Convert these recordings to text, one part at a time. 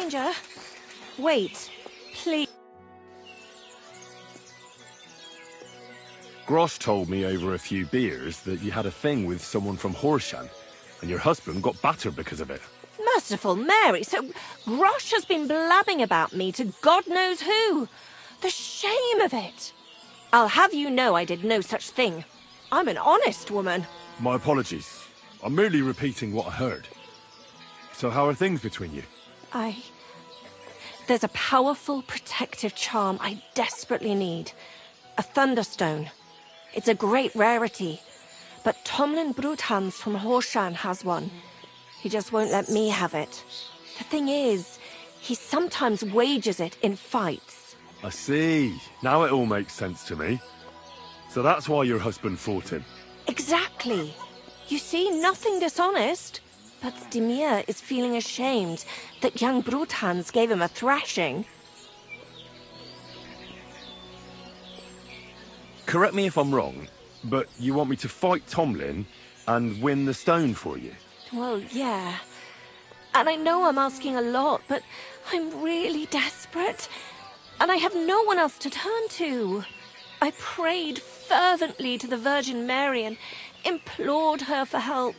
stranger. Wait, please. Grosh told me over a few beers that you had a thing with someone from Horshan, and your husband got battered because of it. Merciful Mary, so Grosh has been blabbing about me to God knows who. The shame of it. I'll have you know I did no such thing. I'm an honest woman. My apologies. I'm merely repeating what I heard. So how are things between you? There's a powerful protective charm I desperately need. A Thunderstone. It's a great rarity. But Tomlin Bruthans from Horshan has one. He just won't let me have it. The thing is, he sometimes wages it in fights. I see. Now it all makes sense to me. So that's why your husband fought him. Exactly. You see, nothing dishonest. But Dimir is feeling ashamed that young Bruthans gave him a thrashing. Correct me if I'm wrong, but you want me to fight Tomlin and win the stone for you? Well, yeah. And I know I'm asking a lot, but I'm really desperate. And I have no one else to turn to. I prayed fervently to the Virgin Mary and implored her for help.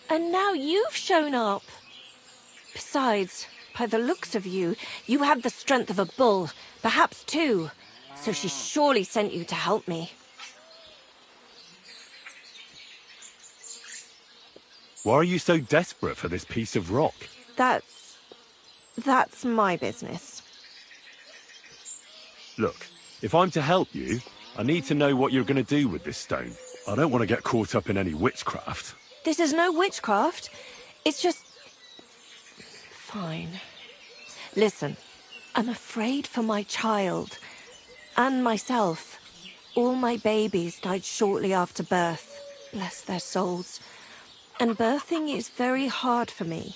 And now you've shown up. Besides, by the looks of you, you have the strength of a bull, perhaps two. So she surely sent you to help me. Why are you so desperate for this piece of rock? That's my business. Look, if I'm to help you, I need to know what you're going to do with this stone. I don't want to get caught up in any witchcraft. This is no witchcraft. It's just... Fine. Listen, I'm afraid for my child. And myself. All my babies died shortly after birth. Bless their souls. And birthing is very hard for me.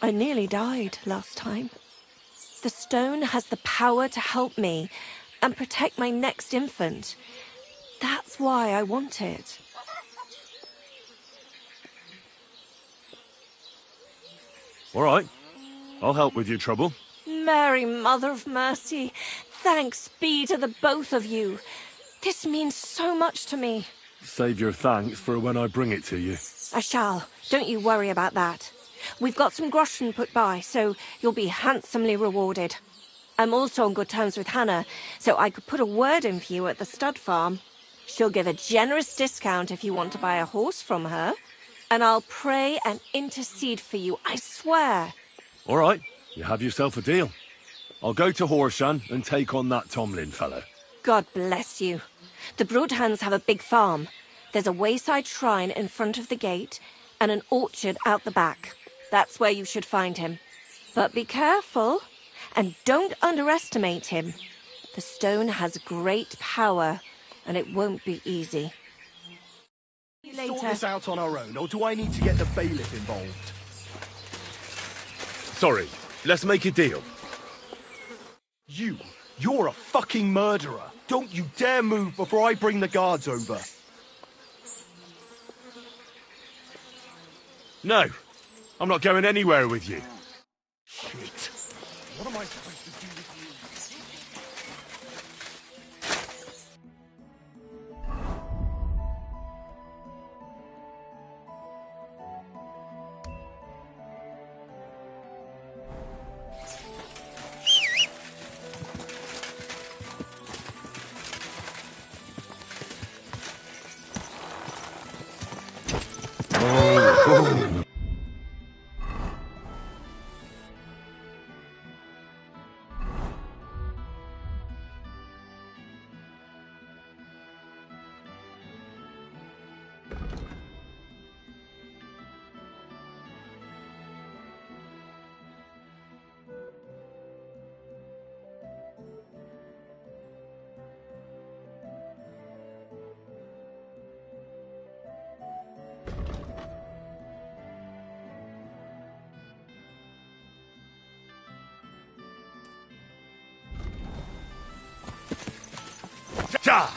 I nearly died last time. The stone has the power to help me and protect my next infant. That's why I want it. All right. I'll help with your trouble. Mary, Mother of Mercy, thanks be to the both of you. This means so much to me. Save your thanks for when I bring it to you. I shall. Don't you worry about that. We've got some groschen put by, so you'll be handsomely rewarded. I'm also on good terms with Hannah, so I could put a word in for you at the stud farm. She'll give a generous discount if you want to buy a horse from her. And I'll pray and intercede for you, I swear. All right, you have yourself a deal. I'll go to Horshan and take on that Tomlin fellow. God bless you. The Bruthans have a big farm. There's a wayside shrine in front of the gate and an orchard out the back. That's where you should find him. But be careful, and don't underestimate him. The stone has great power, and it won't be easy. Sort this out on our own, or do I need to get the bailiff involved? Sorry, let's make a deal. You're a fucking murderer. Don't you dare move before I bring the guards over. No, I'm not going anywhere with you. Shit. What am I supposed to do with you? Ja!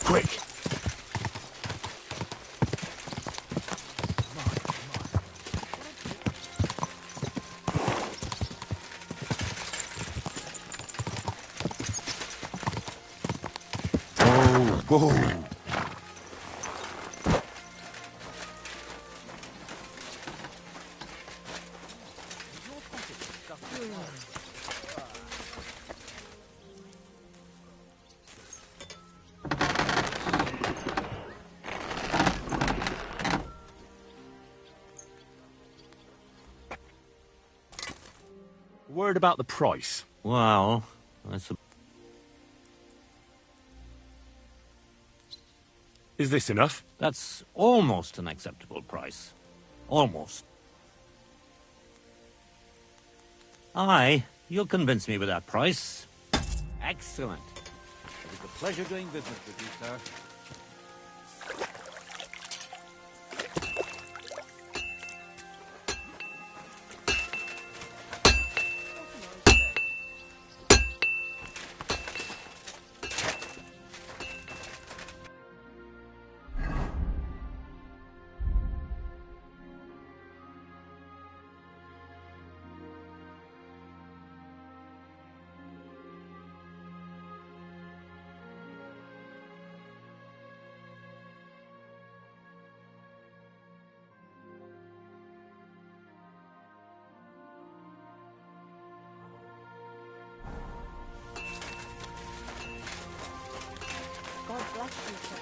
Quick! Whoa! Word about the price. Well, that's a... Is this enough? That's almost an acceptable price. Almost. Aye, you'll convince me with that price. Excellent. It was a pleasure doing business with you, sir. God bless you, sir.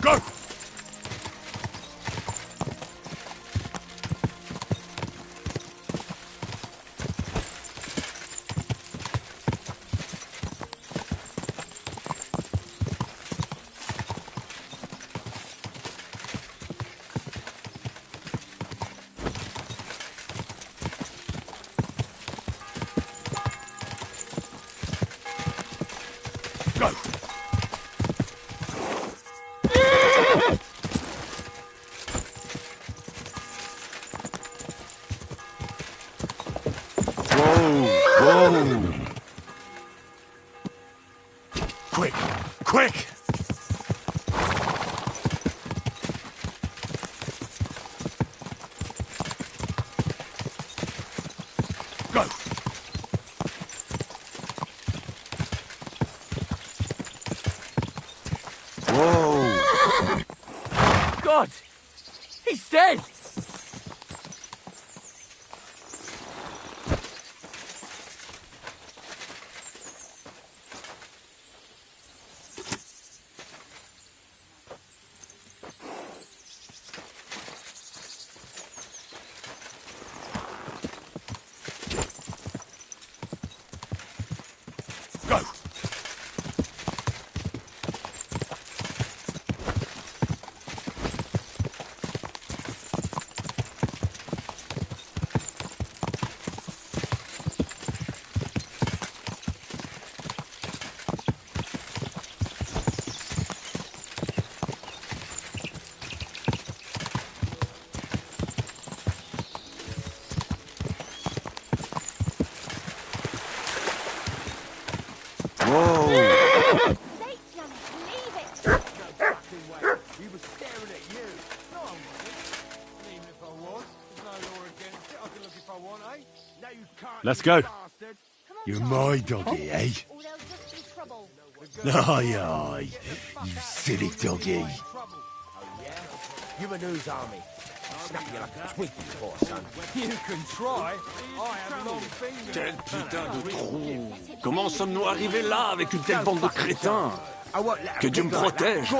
Go! Go! Whoa! Quick! Quick! Go! Whoa! God! He's dead! Go! Whoa! Sake, Janet, leave it! Fucking way. He was staring at you. No, I wasn't. And even if I was, there's no law against it. I can look if I want, eh? No, you can't. Let's you go. bastard. Come on, You're Charlie, my doggy, eh? or there'll just be trouble. Aye, aye. You silly doggy. Trouble. Oh, yeah? You and whose army? Snap you like a Twinkie for, son. You can try. I have long fingers. Quel putain de trou! Comment sommes-nous arrivés là avec une telle bande de crétins? Que Dieu me protège!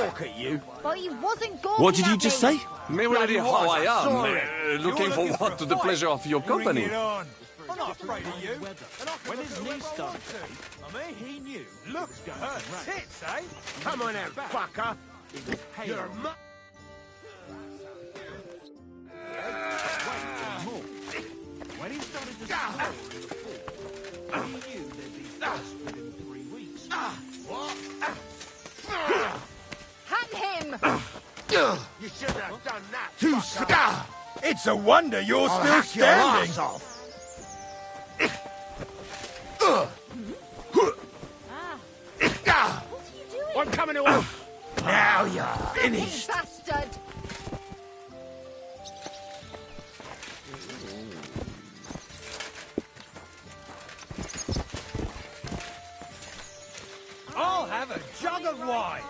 But he wasn't going What did you just say? Mais already how I am, looking for what? The pleasure of your company. I'm not afraid of you. And I can his knees started to. I mean, he knew. Looks to hurt tits, eh? Come on out, fucker. You're a mu- When he started to It's a wonder you're still standing. I'm coming to help. Now you're finished. Bastard! I'll have a jug of wine.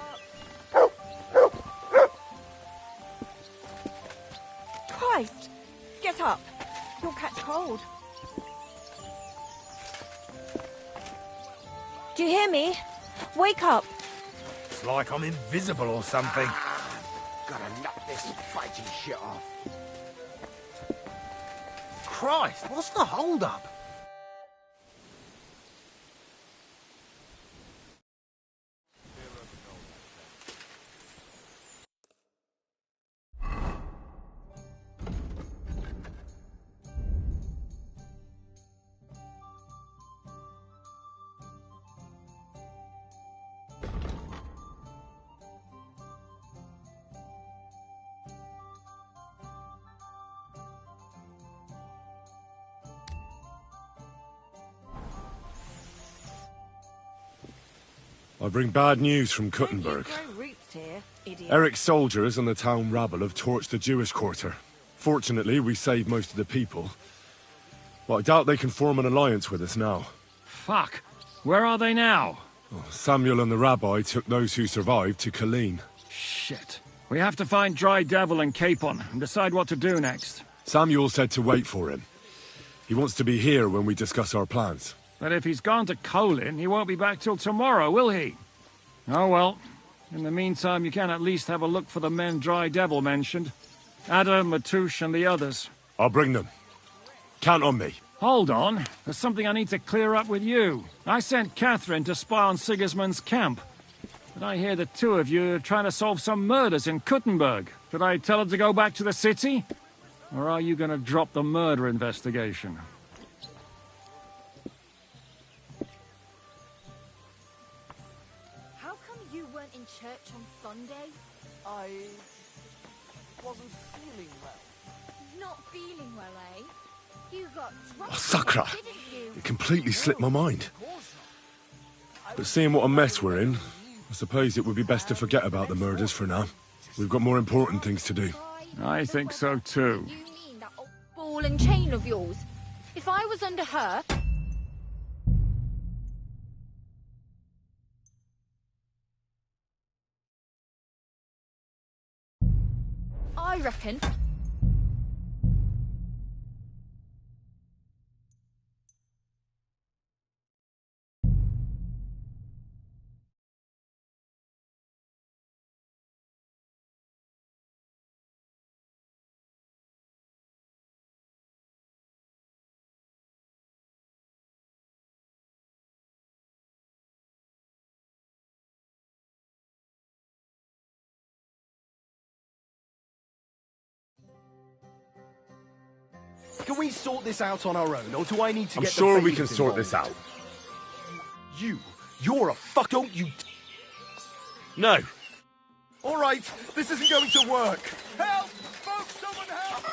Christ! Get up. You'll catch cold. Do you hear me? Wake up. It's like I'm invisible or something. Gotta knock this fighting shit off. Christ, what's the hold-up? I bring bad news from Kuttenberg. Eric's soldiers and the town rabble have torched the Jewish quarter. Fortunately, we saved most of the people. But I doubt they can form an alliance with us now. Fuck. Where are they now? Samuel and the rabbi took those who survived to Colleen. Shit. We have to find Dry Devil and Capon and decide what to do next. Samuel said to wait for him. He wants to be here when we discuss our plans. But if he's gone to Colin, he won't be back till tomorrow, will he? Oh well. In the meantime, you can at least have a look for the men Dry Devil mentioned. Adam, Matouche, and the others. I'll bring them. Count on me. Hold on. There's something I need to clear up with you. I sent Catherine to spy on Sigismund's camp. But I hear the two of you are trying to solve some murders in Kuttenberg. Should I tell her to go back to the city? Or are you going to drop the murder investigation? How come you weren't in church on Sunday? I wasn't feeling well. Not feeling well, eh? You got drunk, Sakra! didn't you? It completely slipped my mind. But seeing what a mess we're in, I suppose it would be best to forget about the murders for now. We've got more important things to do. I think so too. You mean that old ball and chain of yours? If I was under her... I reckon... Can we sort this out on our own, or do I need to I'm get the sure we bailiffs can sort involved? this out. You're a fuck, don't you? No. All right, this isn't going to work. Help! Folks, someone help!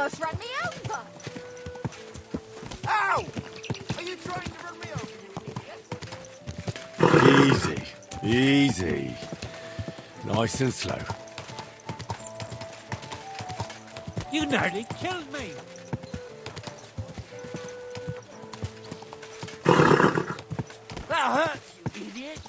almost ran me over. Ow! Are you trying to run me over, you idiot? Easy. Easy. Nice and slow. You nearly killed me! That hurts, you idiot!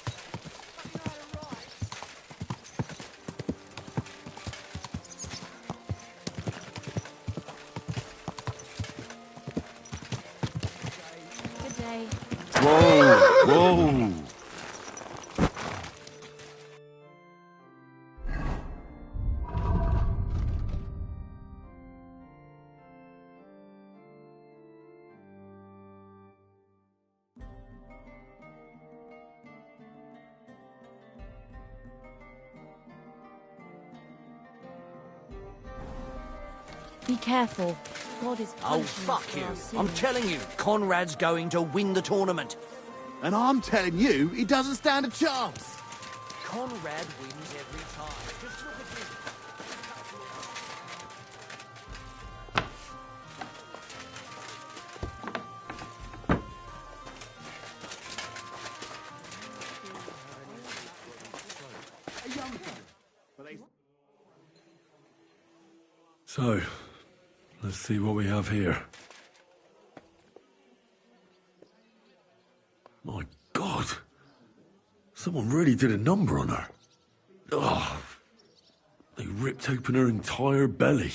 Good day. Whoa! Whoa! Be careful. God is Oh, punishing us fuck for you. our I'm sins. telling you, Conrad's going to win the tournament. And I'm telling you, he doesn't stand a chance. Conrad wins every time. Just look at him. So, let's see what we have here. My God! Someone really did a number on her. Oh, they ripped open her entire belly.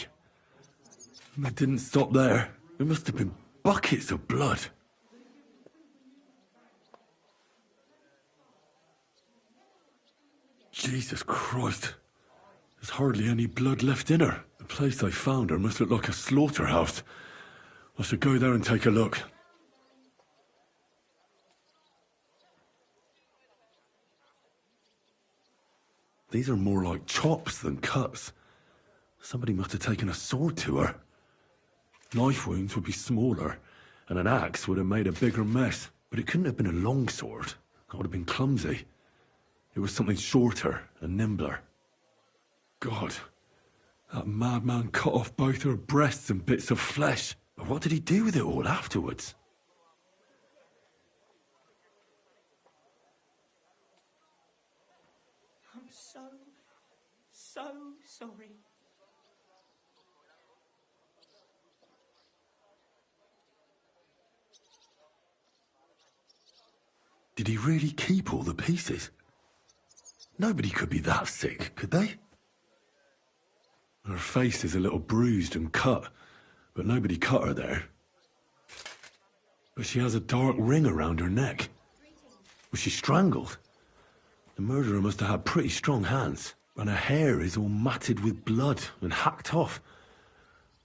And they didn't stop there. There must have been buckets of blood. Jesus Christ. There's hardly any blood left in her. The place they found her must look like a slaughterhouse. I should go there and take a look. These are more like chops than cuts. Somebody must have taken a sword to her. Knife wounds would be smaller, and an axe would have made a bigger mess. But it couldn't have been a long sword. That would have been clumsy. It was something shorter and nimbler. God, that madman cut off both her breasts and bits of flesh. But what did he do with it all afterwards? I'm so sorry. Did he really keep all the pieces? Nobody could be that sick, could they? Her face is a little bruised and cut, but nobody cut her there. But she has a dark ring around her neck. Was she strangled? The murderer must have had pretty strong hands, and her hair is all matted with blood and hacked off.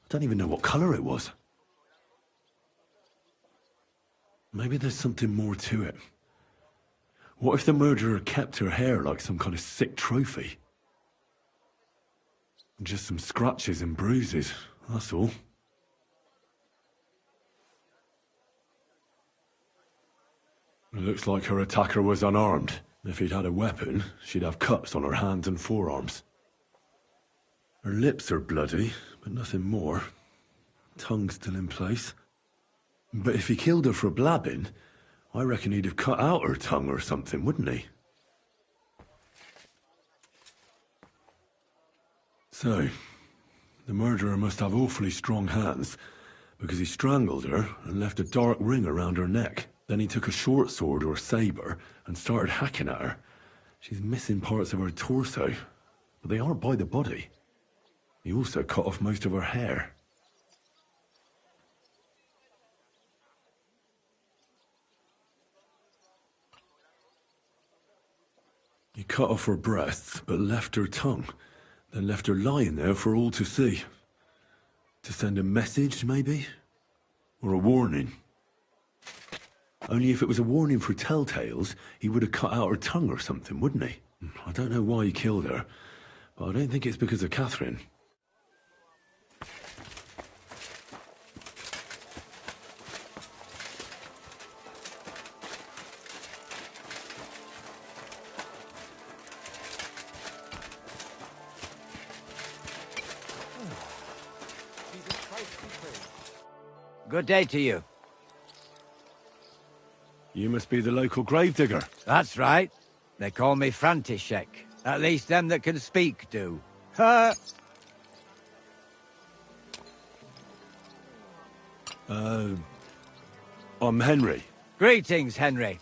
I don't even know what colour it was. Maybe there's something more to it. What if the murderer kept her hair like some kind of sick trophy? Just some scratches and bruises, that's all. It looks like her attacker was unarmed. If he'd had a weapon, she'd have cuts on her hands and forearms. Her lips are bloody, but nothing more. Tongue still in place. But if he killed her for blabbing, I reckon he'd have cut out her tongue or something, wouldn't he? So, the murderer must have awfully strong hands, because he strangled her and left a dark ring around her neck. Then he took a short sword or saber and started hacking at her. She's missing parts of her torso, but they aren't by the body. He also cut off most of her hair. He cut off her breasts, but left her tongue, then left her lying there for all to see. To send a message, maybe? Or a warning? Only if it was a warning for telltales, he would have cut out her tongue or something, wouldn't he? I don't know why he killed her, but I don't think it's because of Catherine. Good day to you. You must be the local gravedigger. That's right. They call me František. At least them that can speak do. Ha! I'm Henry. Greetings, Henry.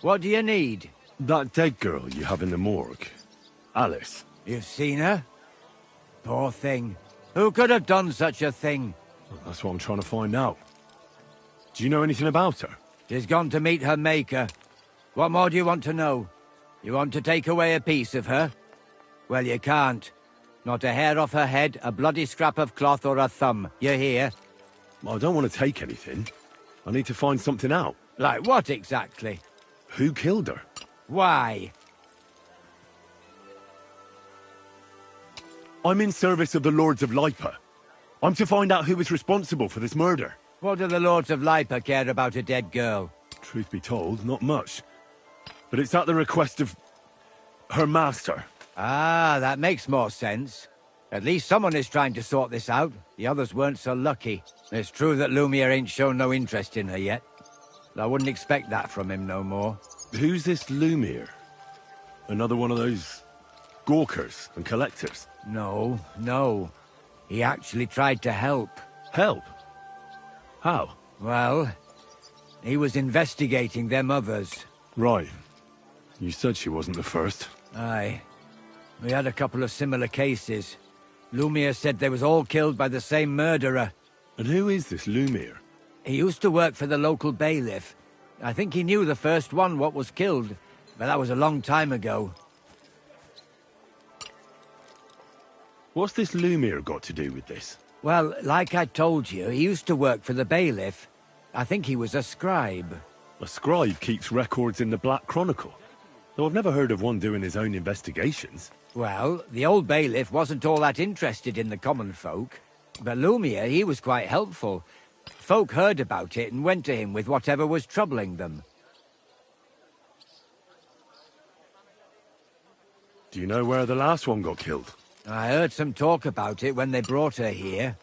What do you need? That dead girl you have in the morgue. Alice. You've seen her? Poor thing. Who could have done such a thing? Well, that's what I'm trying to find out. Do you know anything about her? She's gone to meet her maker. What more do you want to know? You want to take away a piece of her? Well, you can't. Not a hair off her head, a bloody scrap of cloth, or a thumb. You hear? I don't want to take anything. I need to find something out. Like what exactly? Who killed her? Why? I'm in service of the Lords of Lipa. I'm to find out who was responsible for this murder. What do the Lords of Lipa care about a dead girl? Truth be told, not much. But it's at the request of her master. Ah, that makes more sense. At least someone is trying to sort this out. The others weren't so lucky. It's true that Lumiere ain't shown no interest in her yet. I wouldn't expect that from him no more. Who's this Lumiere? Another one of those gawkers and collectors? No, no. He actually tried to help. Help? How? Well, he was investigating them others. Right. You said she wasn't the first. Aye. We had a couple of similar cases. Lumiere said they was all killed by the same murderer. And who is this Lumiere? He used to work for the local bailiff. I think he knew the first one what was killed, but that was a long time ago. What's this Lumiere got to do with this? Well, like I told you, he used to work for the bailiff. I think he was a scribe. A scribe keeps records in the Black Chronicle. Though I've never heard of one doing his own investigations. Well, the old bailiff wasn't all that interested in the common folk. But Lumiere, he was quite helpful. Folk heard about it and went to him with whatever was troubling them. Do you know where the last one got killed? I heard some talk about it when they brought her here.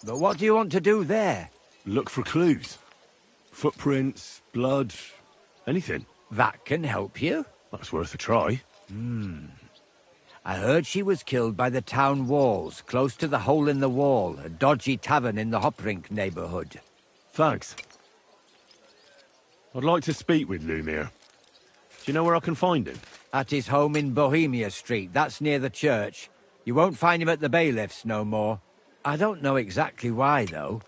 But what do you want to do there? Look for clues. Footprints, blood, anything. That can help you? That's worth a try. I heard she was killed by the town walls, close to the Hole in the Wall, a dodgy tavern in the Hoprink neighborhood. Thanks. I'd like to speak with Lumiere. Do you know where I can find him? At his home in Bohemia Street, that's near the church. You won't find him at the bailiff's no more. I don't know exactly why, though.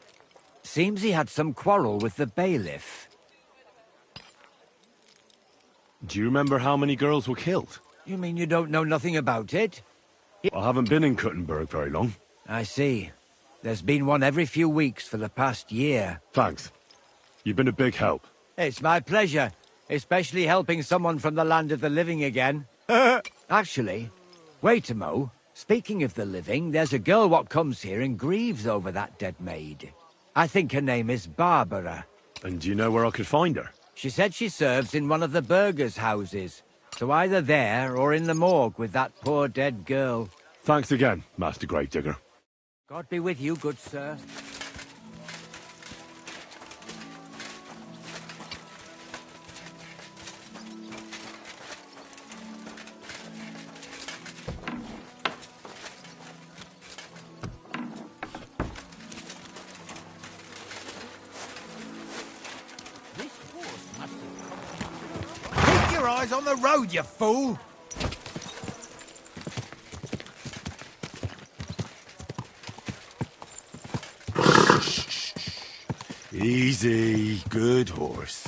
Seems he had some quarrel with the bailiff. Do you remember how many girls were killed? You mean you don't know nothing about it? I haven't been in Kuttenberg very long. I see. There's been one every few weeks for the past year. Thanks. You've been a big help. It's my pleasure, especially helping someone from the land of the living again. Actually, wait a mo. Speaking of the living, there's a girl what comes here and grieves over that dead maid. I think her name is Barbara. And do you know where I could find her? She said she serves in one of the burgers' houses. So either there or in the morgue with that poor dead girl. Thanks again, Master Gravedigger. God be with you, good sir. Keep your eyes on the road, you fool! Easy, good horse.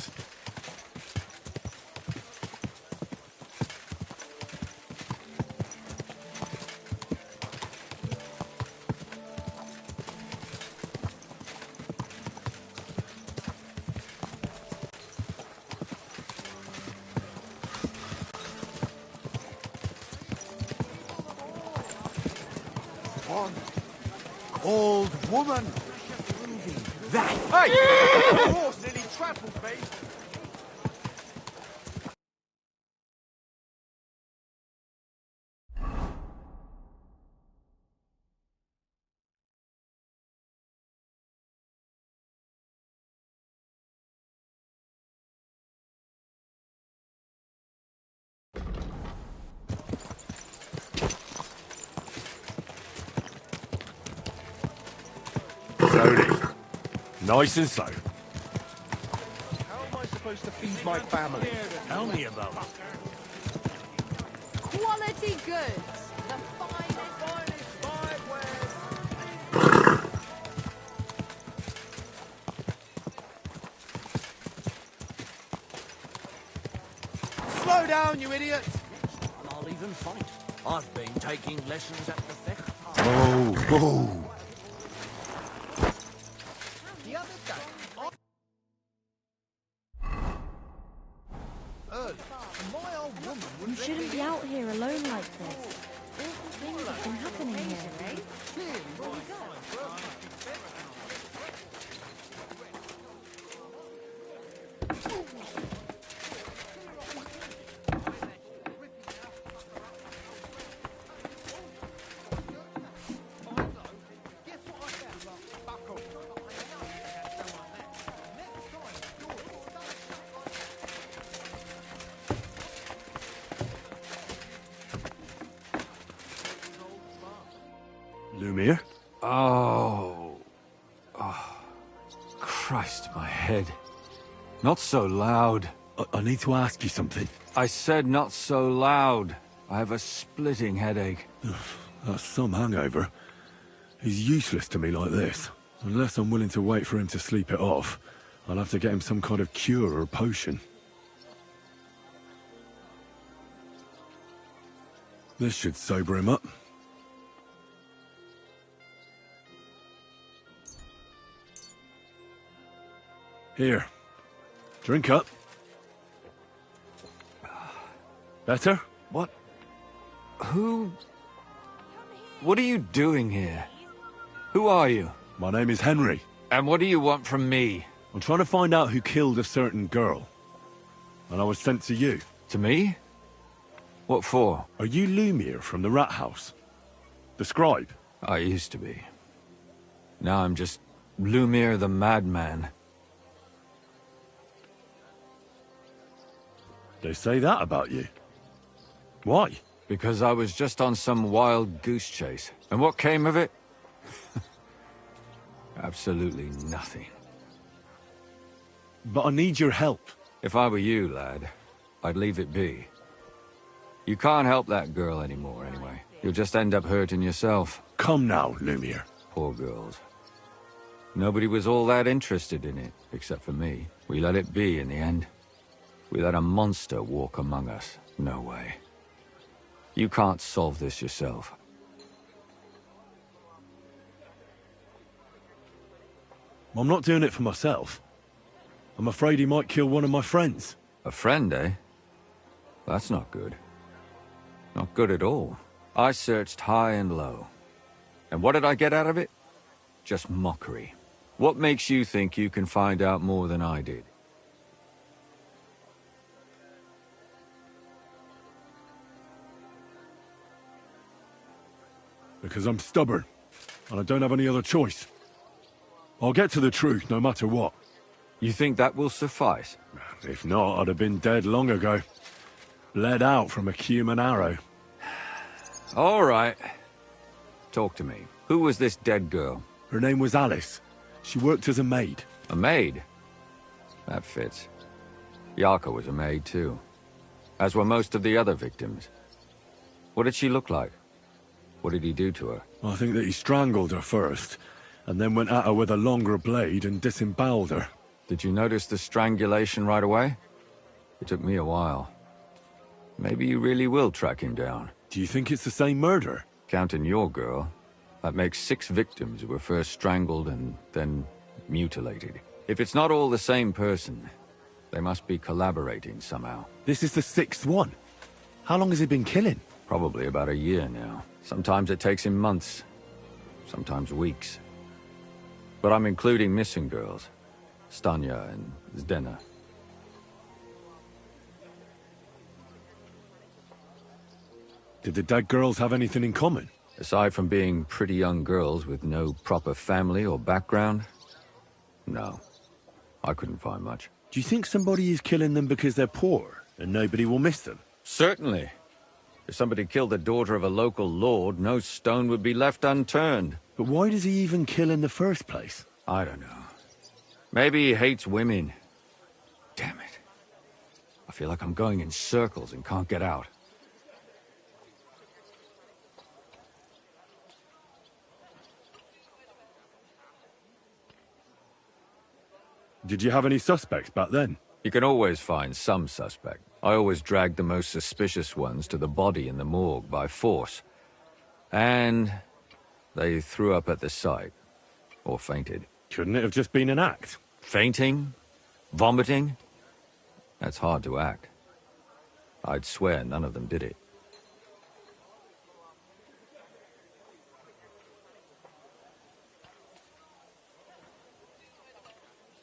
One old woman. That. Hey! The horse nearly trampled me. Nice and slow. How am I supposed to feed my family? Tell me about it. Quality goods. The finest. Slow down, you idiot! I'll even fight. I've been taking lessons at the fecht. Oh, oh. The other day, my old woman You would shouldn't be out here alone like this. Awful things have been happening here. Lumiere? Oh. Christ, my head. Not so loud. I need to ask you something. I said not so loud. I have a splitting headache. That's some hangover. He's useless to me like this. Unless I'm willing to wait for him to sleep it off, I'll have to get him some kind of cure or potion. This should sober him up. Here. Drink up. Better? What? Who? What are you doing here? Who are you? My name is Henry. And what do you want from me? I'm trying to find out who killed a certain girl. And I was sent to you. To me? What for? Are you Lumiere from the Rat House? The scribe? I used to be. Now I'm just Lumiere the Madman. They say that about you. Why? Because I was just on some wild goose chase. And what came of it? Absolutely nothing. But I need your help. If I were you, lad, I'd leave it be. You can't help that girl anymore, anyway. You'll just end up hurting yourself. Come now, Lumiere. Poor girls. Nobody was all that interested in it, except for me. We let it be in the end. We let a monster walk among us. No way. You can't solve this yourself. I'm not doing it for myself. I'm afraid he might kill one of my friends. A friend, eh? That's not good. Not good at all. I searched high and low. And what did I get out of it? Just mockery. What makes you think you can find out more than I did? Because I'm stubborn, and I don't have any other choice. I'll get to the truth no matter what. You think that will suffice? If not, I'd have been dead long ago. Bled out from a human arrow. All right. Talk to me. Who was this dead girl? Her name was Alice. She worked as a maid. A maid? That fits. Yarka was a maid too. As were most of the other victims. What did she look like? What did he do to her? I think that he strangled her first, and then went at her with a longer blade and disemboweled her. Did you notice the strangulation right away? It took me a while. Maybe you really will track him down. Do you think it's the same murder? Counting your girl, that makes 6 victims who were first strangled and then mutilated. If it's not all the same person, they must be collaborating somehow. This is the 6th one. How long has he been killing? Probably about a year now. Sometimes it takes him months, sometimes weeks. But I'm including missing girls. Stanya and Zdena. Did the dead girls have anything in common? Aside from being pretty young girls with no proper family or background, no. I couldn't find much. Do you think somebody is killing them because they're poor and nobody will miss them? Certainly. If somebody killed the daughter of a local lord, no stone would be left unturned. But why does he even kill in the first place? I don't know. Maybe he hates women. Damn it. I feel like I'm going in circles and can't get out. Did you have any suspects back then? You can always find some suspect. I always dragged the most suspicious ones to the body in the morgue by force. And they threw up at the sight. Or fainted. Couldn't it have just been an act? Fainting? Vomiting? That's hard to act. I'd swear none of them did it.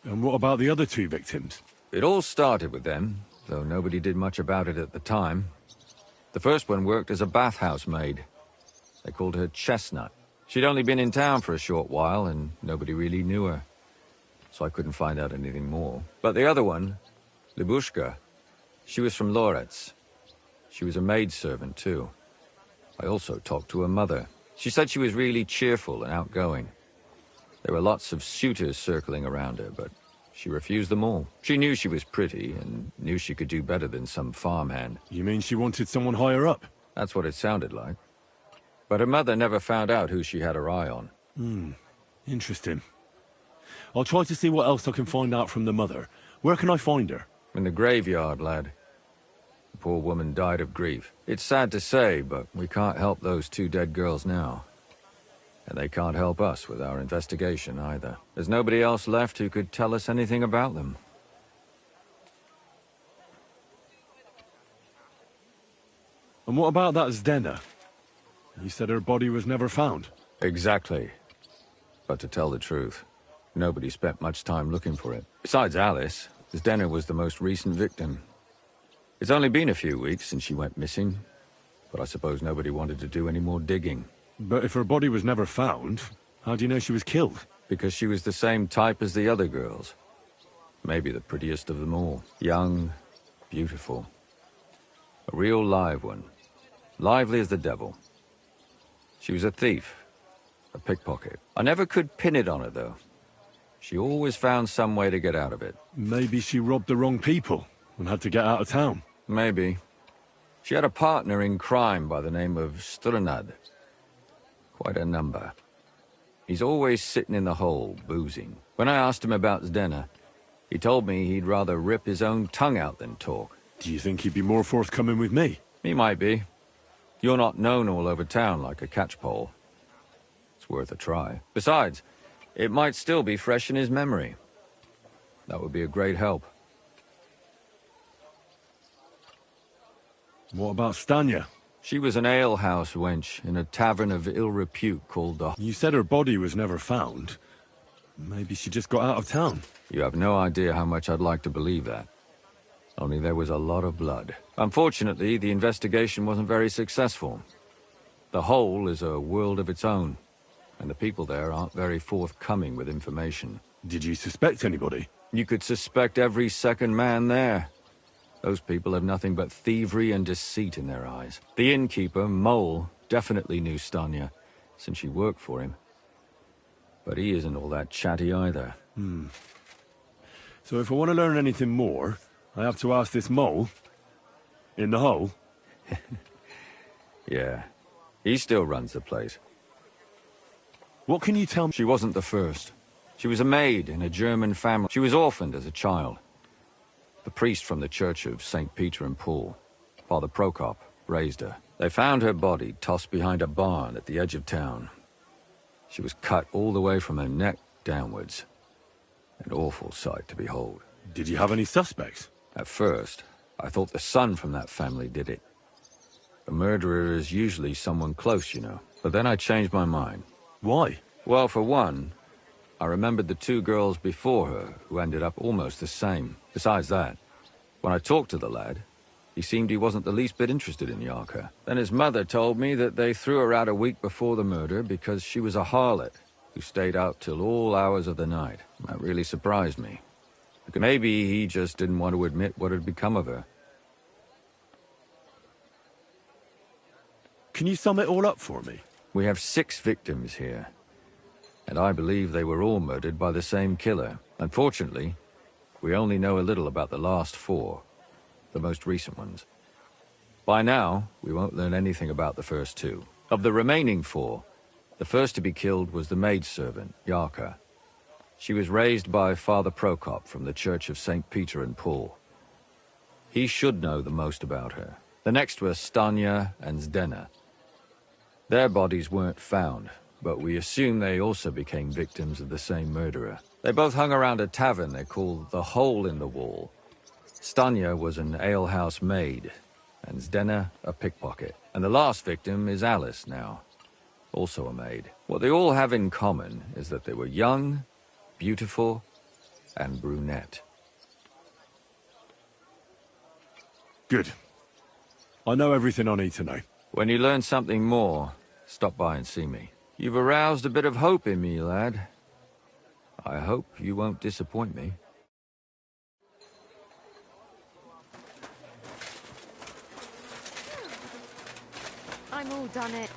And what about the other two victims? It all started with them, though nobody did much about it at the time. The first one worked as a bathhouse maid. They called her Chestnut. She'd only been in town for a short while, and nobody really knew her. So I couldn't find out anything more. But the other one, Libushka, she was from Loretz. She was a maidservant, too. I also talked to her mother. She said she was really cheerful and outgoing. There were lots of suitors circling around her, but she refused them all. She knew she was pretty, and knew she could do better than some farmhand. You mean she wanted someone higher up? That's what it sounded like. But her mother never found out who she had her eye on. Interesting. I'll try to see what else I can find out from the mother. Where can I find her? In the graveyard, lad. The poor woman died of grief. It's sad to say, but we can't help those two dead girls now. And they can't help us with our investigation either. There's nobody else left who could tell us anything about them. And what about that Zdena? You said her body was never found. Exactly. But to tell the truth, nobody spent much time looking for it. Besides Alice, Zdena was the most recent victim. It's only been a few weeks since she went missing, but I suppose nobody wanted to do any more digging. But if her body was never found, how do you know she was killed? Because she was the same type as the other girls. Maybe the prettiest of them all. Young, beautiful. A real live one. Lively as the devil. She was a thief. A pickpocket. I never could pin it on her, though. She always found some way to get out of it. Maybe she robbed the wrong people and had to get out of town. Maybe. She had a partner in crime by the name of Strunad. Quite a number. He's always sitting in the hole, boozing. When I asked him about Zdena, he told me he'd rather rip his own tongue out than talk. Do you think he'd be more forthcoming with me? He might be. You're not known all over town like a catchpole. It's worth a try. Besides, it might still be fresh in his memory. That would be a great help. What about Stanya? She was an alehouse wench in a tavern of ill repute called the... You said her body was never found. Maybe she just got out of town. You have no idea how much I'd like to believe that. Only there was a lot of blood. Unfortunately, the investigation wasn't very successful. The Hole is a world of its own, and the people there aren't very forthcoming with information. Did you suspect anybody? You could suspect every second man there. Those people have nothing but thievery and deceit in their eyes. The innkeeper, Mole, definitely knew Stanya, since she worked for him. But he isn't all that chatty either. So if I want to learn anything more, I have to ask this Mole? In the hole? Yeah. He still runs the place. What can you tell me? She wasn't the first. She was a maid in a German family. She was orphaned as a child. The priest from the Church of St. Peter and Paul, Father Prokop, raised her. They found her body tossed behind a barn at the edge of town. She was cut all the way from her neck downwards. An awful sight to behold. Did you have any suspects? At first, I thought the son from that family did it. A murderer is usually someone close, you know. But then I changed my mind. Why? Well, for one, I remembered the two girls before her who ended up almost the same. Besides that, when I talked to the lad, he seemed he wasn't the least bit interested in Yarka. Then his mother told me that they threw her out a week before the murder because she was a harlot who stayed out till all hours of the night. That really surprised me. Because maybe he just didn't want to admit what had become of her. Can you sum it all up for me? We have 6 victims here. and I believe they were all murdered by the same killer. Unfortunately, we only know a little about the last 4, the most recent ones. By now, we won't learn anything about the first 2. Of the remaining 4, the first to be killed was the maidservant, Yarka. She was raised by Father Prokop from the Church of St. Peter and Paul. He should know the most about her. The next were Stanya and Zdena. Their bodies weren't found, but we assume they also became victims of the same murderer. They both hung around a tavern they called the Hole in the Wall. Stanya was an alehouse maid, and Zdena a pickpocket. And the last victim is Alice now, also a maid. What they all have in common is that they were young, beautiful, and brunette. Good. I know everything I need to know. When you learn something more, stop by and see me. You've aroused a bit of hope in me, lad. I hope you won't disappoint me. I'm all done it.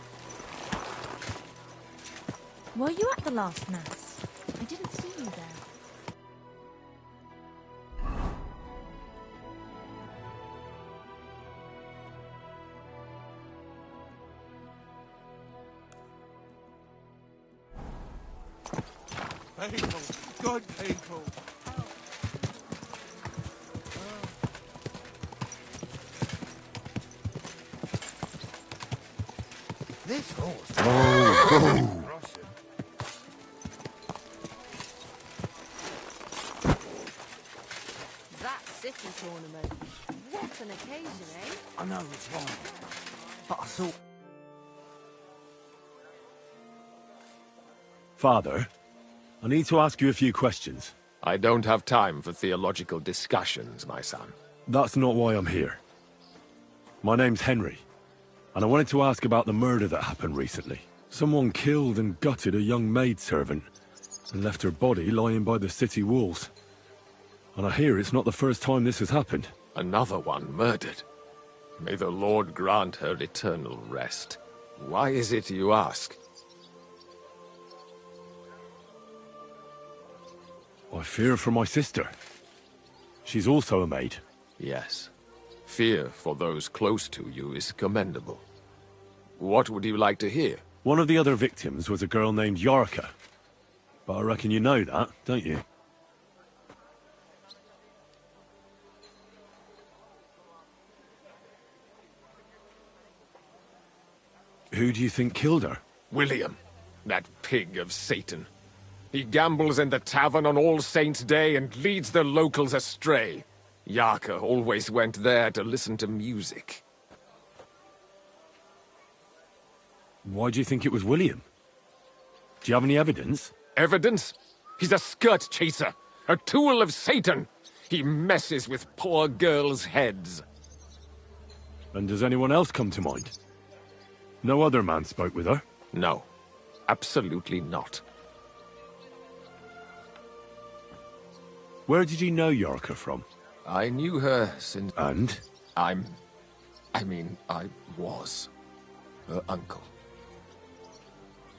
Were you at the last mass? I didn't see you there. People, good people. This horse. Oh, That city tournament. What an occasion, eh? I know it's wrong, but I thought... Father, I need to ask you a few questions. I don't have time for theological discussions, my son. That's not why I'm here. My name's Henry, and I wanted to ask about the murder that happened recently. Someone killed and gutted a young maidservant and left her body lying by the city walls. And I hear it's not the first time this has happened. Another one murdered. May the Lord grant her eternal rest. Why is it you ask? I fear for my sister. She's also a maid. Yes. Fear for those close to you is commendable. What would you like to hear? One of the other victims was a girl named Yarka. But I reckon you know that, don't you? Who do you think killed her? William, that pig of Satan. He gambles in the tavern on All Saints' Day and leads the locals astray. Yarka always went there to listen to music. Why do you think it was William? Do you have any evidence? Evidence? He's a skirt chaser, a tool of Satan. He messes with poor girls' heads. And does anyone else come to mind? No other man spoke with her? No, absolutely not. Where did you know Yarka from? I knew her since... And? I was her uncle.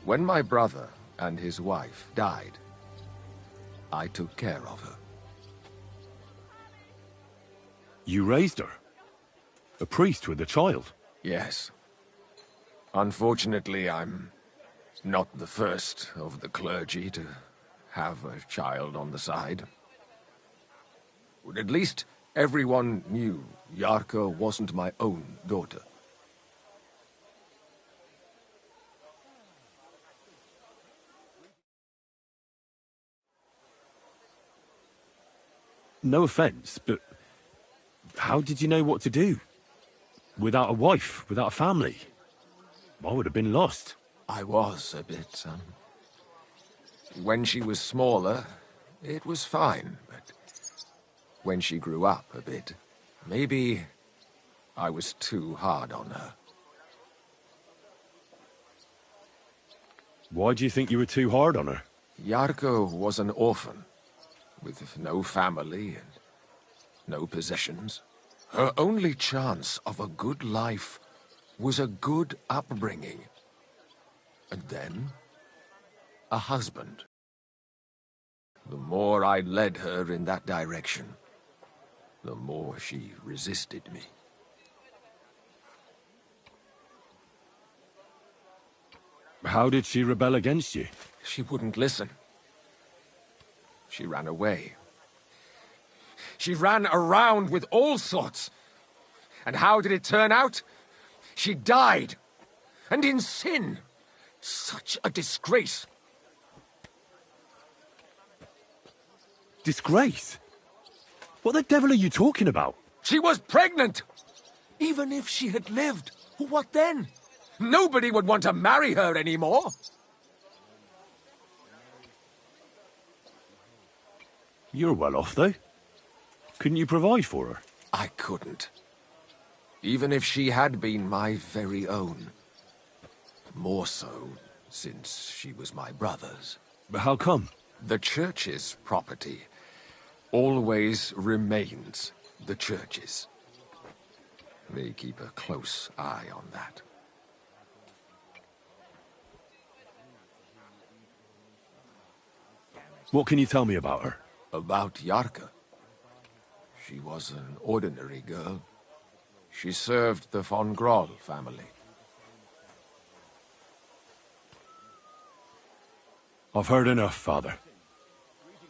When my brother and his wife died, I took care of her. You raised her? A priest with a child? Yes. Unfortunately, I'm not the first of the clergy to have a child on the side. But at least everyone knew Yarka wasn't my own daughter. No offense, but how did you know what to do? Without a wife, without a family? I would have been lost. I was a bit, When she was smaller, it was fine, but when she grew up a bit, maybe I was too hard on her. Why do you think you were too hard on her? Yarka was an orphan, with no family and no possessions. Her only chance of a good life was a good upbringing. And then, a husband. The more I led her in that direction, the more she resisted me. How did she rebel against you? She wouldn't listen. She ran away. She ran around with all sorts. And how did it turn out? She died. And in sin. Such a disgrace. Disgrace? What the devil are you talking about? She was pregnant! Even if she had lived, what then? Nobody would want to marry her anymore. You're well off, though. Couldn't you provide for her? I couldn't. Even if she had been my very own. More so, since she was my brother's. But how come? The church's property always remains the church's. They keep a close eye on that. What can you tell me about her? About Yarka. She was an ordinary girl. She served the von Groll family. I've heard enough, Father.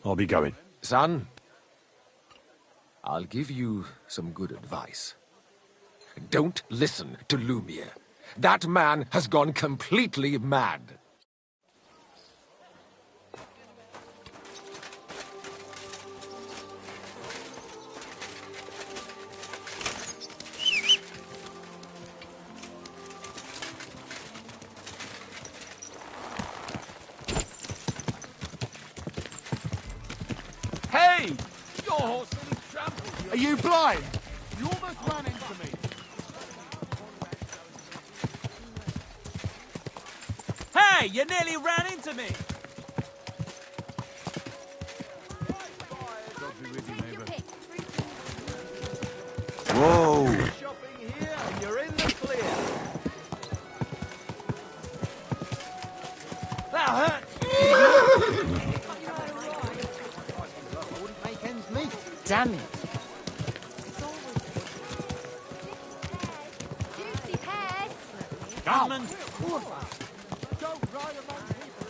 I'll be going. Son, I'll give you some good advice. Don't listen to Lumiere. That man has gone completely mad. Hey! Your horse nearly trampled you. Are you blind? You almost ran into me. Hey, you nearly ran into me! Whoa! Shopping here, and you're in the clear. That hurt! I wouldn't make ends meet. Damn it. Gunman! Don't ride among people.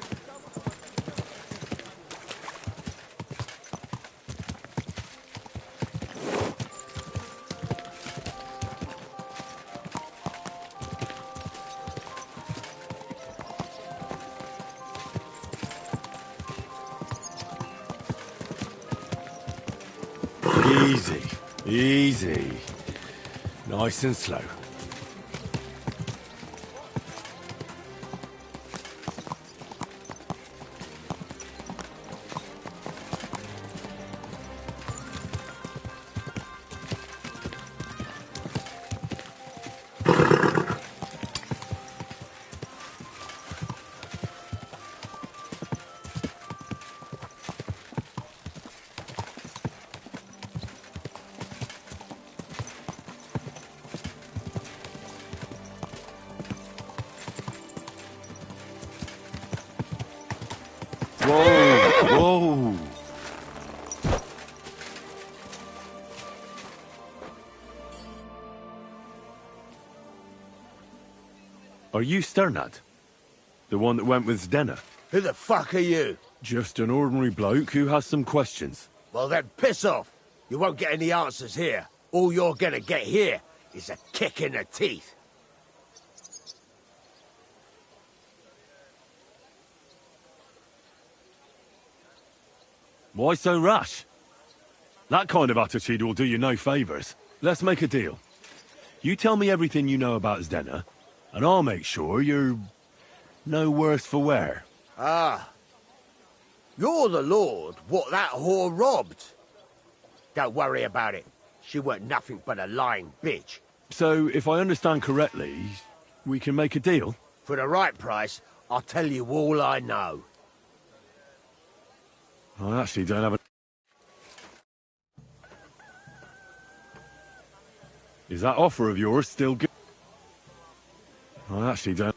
Easy. Easy. Nice and slow. Whoa! Whoa! Are you Sternad? The one that went with Zdenna? Who the fuck are you? Just an ordinary bloke who has some questions. Well then, piss off. You won't get any answers here. All you're gonna get here is a kick in the teeth. Why so rash? That kind of attitude will do you no favours. Let's make a deal. You tell me everything you know about Zdenna, and I'll make sure you're no worse for wear. Ah. You're the lord what that whore robbed. Don't worry about it. She weren't nothing but a lying bitch. So, if I understand correctly, we can make a deal? For the right price, I'll tell you all I know. I actually don't have a... Is that offer of yours still good? I actually don't...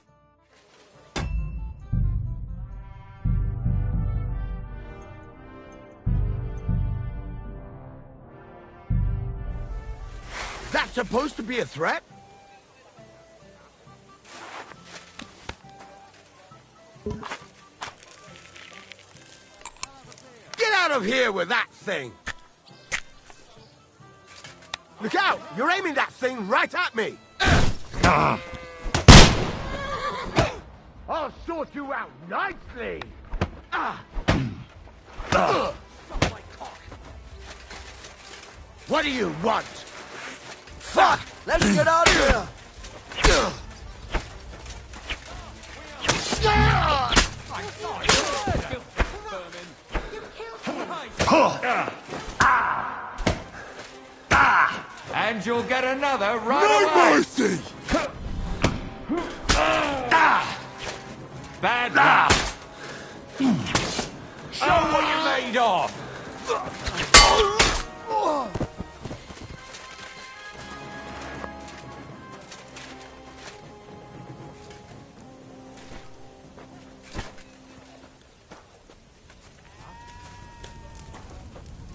supposed to be a threat? Get out of here with that thing! Look out! You're aiming that thing right at me! I'll sort you out nicely! What do you want? Fuck! Let's get out of here! And you'll get another right No away. mercy! Bad luck. Show what you're made of.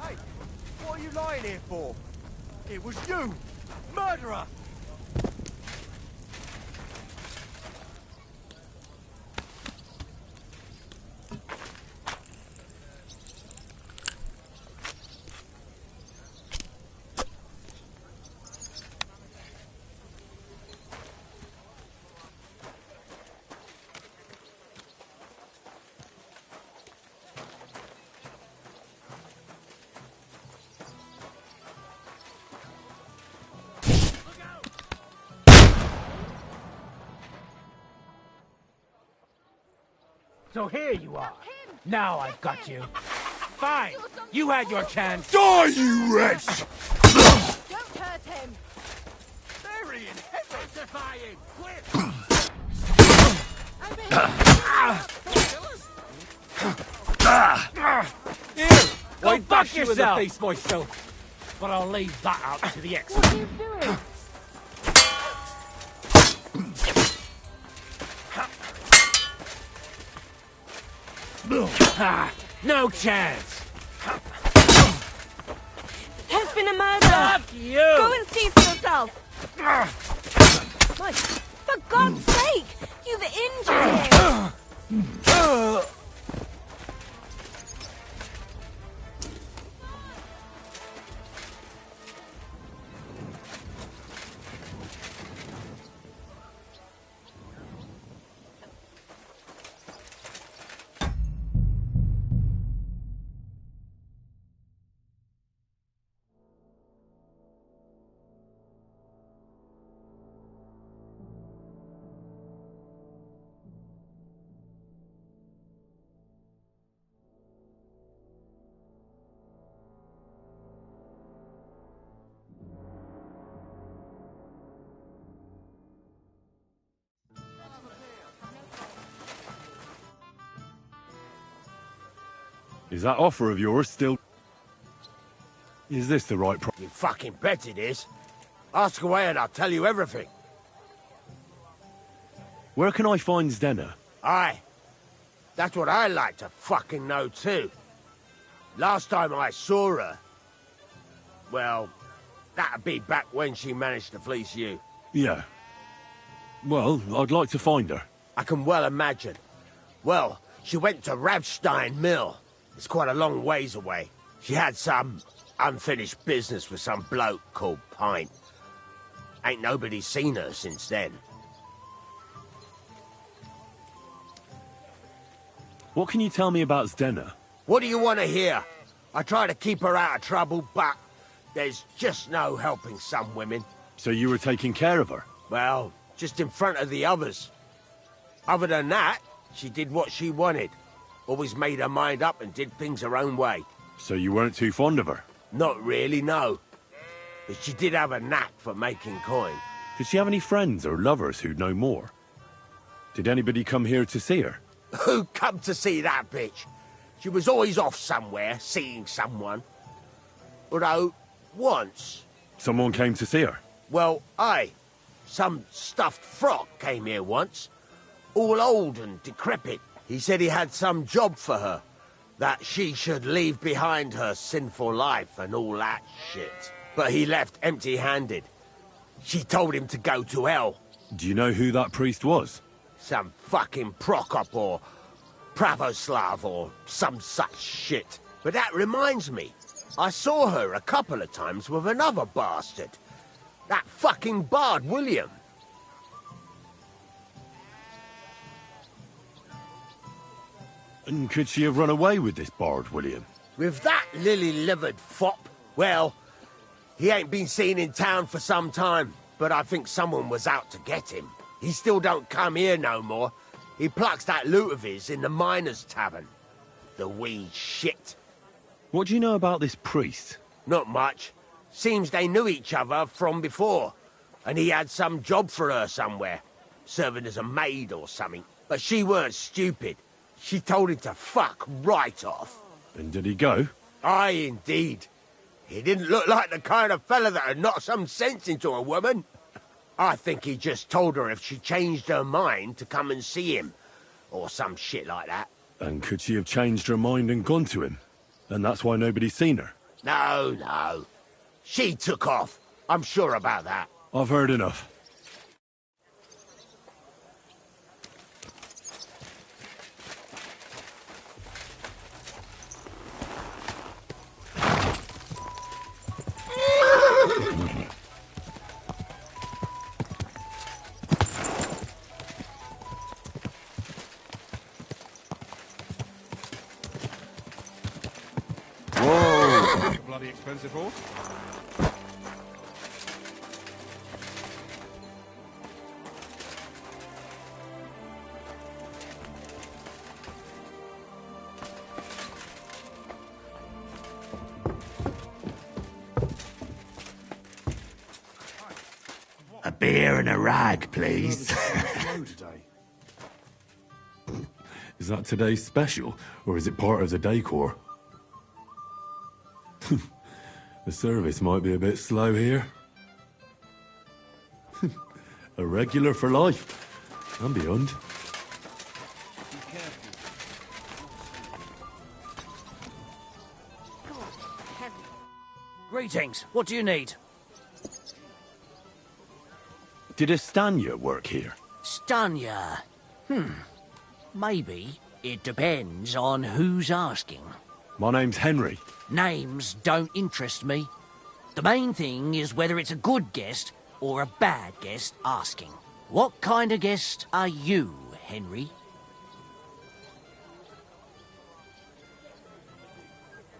Hey, what are you lying here for? It was you! Murderer! So here you are. Now I've got you. Fine. You had your chance. Die, you wretch! Don't hurt him! Burying heaven! Defying! Quick! Go I fuck bash you in the yourself. face myself. But I'll leave that out to the experts. What are you doing? No chance. There's been a murder! Fuck you. Go and see for yourself! My, for God's sake! You've injured him! Is that offer of yours still... Is this the right price? You fucking bet it is. Ask away and I'll tell you everything. Where can I find Zdenna? Aye. That's what I like to fucking know too. Last time I saw her... Well, that'd be back when she managed to fleece you. Yeah. Well, I'd like to find her. I can well imagine. Well, she went to Ravstein Mill. It's quite a long ways away. She had some unfinished business with some bloke called Pint. Ain't nobody seen her since then. What can you tell me about Zdenna? What do you want to hear? I try to keep her out of trouble, but there's just no helping some women. So you were taking care of her? Well, just in front of the others. Other than that, she did what she wanted. Always made her mind up and did things her own way. So you weren't too fond of her? Not really, no. But she did have a knack for making coin. Did she have any friends or lovers who'd know more? Did anybody come here to see her? Who come to see that bitch? She was always off somewhere, seeing someone. Although, once... Someone came to see her? Well, aye. Some stuffed frock came here once. All old and decrepit. He said he had some job for her. That she should leave behind her sinful life and all that shit. But he left empty-handed. She told him to go to hell. Do you know who that priest was? Some fucking Prokop or Pravoslav or some such shit. But that reminds me, I saw her a couple of times with another bastard. That fucking bard, William. And could she have run away with this bard, William? With that lily-livered fop? Well, he ain't been seen in town for some time, but I think someone was out to get him. He still don't come here no more. He plucks that loot of his in the miners' tavern. The wee shit. What do you know about this priest? Not much. Seems they knew each other from before, and he had some job for her somewhere, serving as a maid or something. But she weren't stupid. She told him to fuck right off. And did he go? Aye, indeed. He didn't look like the kind of fella that would knock some sense into a woman. I think he just told her if she changed her mind to come and see him, or some shit like that. And could she have changed her mind and gone to him? And that's why nobody's seen her? No, no. She took off. I'm sure about that. I've heard enough. Bloody expensive horse. A beer and a rag, please. Is that today's special, or is it part of the decor? The service might be a bit slow here. A regular for life, and beyond. Greetings. What do you need? Did Estanya work here? Stanya. Maybe. It depends on who's asking. My name's Henry. Names don't interest me. The main thing is whether it's a good guest or a bad guest asking. What kind of guest are you, Henry?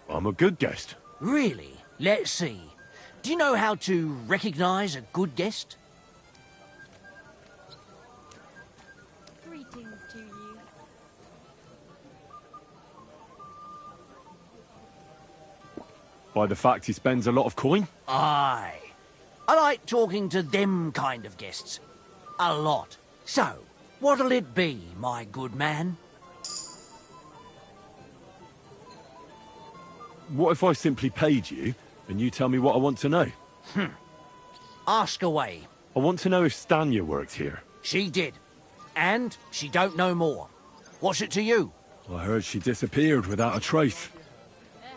I'm a good guest. Really? Let's see. Do you know how to recognize a good guest? Greetings to you. By the fact he spends a lot of coin? Aye. I like talking to them kind of guests. A lot. So, what'll it be, my good man? What if I simply paid you, and you tell me what I want to know? Ask away. I want to know if Stanya worked here. She did. And she don't know more. What's it to you? I heard she disappeared without a trace.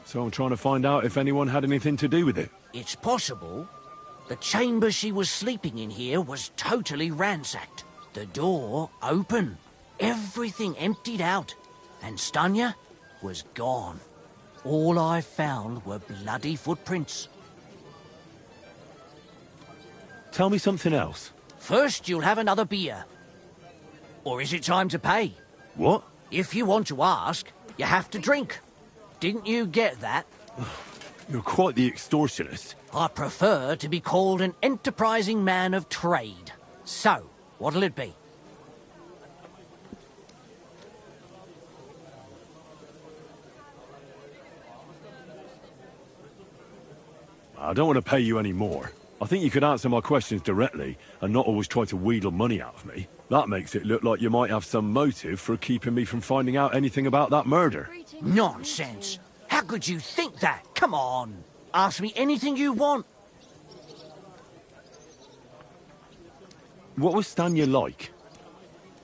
So I'm trying to find out if anyone had anything to do with it. It's possible. The chamber she was sleeping in here was totally ransacked. The door open. Everything emptied out. And Stanya was gone. All I found were bloody footprints. Tell me something else. First, you'll have another beer. Or is it time to pay? What? If you want to ask, you have to drink. Didn't you get that? You're quite the extortionist. I prefer to be called an enterprising man of trade. So, what'll it be? I don't want to pay you any more. I think you could answer my questions directly and not always try to wheedle money out of me. That makes it look like you might have some motive for keeping me from finding out anything about that murder. Nonsense. How could you think that? Come on. Ask me anything you want. What was Stanya like?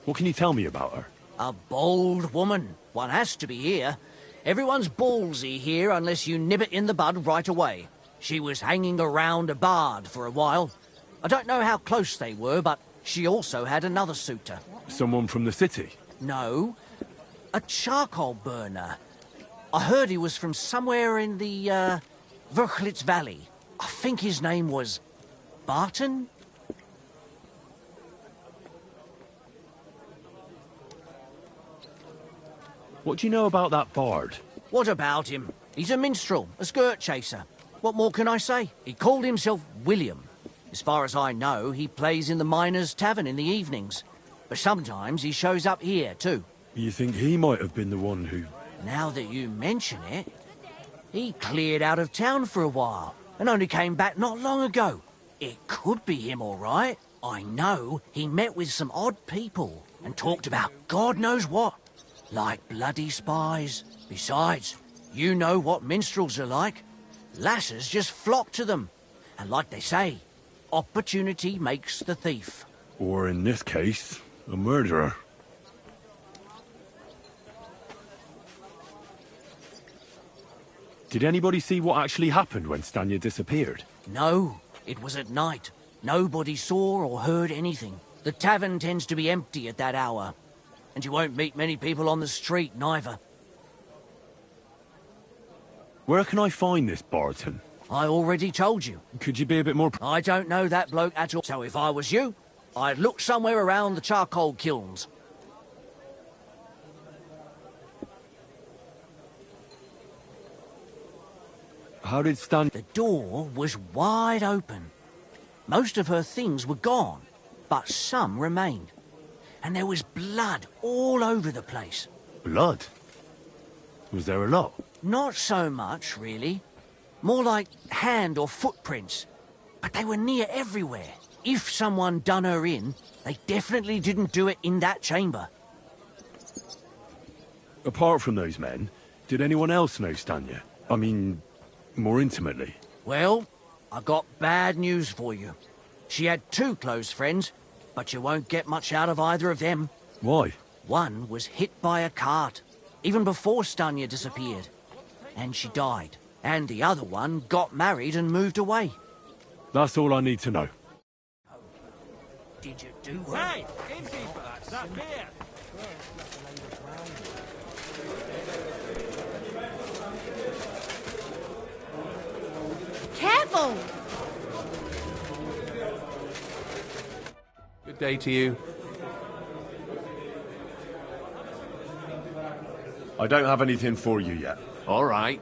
What can you tell me about her? A bold woman. One has to be here. Everyone's ballsy here unless you nib it in the bud right away. She was hanging around a bard for a while. I don't know how close they were, but she also had another suitor. Someone from the city? No, a charcoal burner. I heard he was from somewhere in the, Verchlitz Valley. I think his name was Barton? What do you know about that bard? What about him? He's a minstrel, a skirt chaser. What more can I say? He called himself William. As far as I know, he plays in the Miners' Tavern in the evenings. But sometimes he shows up here, too. You think he might have been the one who... Now that you mention it, he cleared out of town for a while and only came back not long ago. It could be him, all right. I know he met with some odd people and talked about God knows what. Like bloody spies. Besides, you know what minstrels are like. Lasses just flock to them. And like they say, opportunity makes the thief. Or in this case, a murderer. Did anybody see what actually happened when Stanya disappeared? No, it was at night. Nobody saw or heard anything. The tavern tends to be empty at that hour. And you won't meet many people on the street, neither. Where can I find this Barton? I already told you. Could you be a bit more... I don't know that bloke at all. So if I was you, I'd look somewhere around the charcoal kilns. How did Stan... The door was wide open. Most of her things were gone, but some remained. And there was blood all over the place. Blood? Was there a lot? Not so much, really. More like hand or footprints. But they were near everywhere. If someone done her in, they definitely didn't do it in that chamber. Apart from those men, did anyone else know Stanya? I mean, more intimately? Well, I got bad news for you. She had 2 close friends, but you won't get much out of either of them. Why? One was hit by a cart, even before Stanya disappeared. And she died. And the other one got married and moved away. That's all I need to know. Did you do well? Hey, innkeeper, that beer. Careful! Good day to you. I don't have anything for you yet. All right.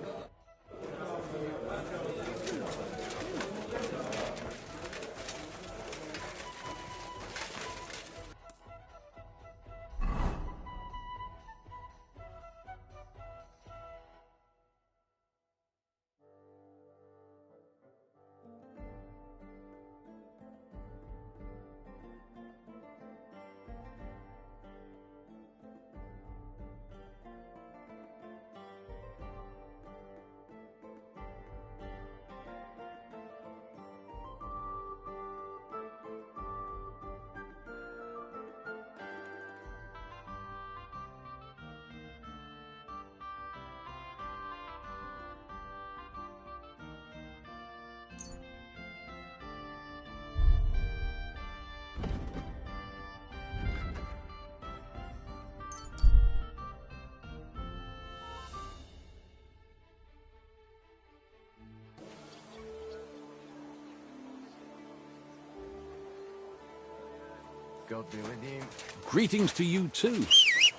God be with you. Greetings to you too.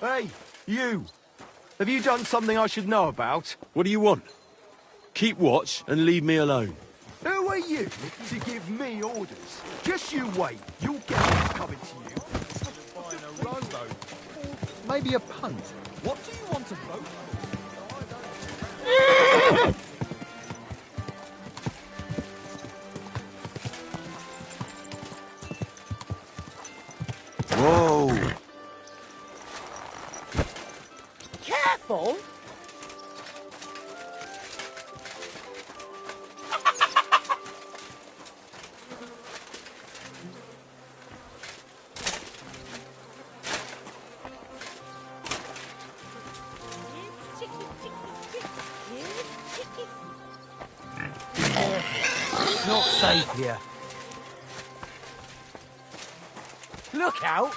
Hey, you! Have you done something I should know about? What do you want? Keep watch and leave me alone. Who are you to give me orders? Just you wait. You'll get what's coming to you. Buying a rowboat. Or maybe a punt. What do you want a boat for? Whoa! Careful! It's not safe here. look out!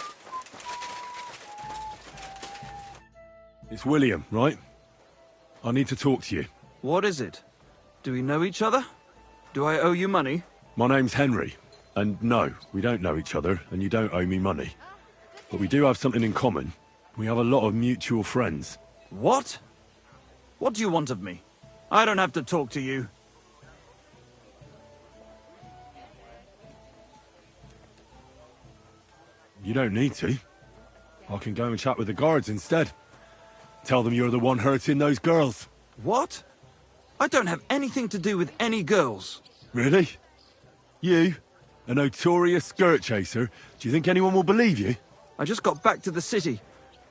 It's William, right? I need to talk to you. What is it? Do we know each other? Do I owe you money? My name's Henry, and no, we don't know each other, and you don't owe me money. But we do have something in common. We have a lot of mutual friends. What? What do you want of me? I don't have to talk to you. You don't need to. I can go and chat with the guards instead. Tell them you're the one hurting those girls. What? I don't have anything to do with any girls. Really? You? A notorious skirt chaser? Do you think anyone will believe you? I just got back to the city.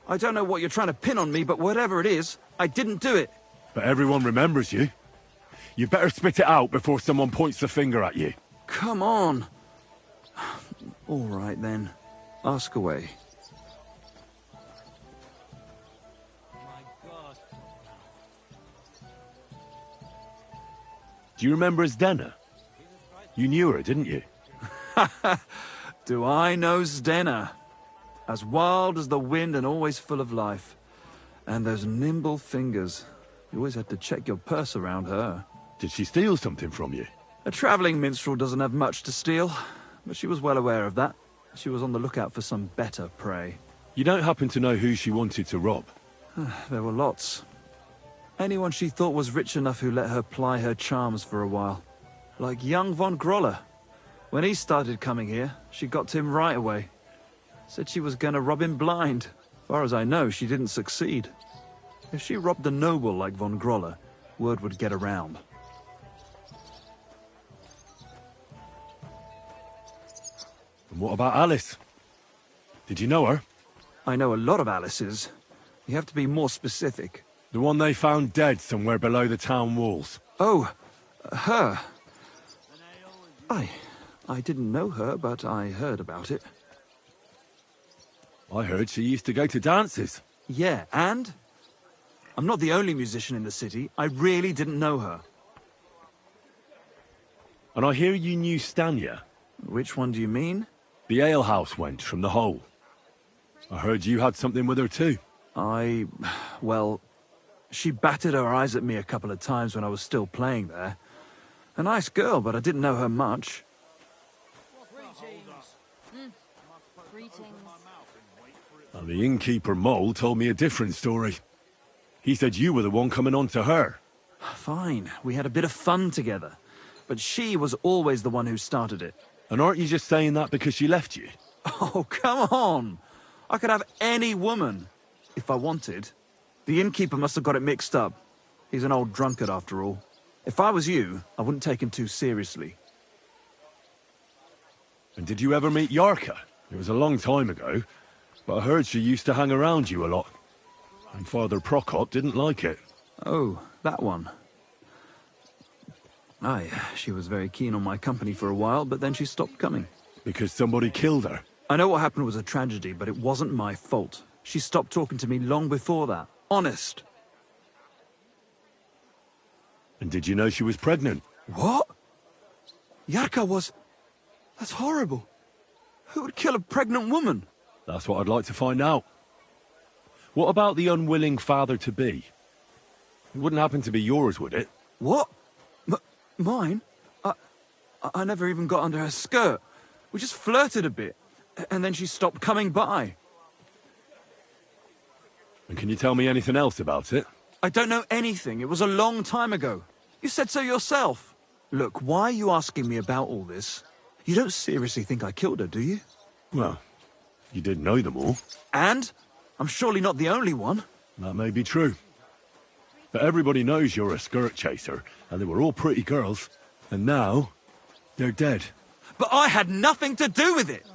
I don't know what you're trying to pin on me, but whatever it is, I didn't do it. But everyone remembers you. You better spit it out before someone points the finger at you. Come on. All right, then. Ask away. Do you remember Zdena? You knew her, didn't you? Do I know Zdena? As wild as the wind and always full of life. And those nimble fingers. You always had to check your purse around her. Did she steal something from you? A travelling minstrel doesn't have much to steal, but she was well aware of that. She was on the lookout for some better prey. You don't happen to know who she wanted to rob? There were lots. Anyone she thought was rich enough who let her ply her charms for a while. Like young von Groller. When he started coming here, she got to him right away. Said she was gonna rob him blind. Far as I know, she didn't succeed. If she robbed a noble like von Groller, word would get around. And what about Alice? Did you know her? I know a lot of Alice's. You have to be more specific. The one they found dead somewhere below the town walls. Oh, her. I didn't know her, but I heard about it. I heard she used to go to dances. Yeah, and? I'm not the only musician in the city. I really didn't know her. And I hear you knew Stanya. Which one do you mean? The alehouse wench from the hole. I heard you had something with her too. Well, she batted her eyes at me a couple of times when I was still playing there. A nice girl, but I didn't know her much. And the innkeeper Mole told me a different story. He said you were the one coming on to her. Fine, we had a bit of fun together. But she was always the one who started it. And aren't you just saying that because she left you? Oh, come on! I could have any woman, if I wanted. The innkeeper must have got it mixed up. He's an old drunkard after all. If I was you, I wouldn't take him too seriously. And did you ever meet Yarka? It was a long time ago, but I heard she used to hang around you a lot. And Father Prokop didn't like it. Oh, that one. Aye, she was very keen on my company for a while, but then she stopped coming. Because somebody killed her? I know what happened was a tragedy, but it wasn't my fault. She stopped talking to me long before that. Honest. And did you know she was pregnant? What? Yarka was... That's horrible. Who would kill a pregnant woman? That's what I'd like to find out. What about the unwilling father-to-be? It wouldn't happen to be yours, would it? What? Mine? I never even got under her skirt. We just flirted a bit, and then she stopped coming by. And can you tell me anything else about it? I don't know anything. It was a long time ago. You said so yourself. Look, why are you asking me about all this? You don't seriously think I killed her, do you? Well, you did know them all. And? I'm surely not the only one. That may be true. But everybody knows you're a skirt chaser, and they were all pretty girls. And now, they're dead. But I had nothing to do with it!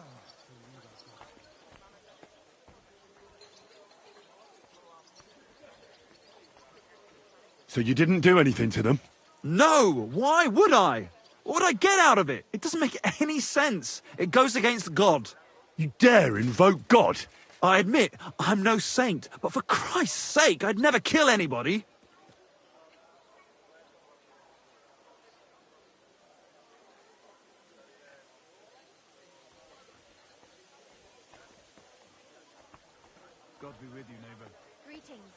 So you didn't do anything to them? No! Why would I? What would I get out of it? It doesn't make any sense. It goes against God. You dare invoke God? I admit, I'm no saint, but for Christ's sake, I'd never kill anybody. Greetings.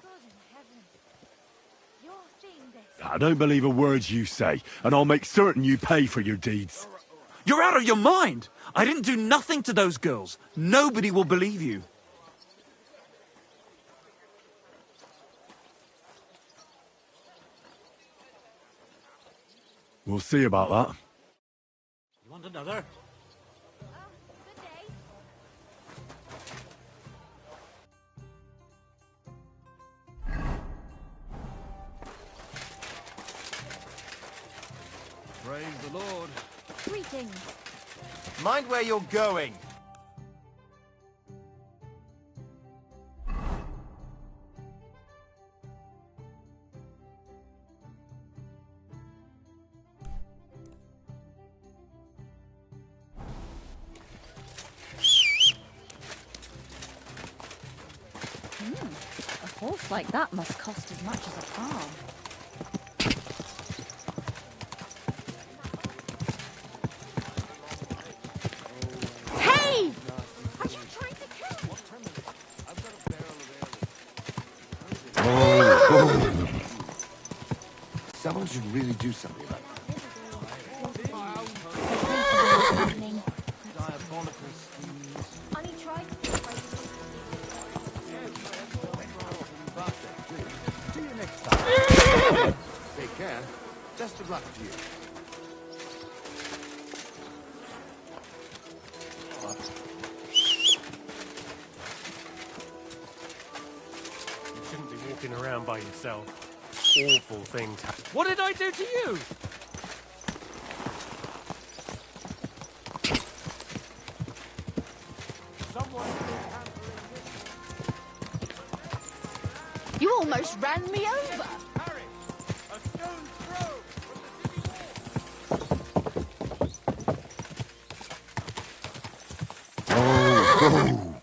God in heaven. You're seeing this. I don't believe a word you say, and I'll make certain you pay for your deeds. You're out of your mind! I didn't do nothing to those girls. Nobody will believe you. We'll see about that. You want another? Good day. Praise the Lord. Greetings. Mind where you're going. A horse like that must cost as much as a farm. Hey! Are you trying to kill me? Someone should really do something about that. Only try. See you next time. Take care. Best of luck to you. You shouldn't be walking around by yourself. Awful things happen. What did I do to you? You almost ran me over. Harry, a stone's throw Oh.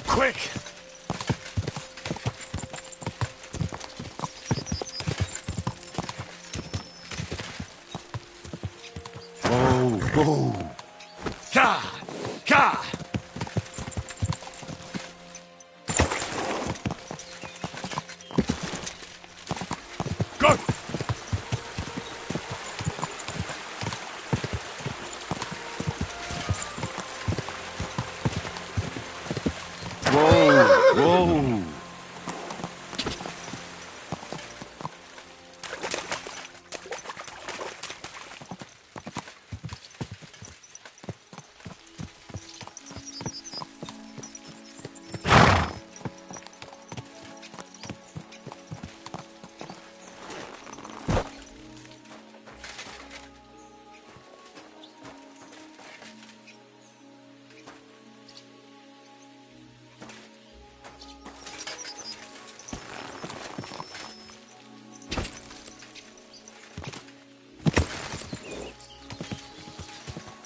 Quick! Whoa! Ka! Ka! Go! Whoa!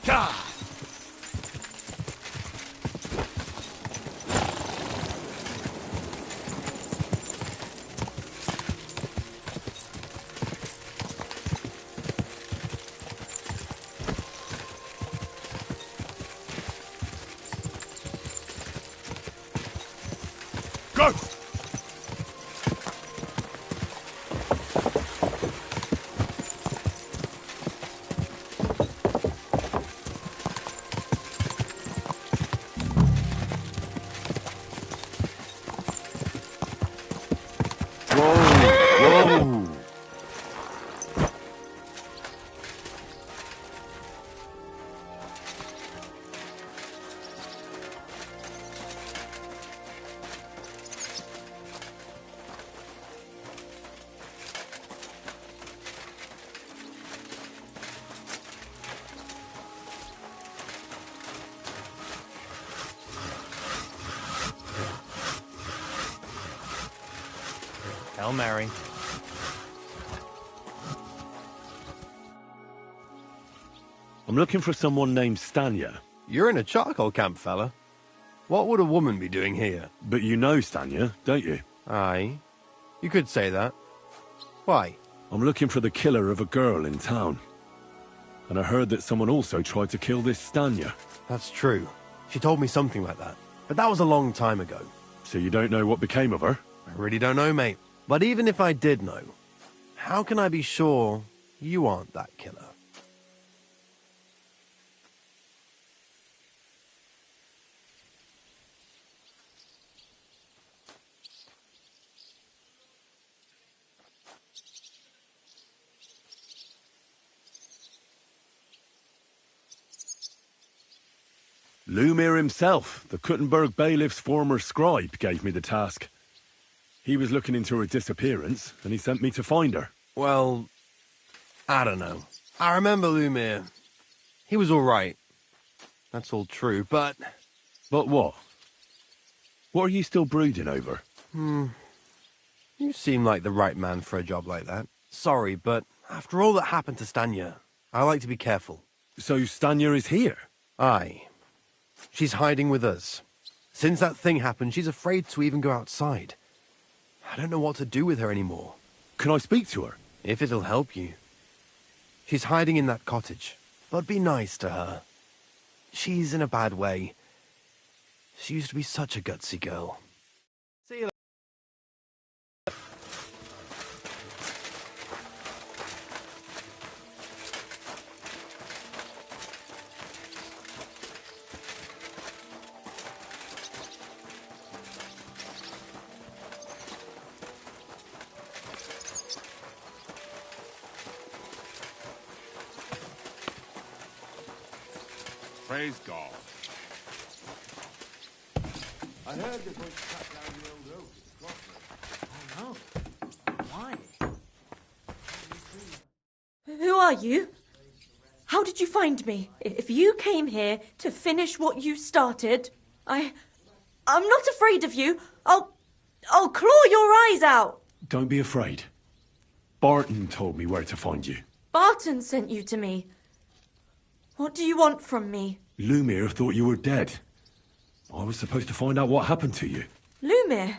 Ka! Go! Hail Mary. I'm looking for someone named Stanya. You're in a charcoal camp, fella. What would a woman be doing here? But you know Stanya, don't you? Aye. You could say that. Why? I'm looking for the killer of a girl in town. And I heard that someone also tried to kill this Stanya. That's true. She told me something like that. But that was a long time ago. So you don't know what became of her? I really don't know, mate. But even if I did know, how can I be sure you aren't that killer? Lumir himself, the Kuttenberg bailiff's former scribe, gave me the task. He was looking into her disappearance, and he sent me to find her. Well, I don't know. I remember Lumir. He was all right. That's all true, but... But what? What are you still brooding over? You seem like the right man for a job like that. Sorry, but after all that happened to Stanya, I like to be careful. So Stanya is here? Aye. She's hiding with us. Since that thing happened, she's afraid to even go outside. I don't know what to do with her anymore. Can I speak to her? If it'll help you. She's hiding in that cottage, but be nice to her. She's in a bad way. She used to be such a gutsy girl. See you later. Praise God. I heard they're going to cut down the old oak. Oh no. Why? Who are you? How did you find me? If you came here to finish what you started, I'm not afraid of you. I'll claw your eyes out. Don't be afraid. Barton told me where to find you. Barton sent you to me. What do you want from me? Lumir thought you were dead. I was supposed to find out what happened to you. Lumir?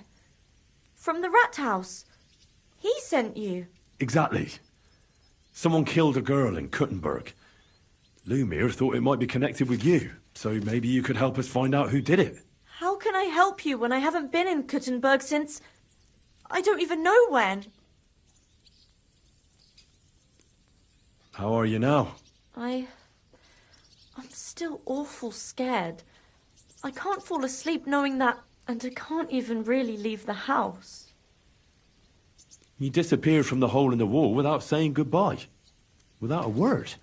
From the rat house. He sent you. Exactly. Someone killed a girl in Kuttenberg. Lumir thought it might be connected with you, so maybe you could help us find out who did it. How can I help you when I haven't been in Kuttenberg since... I don't even know when. How are you now? I'm still awful scared. I can't fall asleep knowing that, and I can't even really leave the house. You disappeared from the hole in the wall without saying goodbye. Without a word.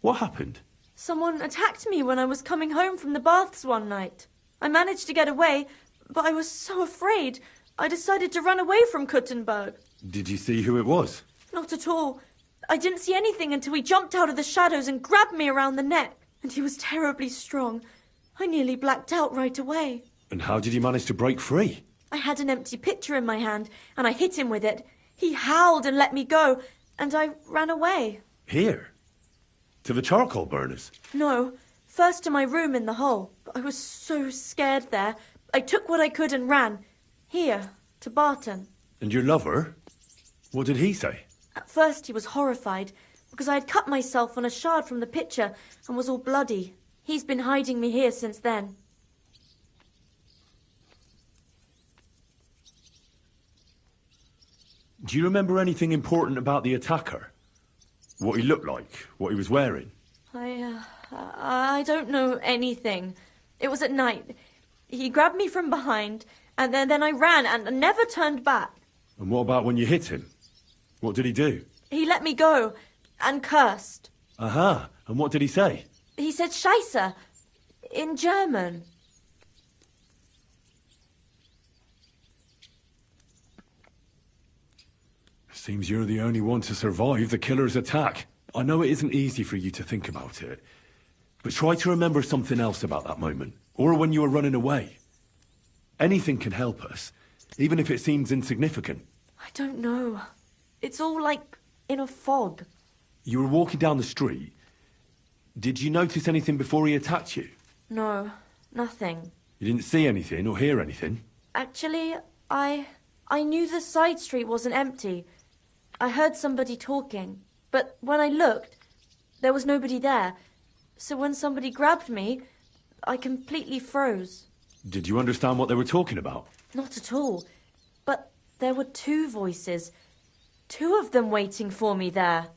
What happened? Someone attacked me when I was coming home from the baths one night. I managed to get away, but I was so afraid, I decided to run away from Kuttenberg. Did you see who it was? Not at all. I didn't see anything until he jumped out of the shadows and grabbed me around the neck. And he was terribly strong. I nearly blacked out right away. And how did you manage to break free? I had an empty pitcher in my hand, and I hit him with it. He howled and let me go, and I ran away. Here? To the charcoal burners? No, first to my room in the hole. But I was so scared there. I took what I could and ran. Here, to Barton. And your lover? What did he say? At first he was horrified, because I had cut myself on a shard from the pitcher and was all bloody. He's been hiding me here since then. Do you remember anything important about the attacker? What he looked like? What he was wearing? I don't know anything. It was at night. He grabbed me from behind, and then I ran and never turned back. And what about when you hit him? What did he do? He let me go and cursed. Aha! And what did he say? He said Scheisse in German. Seems you're the only one to survive the killer's attack. I know it isn't easy for you to think about it, but try to remember something else about that moment, or when you were running away. Anything can help us, even if it seems insignificant? I don't know. It's all like in a fog. You were walking down the street. Did you notice anything before he attacked you? No, nothing. You didn't see anything or hear anything? Actually, I knew the side street wasn't empty. I heard somebody talking, but when I looked, there was nobody there. So when somebody grabbed me, I completely froze. Did you understand what they were talking about? Not at all. But there were two voices. Two of them waiting for me there.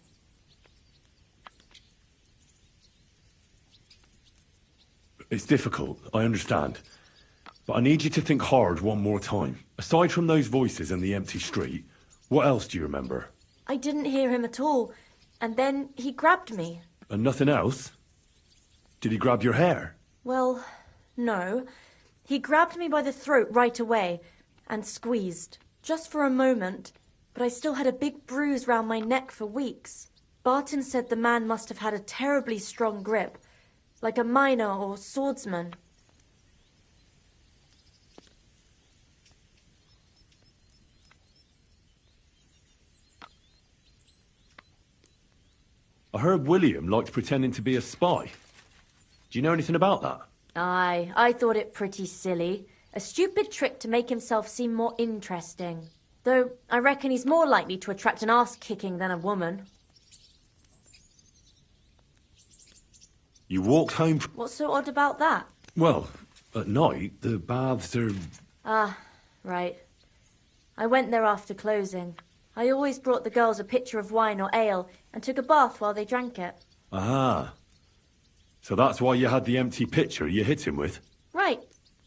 It's difficult, I understand. But I need you to think hard one more time. Aside from those voices and the empty street, what else do you remember? I didn't hear him at all. And then he grabbed me. And nothing else? Did he grab your hair? Well, no. He grabbed me by the throat right away and squeezed. Just for a moment. But I still had a big bruise round my neck for weeks. Barton said the man must have had a terribly strong grip. Like a miner or swordsman. I heard William liked pretending to be a spy. Do you know anything about that? Aye, I thought it pretty silly. A stupid trick to make himself seem more interesting. Though I reckon he's more likely to attract an arse-kicking than a woman. You walked home What's so odd about that? Well, at night, the baths are... Ah, right. I went there after closing. I always brought the girls a pitcher of wine or ale and took a bath while they drank it. Ah. So that's why you had the empty pitcher you hit him with? Right.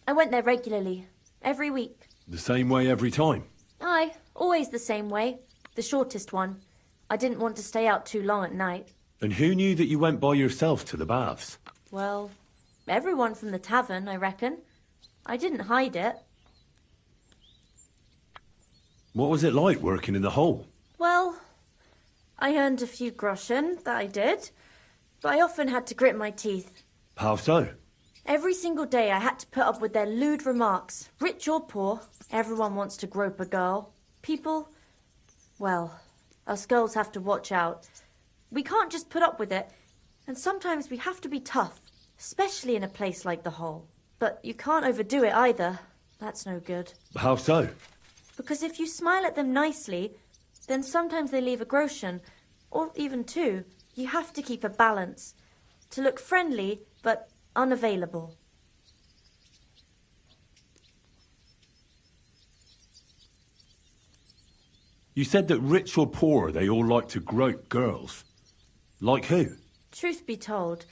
I went there regularly. Every week. The same way every time? Aye, always the same way. The shortest one. I didn't want to stay out too long at night. And who knew that you went by yourself to the baths? Well, everyone from the tavern, I reckon. I didn't hide it. What was it like working in the hole? Well, I earned a few groschen, that I did. But I often had to grit my teeth. How so? Every single day I had to put up with their lewd remarks. Rich or poor, everyone wants to grope a girl. People, well, us girls have to watch out. We can't just put up with it, and sometimes we have to be tough, especially in a place like the hole. But you can't overdo it either. That's no good. How so? Because if you smile at them nicely, then sometimes they leave a groschen, or even two. You have to keep a balance. To look friendly, but unavailable. You said that rich or poor, they all like to grope girls. Like who? Truth be told,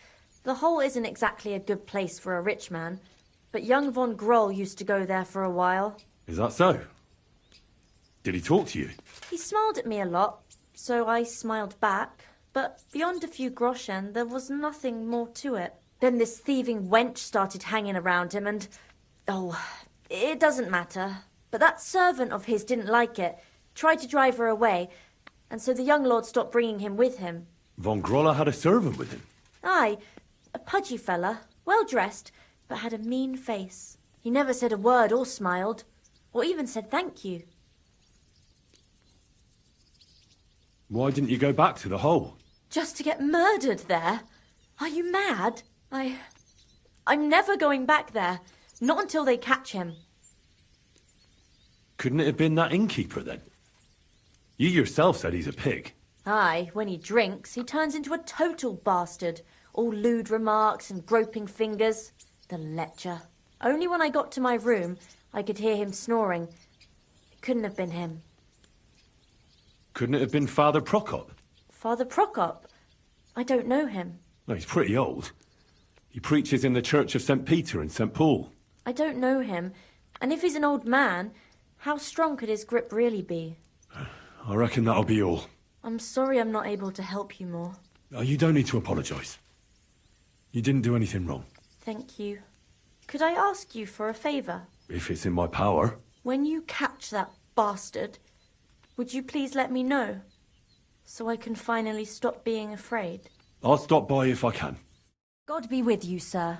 the hole isn't exactly a good place for a rich man, but young von Groll used to go there for a while. Is that so? Did he talk to you? He smiled at me a lot, so I smiled back, but beyond a few groschen, there was nothing more to it. Then this thieving wench started hanging around him and... Oh, it doesn't matter. But that servant of his didn't like it, tried to drive her away, and so the young lord stopped bringing him with him. Von Groller had a servant with him? Aye, a pudgy fella, well-dressed, but had a mean face. He never said a word or smiled, or even said thank you. Why didn't you go back to the hole? Just to get murdered there? Are you mad? I'm never going back there. Not until they catch him. Couldn't it have been that innkeeper, then? You yourself said he's a pig. Aye, when he drinks, he turns into a total bastard. All lewd remarks and groping fingers. The lecher. Only when I got to my room, I could hear him snoring. It couldn't have been him. Couldn't it have been Father Prokop? Father Prokop? I don't know him. No, he's pretty old. He preaches in the Church of St. Peter and St. Paul. I don't know him. And if he's an old man, how strong could his grip really be? I reckon that'll be all. I'm sorry I'm not able to help you more. You don't need to apologise. You didn't do anything wrong. Thank you. Could I ask you for a favour? If it's in my power. When you catch that bastard, would you please let me know? So I can finally stop being afraid. I'll stop by if I can. God be with you, sir.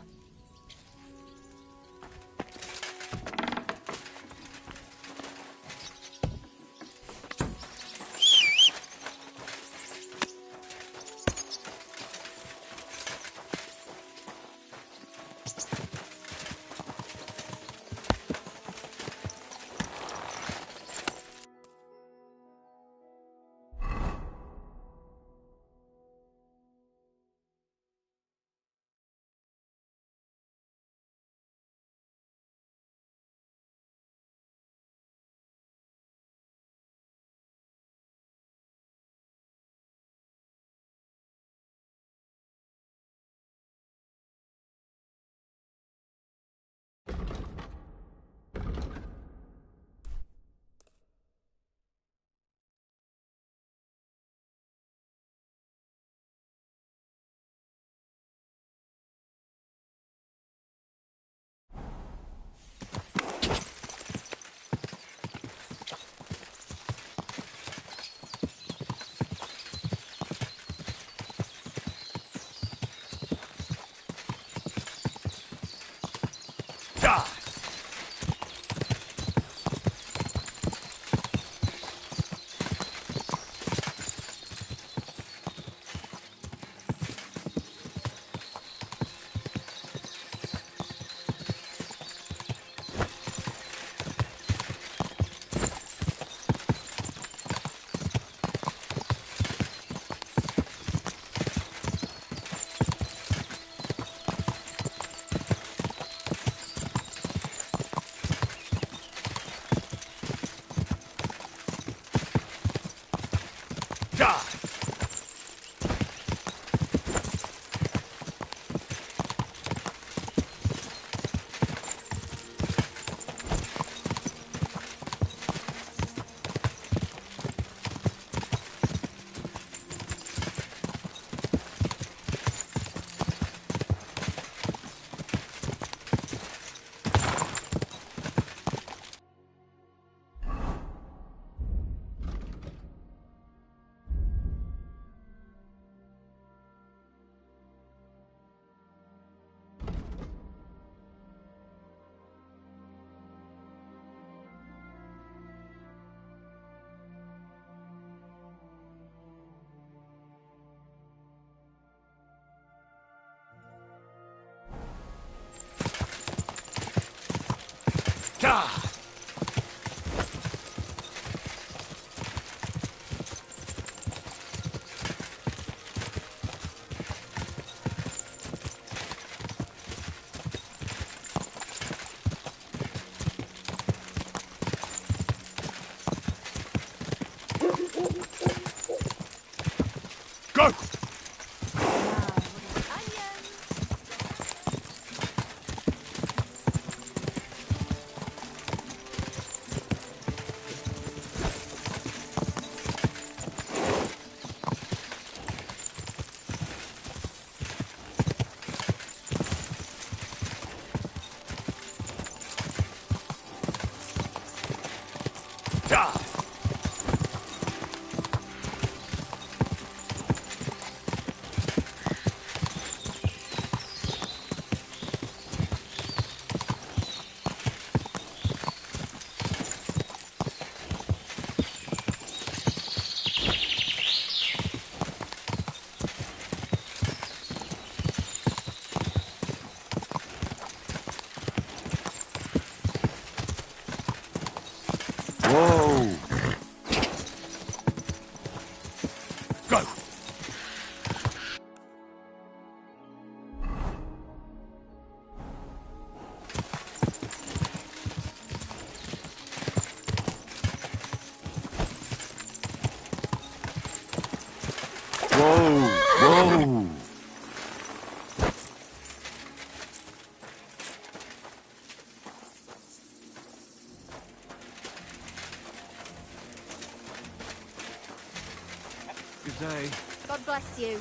Good day. God bless you.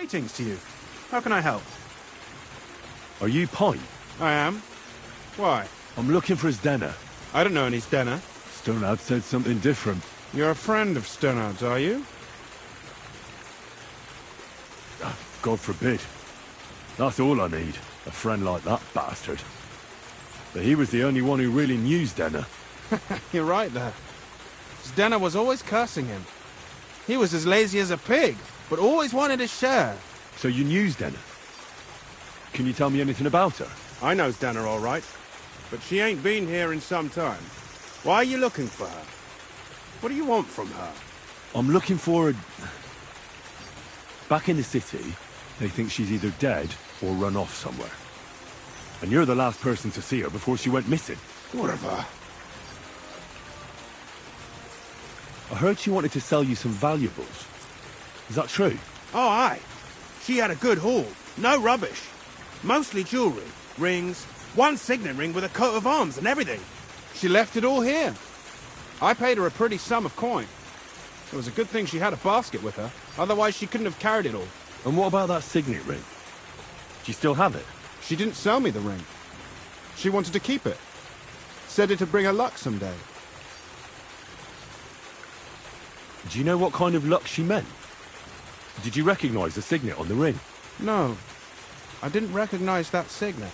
Greetings to you. How can I help? Are you Pine? I am. Why? I'm looking for his Denner. I don't know any Stenner. Sternad said something different. You're a friend of Sternard's, are you? God forbid. That's all I need. A friend like that bastard. But he was the only one who really knew Denner. You're right there. Stenner was always cursing him. He was as lazy as a pig, but always wanted his share. So you knew Denner? Can you tell me anything about her? I know Stenner all right, but she ain't been here in some time. Why are you looking for her? What do you want from her? I'm looking for her... Back in the city, they think she's either dead or run off somewhere. And you're the last person to see her before she went missing. What of her? I heard she wanted to sell you some valuables. Is that true? Oh, aye. She had a good haul. No rubbish. Mostly jewellery, rings, one signet ring with a coat of arms and everything. She left it all here. I paid her a pretty sum of coin. It was a good thing she had a basket with her, otherwise she couldn't have carried it all. And what about that signet ring? Do you still have it? She didn't sell me the ring. She wanted to keep it. Said it'd bring her luck someday. Do you know what kind of luck she meant? Did you recognize the signet on the ring? No, I didn't recognize that signet.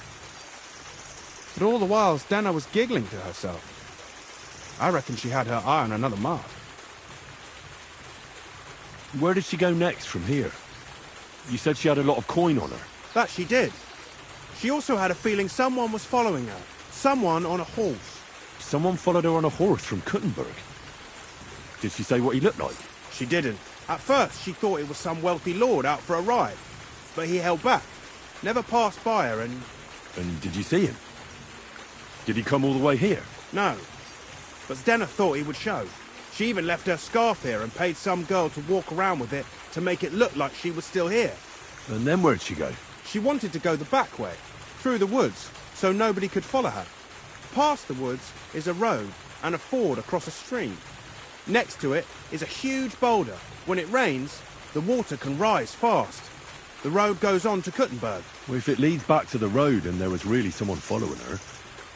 But all the while, Stenner was giggling to herself. I reckon she had her eye on another mark. Where did she go next from here? You said she had a lot of coin on her. That she did. She also had a feeling someone was following her. Someone on a horse. Someone followed her on a horse from Kuttenberg. Did she say what he looked like? She didn't. At first, she thought it was some wealthy lord out for a ride. But he held back. Never passed by her and... And did you see him? Did he come all the way here? No. But Stenner thought he would show. She even left her scarf here and paid some girl to walk around with it to make it look like she was still here. And then where'd she go? She wanted to go the back way, through the woods, so nobody could follow her. Past the woods is a road and a ford across a stream. Next to it is a huge boulder. When it rains, the water can rise fast. The road goes on to Kuttenberg. Well, if it leads back to the road and there was really someone following her,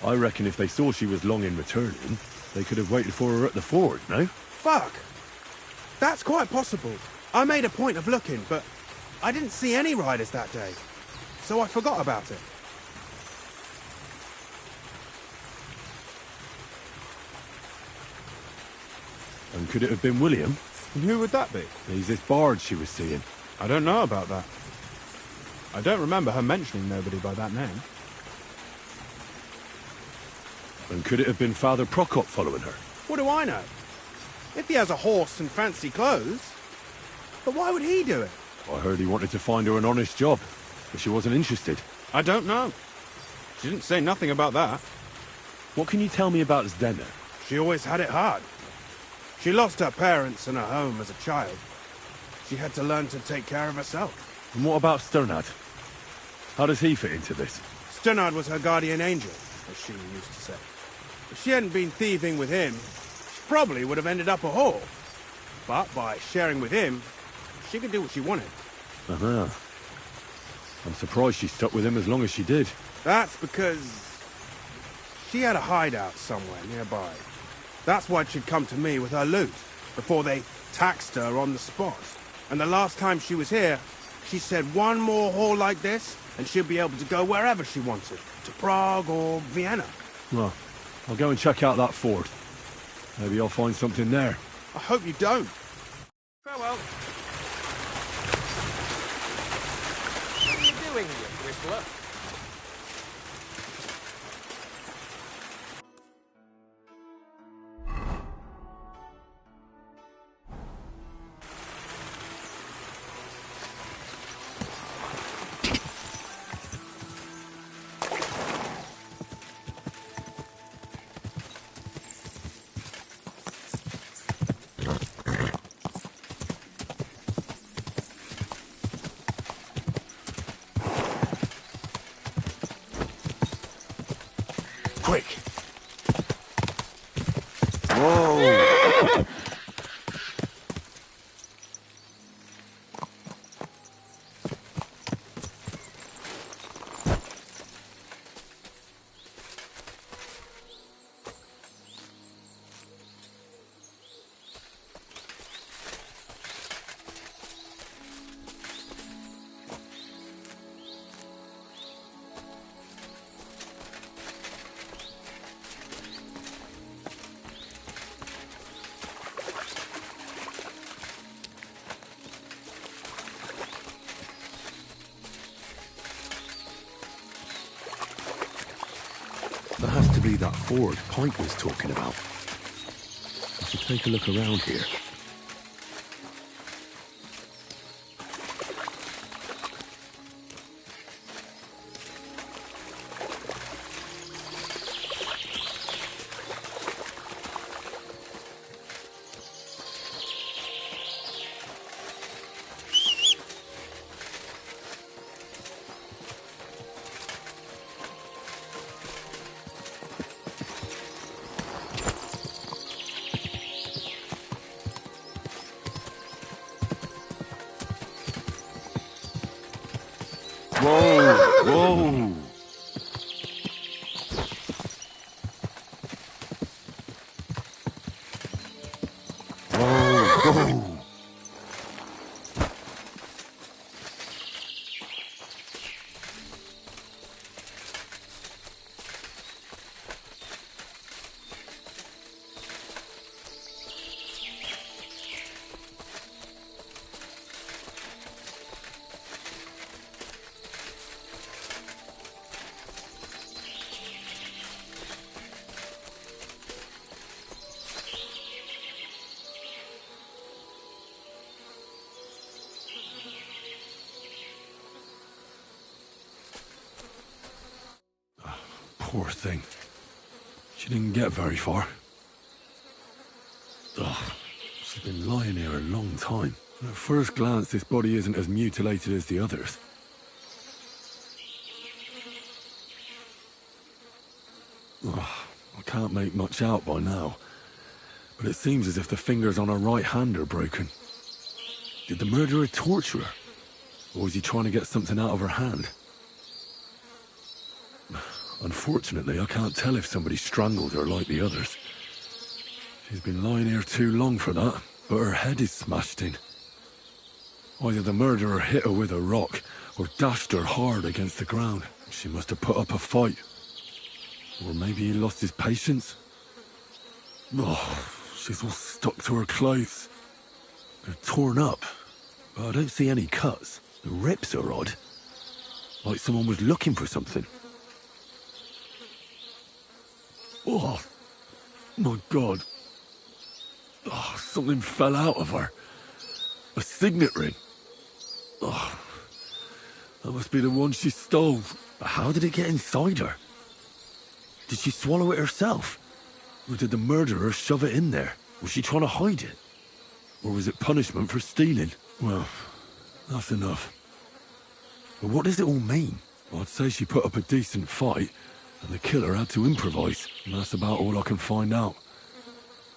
I reckon if they saw she was long in returning, they could have waited for her at the ford, no? Fuck! That's quite possible. I made a point of looking, but I didn't see any riders that day, so I forgot about it. And could it have been William? And who would that be? He's this bard she was seeing. I don't know about that. I don't remember her mentioning nobody by that name. And could it have been Father Prokop following her? What do I know? If he has a horse and fancy clothes. But why would he do it? I heard he wanted to find her an honest job, but she wasn't interested. I don't know. She didn't say nothing about that. What can you tell me about Zdenna? She always had it hard. She lost her parents and her home as a child. She had to learn to take care of herself. And what about Sternad? How does he fit into this? Sternad was her guardian angel, as she used to say. If she hadn't been thieving with him, she probably would have ended up a whore. But by sharing with him, she could do what she wanted. Uh-huh. I'm surprised she stuck with him as long as she did. That's because she had a hideout somewhere nearby. That's why she'd come to me with her loot, before they taxed her on the spot. And the last time she was here, she said one more haul like this, and she'll be able to go wherever she wanted. To Prague or Vienna. Well, I'll go and check out that fort. Maybe I'll find something there. I hope you don't. Farewell. What are you doing, you whistler? Quick! Whoa! be that ford Pike was talking about. I should take a look around here. Whoa! Whoa! Whoa! Whoa! Poor thing. She didn't get very far. Ugh, she's been lying here a long time. At first glance, this body isn't as mutilated as the others. Ugh, I can't make much out by now, but it seems as if the fingers on her right hand are broken. Did the murderer torture her? Or was he trying to get something out of her hand? Unfortunately, I can't tell if somebody strangled her like the others. She's been lying here too long for that, but her head is smashed in. Either the murderer hit her with a rock, or dashed her hard against the ground. She must have put up a fight. Or maybe he lost his patience. Oh, she's all stuck to her clothes. They're torn up, but I don't see any cuts. The rips are odd. Like someone was looking for something. Oh, my God. Oh, something fell out of her. A signet ring. Oh, that must be the one she stole. But how did it get inside her? Did she swallow it herself? Or did the murderer shove it in there? Was she trying to hide it? Or was it punishment for stealing? Well, that's enough. But what does it all mean? Well, I'd say she put up a decent fight, and the killer had to improvise, and that's about all I can find out.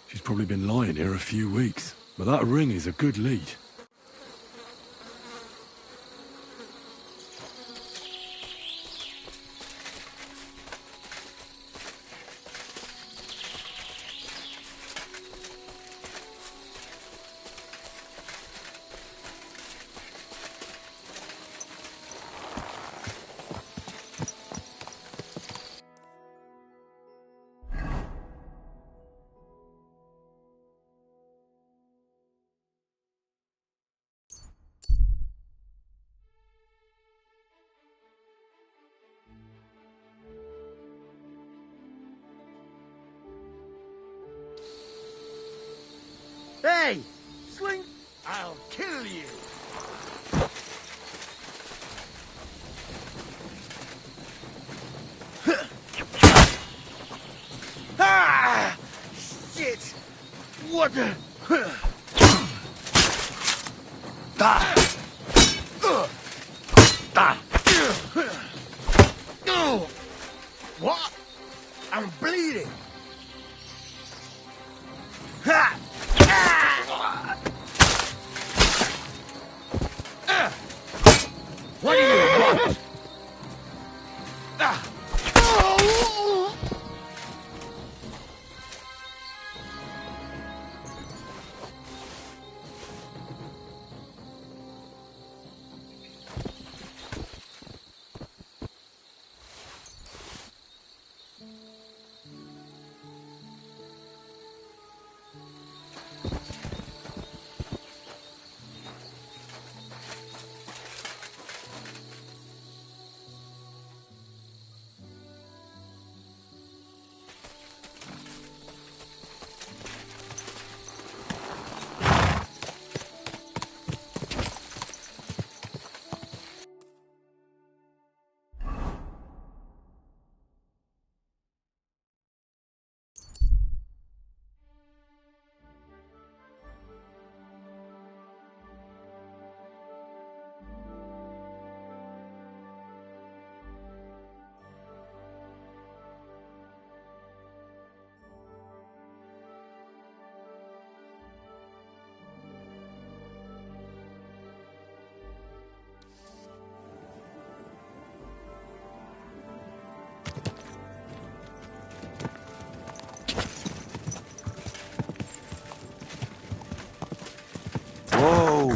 She's probably been lying here a few weeks, but that ring is a good lead. Hey! Swing! I'll kill you! Ah! Shit! What the... Ah! What? I'm bleeding! Ha! What do you want? Whoa!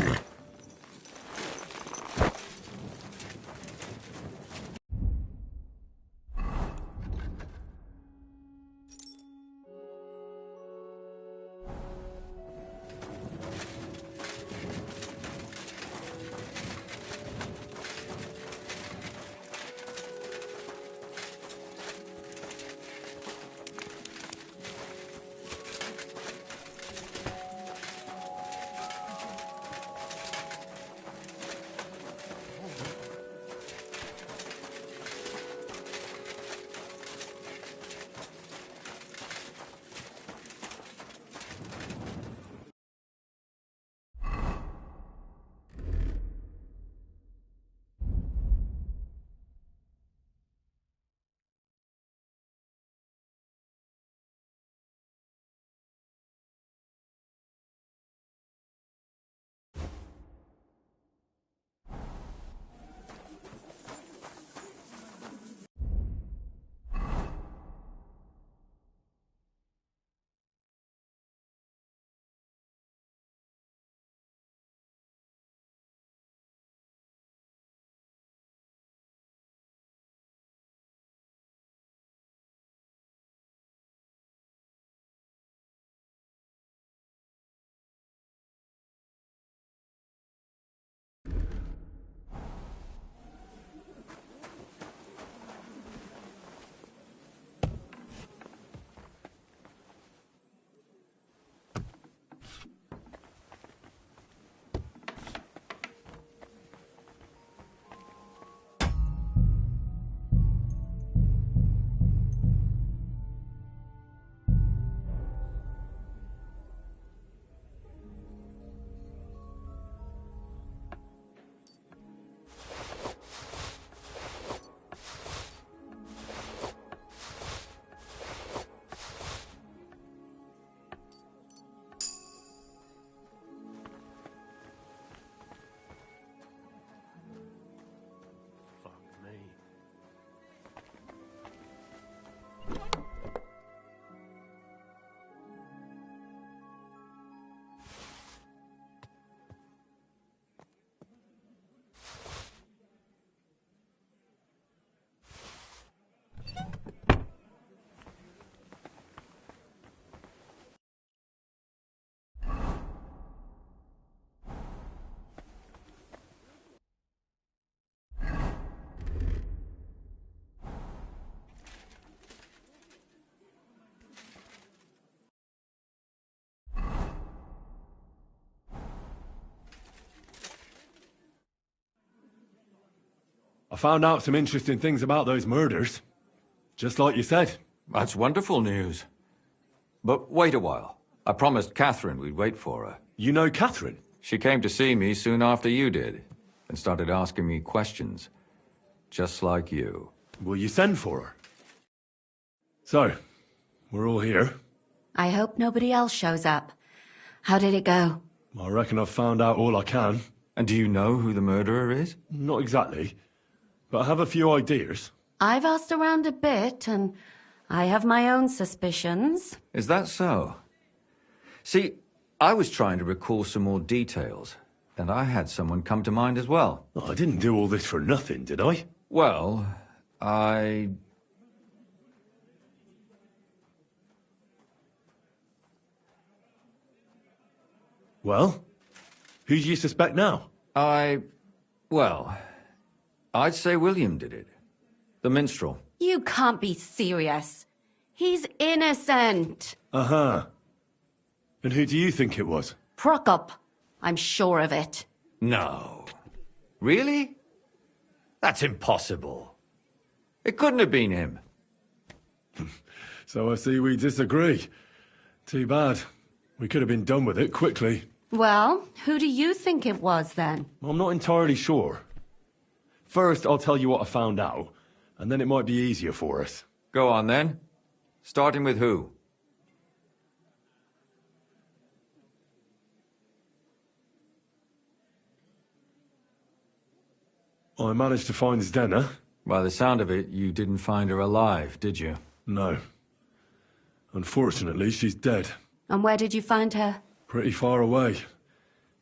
I found out some interesting things about those murders. Just like you said. That's wonderful news. But wait a while. I promised Catherine we'd wait for her. You know Catherine? She came to see me soon after you did, and started asking me questions. Just like you. Will you send for her? So, we're all here. I hope nobody else shows up. How did it go? I reckon I've found out all I can. And do you know who the murderer is? Not exactly, but I have a few ideas. I've asked around a bit, and I have my own suspicions. Is that so? See, I was trying to recall some more details, and I had someone come to mind as well. Oh, I didn't do all this for nothing, did I? Well, Well? Who do you suspect now? Well, I'd say William did it. The minstrel. You can't be serious. He's innocent. Uh-huh. And who do you think it was? Prokop. I'm sure of it. No. Really? That's impossible. It couldn't have been him. So I see we disagree. Too bad. We could have been done with it quickly. Well, who do you think it was then? I'm not entirely sure. First, I'll tell you what I found out, and then it might be easier for us. Go on then. Starting with who? I managed to find Zdena. By the sound of it, you didn't find her alive, did you? No. Unfortunately, she's dead. And where did you find her? Pretty far away.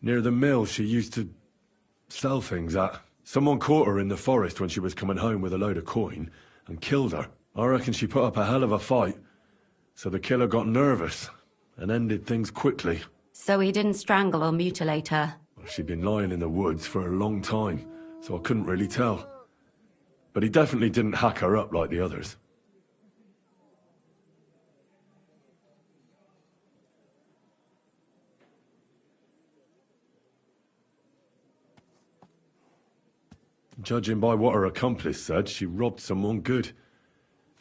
Near the mill she used to sell things at. Someone caught her in the forest when she was coming home with a load of coin and killed her. I reckon she put up a hell of a fight, so the killer got nervous and ended things quickly. So he didn't strangle or mutilate her? She'd been lying in the woods for a long time, so I couldn't really tell. But he definitely didn't hack her up like the others. Judging by what her accomplice said, she robbed someone good.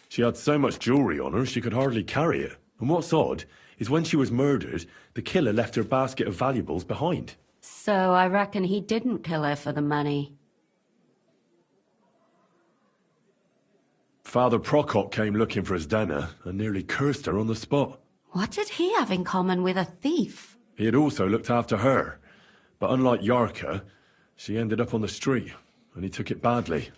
She had so much jewellery on her, she could hardly carry it. And what's odd is when she was murdered, the killer left her basket of valuables behind. So I reckon he didn't kill her for the money. Father Prokop came looking for Zdena and nearly cursed her on the spot. What did he have in common with a thief? He had also looked after her, but unlike Yarka, she ended up on the street, and he took it badly.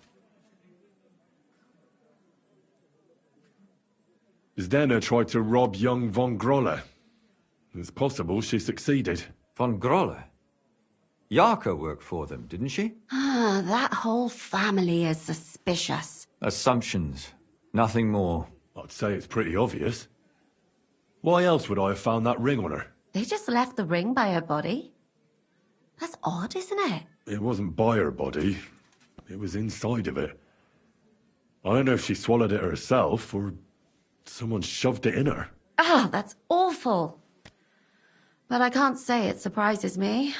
Zdena tried to rob young von Grolle. It's possible she succeeded. Von Grolle? Yarka worked for them, didn't she? Ah, that whole family is suspicious. Assumptions. Nothing more. I'd say it's pretty obvious. Why else would I have found that ring on her? They just left the ring by her body. That's odd, isn't it? It wasn't by her body. It was inside of it. I don't know if she swallowed it herself or someone shoved it in her. Ah, that's awful. But I can't say it surprises me.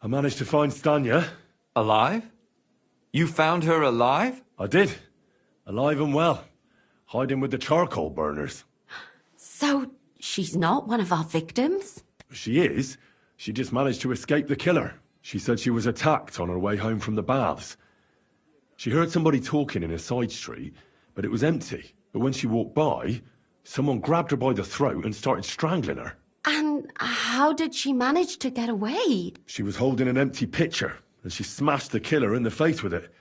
I managed to find Stanya. Alive? You found her alive? I did. Alive and well. Hiding with the charcoal burners. So, she's not one of our victims? She is. She just managed to escape the killer. She said she was attacked on her way home from the baths. She heard somebody talking in a side street, but it was empty. But when she walked by, someone grabbed her by the throat and started strangling her. And how did she manage to get away? She was holding an empty pitcher, and she smashed the killer in the face with it.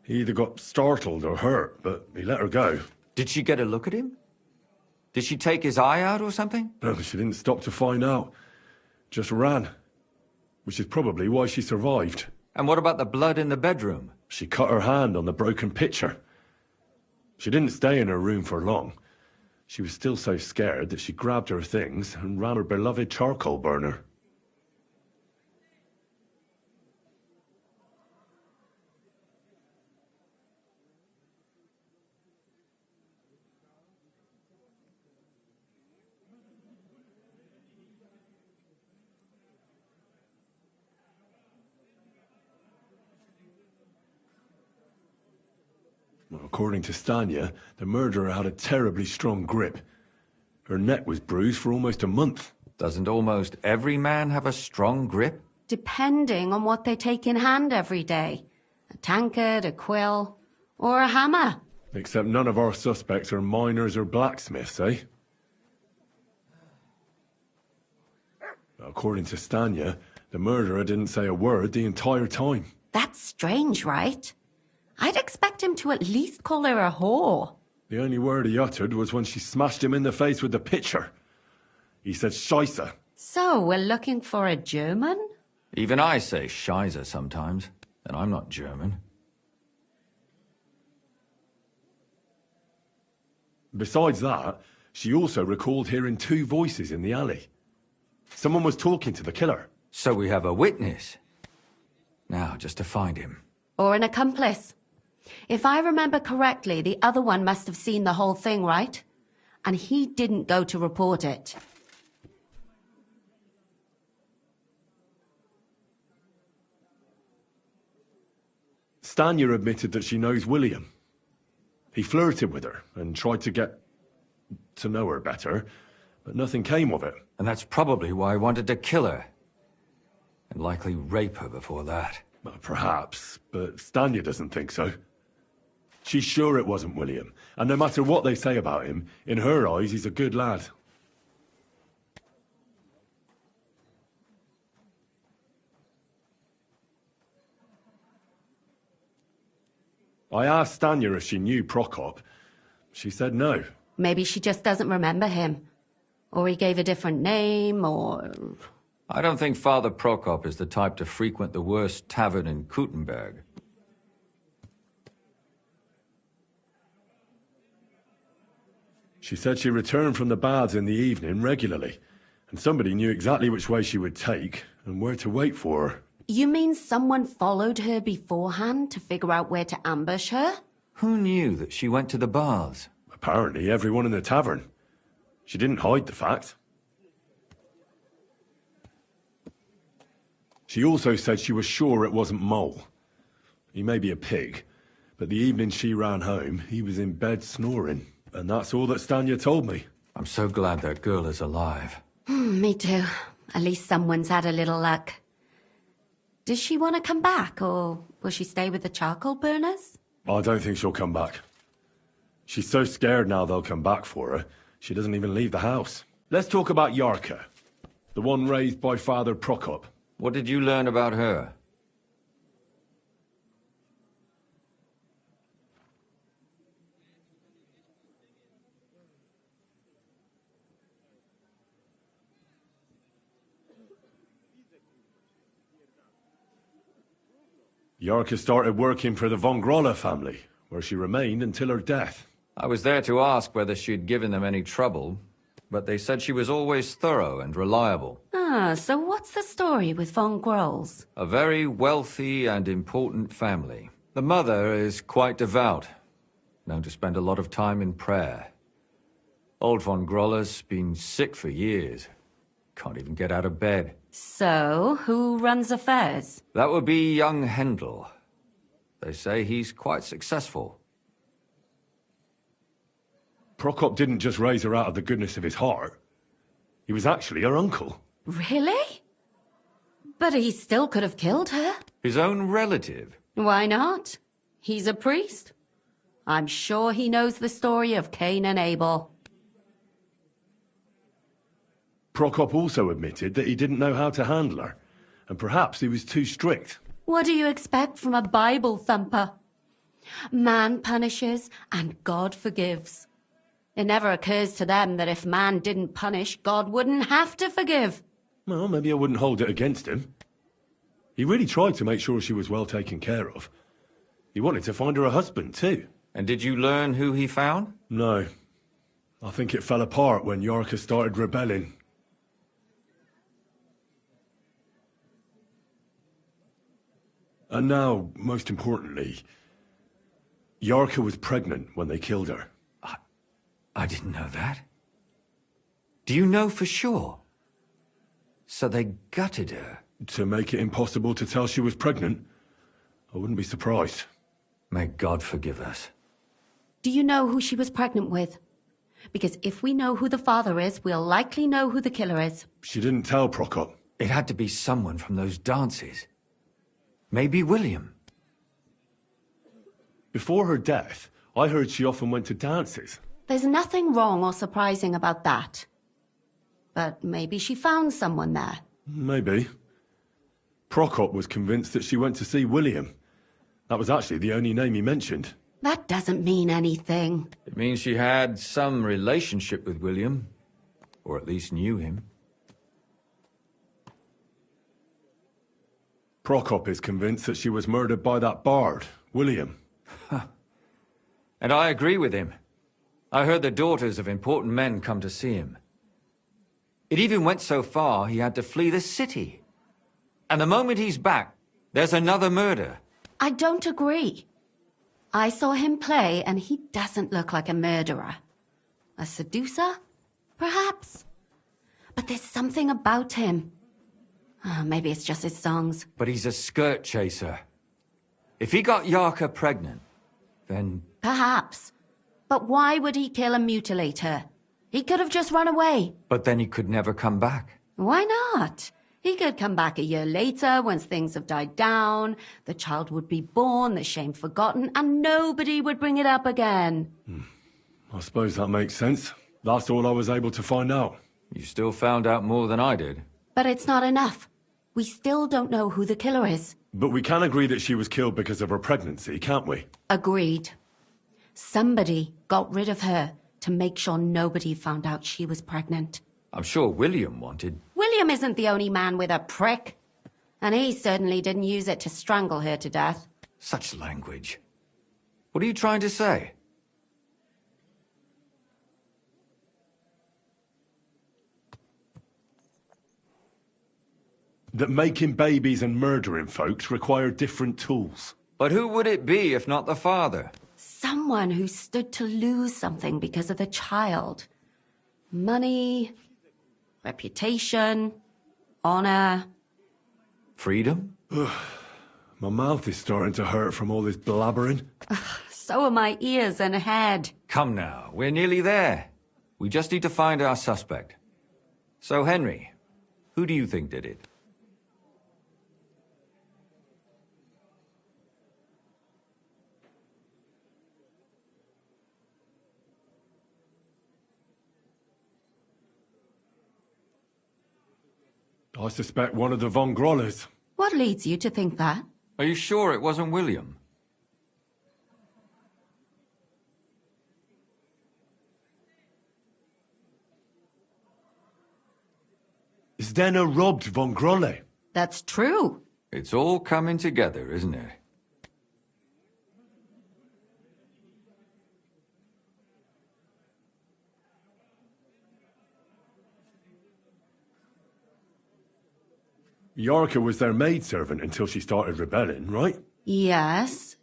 He either got startled or hurt, but he let her go. Did she get a look at him? Did she take his eye out or something? No, she didn't stop to find out. Just ran. Which is probably why she survived. And what about the blood in the bedroom? She cut her hand on the broken pitcher. She didn't stay in her room for long. She was still so scared that she grabbed her things and ran her beloved charcoal burner. According to Stanya, the murderer had a terribly strong grip. Her neck was bruised for almost a month. Doesn't almost every man have a strong grip? Depending on what they take in hand every day. A tankard, a quill, or a hammer. Except none of our suspects are miners or blacksmiths, eh? According to Stanya, the murderer didn't say a word the entire time. That's strange, right? I'd expect him to at least call her a whore. The only word he uttered was when she smashed him in the face with the pitcher. He said Scheisse. So, we're looking for a German? Even I say Scheiße sometimes, and I'm not German. Besides that, she also recalled hearing two voices in the alley. Someone was talking to the killer. So we have a witness. Now, just to find him. Or an accomplice. If I remember correctly, the other one must have seen the whole thing, right? And he didn't go to report it. Stanya admitted that she knows William. He flirted with her and tried to get to know her better, but nothing came of it. And that's probably why I wanted to kill her. And likely rape her before that. Well, perhaps, but Stanya doesn't think so. She's sure it wasn't William, and no matter what they say about him, in her eyes he's a good lad. I asked Stanya if she knew Prokop, She said no. Maybe she just doesn't remember him. Or he gave a different name, or... I don't think Father Prokop is the type to frequent the worst tavern in Kuttenberg. She said she returned from the baths in the evening regularly, and somebody knew exactly which way she would take and where to wait for her. You mean someone followed her beforehand to figure out where to ambush her? Who knew that she went to the baths? Apparently everyone in the tavern. She didn't hide the fact. She also said she was sure it wasn't Mole. He may be a pig, but the evening she ran home, he was in bed snoring. And that's all that Stanya told me. I'm so glad that girl is alive. Me too. At least someone's had a little luck. Does she want to come back, or will she stay with the charcoal burners? I don't think she'll come back. She's so scared now they'll come back for her, she doesn't even leave the house. Let's talk about Yarka, the one raised by Father Prokop. What did you learn about her? Yarka started working for the von Grolle family, where she remained until her death. I was there to ask whether she'd given them any trouble, but they said she was always thorough and reliable. Ah, so what's the story with von Grolls? A very wealthy and important family. The mother is quite devout, known to spend a lot of time in prayer. Old von Groller's been sick for years. Can't even get out of bed. So, who runs affairs? That would be young Hendel. They say he's quite successful. Prokop didn't just raise her out of the goodness of his heart. He was actually her uncle. Really? But he still could have killed her. His own relative? Why not? He's a priest. I'm sure he knows the story of Cain and Abel. Prokop also admitted that he didn't know how to handle her, and perhaps he was too strict. What do you expect from a Bible thumper? Man punishes and God forgives. It never occurs to them that if man didn't punish, God wouldn't have to forgive. Well, maybe I wouldn't hold it against him. He really tried to make sure she was well taken care of. He wanted to find her a husband, too. And did you learn who he found? No. I think it fell apart when Yarka started rebelling. And now, most importantly, Yarka was pregnant when they killed her. I didn't know that. Do you know for sure? So they gutted her? To make it impossible to tell she was pregnant? I wouldn't be surprised. May God forgive us. Do you know who she was pregnant with? Because if we know who the father is, we'll likely know who the killer is. She didn't tell Prokop. It had to be someone from those dances. Maybe William. Before her death, I heard she often went to dances. There's nothing wrong or surprising about that. But maybe she found someone there. Maybe. Prokop was convinced that she went to see William. That was actually the only name he mentioned. That doesn't mean anything. It means she had some relationship with William. Or at least knew him. Prokop is convinced that she was murdered by that bard, William. And I agree with him. I heard the daughters of important men come to see him. It even went so far he had to flee the city. And the moment he's back, there's another murder. I don't agree. I saw him play, and he doesn't look like a murderer. A seducer? Perhaps. But there's something about him. Maybe it's just his songs. But he's a skirt chaser. If he got Yarka pregnant, then... Perhaps. But why would he kill and mutilate her? He could have just run away. But then he could never come back. Why not? He could come back a year later, once things have died down, the child would be born, the shame forgotten, and nobody would bring it up again. I suppose that makes sense. That's all I was able to find out. You still found out more than I did. But it's not enough. We still don't know who the killer is. But we can agree that she was killed because of her pregnancy, can't we? Agreed. Somebody got rid of her to make sure nobody found out she was pregnant. I'm sure William wanted... William isn't the only man with a prick. And he certainly didn't use it to strangle her to death. Such language. What are you trying to say? That making babies and murdering folks require different tools. But who would it be if not the father? Someone who stood to lose something because of the child. Money, reputation, honor. Freedom? My mouth is starting to hurt from all this blabbering. So are my ears and head. Come now, we're nearly there. We just need to find our suspect. So, Henry, who do you think did it? I suspect one of the Von Grollers. What leads you to think that? Are you sure it wasn't William? Zdenna robbed Von Grolle. That's true. It's all coming together, isn't it? Yarka was their maidservant until she started rebelling, right? Yes.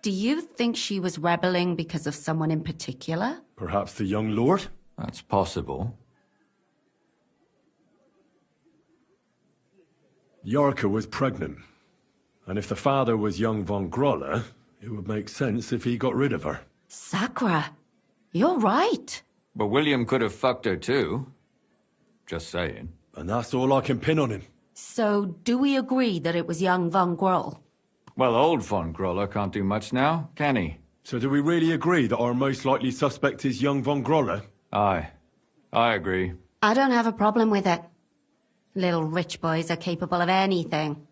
Do you think she was rebelling because of someone in particular? Perhaps the young lord? That's possible. Yarka was pregnant. And if the father was young Von Grolle, it would make sense if he got rid of her. Sakura, you're right. But William could have fucked her too. Just saying. And that's all I can pin on him. So, do we agree that it was young Von Groll? Well, old Von Grolle can't do much now, can he? So do we really agree that our most likely suspect is young Von Grolle? Aye. I agree. I don't have a problem with it. Little rich boys are capable of anything.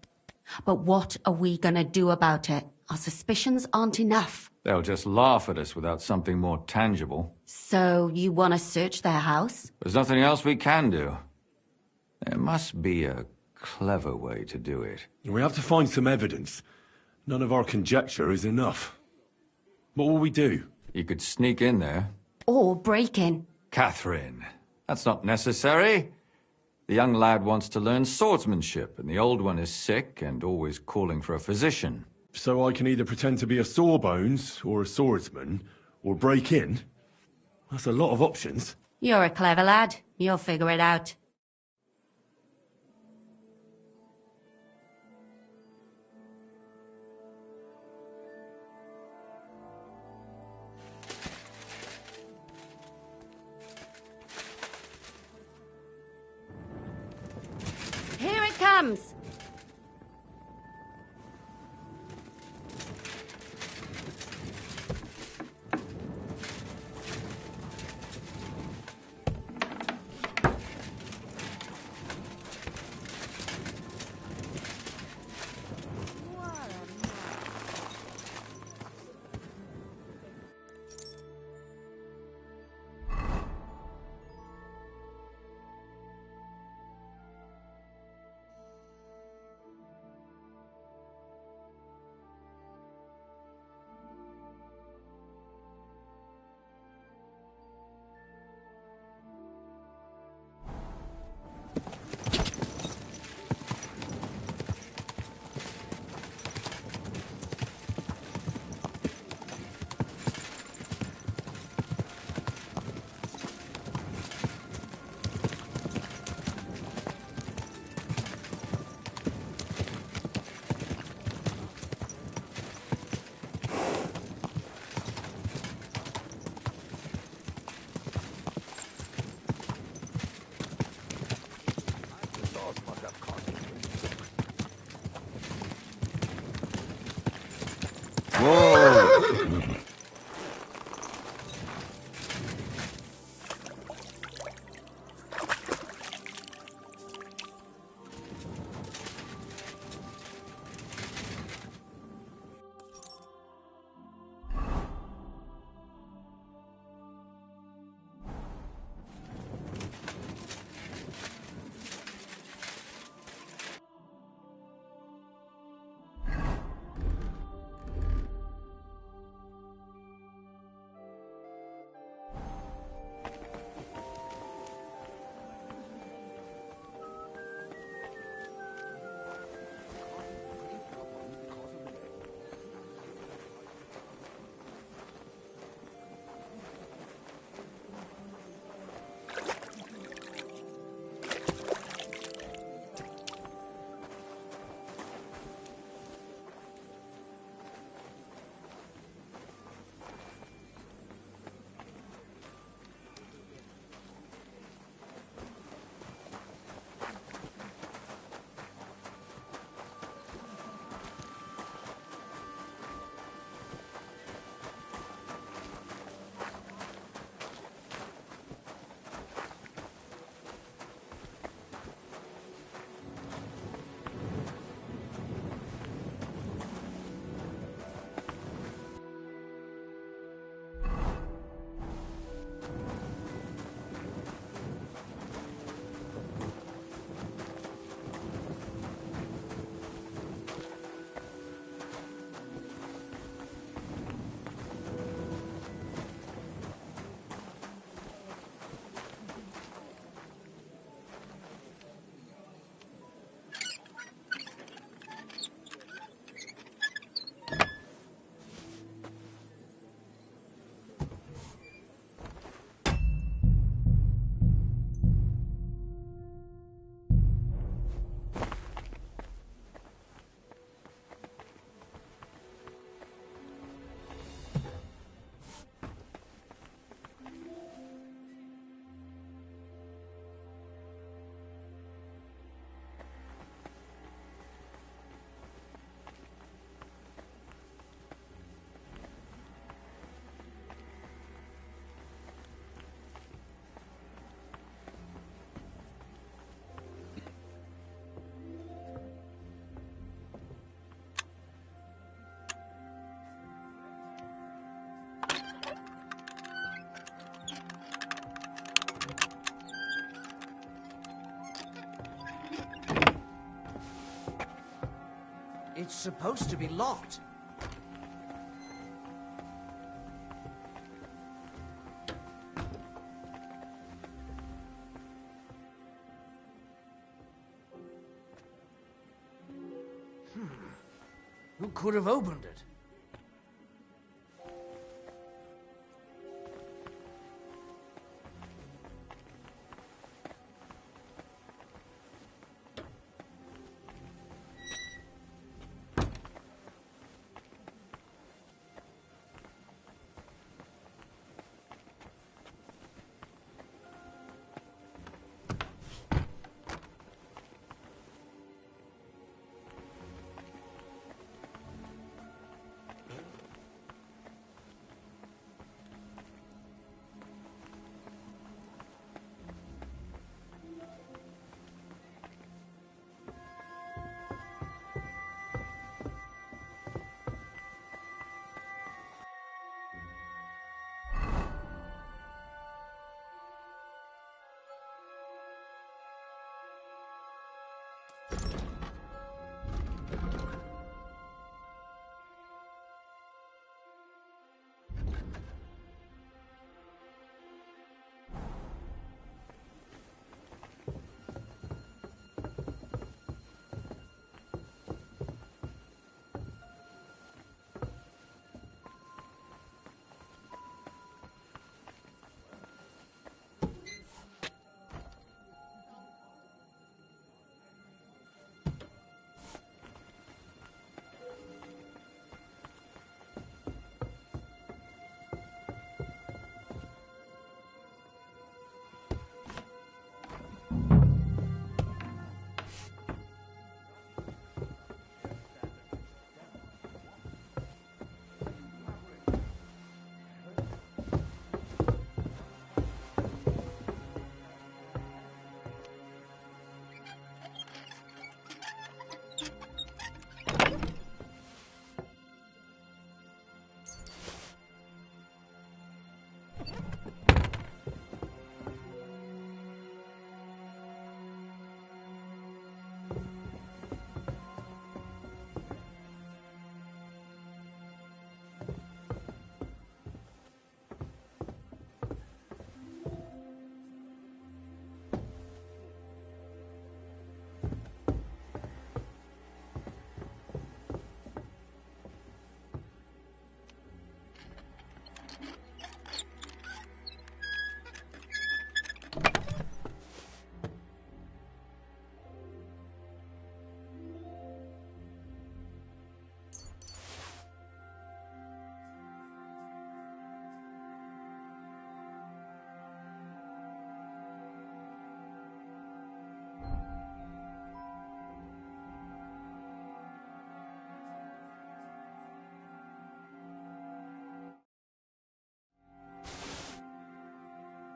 But what are we gonna do about it? Our suspicions aren't enough. They'll just laugh at us without something more tangible. So, you want to search their house? There's nothing else we can do. There must be a clever way to do it. We have to find some evidence. None of our conjecture is enough. What will we do? You could sneak in there. Or break in. Catherine, that's not necessary. The young lad wants to learn swordsmanship, and the old one is sick and always calling for a physician. So I can either pretend to be a sawbones, or a swordsman, or break in? That's a lot of options. You're a clever lad. You'll figure it out. Here it comes! It's supposed to be locked. Who could have opened it?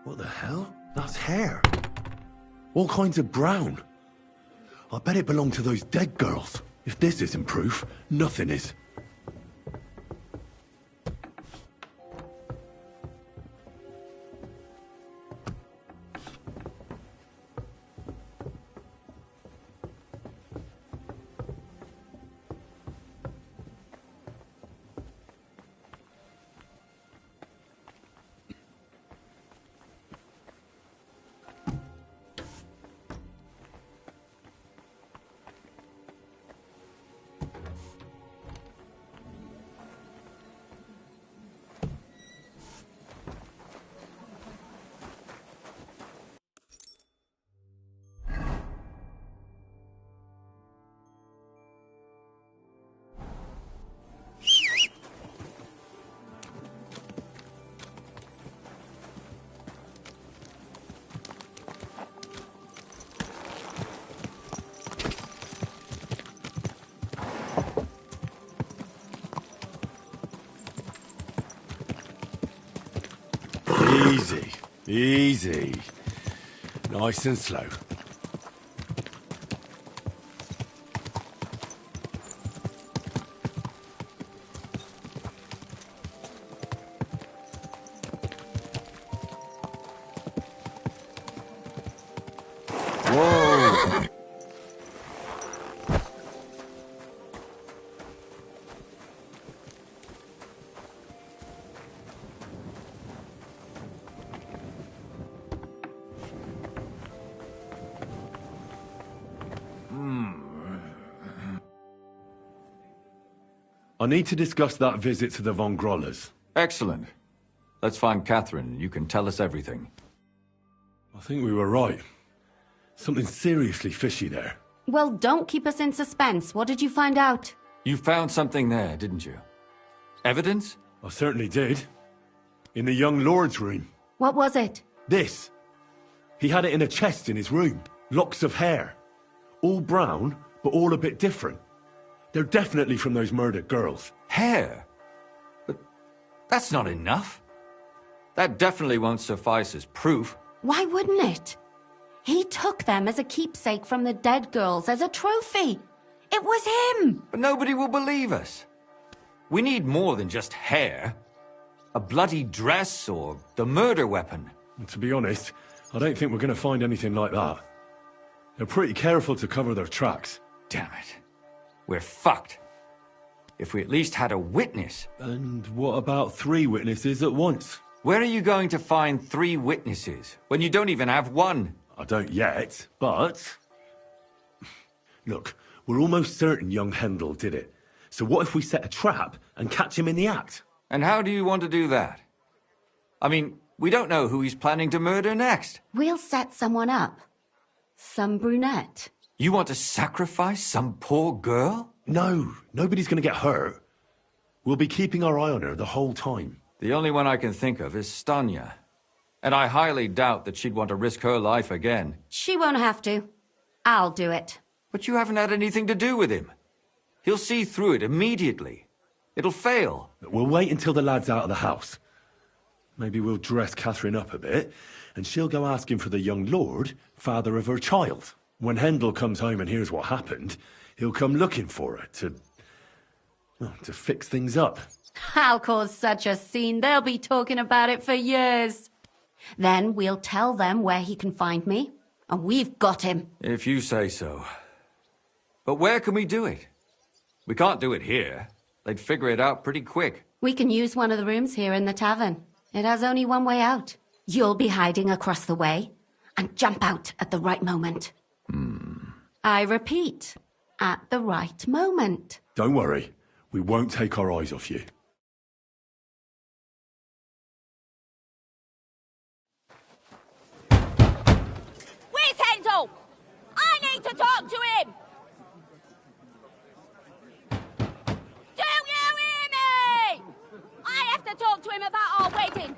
What the hell? That's hair. All kinds of brown. I bet it belonged to those dead girls. If this isn't proof, nothing is. Easy, easy. Nice and slow. Whoa! I need to discuss that visit to the Von Grollers. Excellent. Let's find Catherine, and you can tell us everything. I think we were right. Something seriously fishy there. Well, don't keep us in suspense. What did you find out? You found something there, didn't you? Evidence? I certainly did. In the young lord's room. What was it? This. He had it in a chest in his room. Locks of hair. All brown, but all a bit different. They're definitely from those murdered girls. Hair? But that's not enough. That definitely won't suffice as proof. Why wouldn't it? He took them as a keepsake from the dead girls, as a trophy. It was him! But nobody will believe us. We need more than just hair. A bloody dress or the murder weapon. And to be honest, I don't think we're going to find anything like that. They're pretty careful to cover their tracks. Damn it. We're fucked. If we at least had a witness. And what about 3 witnesses at once? Where are you going to find 3 witnesses when you don't even have one? I don't yet, but... Look, we're almost certain young Hendel did it. So what if we set a trap and catch him in the act? And how do you want to do that? I mean, we don't know who he's planning to murder next. We'll set someone up. Some brunette. You want to sacrifice some poor girl? No, nobody's going to get hurt. We'll be keeping our eye on her the whole time. The only one I can think of is Stanya. And I highly doubt that she'd want to risk her life again. She won't have to. I'll do it. But you haven't had anything to do with him. He'll see through it immediately. It'll fail. We'll wait until the lad's out of the house. Maybe we'll dress Catherine up a bit, and she'll go asking for the young lord, father of her child. When Hendel comes home and hears what happened, he'll come looking for her to fix things up. I'll cause such a scene, they'll be talking about it for years. Then we'll tell them where he can find me, and we've got him. If you say so. But where can we do it? We can't do it here. They'd figure it out pretty quick. We can use one of the rooms here in the tavern. It has only one way out. You'll be hiding across the way, and jump out at the right moment. I repeat, at the right moment. Don't worry. We won't take our eyes off you. Where's Hendel? I need to talk to him! Do you hear me? I have to talk to him about our wedding.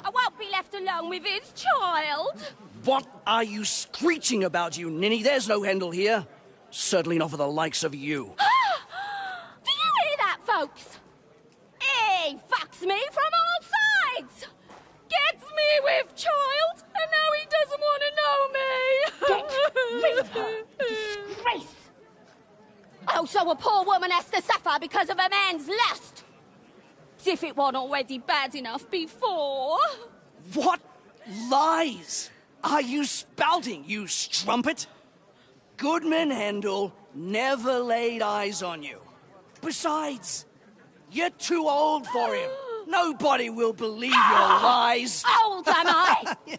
I won't be left alone with his child. What are you screeching about, you ninny? There's no Hendel here. Certainly not for the likes of you. Do you hear that, folks? He fucks me from all sides. Gets me with child, and now he doesn't want to know me. Get rid of her. Disgrace. Oh, so a poor woman has to suffer because of a man's lust. As if it wasn't already bad enough before. What lies are you spouting, you strumpet? Goodman Hendel never laid eyes on you. Besides, you're too old for him. Nobody will believe your lies. Old, am I? He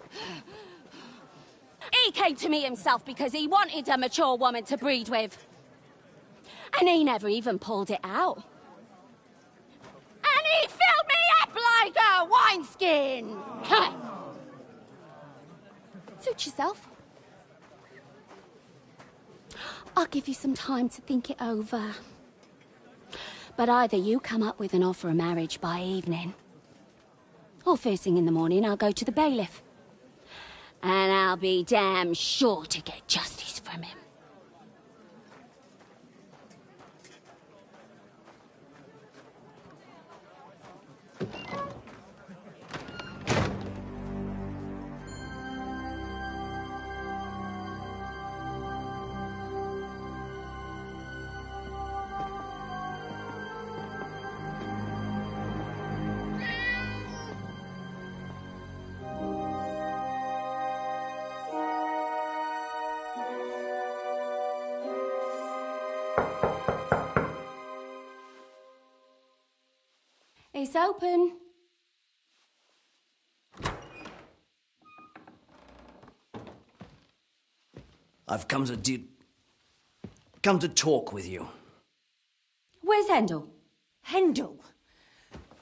came to me himself because he wanted a mature woman to breed with. And he never even pulled it out. And he filled me up like a wineskin. Suit yourself. I'll give you some time to think it over. But either you come up with an offer of marriage by evening, or first thing in the morning I'll go to the bailiff. And I'll be damn sure to get justice from him. It's open. I've come to talk with you. Where's Hendel? Hendel,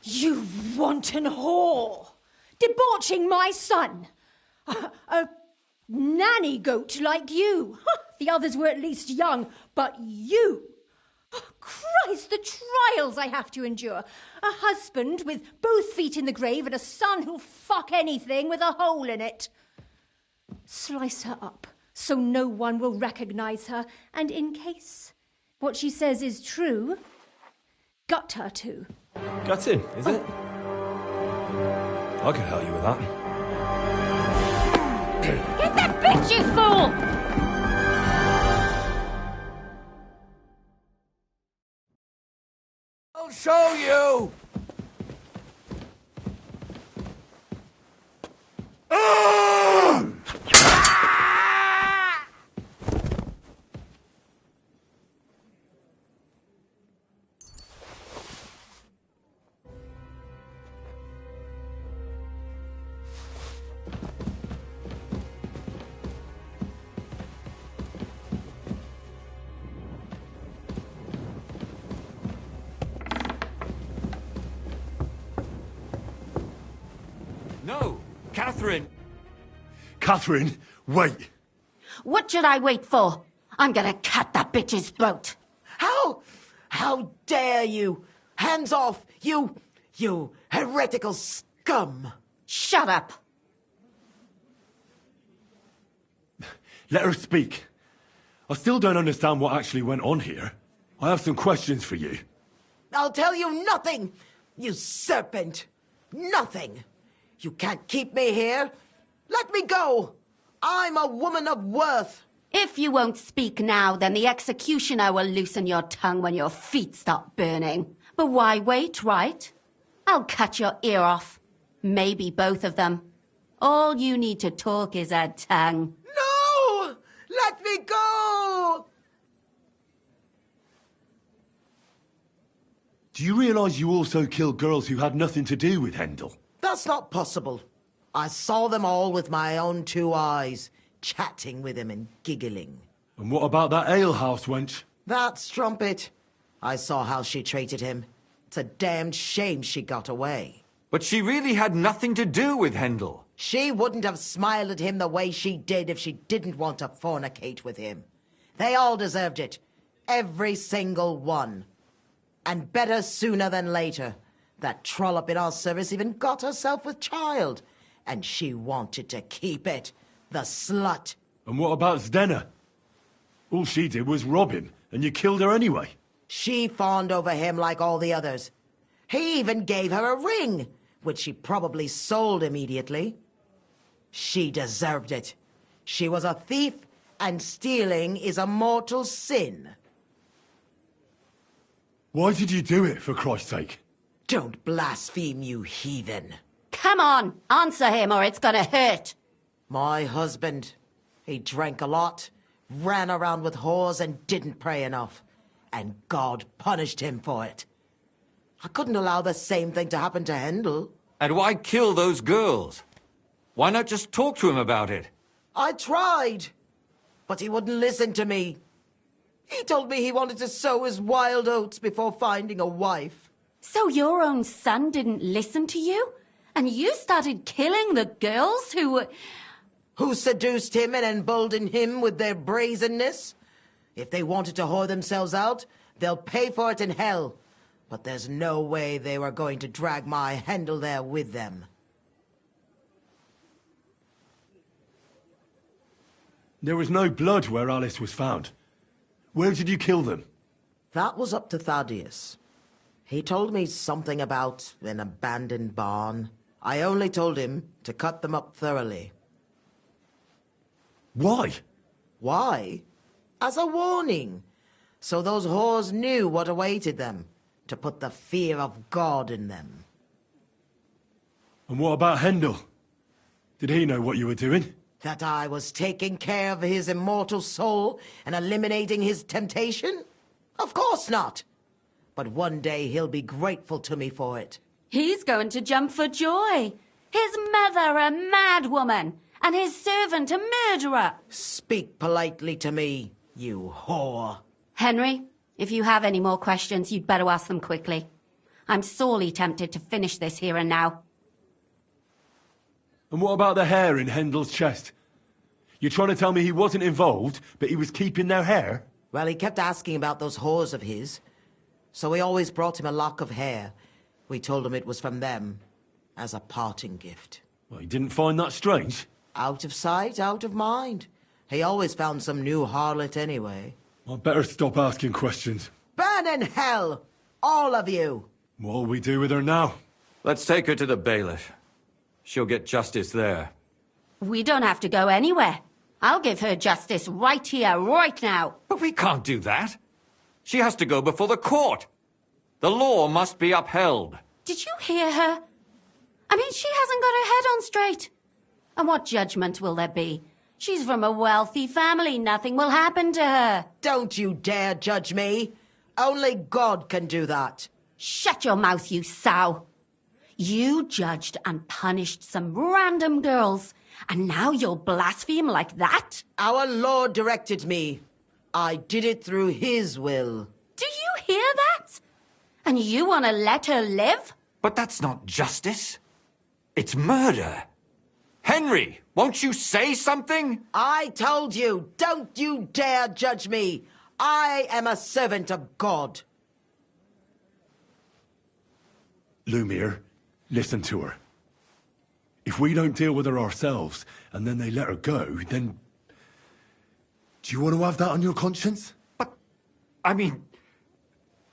you wanton whore! Debauching my son! A nanny goat like you! The others were at least young, but you! Oh, Christ, the trials I have to endure! A husband with both feet in the grave and a son who'll fuck anything with a hole in it. Slice her up so no one will recognize her, and in case what she says is true, gut her too. Gutting, is it? I can help you with that. Get that bitch, you fool! I'll show you! No! Catherine! Catherine, wait! What should I wait for? I'm gonna cut that bitch's throat. How dare you? Hands off, you heretical scum! Shut up! Let her speak. I still don't understand what actually went on here. I have some questions for you. I'll tell you nothing, you serpent! Nothing! You can't keep me here. Let me go! I'm a woman of worth. If you won't speak now, then the executioner will loosen your tongue when your feet stop burning. But why wait, right? I'll cut your ear off. Maybe both of them. All you need to talk is a tongue. No! Let me go! Do you realize you also killed girls who had nothing to do with Hendel? That's not possible. I saw them all with my own 2 eyes, chatting with him and giggling. And what about that alehouse wench? That strumpet. I saw how she treated him. It's a damned shame she got away. But she really had nothing to do with Hendel. She wouldn't have smiled at him the way she did if she didn't want to fornicate with him. They all deserved it. Every single one. And better sooner than later. That trollop in our service even got herself with child. And she wanted to keep it. The slut. And what about Zdenna? All she did was rob him, and you killed her anyway. She fawned over him like all the others. He even gave her a ring, which she probably sold immediately. She deserved it. She was a thief, and stealing is a mortal sin. Why did you do it, for Christ's sake? Don't blaspheme, you heathen. Come on, answer him or it's gonna hurt. My husband. He drank a lot, ran around with whores, and didn't pray enough. And God punished him for it. I couldn't allow the same thing to happen to Hendel. And why kill those girls? Why not just talk to him about it? I tried, but he wouldn't listen to me. He told me he wanted to sow his wild oats before finding a wife. So your own son didn't listen to you? And you started killing the girls who seduced him and emboldened him with their brazenness? If they wanted to whore themselves out, they'll pay for it in hell. But there's no way they were going to drag my Hendel there with them. There was no blood where Alice was found. Where did you kill them? That was up to Thaddeus. He told me something about an abandoned barn. I only told him to cut them up thoroughly. Why? Why? As a warning. So those whores knew what awaited them. To put the fear of God in them. And what about Hendel? Did he know what you were doing? That I was taking care of his immortal soul and eliminating his temptation? Of course not. But one day he'll be grateful to me for it. He's going to jump for joy. His mother a mad woman, and his servant a murderer. Speak politely to me, you whore. Henry, if you have any more questions, you'd better ask them quickly. I'm sorely tempted to finish this here and now. And what about the hair in Hendel's chest? You're trying to tell me he wasn't involved, but he was keeping their hair? Well, he kept asking about those whores of his, so we always brought him a lock of hair. We told him it was from them, as a parting gift. Well, he didn't find that strange? Out of sight, out of mind. He always found some new harlot anyway. I'd better stop asking questions. Burn in hell! All of you! What'll we do with her now? Let's take her to the bailiff. She'll get justice there. We don't have to go anywhere. I'll give her justice right here, right now. But we can't do that. She has to go before the court. The law must be upheld. Did you hear her? I mean, she hasn't got her head on straight. And what judgment will there be? She's from a wealthy family. Nothing will happen to her. Don't you dare judge me. Only God can do that. Shut your mouth, you sow. You judged and punished some random girls, and now you'll blaspheme like that? Our Lord directed me. I did it through His will. Do you hear that? And you want to let her live? But that's not justice. It's murder. Henry, won't you say something? I told you, don't you dare judge me. I am a servant of God. Lumiere, listen to her. If we don't deal with her ourselves, and then they let her go, then... Do you want to have that on your conscience? I mean,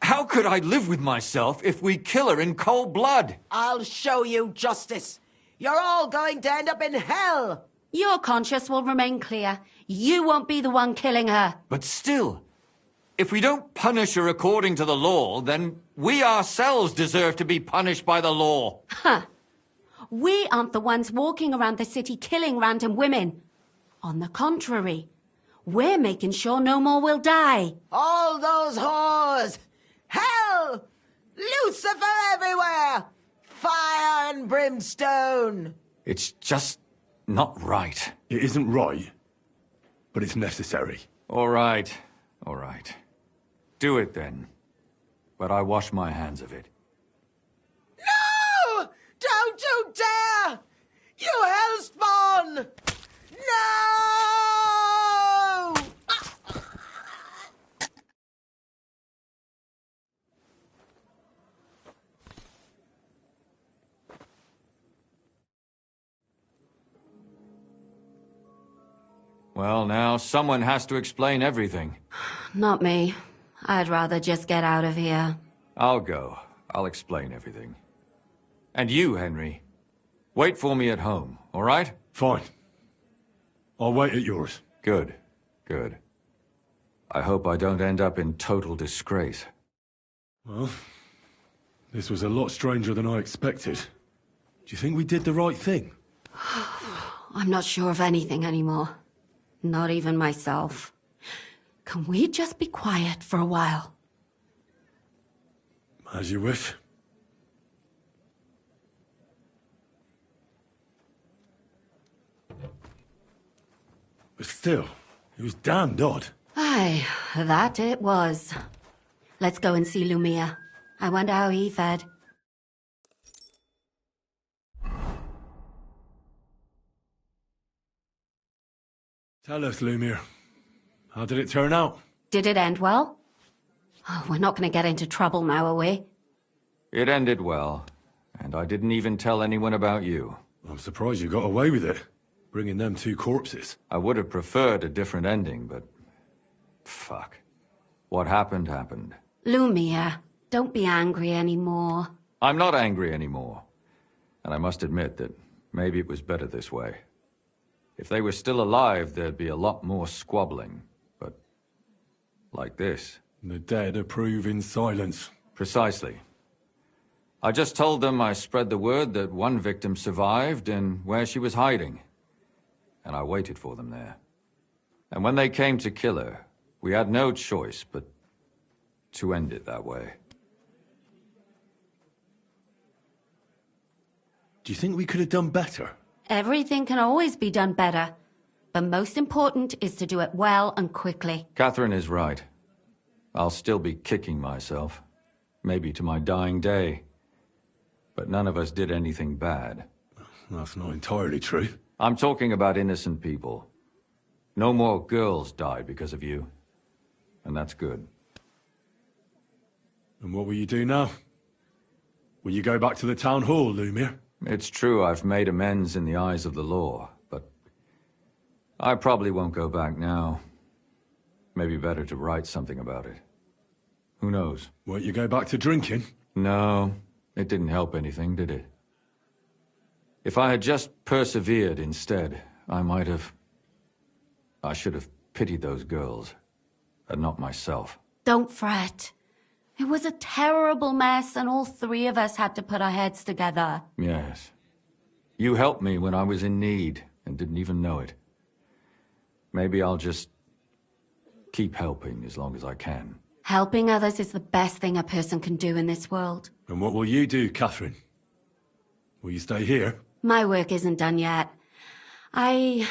how could I live with myself if we kill her in cold blood? I'll show you justice. You're all going to end up in hell. Your conscience will remain clear. You won't be the one killing her. But still, if we don't punish her according to the law, then we ourselves deserve to be punished by the law. Huh. We aren't the ones walking around the city killing random women. On the contrary, we're making sure no more will die. All those whores! Hell! Lucifer everywhere! Fire and brimstone! It's just not right. It isn't right, but it's necessary. All right, all right. Do it then. But I wash my hands of it. No! Don't you dare! You hellspawn! No! Well, now, someone has to explain everything. Not me. I'd rather just get out of here. I'll go. I'll explain everything. And you, Henry, wait for me at home, all right? Fine. I'll wait at yours. Good, good. I hope I don't end up in total disgrace. Well, this was a lot stranger than I expected. Do you think we did the right thing? I'm not sure of anything anymore. Not even myself. Can we just be quiet for a while? As you wish. But still, it was damned odd. Aye, that it was. Let's go and see Lumiere. I wonder how he fared. Tell us, Lumiere. How did it turn out? Did it end well? Oh, we're not going to get into trouble now, are we? It ended well, and I didn't even tell anyone about you. I'm surprised you got away with it, bringing them two corpses. I would have preferred a different ending, but... fuck. What happened, happened. Lumiere, don't be angry anymore. I'm not angry anymore. And I must admit that maybe it was better this way. If they were still alive, there'd be a lot more squabbling. But... like this. The dead approve in silence. Precisely. I just told them I spread the word that one victim survived and where she was hiding. And I waited for them there. And when they came to kill her, we had no choice but to end it that way. Do you think we could have done better? Everything can always be done better. But most important is to do it well and quickly. Catherine is right. I'll still be kicking myself. Maybe to my dying day. But none of us did anything bad. That's not entirely true. I'm talking about innocent people. No more girls died because of you. And that's good. And what will you do now? Will you go back to the town hall, Lumir? It's true I've made amends in the eyes of the law, but I probably won't go back now. Maybe better to write something about it. Who knows? Won't you go back to drinking? No, it didn't help anything, did it? If I had just persevered instead, I should have pitied those girls, and not myself. Don't fret. It was a terrible mess, and all three of us had to put our heads together. Yes. You helped me when I was in need, and didn't even know it. Maybe I'll just keep helping as long as I can. Helping others is the best thing a person can do in this world. And what will you do, Catherine? Will you stay here? My work isn't done yet. I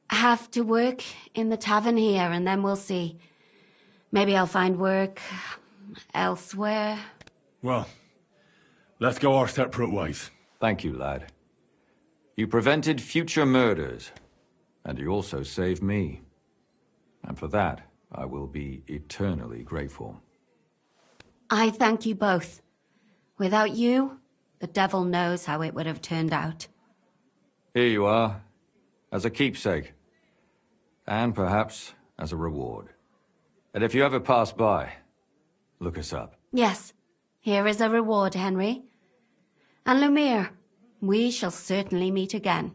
have to work in the tavern here, and then we'll see. Maybe I'll find work elsewhere. Well, let's go our separate ways. Thank you, lad. You prevented future murders, and you also saved me. And for that, I will be eternally grateful. I thank you both. Without you, the devil knows how it would have turned out. Here you are, as a keepsake. And perhaps as a reward. And if you ever pass by, look us up. Yes, here is a reward, Henry. And Lumir, we shall certainly meet again.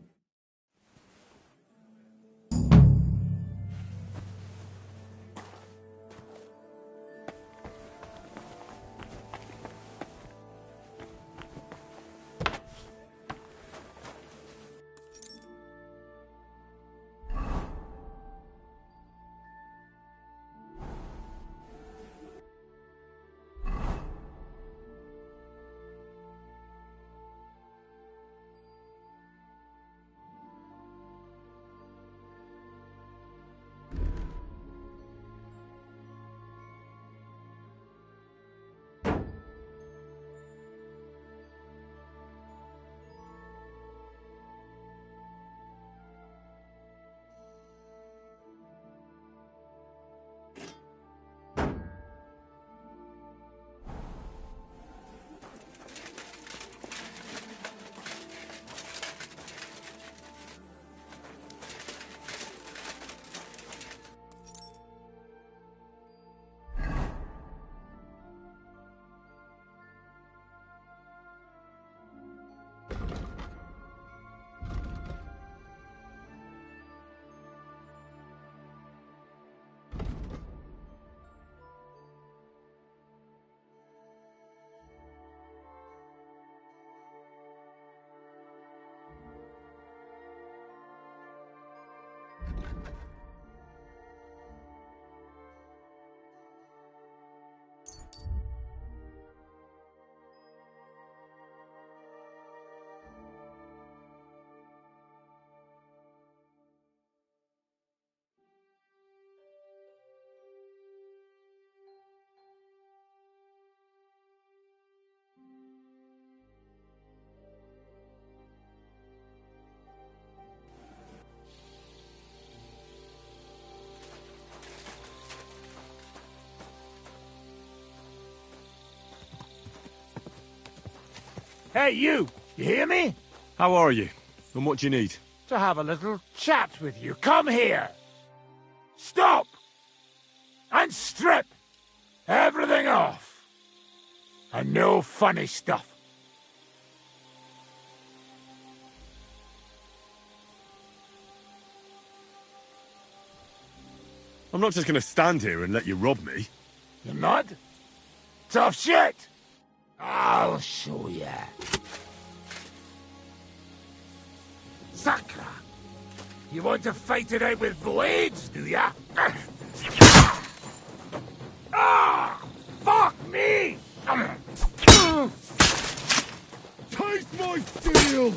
Hey, you! You hear me? How are you? And what do you need? To have a little chat with you. Come here! Stop! And strip! Everything off! And no funny stuff. I'm not just gonna stand here and let you rob me. You're not? Tough shit! I'll show ya. Sakra! You want to fight it out with blades, do ya? Ah! Fuck me! Taste my steel!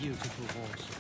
beautiful horse.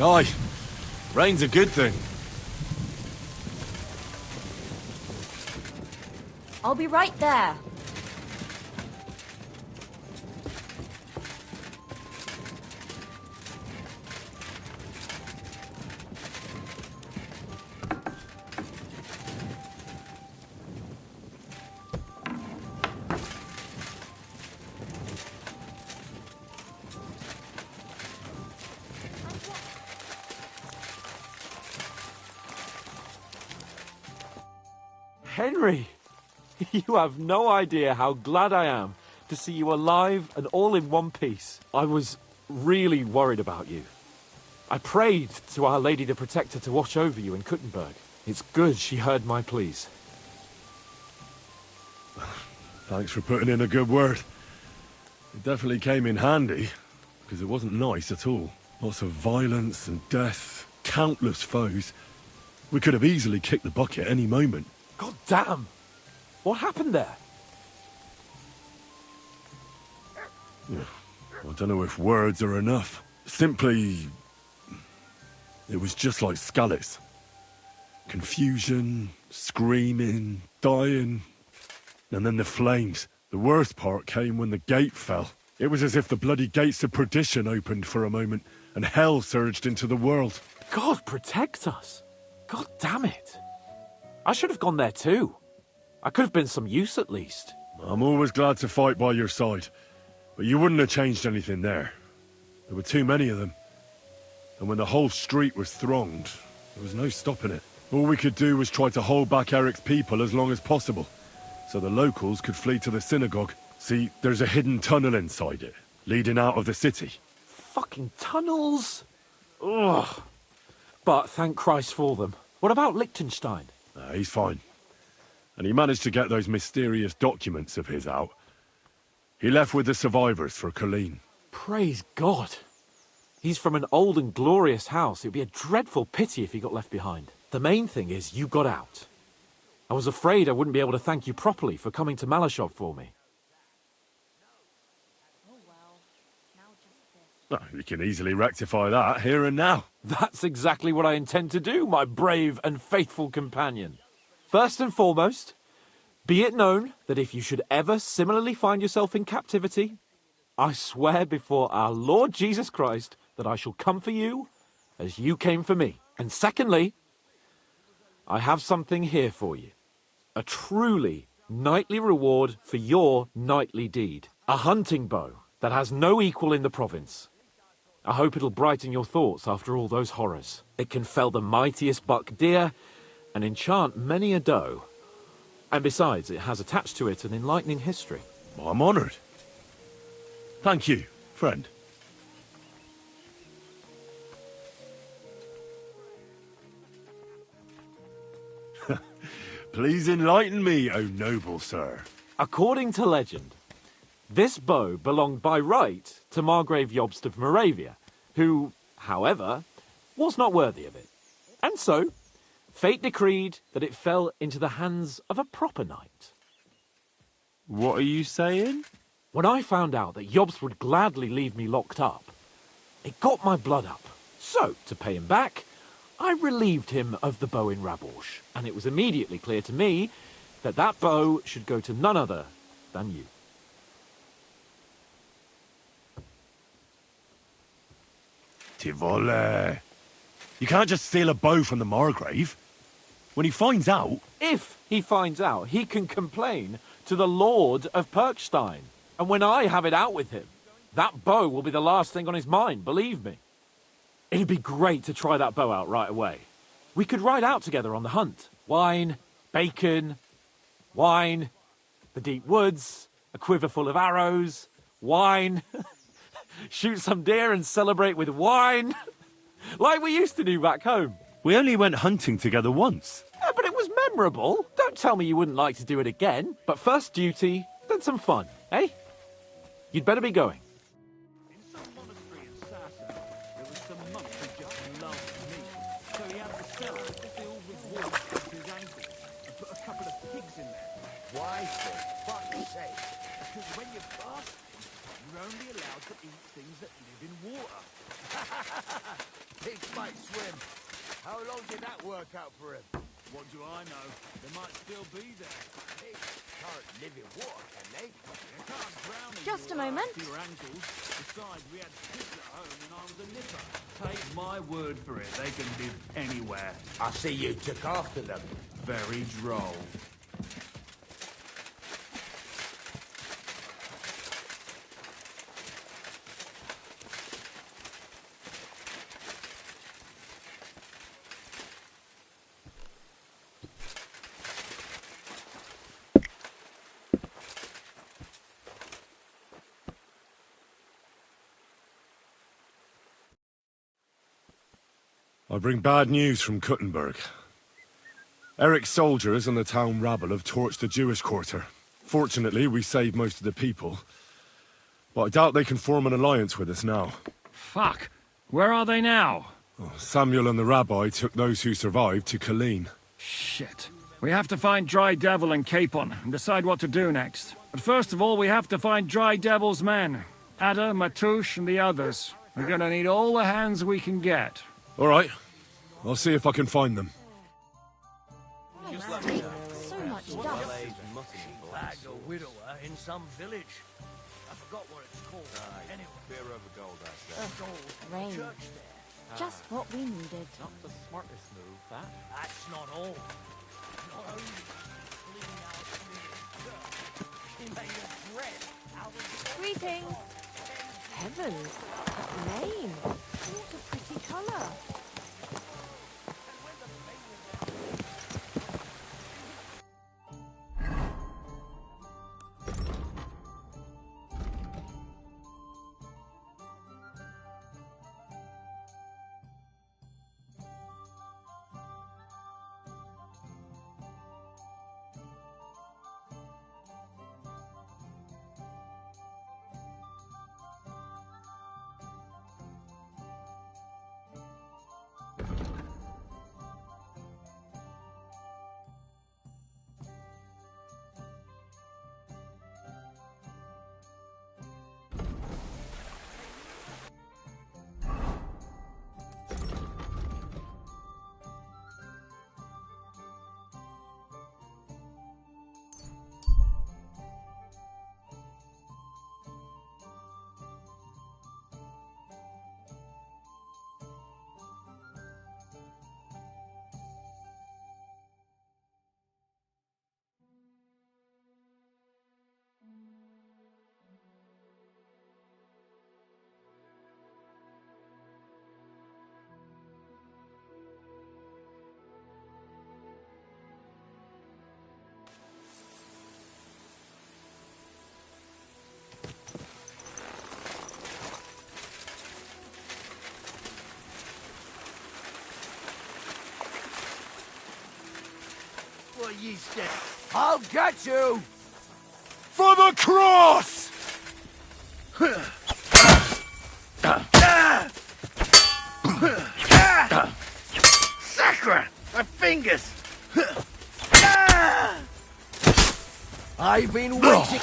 Aye, rain's a good thing. I'll be right there. Henry! You have no idea how glad I am to see you alive and all in one piece. I was really worried about you. I prayed to Our Lady the Protector to watch over you in Kuttenberg. It's good she heard my pleas. Thanks for putting in a good word. It definitely came in handy, because it wasn't nice at all. Lots of violence and death, countless foes. We could have easily kicked the bucket any moment. God damn! What happened there? I don't know if words are enough. Simply... it was just like Skalitz. Confusion, screaming, dying... and then the flames. The worst part came when the gate fell. It was as if the bloody gates of perdition opened for a moment, and hell surged into the world. God protect us! God damn it! I should have gone there too. I could have been some use at least. I'm always glad to fight by your side. But you wouldn't have changed anything there. There were too many of them. And when the whole street was thronged, there was no stopping it. All we could do was try to hold back Eric's people as long as possible, so the locals could flee to the synagogue. See, there's a hidden tunnel inside it, leading out of the city. Fucking tunnels! Ugh. But thank Christ for them. What about Liechtenstein? He's fine. And he managed to get those mysterious documents of his out. He left with the survivors for Colleen. Praise God. He's from an old and glorious house. It would be a dreadful pity if he got left behind. The main thing is you got out. I was afraid I wouldn't be able to thank you properly for coming to Malashov for me. Well, you can easily rectify that here and now. That's exactly what I intend to do, my brave and faithful companion. First and foremost, be it known that if you should ever similarly find yourself in captivity, I swear before our Lord Jesus Christ that I shall come for you as you came for me. And secondly, I have something here for you. A truly knightly reward for your knightly deed. A hunting bow that has no equal in the province. I hope it'll brighten your thoughts after all those horrors. It can fell the mightiest buck deer and enchant many a doe. And besides, it has attached to it an enlightening history. I'm honoured. Thank you, friend. Please enlighten me, O noble sir. According to legend, this bow belonged by right to Margrave Jobst of Moravia, who, however, was not worthy of it. And so, fate decreed that it fell into the hands of a proper knight. What are you saying? When I found out that Jobst would gladly leave me locked up, it got my blood up. So, to pay him back, I relieved him of the bow in Raborsch, and it was immediately clear to me that that bow should go to none other than you. Tivole. You can't just steal a bow from the Margrave. When he finds out... If he finds out, he can complain to the Lord of Perkstein. And when I have it out with him, that bow will be the last thing on his mind, believe me. It'd be great to try that bow out right away. We could ride out together on the hunt. Wine, bacon, wine, the deep woods, a quiver full of arrows, wine, shoot some deer and celebrate with wine, like we used to do back home. We only went hunting together once. Yeah, but it was memorable. Don't tell me you wouldn't like to do it again. But first duty, then some fun, eh? You'd better be going. Why, for fuck's sake? Because when you're fasting, you're only allowed to eat things that live in water. Pigs might swim. How long did that work out for him? What do I know? They might still be there. Pigs can't live in water, can they? They can't drown in Just a water moment. up to your ankles. Besides, we had pigs at home when I was a nipper. Take my word for it, they can live anywhere. I see you took after them. Very droll. I bring bad news from Kuttenberg. Eric's soldiers and the town rabble have torched the Jewish quarter. Fortunately, we saved most of the people. But I doubt they can form an alliance with us now. Fuck! Where are they now? Oh, Samuel and the rabbi took those who survived to Colleen. Shit. We have to find Dry Devil and Capon and decide what to do next. But first of all, we have to find Dry Devil's men. Ada, Matouche, and the others. We're gonna need all the hands we can get. All right. I'll see if I can find them. So much stuff. She bagged a widower in some village. I forgot what it's called. Anyway. Beer over gold, Rain. Church there. Just what we needed. Not the smartest move, that. That's not all. Not only cleaning out the church, she made a bread out of Greetings. Heavens, that name. What a pretty colour. What you said. I'll get you! For the cross! Sacre! My fingers! I've been waiting.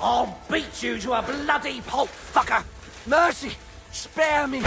I'll beat you to a bloody pulp, fucker! Mercy! Spare me!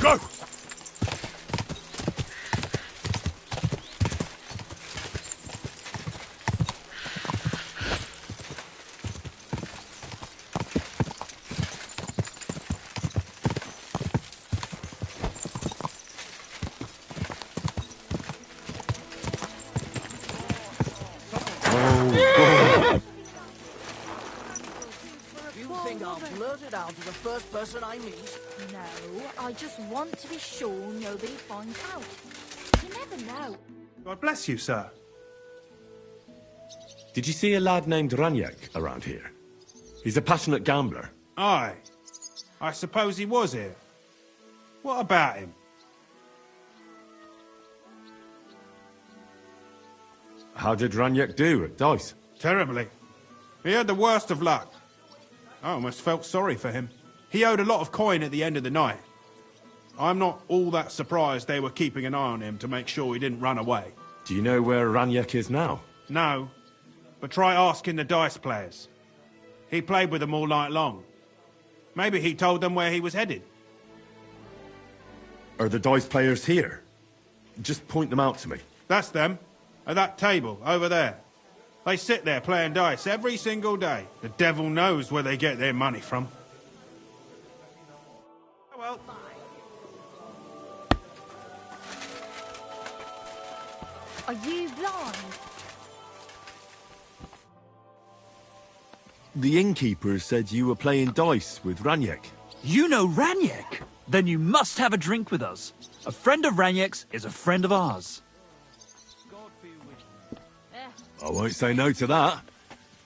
Go! You think I'll blurt it out to the first person I meet? No, I just want to be sure nobody finds out. You never know. God bless you, sir. Did you see a lad named Ranyak around here? He's a passionate gambler. Aye. I suppose he was here. What about him? How did Ranyak do at dice? Terribly. He had the worst of luck. I almost felt sorry for him. He owed a lot of coin at the end of the night. I'm not all that surprised they were keeping an eye on him to make sure he didn't run away. Do you know where Ranyak is now? No, but try asking the dice players. He played with them all night long. Maybe he told them where he was headed. Are the dice players here? Just point them out to me. That's them. At that table, over there. They sit there playing dice every single day. The devil knows where they get their money from. Oh well. Are you blind? The innkeeper said you were playing dice with Raniek. You know Raniek? Then you must have a drink with us. A friend of Raniek's is a friend of ours. I won't say no to that.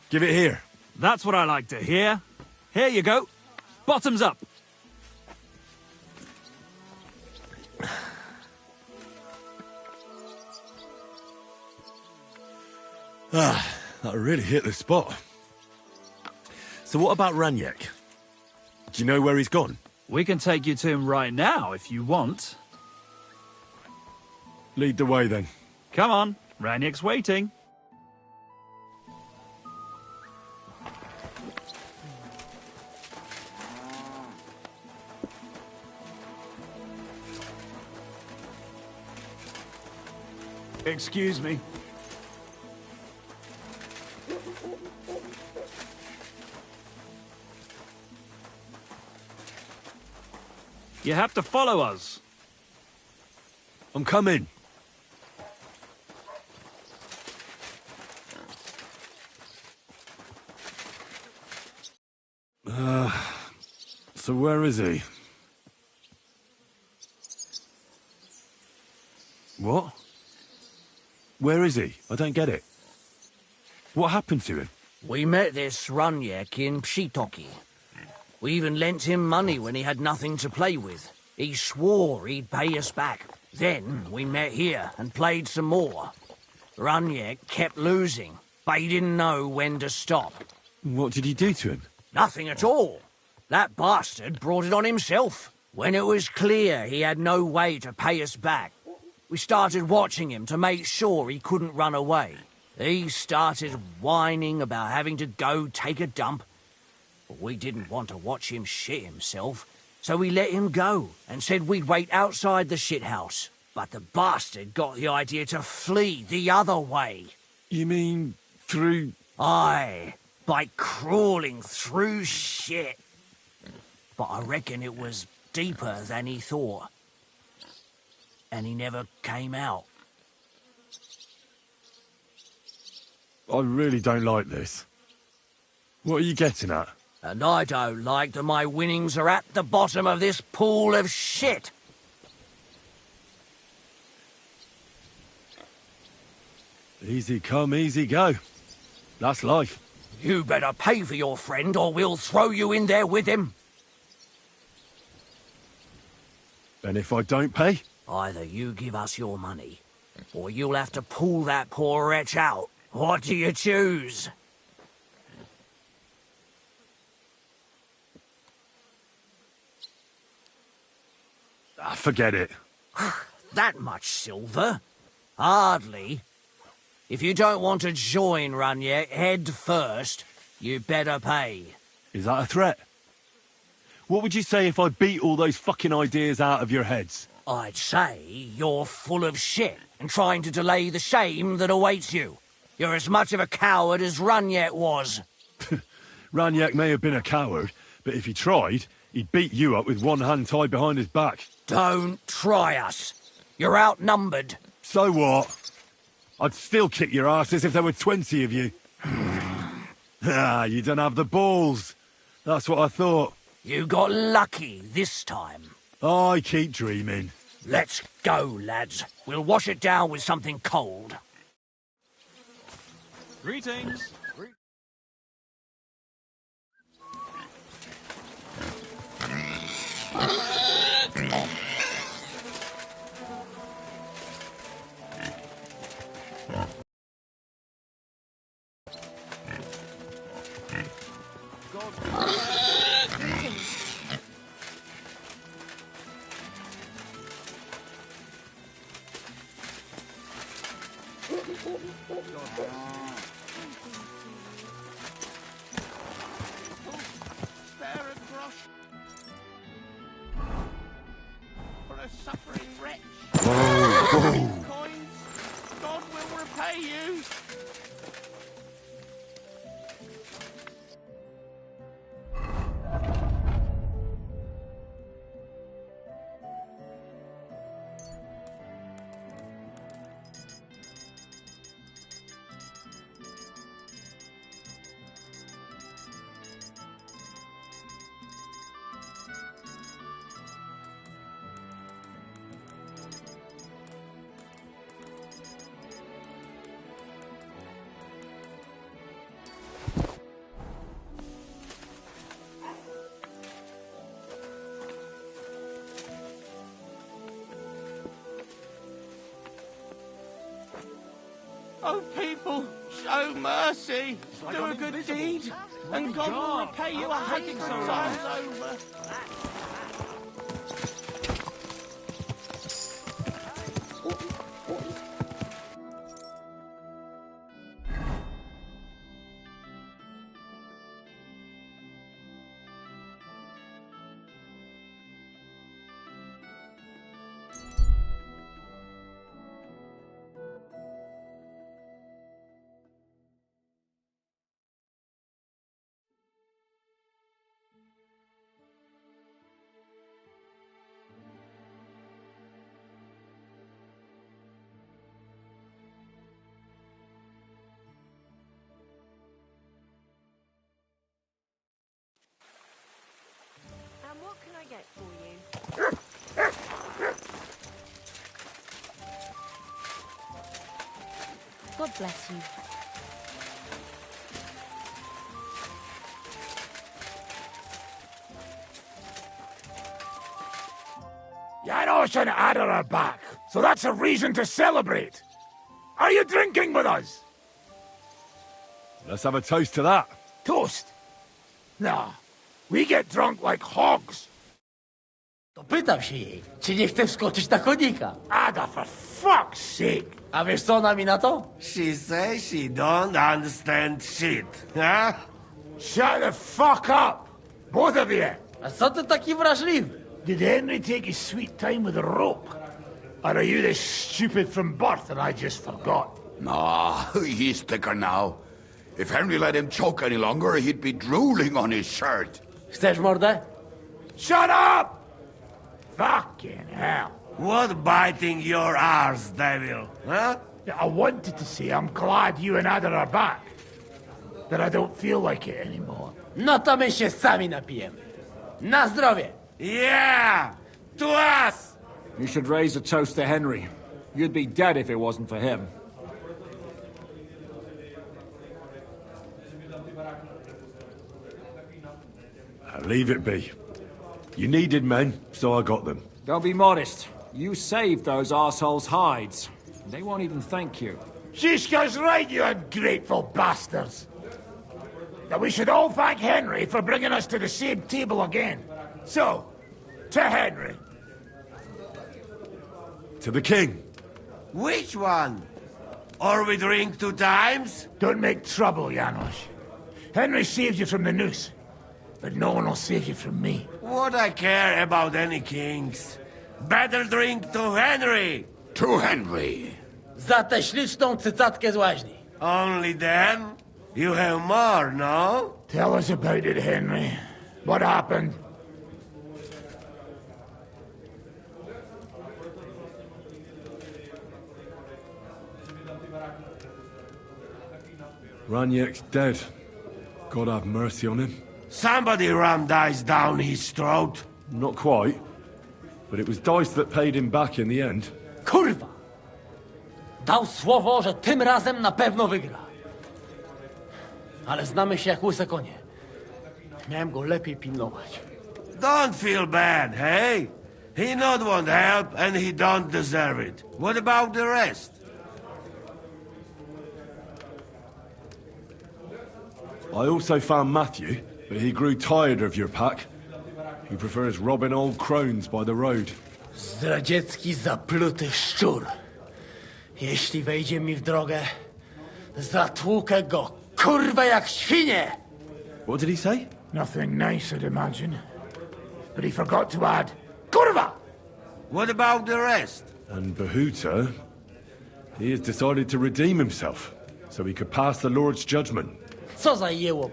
Give it here. That's what I like to hear. Here you go. Bottoms up. Ah, that really hit the spot. So what about Raniek? Do you know where he's gone? We can take you to him right now if you want. Lead the way then. Come on, Raniek's waiting. Excuse me. You have to follow us. I'm coming. So where is he? What? Where is he? I don't get it. What happened to him? We met this Raniek in Pshitoki. We even lent him money when he had nothing to play with. He swore he'd pay us back. Then we met here and played some more. Raniek kept losing, but he didn't know when to stop. What did he do to him? Nothing at all. That bastard brought it on himself. When it was clear he had no way to pay us back, we started watching him to make sure he couldn't run away. He started whining about having to go take a dump. But we didn't want to watch him shit himself, so we let him go and said we'd wait outside the shithouse. But the bastard got the idea to flee the other way. You mean through... Aye, by crawling through shit. But I reckon it was deeper than he thought. And he never came out. I really don't like this. What are you getting at? And I don't like that my winnings are at the bottom of this pool of shit. Easy come, easy go. That's life. You better pay for your friend or we'll throw you in there with him. And if I don't pay? Either you give us your money, or you'll have to pull that poor wretch out. What do you choose? Forget it. That much silver? Hardly. If you don't want to join Raniek head first, you better pay. Is that a threat? What would you say if I beat all those fucking ideas out of your heads? I'd say you're full of shit and trying to delay the shame that awaits you. You're as much of a coward as Raniek was. Raniek may have been a coward, but if he tried, he'd beat you up with one hand tied behind his back. Don't try us. You're outnumbered. So what? I'd still kick your asses if there were 20 of you. You don't have the balls. That's what I thought. You got lucky this time. I keep dreaming. Let's go, lads. We'll wash it down with something cold. Greetings. a suffering wretch. Whoa. Coins, God will repay you. Oh, people, show mercy. Do a good deed, and God will repay you 100 times over. And what can I get for you? God bless you. Janos and Ada are back, so that's a reason to celebrate. Are you drinking with us? Let's have a toast to that. Toast? Nah, we get drunk like hogs. To pytam się jej, czy nie chce wskoczyć na konika. Ada, for fuck's sake! A wiesz co ona mi na to? She says she don't understand shit, huh? Shut the fuck up! Both of you! A co ty taki wrażliwy? Did Henry take his sweet time with a rope? Or are you this stupid from birth and I just forgot? Nah, he's thicker now. If Henry let him choke any longer, he'd be drooling on his shirt. Chcesz mordę? Shut up! Fucking hell. What biting your arse, devil, huh? I wanted to say I'm glad you and Ada are back. That I don't feel like it anymore. No to my się sami napijemy. Na zdrowie! Yeah! To us! You should raise a toast to Henry. You'd be dead if it wasn't for him. Leave it be. You needed men, so I got them. Don't be modest. You saved those arseholes' hides. They won't even thank you. Shishka's right, you ungrateful bastards. That we should all thank Henry for bringing us to the same table again. So, to Henry. To the king. Which one? Or we drink 2 times? Don't make trouble, Janos. Henry saved you from the noose. But no one will save you from me. What I care about any kings? Better drink to Henry! To Henry! Za tę śliczną cycatkę z łaźni. Only them? You have more, no? Tell us about it, Henry. What happened? Raniek's dead. God have mercy on him. Somebody rammed dice down his throat. Not quite. But it was dice that paid him back in the end. Kurwa! Dał słowo, że tym razem na pewno wygra. Ale znamy się jak łyse konie. Miałem go lepiej pilnować. Don't feel bad, hey? He not want help and he don't deserve it. What about the rest? I also found Matthew, but he grew tired of your pack. He prefers robbing old crones by the road. Zdradziecki, zapluty szczur. Jeśli wejdzie mi w drogę, zatłukę go, kurwa, jak świnie! What did he say? Nothing nice, I'd imagine. But he forgot to add, kurwa! What about the rest? And Bahuta, he has decided to redeem himself, so he could pass the Lord's judgment. Co za jełop.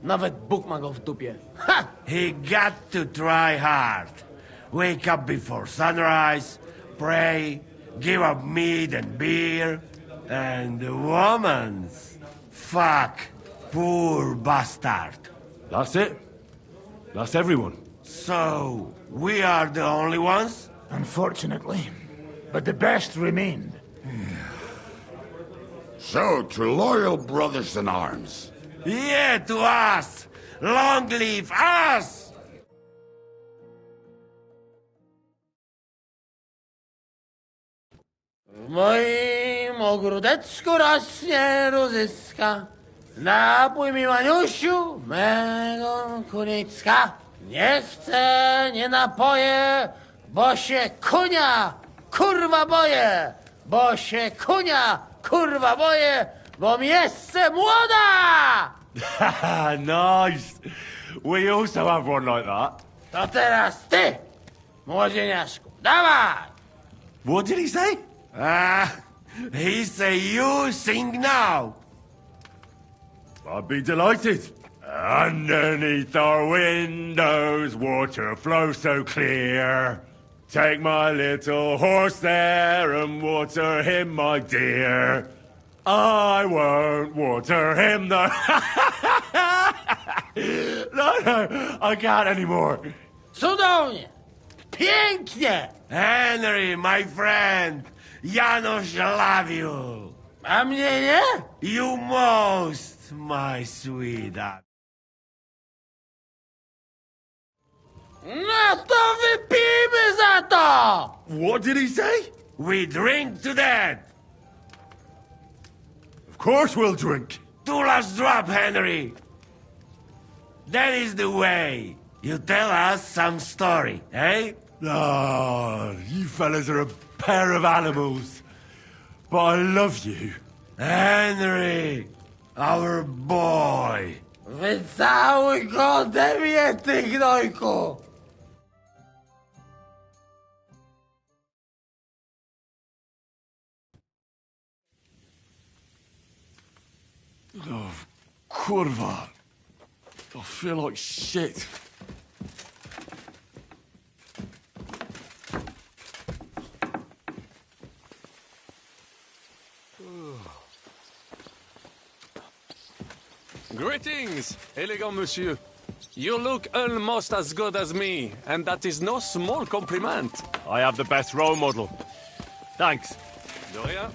Nawet Bóg ma go w dupie. Ha! He got to try hard. Wake up before sunrise, pray, give up meat and beer, and the woman's. Fuck, poor bastard. That's it. That's everyone. So, we are the only ones? Unfortunately. But the best remained. So, to loyal brothers in arms. Yeah, to us! Long live us! W moim ogródeczku rośnie różyska. Napój mi, Maniusiu, mego kunicka. Nie chcę, nie napoję, bo się kunia, kurwa boję. Bo się kunia, kurwa boję, bo mi jeszcze młoda! Nice. We also have one like that. To teraz ty, młodzieniaszku, dawaj! What did he say? He say you sing now. I'd be delighted. Underneath our windows, water flows so clear. Take my little horse there and water him, my dear. I won't water him, though. No, I can't anymore. Cudownie! Pięknie! Henry, my friend, Janusz love you. A mnie nie? You most, my sweetheart. No to wypijmy za to! What did he say? We drink to that. Of course we'll drink. Two last drop, Henry. That is the way. You tell us some story, eh? Ah, you fellas are a pair of animals. But I love you. Henry, our boy. Wycałuj go ode mnie, ty gnojku! Oh, kurwa. I feel like shit. Greetings, elegant monsieur. You look almost as good as me, and that is no small compliment. I have the best role model. Thanks. De rien.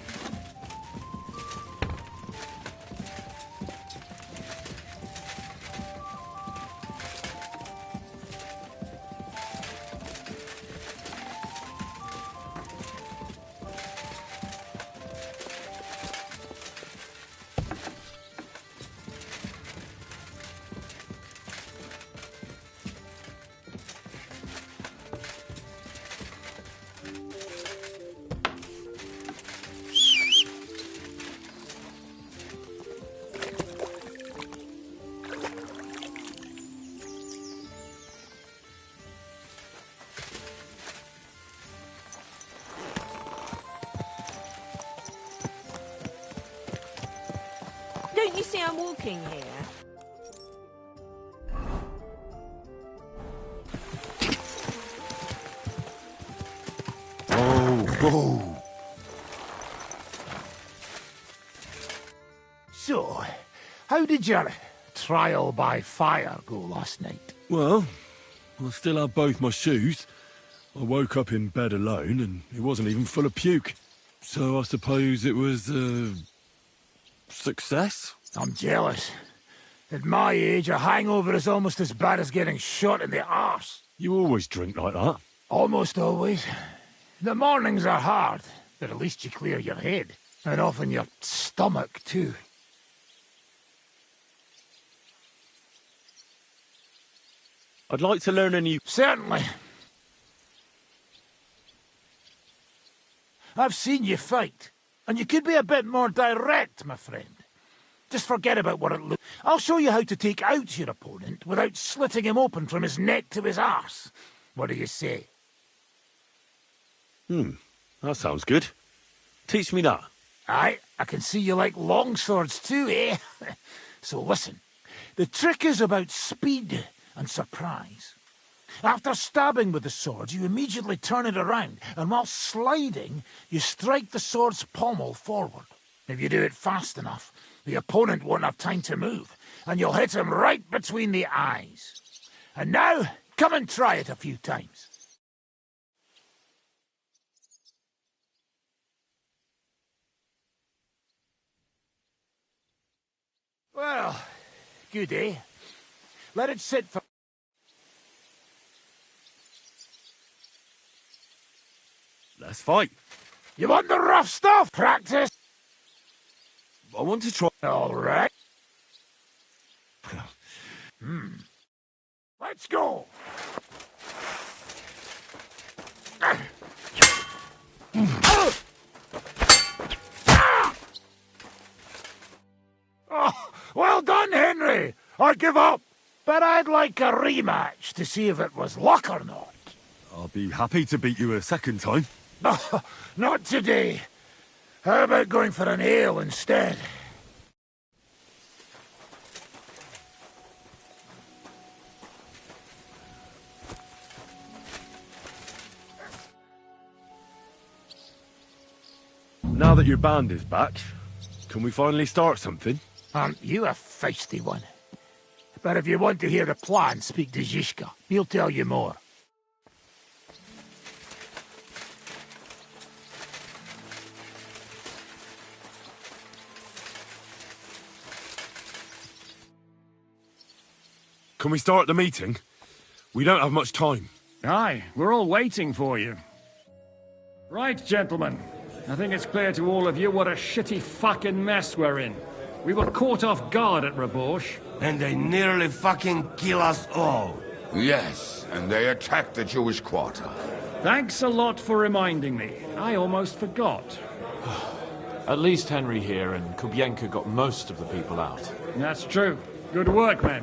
Don't you see I'm walking here? Oh. So, how did your trial by fire go last night? Well, I still have both my shoes. I woke up in bed alone, and it wasn't even full of puke. So I suppose it was, success? I'm jealous. At my age, a hangover is almost as bad as getting shot in the arse. You always drink like that? Almost always. The mornings are hard, but at least you clear your head. And often your stomach, too. I'd like to learn a new... Certainly. I've seen you fight, and you could be a bit more direct, my friend. Just forget about what it looks. I'll show you how to take out your opponent without slitting him open from his neck to his arse. What do you say? That sounds good. Teach me that. Aye, I can see you like long swords too, eh? So listen, the trick is about speed and surprise. After stabbing with the sword, you immediately turn it around, and while sliding, you strike the sword's pommel forward. If you do it fast enough, the opponent won't have time to move, and you'll hit him right between the eyes. And now, come and try it a few times. Well, good, eh? Let it sit for... Let's fight. You want the rough stuff? Practice? I want to try... All right. Let's go. Oh, well done, Henry. I give up. But I'd like a rematch to see if it was luck or not. I'll be happy to beat you a second time. Not today. How about going for an ale instead? Now that your band is back, can we finally start something? Aren't you a feisty one? But if you want to hear the plan, speak to Zizka. He'll tell you more. Can we start the meeting? We don't have much time. Aye, we're all waiting for you. Right, gentlemen. I think it's clear to all of you what a shitty fucking mess we're in. We were caught off guard at Rabosh. And they nearly fucking kill us all. Yes, and they attacked the Jewish quarter. Thanks a lot for reminding me. I almost forgot. At least Henry here and Kubienka got most of the people out. That's true. Good work, men.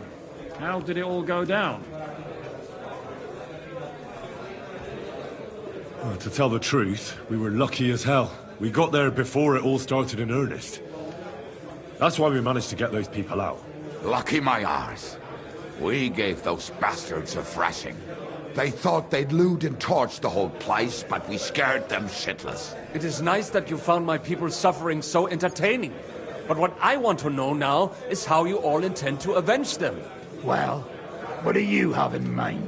How did it all go down? Well, to tell the truth, we were lucky as hell. We got there before it all started in earnest. That's why we managed to get those people out. Lucky my arse. We gave those bastards a thrashing. They thought they'd loot and torch the whole place, but we scared them shitless. It is nice that you found my people's suffering so entertaining. But what I want to know now is how you all intend to avenge them. Well, what do you have in mind?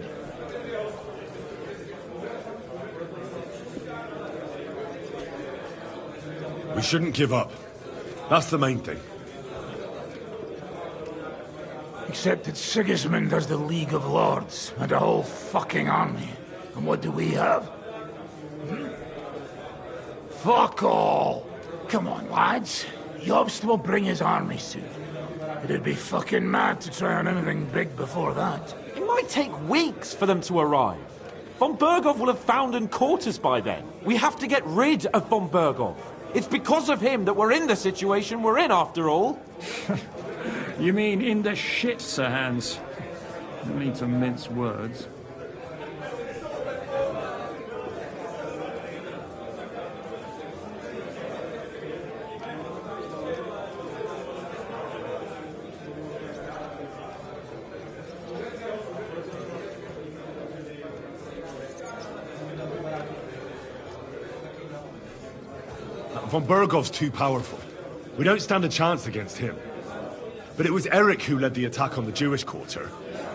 We shouldn't give up. That's the main thing. Except that Sigismund has the League of Lords and a whole fucking army. And what do we have? Fuck all! Come on, lads. Jobst will bring his army soon. It'd be fucking mad to try on anything big before that. It might take weeks for them to arrive. Von Bergov will have found and caught us by then. We have to get rid of Von Bergov. It's because of him that we're in the situation we're in, after all. You mean in the shit, Sir Hans? No need to mince words. Von Bergov's too powerful. We don't stand a chance against him. But it was Eric who led the attack on the Jewish quarter.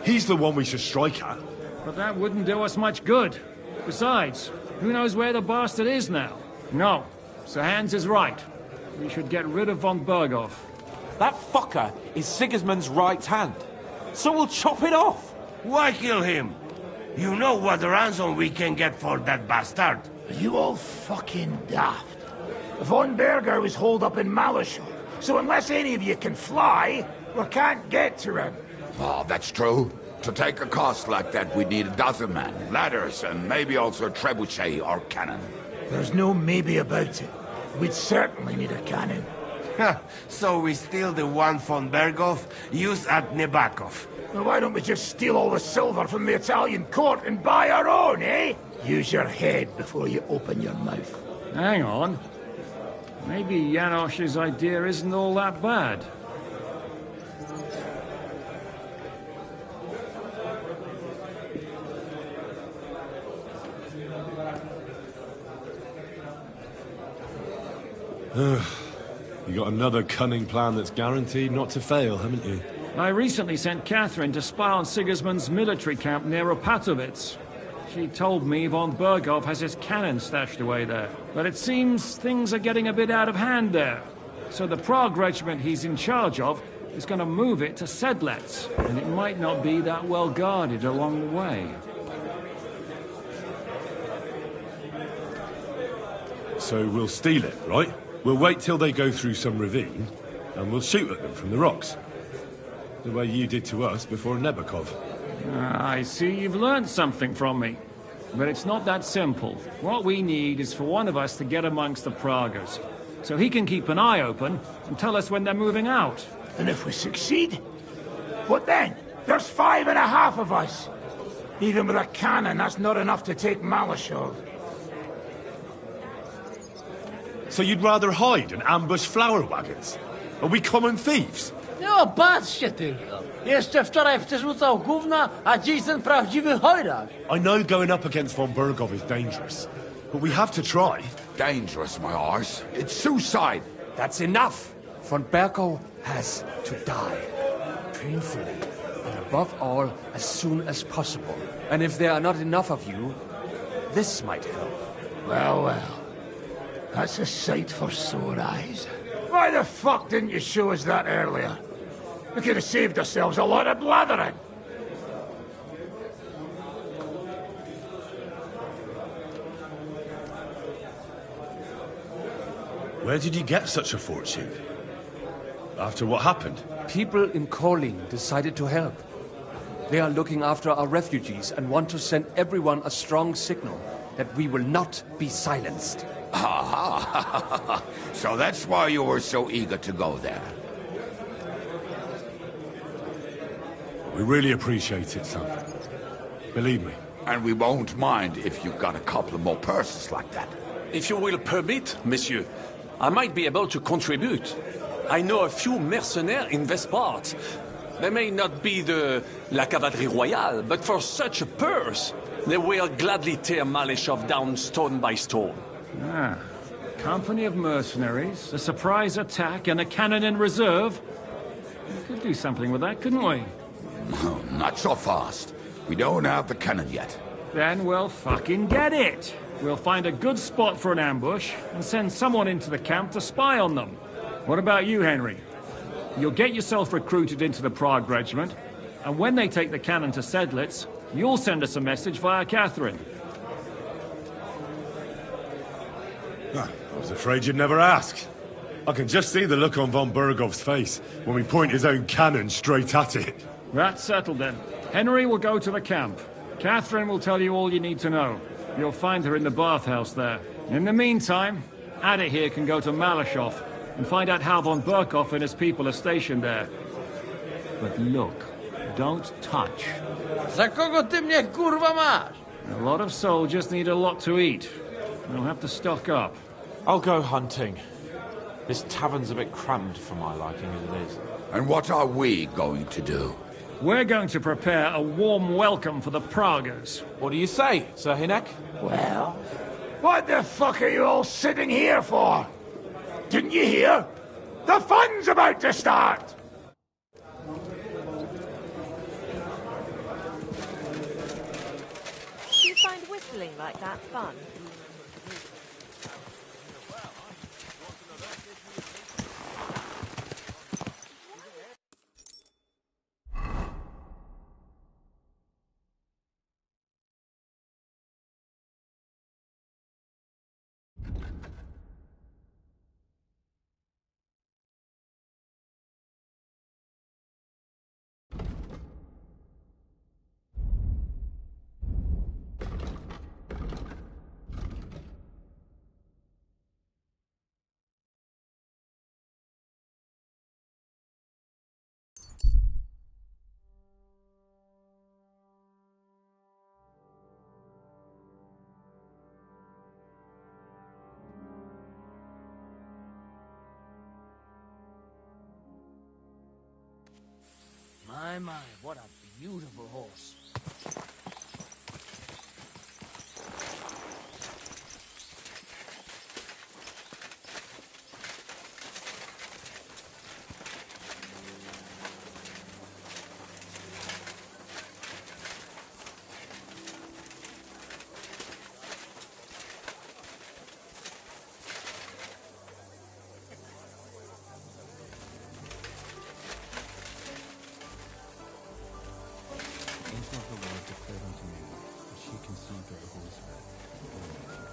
He's the one we should strike at. But that wouldn't do us much good. Besides, who knows where the bastard is now? No, Sir Hans is right. We should get rid of Von Bergov. That fucker is Sigismund's right hand. So we'll chop it off. Why kill him? You know what ransom we can get for that bastard. Are you all fucking daft? Von Berger was holed up in Malishal, so unless any of you can fly, we can't get to him. Oh, that's true. To take a cost like that, we'd need a dozen men, ladders, and maybe also a trebuchet or cannon. There's no maybe about it. We'd certainly need a cannon. So we steal the one von Bergov, use at Nebakov. Well, why don't we just steal all the silver from the Italian court and buy our own, eh? Use your head before you open your mouth. Hang on. Maybe Janosch's idea isn't all that bad. You got another cunning plan that's guaranteed not to fail, haven't you? I recently sent Catherine to spy on Sigismund's military camp near Opatovitz. She told me von Berghoff has his cannon stashed away there. But it seems things are getting a bit out of hand there. So the Prague regiment he's in charge of is going to move it to Sedlec, and it might not be that well guarded along the way. So we'll steal it, right? We'll wait till they go through some ravine, and we'll shoot at them from the rocks. The way you did to us before Nebukov. I see you've learned something from me. But it's not that simple. What we need is for one of us to get amongst the Praguers, so he can keep an eye open and tell us when they're moving out. And if we succeed, what then? There's 5.5 of us. Even with a cannon, that's not enough to take Malashov. So you'd rather hide and ambush flower wagons? Are we common thieves? No, patrzcie tylko. Jeszcze wczoraj przerzucał gówna, a dziś ten prawdziwy chojrak. I know going up against von Berghoff is dangerous, but we have to try. Dangerous, my arse. It's suicide. That's enough. Von Berghoff has to die. Painfully. And above all, as soon as possible. And if there are not enough of you, this might help. Well, well. That's a sight for sore eyes. Why the fuck didn't you show us that earlier? We could have saved ourselves a lot of blathering. Where did you get such a fortune? After what happened? People in Kolin decided to help. They are looking after our refugees and want to send everyone a strong signal that we will not be silenced. Ah, so that's why you were so eager to go there. We really appreciate it, son. Believe me. And we won't mind if you've got a couple more purses like that. If you will permit, monsieur, I might be able to contribute. I know a few mercenaires in this part. They may not be la cavalerie royale, but for such a purse, they will gladly tear Malashov down stone by stone. Ah, company of mercenaries, a surprise attack, and a cannon in reserve. We could do something with that, couldn't we? Not so fast. We don't have the cannon yet. Then we'll fucking get it. We'll find a good spot for an ambush and send someone into the camp to spy on them. What about you, Henry? You'll get yourself recruited into the Prague regiment, and when they take the cannon to Sedlec, you'll send us a message via Catherine. I was afraid you'd never ask. I can just see the look on von Berghoff's face when we point his own cannon straight at it. That's settled then. Henry will go to the camp. Catherine will tell you all you need to know. You'll find her in the bathhouse there. In the meantime, Ada here can go to Malashov and find out how von Berghoff and his people are stationed there. But look, don't touch. Za kogo ty mnie kurwa masz? A lot of soldiers need a lot to eat. They'll have to stock up. I'll go hunting. This tavern's a bit cramped for my liking as it is. And what are we going to do? We're going to prepare a warm welcome for the Praguers. What do you say, Sir Hinek? Well, what the fuck are you all sitting here for? Didn't you hear? The fun's about to start! Do you find whistling like that fun? My, what a beautiful horse.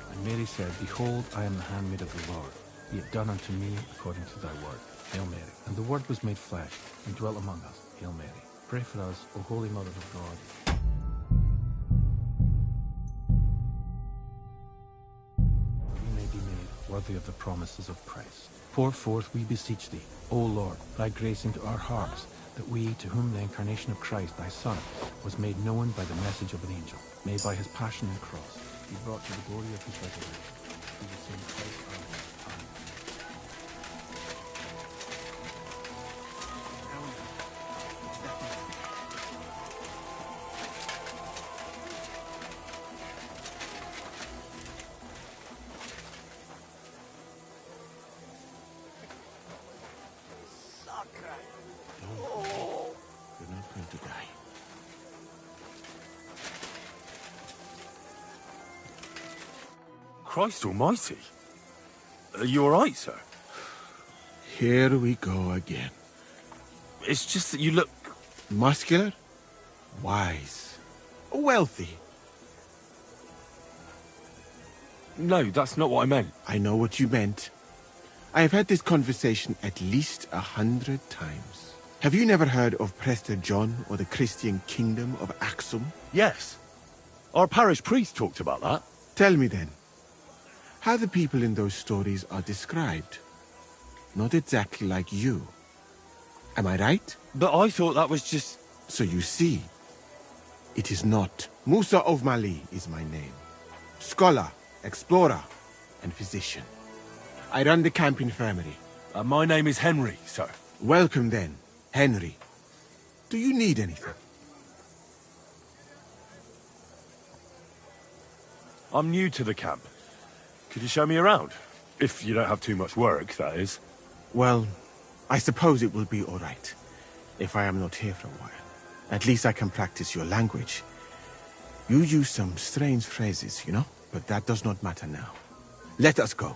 And Mary said, Behold, I am the handmaid of the Lord. Be it done unto me according to thy word. Hail Mary. And the Word was made flesh, and dwelt among us. Hail Mary. Pray for us, O Holy Mother of God. We may be made worthy of the promises of Christ. Pour forth, we beseech thee, O Lord, thy grace into our hearts, that we, to whom the incarnation of Christ, thy Son, was made known by the message of an angel, may by his passion and cross be brought to the glory of his resurrection. Through the same Christ our Lord. Amen. You're not going to die. Christ almighty. Are you alright, sir? Here we go again. It's just that you look... Muscular, wise, wealthy. No, that's not what I meant. I know what you meant. I have had this conversation at least 100 times. Have you never heard of Prester John or the Christian kingdom of Axum? Yes. Our parish priest talked about that. Tell me then, how the people in those stories are described. Not exactly like you. Am I right? But I thought that was just... So you see, it is not. Musa of Mali is my name. Scholar, explorer, and physician. I run the camp infirmary. My name is Henry, sir. Welcome then, Henry. Do you need anything? I'm new to the camp. Could you show me around? If you don't have too much work, that is. Well, I suppose it will be all right, if I am not here for a while. At least I can practice your language. You use some strange phrases, you know? But that does not matter now. Let us go.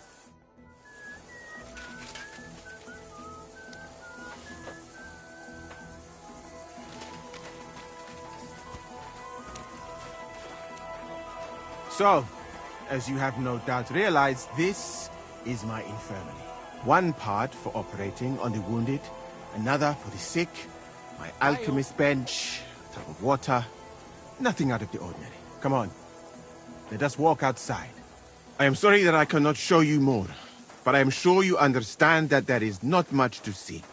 So, as you have no doubt realized, this is my infirmary. One part for operating on the wounded, another for the sick, my alchemist bench, a tub of water, nothing out of the ordinary. Come on, let us walk outside. I am sorry that I cannot show you more, but I am sure you understand that there is not much to see.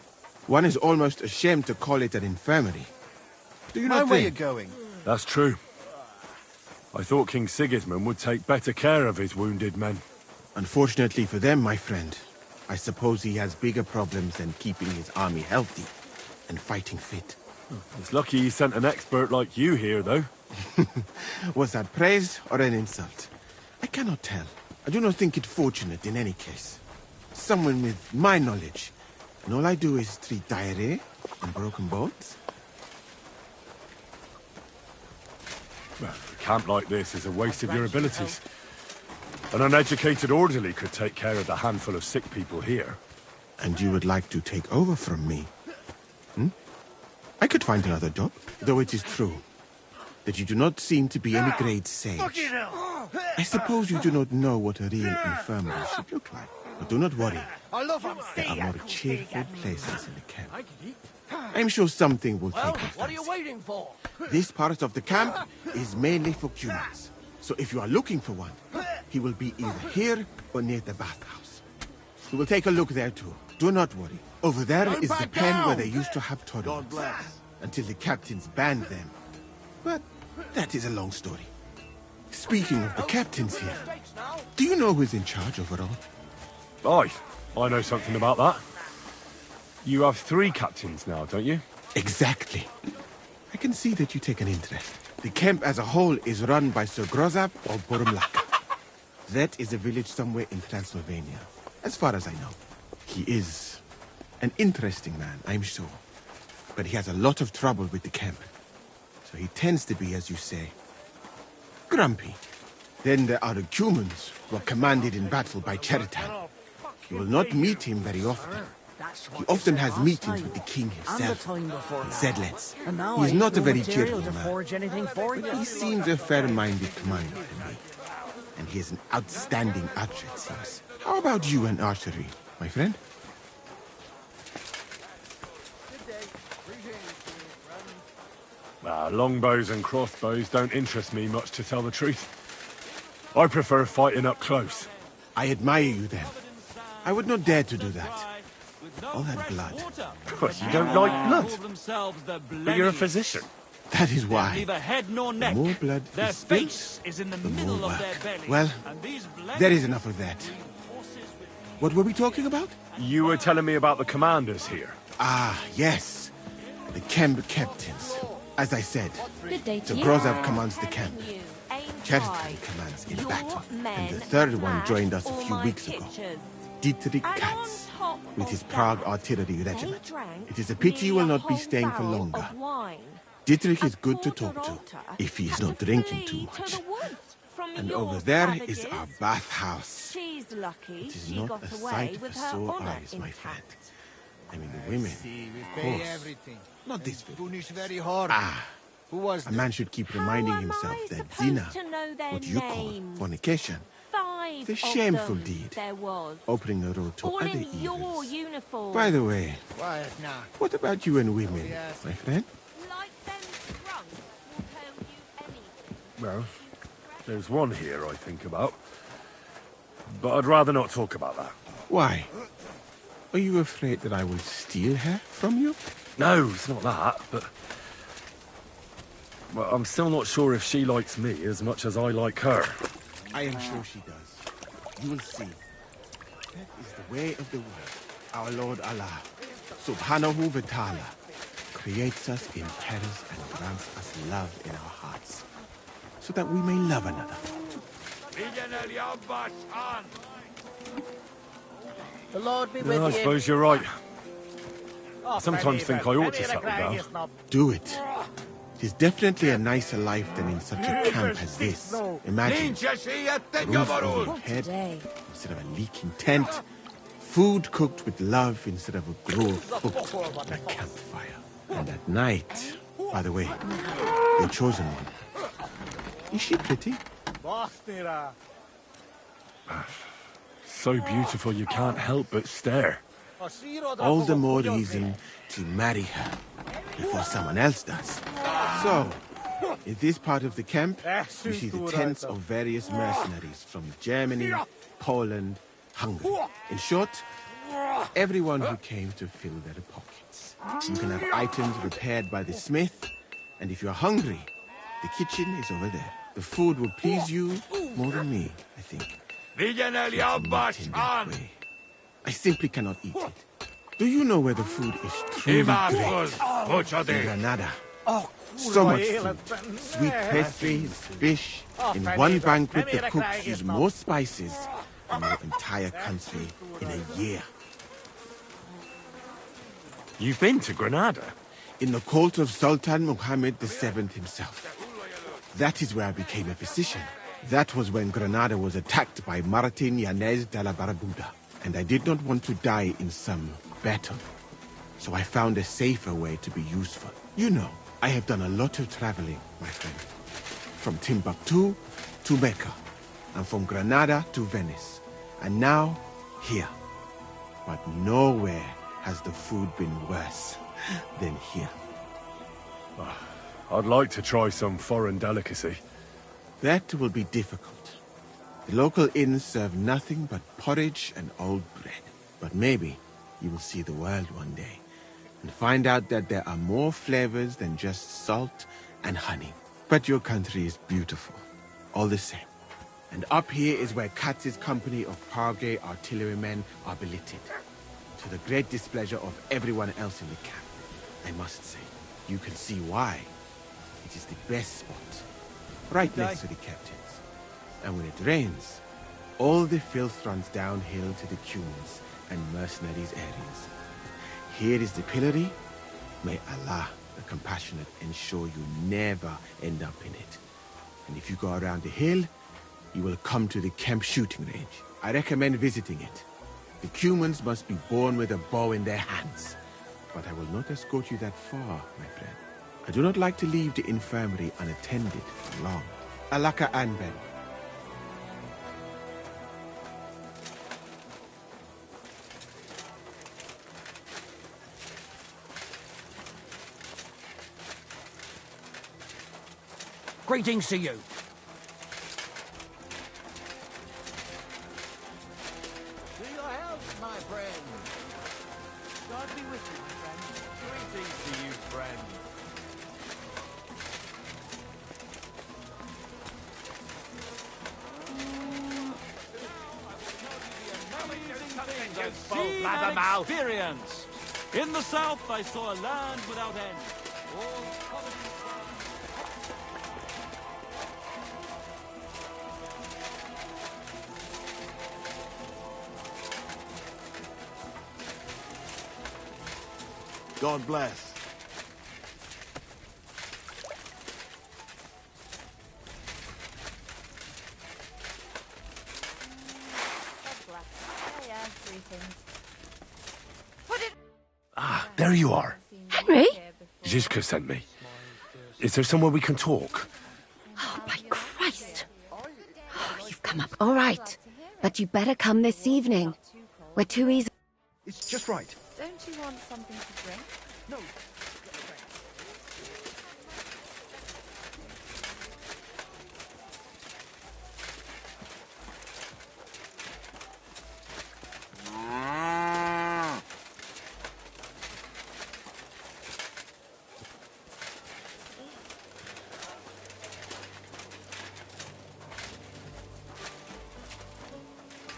One is almost ashamed to call it an infirmary. Do you not think? Where you're going? That's true. I thought King Sigismund would take better care of his wounded men. Unfortunately for them, my friend, I suppose he has bigger problems than keeping his army healthy and fighting fit. It's lucky he sent an expert like you here, though. Was that praise or an insult? I cannot tell. I do not think it fortunate in any case. Someone with my knowledge, and all I do is treat diarrhea and broken bones. Well, a camp like this is a waste of your abilities. An uneducated orderly could take care of the handful of sick people here. And you would like to take over from me? I could find another job, though it is true that you do not seem to be any great sage. I suppose you do not know what a real infirmary should look like. But do not worry. There are more cheerful places in the camp. I am sure something will take your fancy. What are you waiting for? This part of the camp is mainly for humans. So if you are looking for one, he will be either here or near the bathhouse. We will take a look there too. Do not worry. Over there is the pen where they used to have tournaments. Until the captains banned them. But that is a long story. Speaking of the captains here, do you know who is in charge overall? Aye, I know something about that. You have 3 captains now, don't you? Exactly. I can see that you take an interest. The camp as a whole is run by Sir Grozab or Borumlaka. That is a village somewhere in Transylvania, as far as I know. He is an interesting man, I'm sure. But he has a lot of trouble with the camp. So he tends to be, as you say, grumpy. Then there are the Cumans, who are commanded in battle by Cheritan. You will not meet him very often. He often has meetings with the king himself, in Zedlets. He is not a very cheerful man, but he seems a fair-minded commander to me. And he is an outstanding archer, it seems. How about you and archery, my friend? Longbows and crossbows don't interest me much, to tell the truth. I prefer fighting up close. I admire you, then. I would not dare to do that. All that blood. You don't like blood? But you're a physician. That is why. Neither head nor neck. The more blood Their is spilled, face is in the the middle more of their work. belly. Well, And these there is enough of that. What were we talking about? You were telling me about the commanders here. Ah, yes. The camp captains. As I said, Good day to Sir you. Grozab commands the camp. Cheritan commands in battle. And the third one joined us a few weeks ago. Dietrich Katz, with his Prague artillery regiment. It is a pity you will not be staying for longer. Dietrich is good to talk to, if he is not drinking too much. And over there is our bathhouse. It is not a sight for sore eyes, my friend. I mean, the women, of course. Not this village. Ah, a man should keep reminding himself that zina, what you call fornication, is a shameful deed, opening the road to other evils. By the way, what about you and women, my friend? Well, there's one here I think about. But I'd rather not talk about that. Why? Are you afraid that I will steal her from you? No, it's not that, but... Well, I'm still not sure if she likes me as much as I like her. I am sure she does. You will see. That is the way of the world. Our Lord Allah, Subhanahu wa Ta'ala, creates us in perils and grants us love in our hearts, so that we may love another. The Lord be with Yeah, I you. suppose you're right. Oh, I sometimes think I ought to settle down. Do it. It is definitely a nicer life than in such a camp as this. Imagine, a roof over your head instead of a leaking tent, food cooked with love instead of a grove cooked on a campfire. And at night, by the way, the chosen one, is she pretty? So beautiful you can't help but stare. All the more reason to marry her before someone else does. So, in this part of the camp, you see the tents of various mercenaries from Germany, Poland, Hungary. In short, everyone who came to fill their pockets. You can have items repaired by the smith, and if you're hungry, the kitchen is over there. The food will please you more than me, I think. I simply cannot eat it. Do you know where the food is truly great? In Granada. So much food. Sweet pastries, fish. In one banquet, the cooks use more spices than your entire country in a year. You've been to Granada? In the court of Sultan Muhammad VII himself. That is where I became a physician. That was when Granada was attacked by Martin Yanez de la Barbuda. And I did not want to die in some battle. So I found a safer way to be useful. You know, I have done a lot of traveling, my friend. From Timbuktu to Mecca. And from Granada to Venice. And now, here. But nowhere has the food been worse than here. I'd like to try some foreign delicacy. That will be difficult. The local inns serve nothing but porridge and old bread. But maybe you will see the world one day and find out that there are more flavors than just salt and honey. But your country is beautiful, all the same. And up here is where Katz's company of Parge artillerymen are billeted, to the great displeasure of everyone else in the camp. I I must say, you can see why. It is the best spot, right next to the captains. And when it rains, all the filth runs downhill to the Cumans and mercenaries' areas. Here is the pillory. May Allah, the compassionate, ensure you never end up in it. And if you go around the hill, you will come to the camp shooting range. I recommend visiting it. The Cumans must be born with a bow in their hands. But I will not escort you that far, my friend. I do not like to leave the infirmary unattended for long. Alaka Anben. Greetings to you. To your health, my friend. God be with you, my friend. Greetings to you, friend. See and experience. In the south, I saw a land without end. All covered in God bless. Ah, there you are. Henry? Zizka sent me. Is there somewhere we can talk? Oh, by Christ. Oh, you've come up all right. But you better come this evening. We're too easy. It's just right. Don't you want something to drink? No.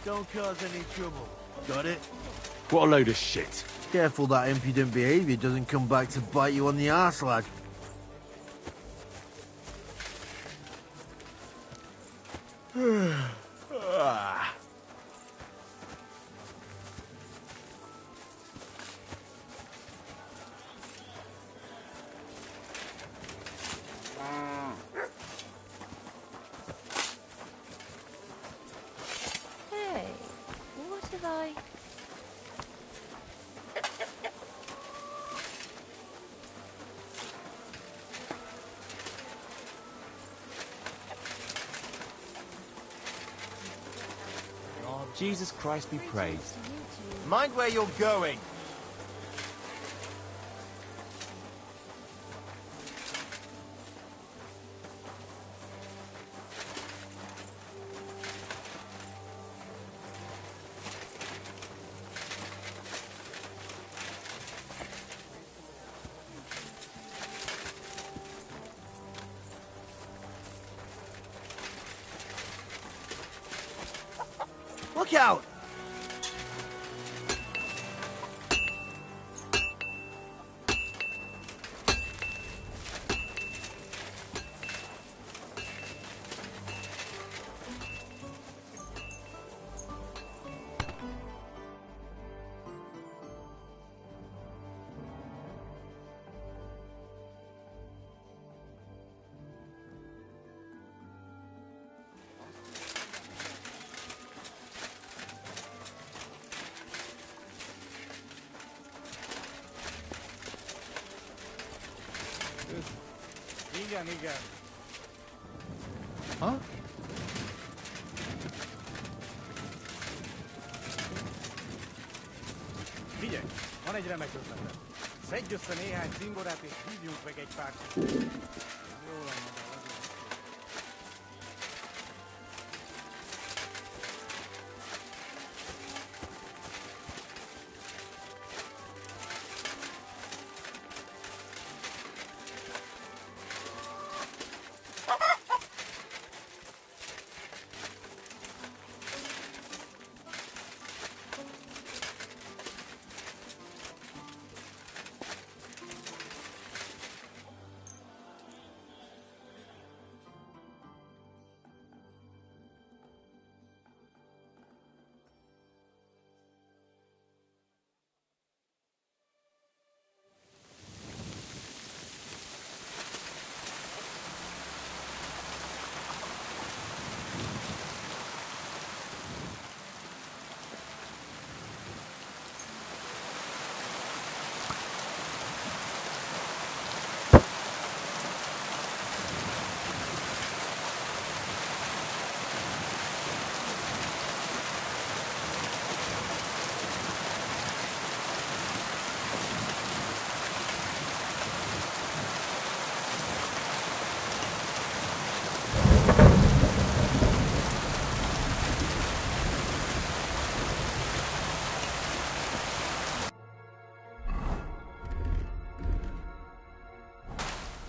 Don't cause any trouble. Got it? What a load of shit. Careful that impudent behavior doesn't come back to bite you on the arse, lad. Hey, what have I... Oh, Jesus Christ be praised. Mind where you're going. Look out! Igen. Ha? Figyelj, van egy remek ötletem. Szedj össze néhány cimborát és hívjunk meg egy pár... Jó lenne, de azért.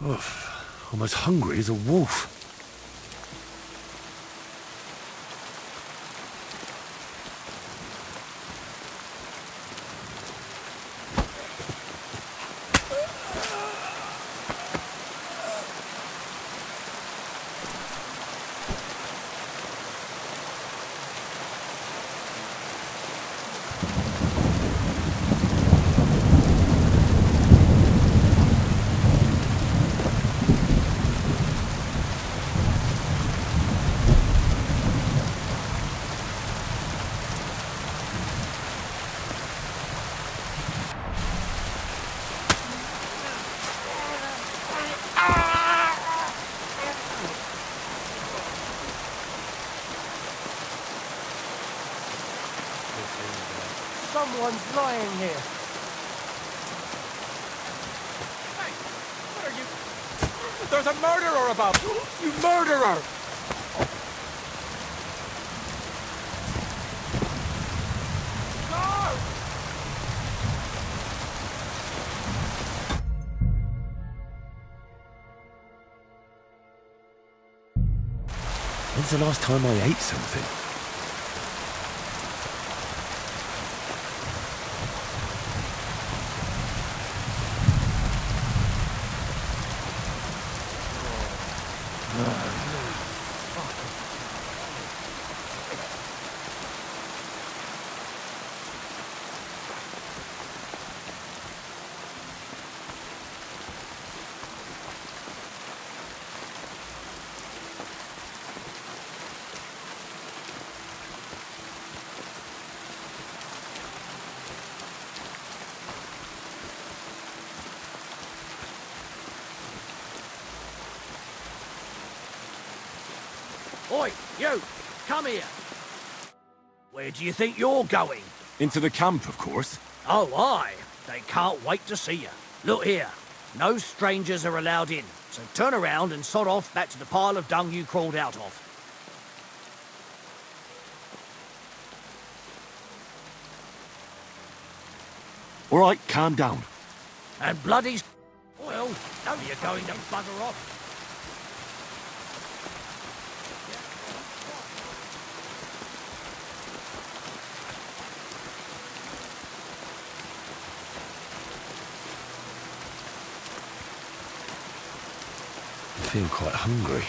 Oof, I'm as hungry as a wolf. Someone's lying here. Hey, what are you? There's a murderer about! You murderer! No! When's the last time I ate something? Oi, you! Come here! Where do you think you're going? Into the camp, of course. Oh, aye. They can't wait to see you. Look here. No strangers are allowed in, so turn around and sod off back to the pile of dung you crawled out of. All right, calm down. And bloody... Well, now you're going to bugger off. I feel quite hungry.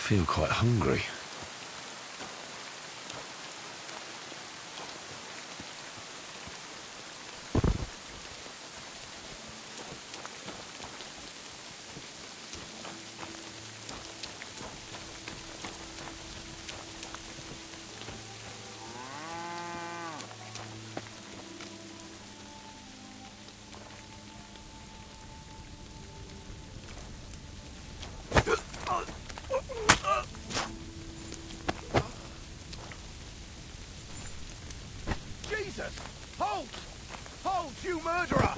feel quite hungry. Jesus! Halt! Halt, you murderer!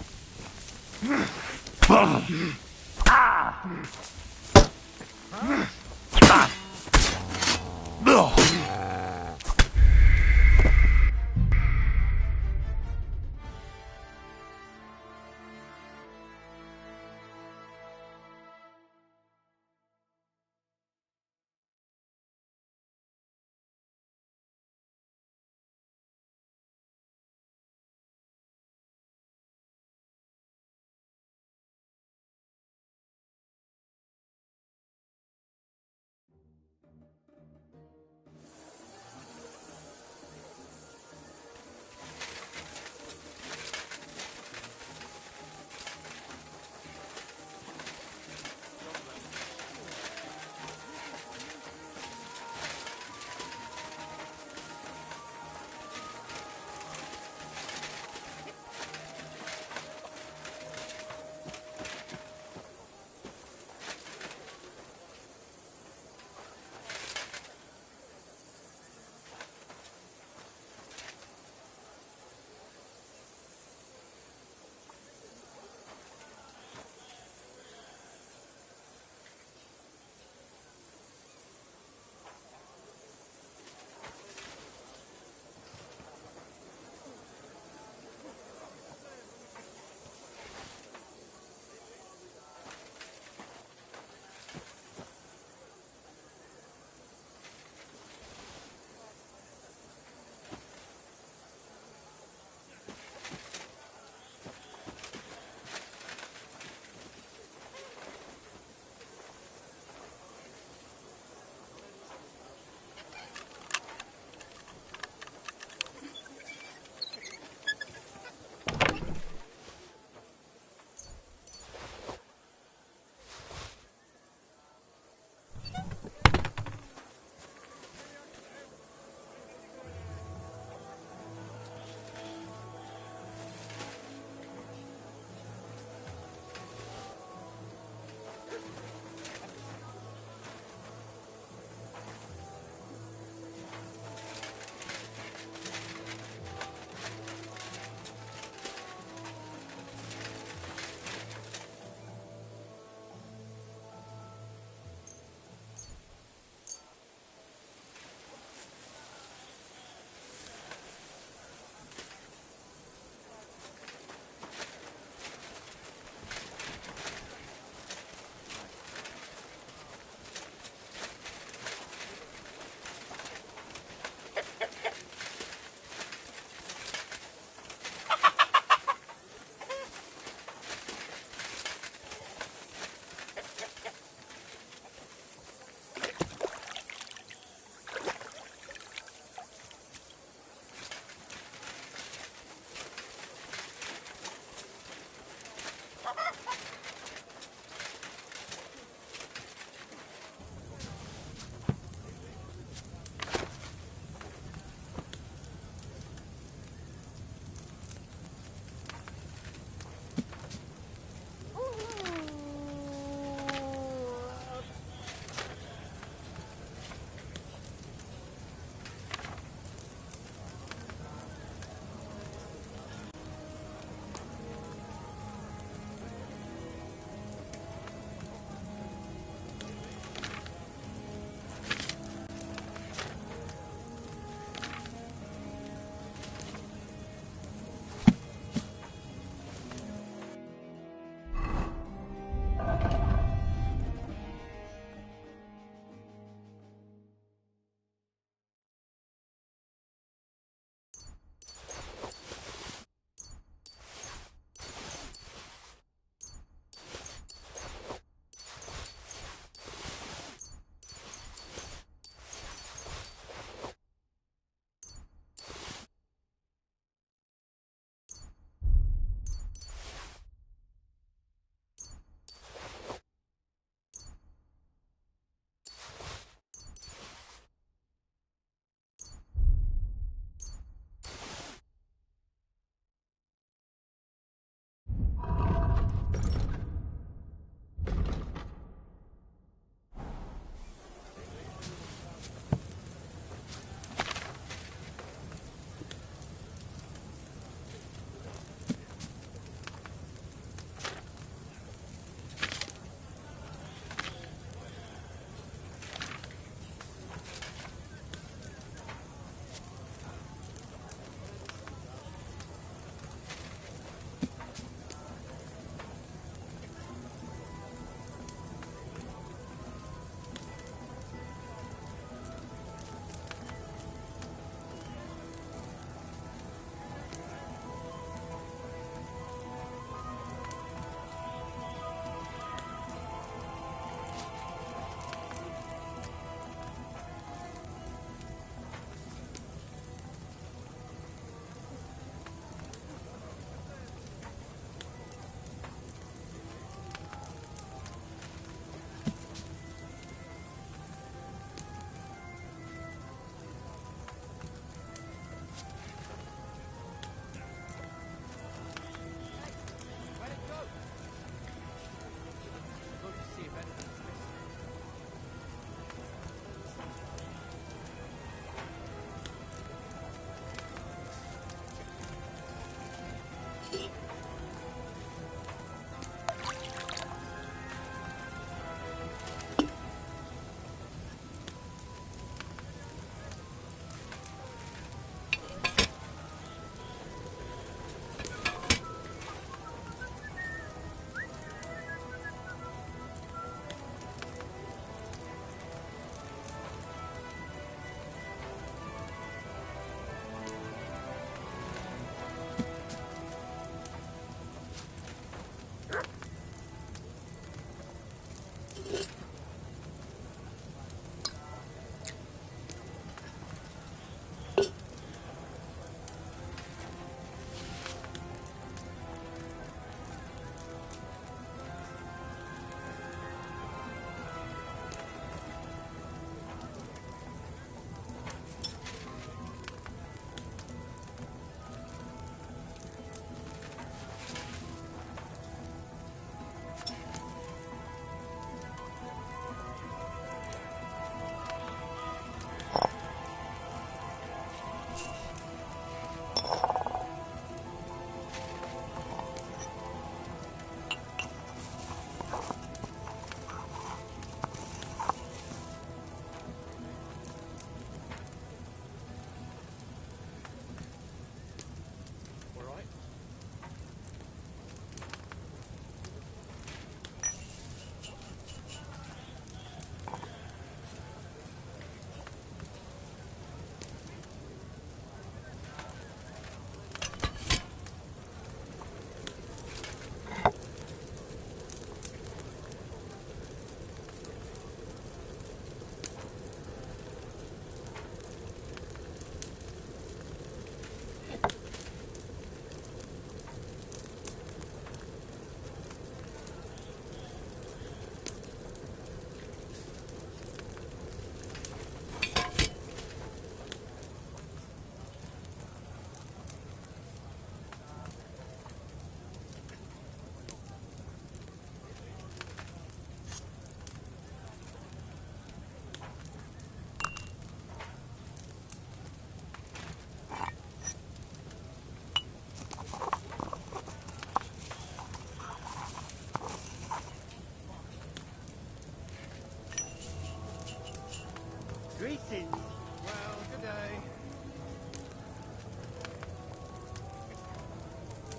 Greetings. Well, good day.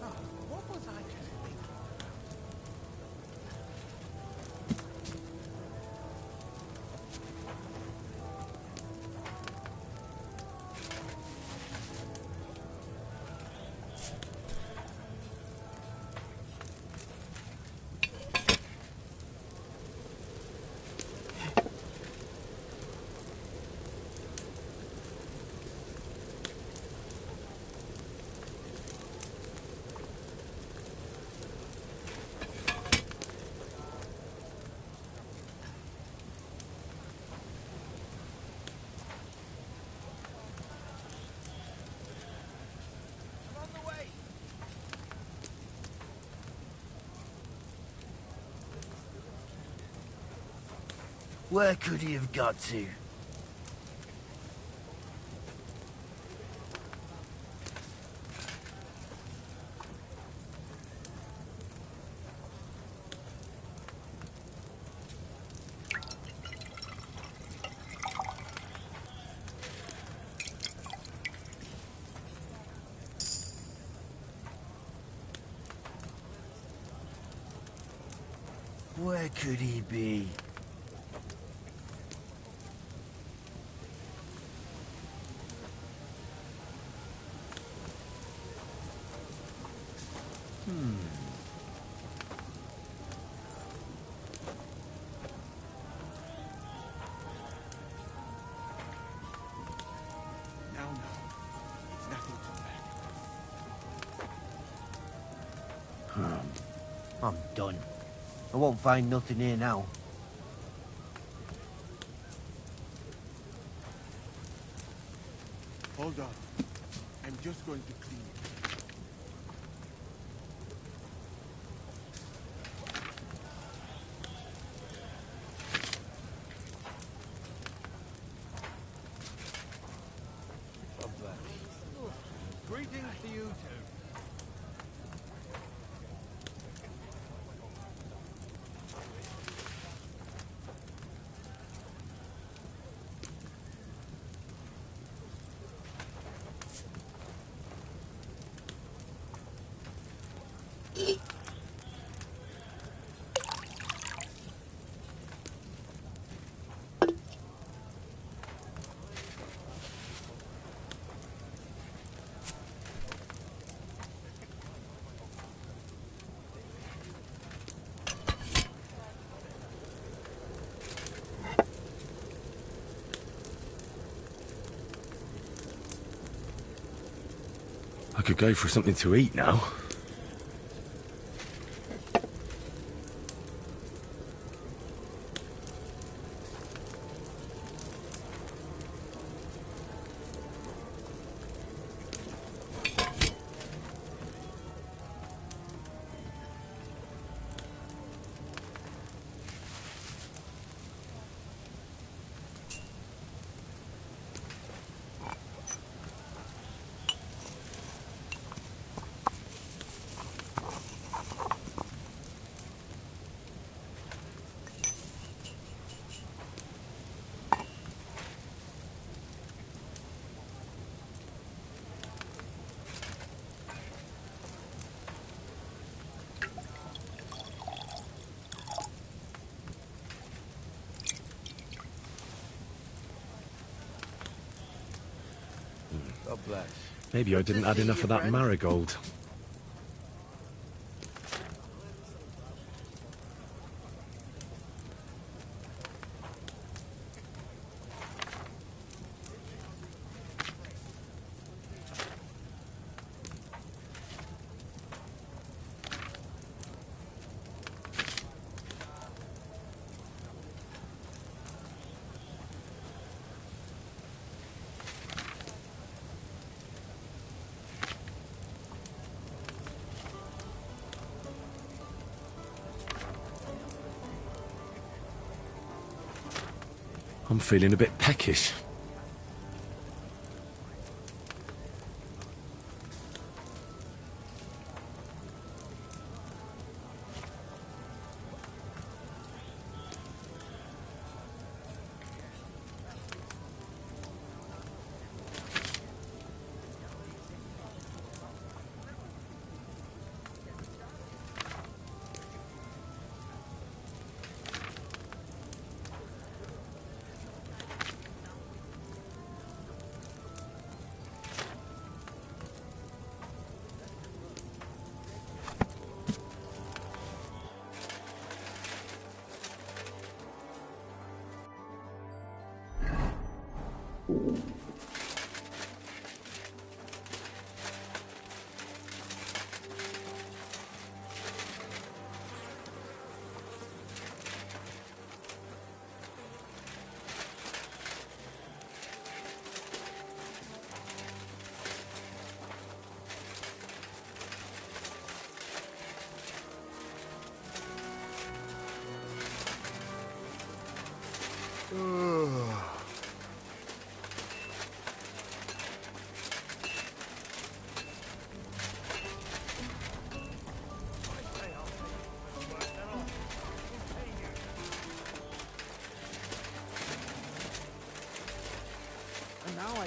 Oh, what was I just thinking? Where could he have got to? Where could he be? No, it's nothing too bad. I'm done. I won't find nothing here now. Hold on. I'm just going to clean it. Greetings to you too. I could go for something to eat now. God bless. Maybe I didn't add enough of that marigold. I'm feeling a bit peckish.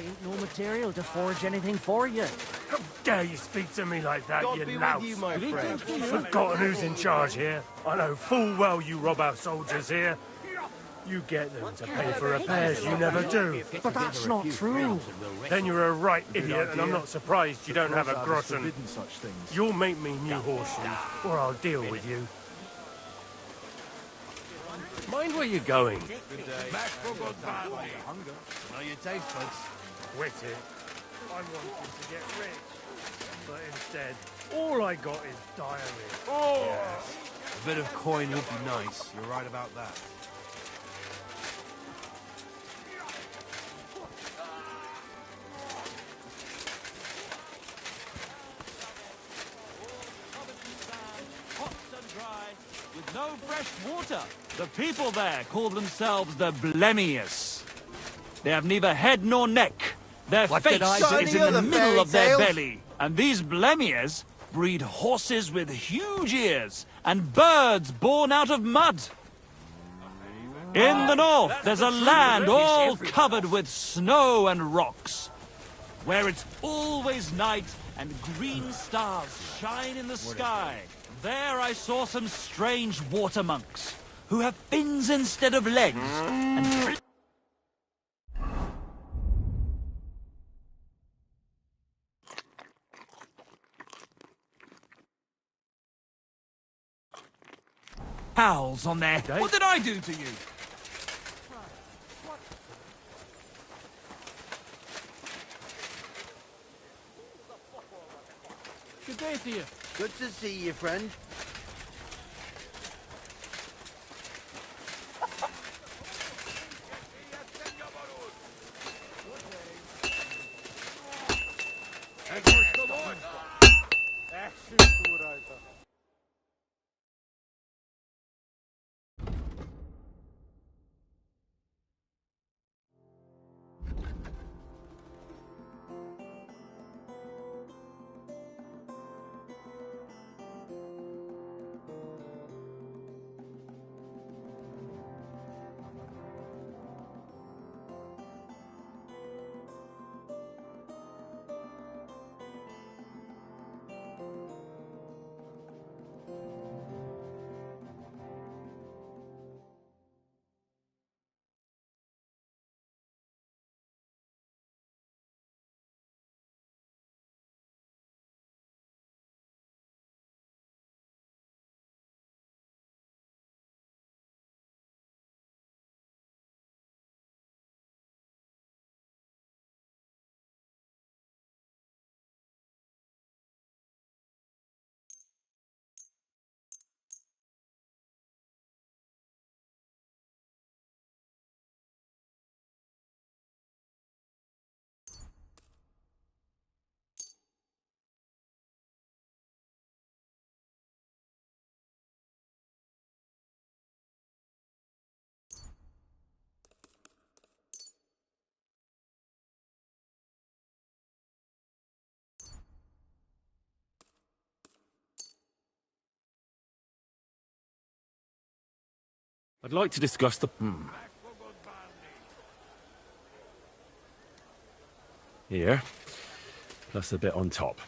ain't no material to forge anything for you. How dare you speak to me like that, God you be louse? with you, my friend. Forgotten who's in charge here? I know full well you rob our soldiers here. You get them to pay for repairs you never do. But that's not true. Then you're a right idiot, and I'm not surprised you don't have a groschen. You'll make me new horseshoes, or I'll deal with you. Mind where you're going. Good day. Back for good family. Hunger. Know your taste buds. Quit it. I wanted to get rich, but instead, all I got is diarrhea. Oh! Yes. A bit of coin would be nice. You're right about that. With no fresh water. The people there call themselves the Blemius. They have neither head nor neck. Their face is in the middle of their belly. And these Blemius breed horses with huge ears and birds born out of mud. In the north, there's a land all covered with snow and rocks, where it's always night and green stars shine in the sky. There I saw some strange water monks, who have fins instead of legs, and owls on their... What did I do to you? Good day to you. Good to see you, friend. I'd like to discuss the... Here. Plus a bit on top.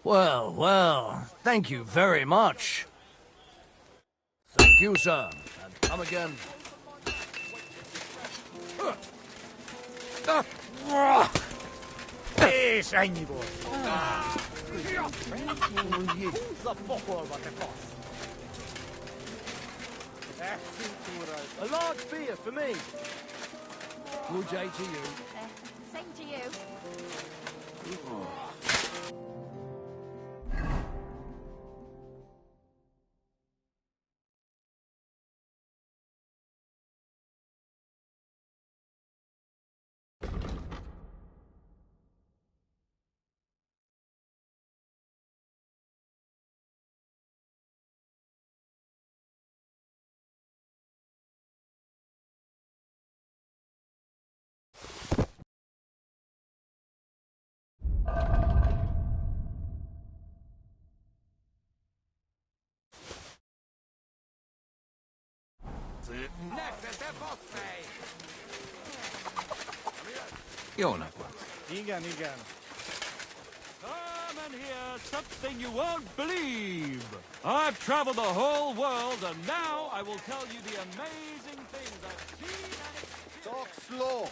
Well, well, thank you very much. Thank you, sir. And come again. Hey, shiny boy. A large beer for me. Good day to you. Same to you. You're not one. Igen. Come and hear something you won't believe. I've traveled the whole world, and now I will tell you the amazing things I've seen and experienced. Talk slow.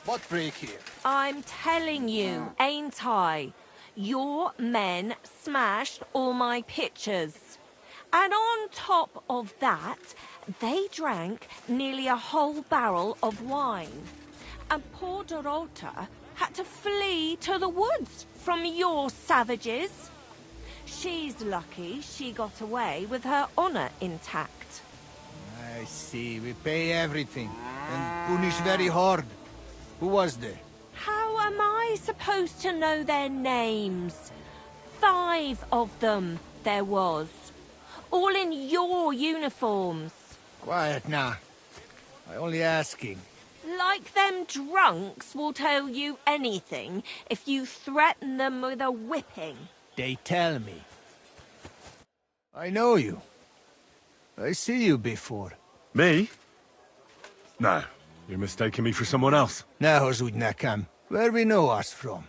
What break here? I'm telling you, ain't I? Your men smashed all my pictures. And on top of that, they drank nearly a whole barrel of wine. And poor Dorota had to flee to the woods from your savages. She's lucky she got away with her honor intact. I see. We pay everything. And punish very hard. Who was there? How am I supposed to know their names? 5 of them there was. All in your uniforms. Quiet now. I only asking. Like them drunks will tell you anything if you threaten them with a whipping. They tell me. I know you. I see you before. Me? No, you're mistaking me for someone else. Now, Zudnakam, where we know us from?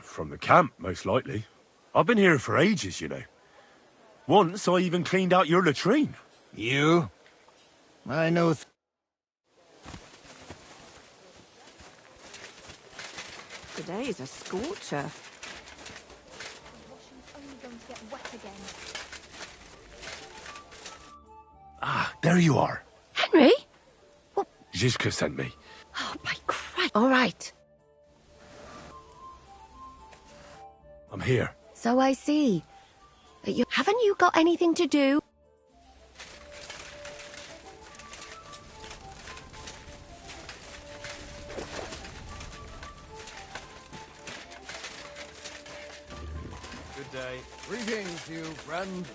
From the camp, most likely. I've been here for ages, you know. Once I even cleaned out your latrine. You? I know. Today's a scorcher. Washing's only going to get wet again. Ah, there you are. Henry? Zizka sent me. Oh, by Christ. All right. I'm here. So I see. Haven't you got anything to do? Good day. Greetings, you friend.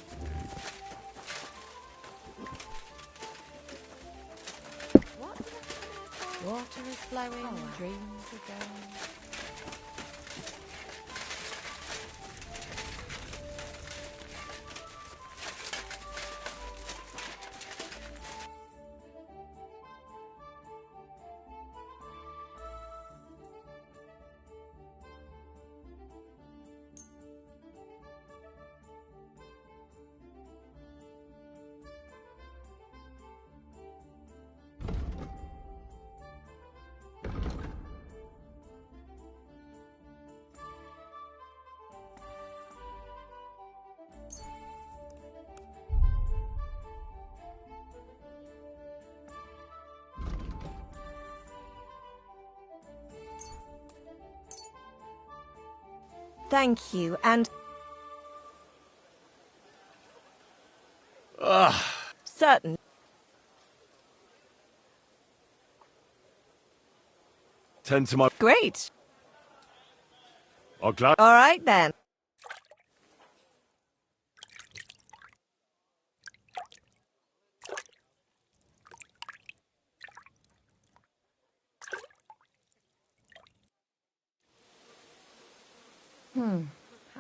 Water is flowing, dreams are going. Thank you, and... Certain. Tend to my... Great. I'm glad... All right, then.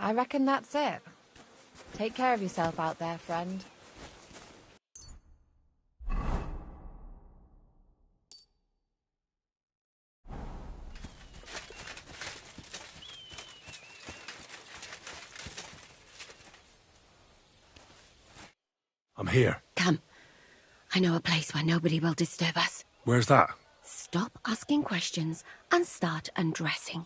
I reckon that's it. Take care of yourself out there, friend. I'm here. Come. I know a place where nobody will disturb us. Where's that? Stop asking questions and start undressing.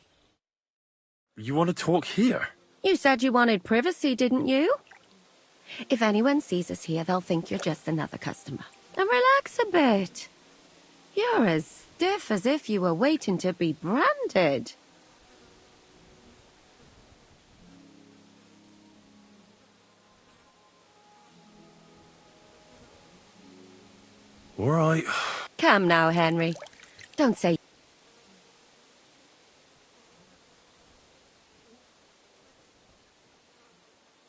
You want to talk here? You said you wanted privacy, didn't you? If anyone sees us here, they'll think you're just another customer. And relax a bit. You're as stiff as if you were waiting to be branded. All right. Come now, Henry. Don't say...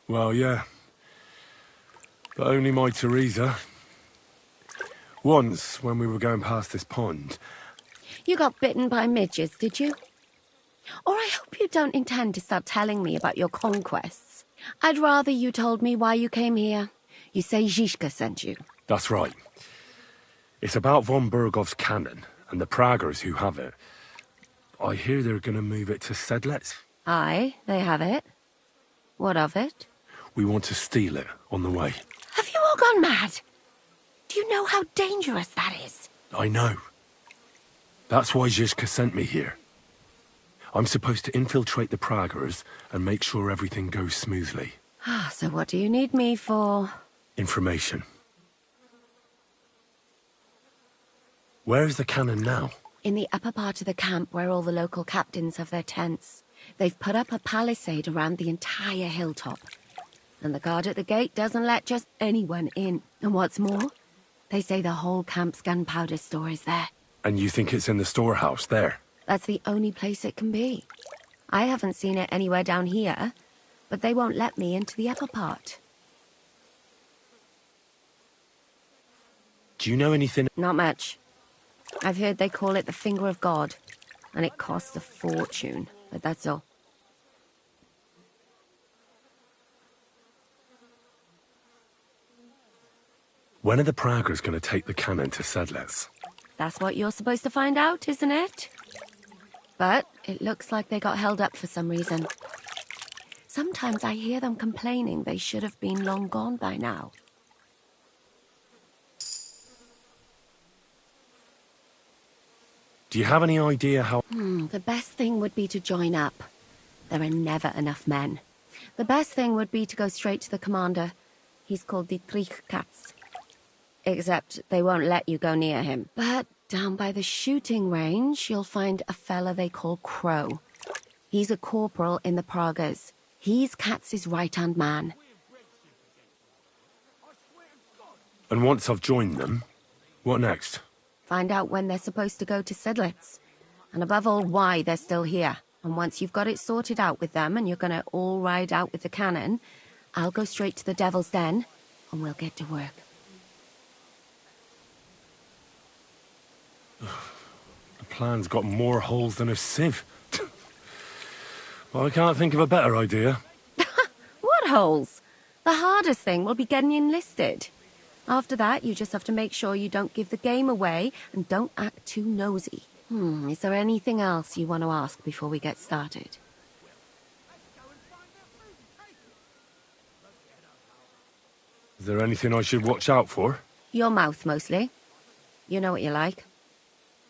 Well, yeah. But only my Teresa. Once, when we were going past this pond... You got bitten by midges, did you? Or I hope you don't intend to start telling me about your conquests. I'd rather you told me why you came here. You say Zizka sent you. That's right. It's about von Bergov's cannon and the Praggers who have it. I hear they're gonna move it to Sedlec. Aye, they have it. What of it? We want to steal it on the way. Have you all gone mad? Do you know how dangerous that is? I know. That's why Zizka sent me here. I'm supposed to infiltrate the Praggers and make sure everything goes smoothly. So what do you need me for? Information. Where is the cannon now? In the upper part of the camp where all the local captains have their tents. They've put up a palisade around the entire hilltop. And the guard at the gate doesn't let just anyone in. And what's more, they say the whole camp's gunpowder store is there. And you think it's in the storehouse there? That's the only place it can be. I haven't seen it anywhere down here, but they won't let me into the upper part. Do you know anything? Not much. I've heard they call it the Finger of God, and it costs a fortune, but that's all. When are the Praggers going to take the cannon to Sedlec? That's what you're supposed to find out, isn't it? But it looks like they got held up for some reason. Sometimes I hear them complaining they should have been long gone by now. Do you have any idea how... The best thing would be to join up. There are never enough men. The best thing would be to go straight to the commander. He's called Dietrich Katz. Except they won't let you go near him. But down by the shooting range, you'll find a fella they call Crow. He's a corporal in the Praggers. He's Katz's right-hand man. And once I've joined them, what next? Find out when they're supposed to go to Sedlec. And above all, why they're still here. And once you've got it sorted out with them and you're gonna all ride out with the cannon, I'll go straight to the Devil's Den and we'll get to work. The plan's got more holes than a sieve. Well, I can't think of a better idea. What holes? The hardest thing will be getting enlisted. After that, you just have to make sure you don't give the game away and don't act too nosy. Is there anything else you want to ask before we get started? Is there anything I should watch out for? Your mouth, mostly. You know what you like.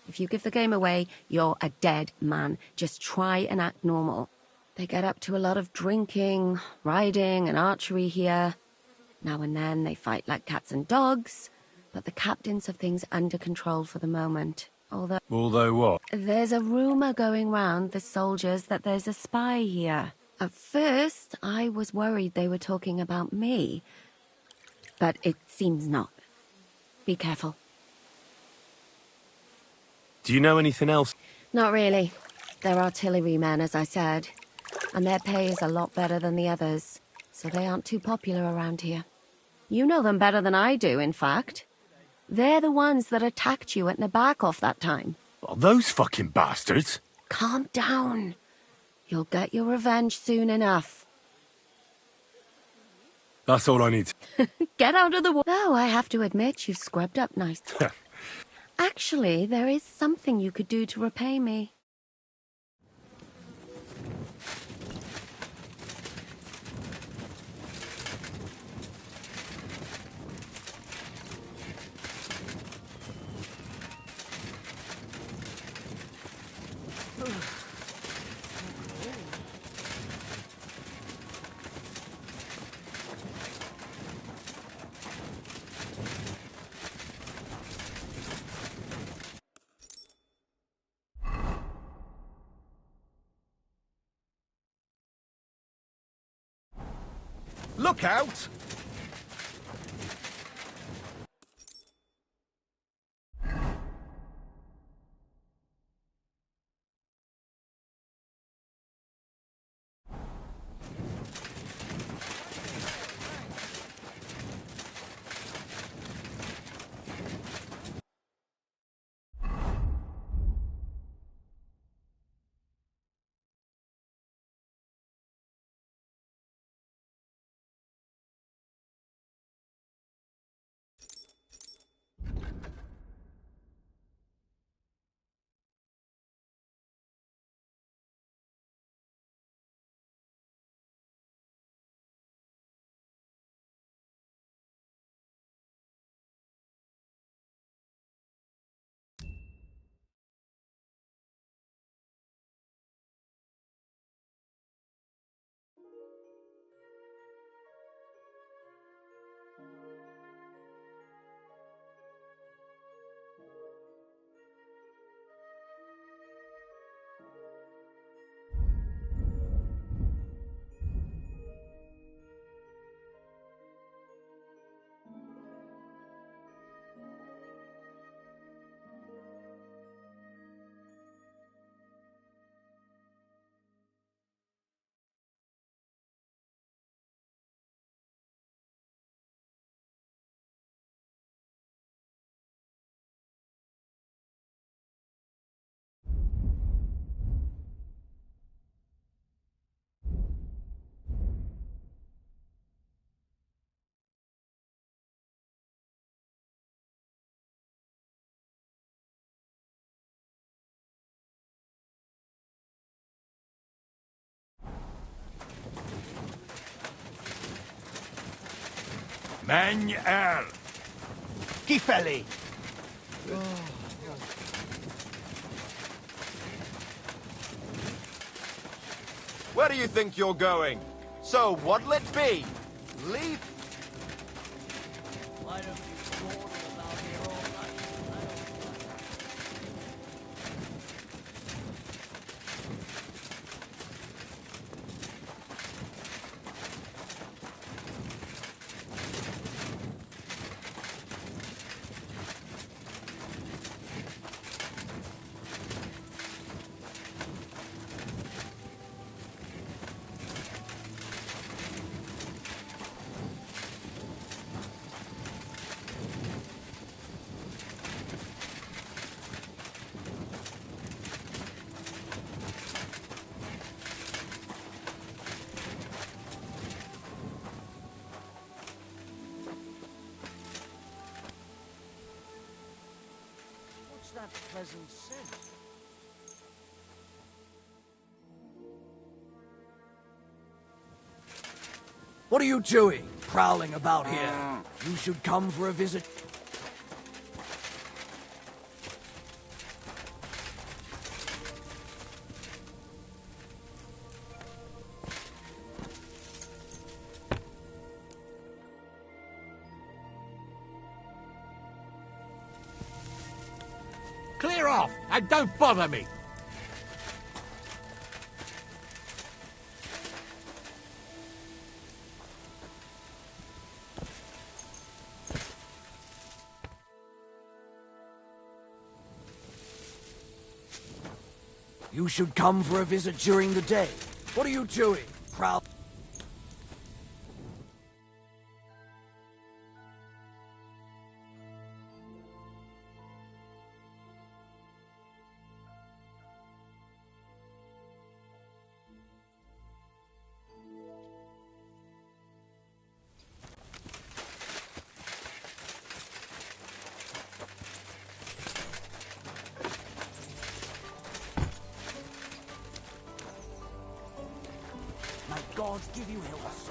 If you give the game away, you're a dead man. Just try and act normal. They get up to a lot of drinking, riding, and archery here. Now and then they fight like cats and dogs, but the captains have things under control for the moment. Although what? There's a rumor going round the soldiers that there's a spy here. At first, I was worried they were talking about me, but it seems not. Be careful. Do you know anything else? Not really. They're artillerymen, as I said, and their pay is a lot better than the others, so they aren't too popular around here. You know them better than I do, in fact. They're the ones that attacked you at Nabakov that time. Oh, those fucking bastards! Calm down. You'll get your revenge soon enough. That's all I need. Get out of the way. Though I have to admit, you've scrubbed up nice. Actually, there is something you could do to repay me. Look out! Manuel. Gifelli. Where do you think you're going? So what'll it be? Leave? Why don't you dawdle about here all night? What's that pleasant scent? What are you doing, prowling about here? You should come for a visit. Clear off, and don't bother me. You should come for a visit during the day. What are you doing, prowl? May God give you health.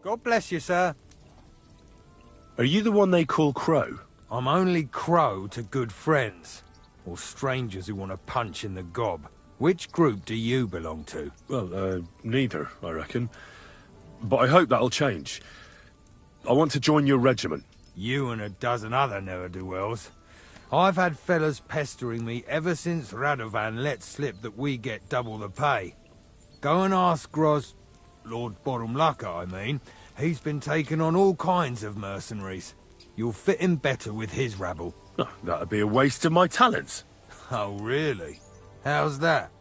God bless you, sir. Are you the one they call Crow? I'm only Crow to good friends, or strangers who want to punch in the gob. Which group do you belong to? Well, neither, I reckon. But I hope that'll change. I want to join your regiment. You and a dozen other ne'er-do-wells. I've had fellas pestering me ever since Radovan let slip that we get double the pay. Go and ask Lord Borumlaka, I mean. He's been taking on all kinds of mercenaries. You'll fit in better with his rabble. Oh, that'd be a waste of my talents. Oh, really? How's that?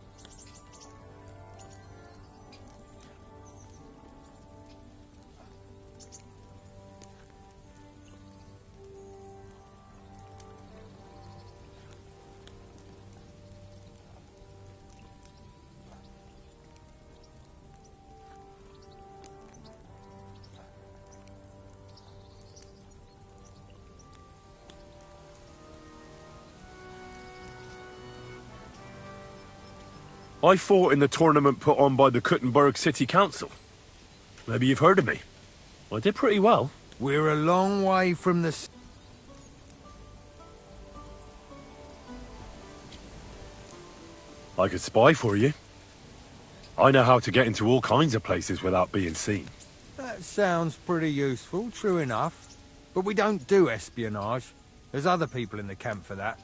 I fought in the tournament put on by the Kuttenberg City Council. Maybe you've heard of me. I did pretty well. We're a long way from the... I could spy for you. I know how to get into all kinds of places without being seen. That sounds pretty useful, true enough. But we don't do espionage. There's other people in the camp for that.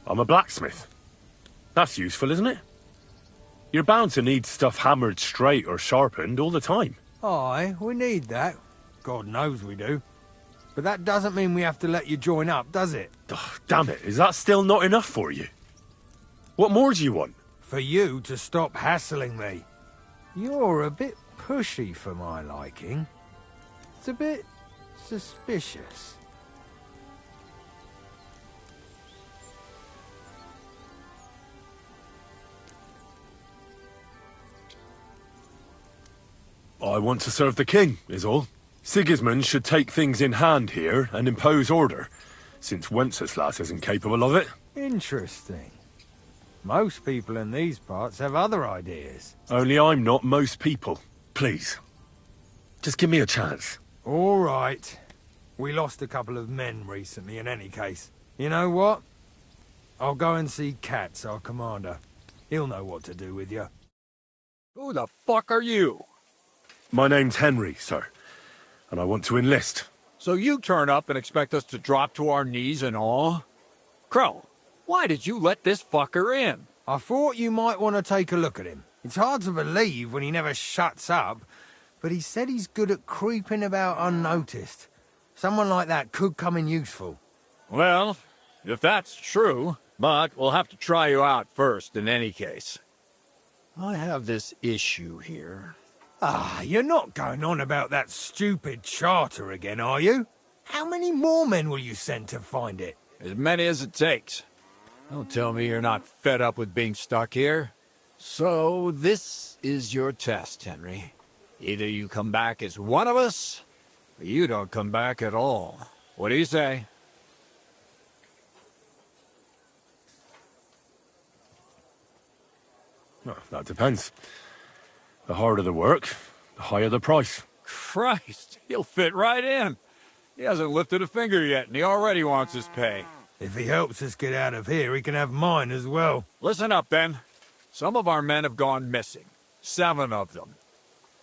I'm a blacksmith. That's useful, isn't it? You're bound to need stuff hammered straight or sharpened all the time. Aye, we need that. God knows we do. But that doesn't mean we have to let you join up, does it? Oh, damn it, is that still not enough for you? What more do you want? For you to stop hassling me. You're a bit pushy for my liking. It's a bit suspicious. I want to serve the king, is all. Sigismund should take things in hand here and impose order, since Wenceslas isn't capable of it. Interesting. Most people in these parts have other ideas. Only I'm not most people. Please. Just give me a chance. All right. We lost a couple of men recently in any case. You know what? I'll go and see Katz, our commander. He'll know what to do with you. Who the fuck are you? My name's Henry, sir. And I want to enlist. So you turn up and expect us to drop to our knees in awe? Crow, why did you let this fucker in? I thought you might want to take a look at him. It's hard to believe when he never shuts up, but he said he's good at creeping about unnoticed. Someone like that could come in useful. Well, if that's true, but we'll have to try you out first in any case. I have this issue here. Ah, you're not going on about that stupid charter again, are you? How many more men will you send to find it? As many as it takes. Don't tell me you're not fed up with being stuck here. So, this is your test, Henry. Either you come back as one of us, or you don't come back at all. What do you say? Well, that depends. The harder the work, the higher the price. Christ, he'll fit right in. He hasn't lifted a finger yet, and he already wants his pay. If he helps us get out of here, he can have mine as well. Listen up, then. Some of our men have gone missing. 7 of them.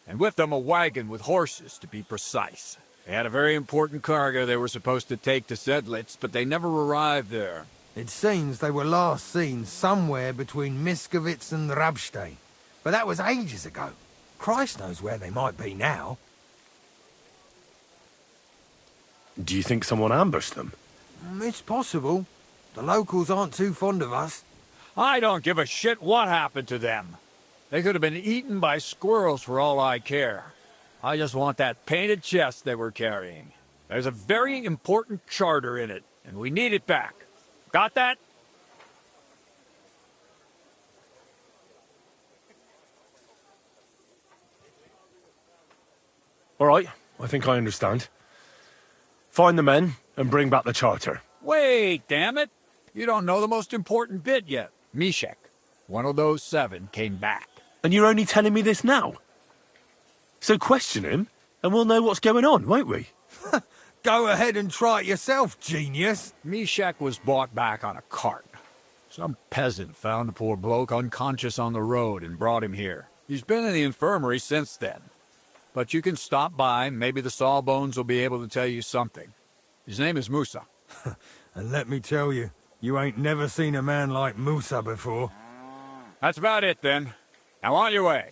And with them a wagon with horses, to be precise. They had a very important cargo they were supposed to take to Sedlitz, but they never arrived there. It seems they were last seen somewhere between Miskovitz and Rabstein. But that was ages ago. Christ knows where they might be now. Do you think someone ambushed them? It's possible. The locals aren't too fond of us. I don't give a shit what happened to them. They could have been eaten by squirrels for all I care. I just want that painted chest they were carrying. There's a very important charter in it, and we need it back. Got that? All right, I think I understand. Find the men and bring back the charter. Wait, damn it! You don't know the most important bit yet. Mishek, one of those 7, came back. And you're only telling me this now? So question him, and we'll know what's going on, won't we? Go ahead and try it yourself, genius. Mishek was brought back on a cart. Some peasant found the poor bloke unconscious on the road and brought him here. He's been in the infirmary since then. But you can stop by, maybe the Sawbones will be able to tell you something. His name is Musa. And let me tell you, you ain't never seen a man like Musa before. That's about it, then. Now on your way.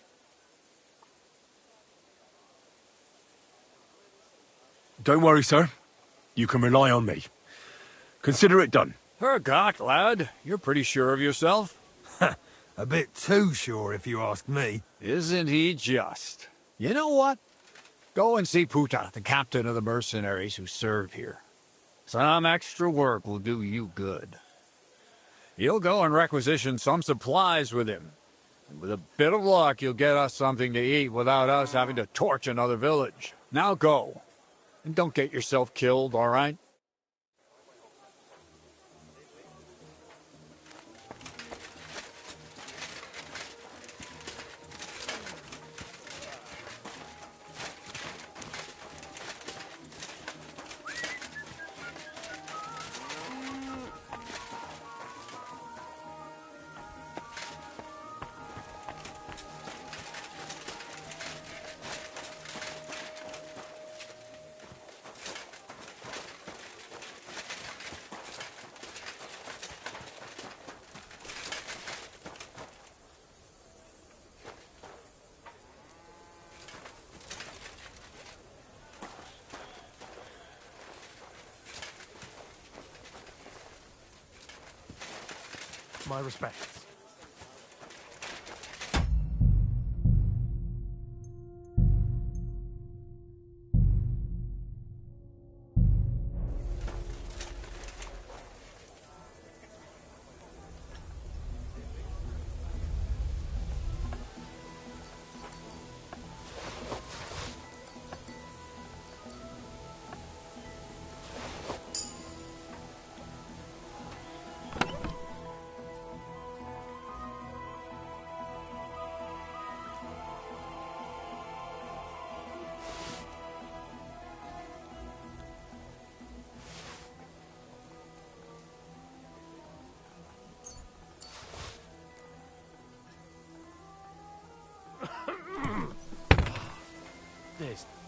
Don't worry, sir. You can rely on me. Consider it done. Hergott, lad. You're pretty sure of yourself. A bit too sure, if you ask me. Isn't he just? You know what? Go and see Puta, the captain of the mercenaries who serve here. Some extra work will do you good. You'll go and requisition some supplies with him. And with a bit of luck, you'll get us something to eat without us having to torch another village. Now go. And don't get yourself killed, all right? My respects.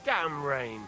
Damn rain.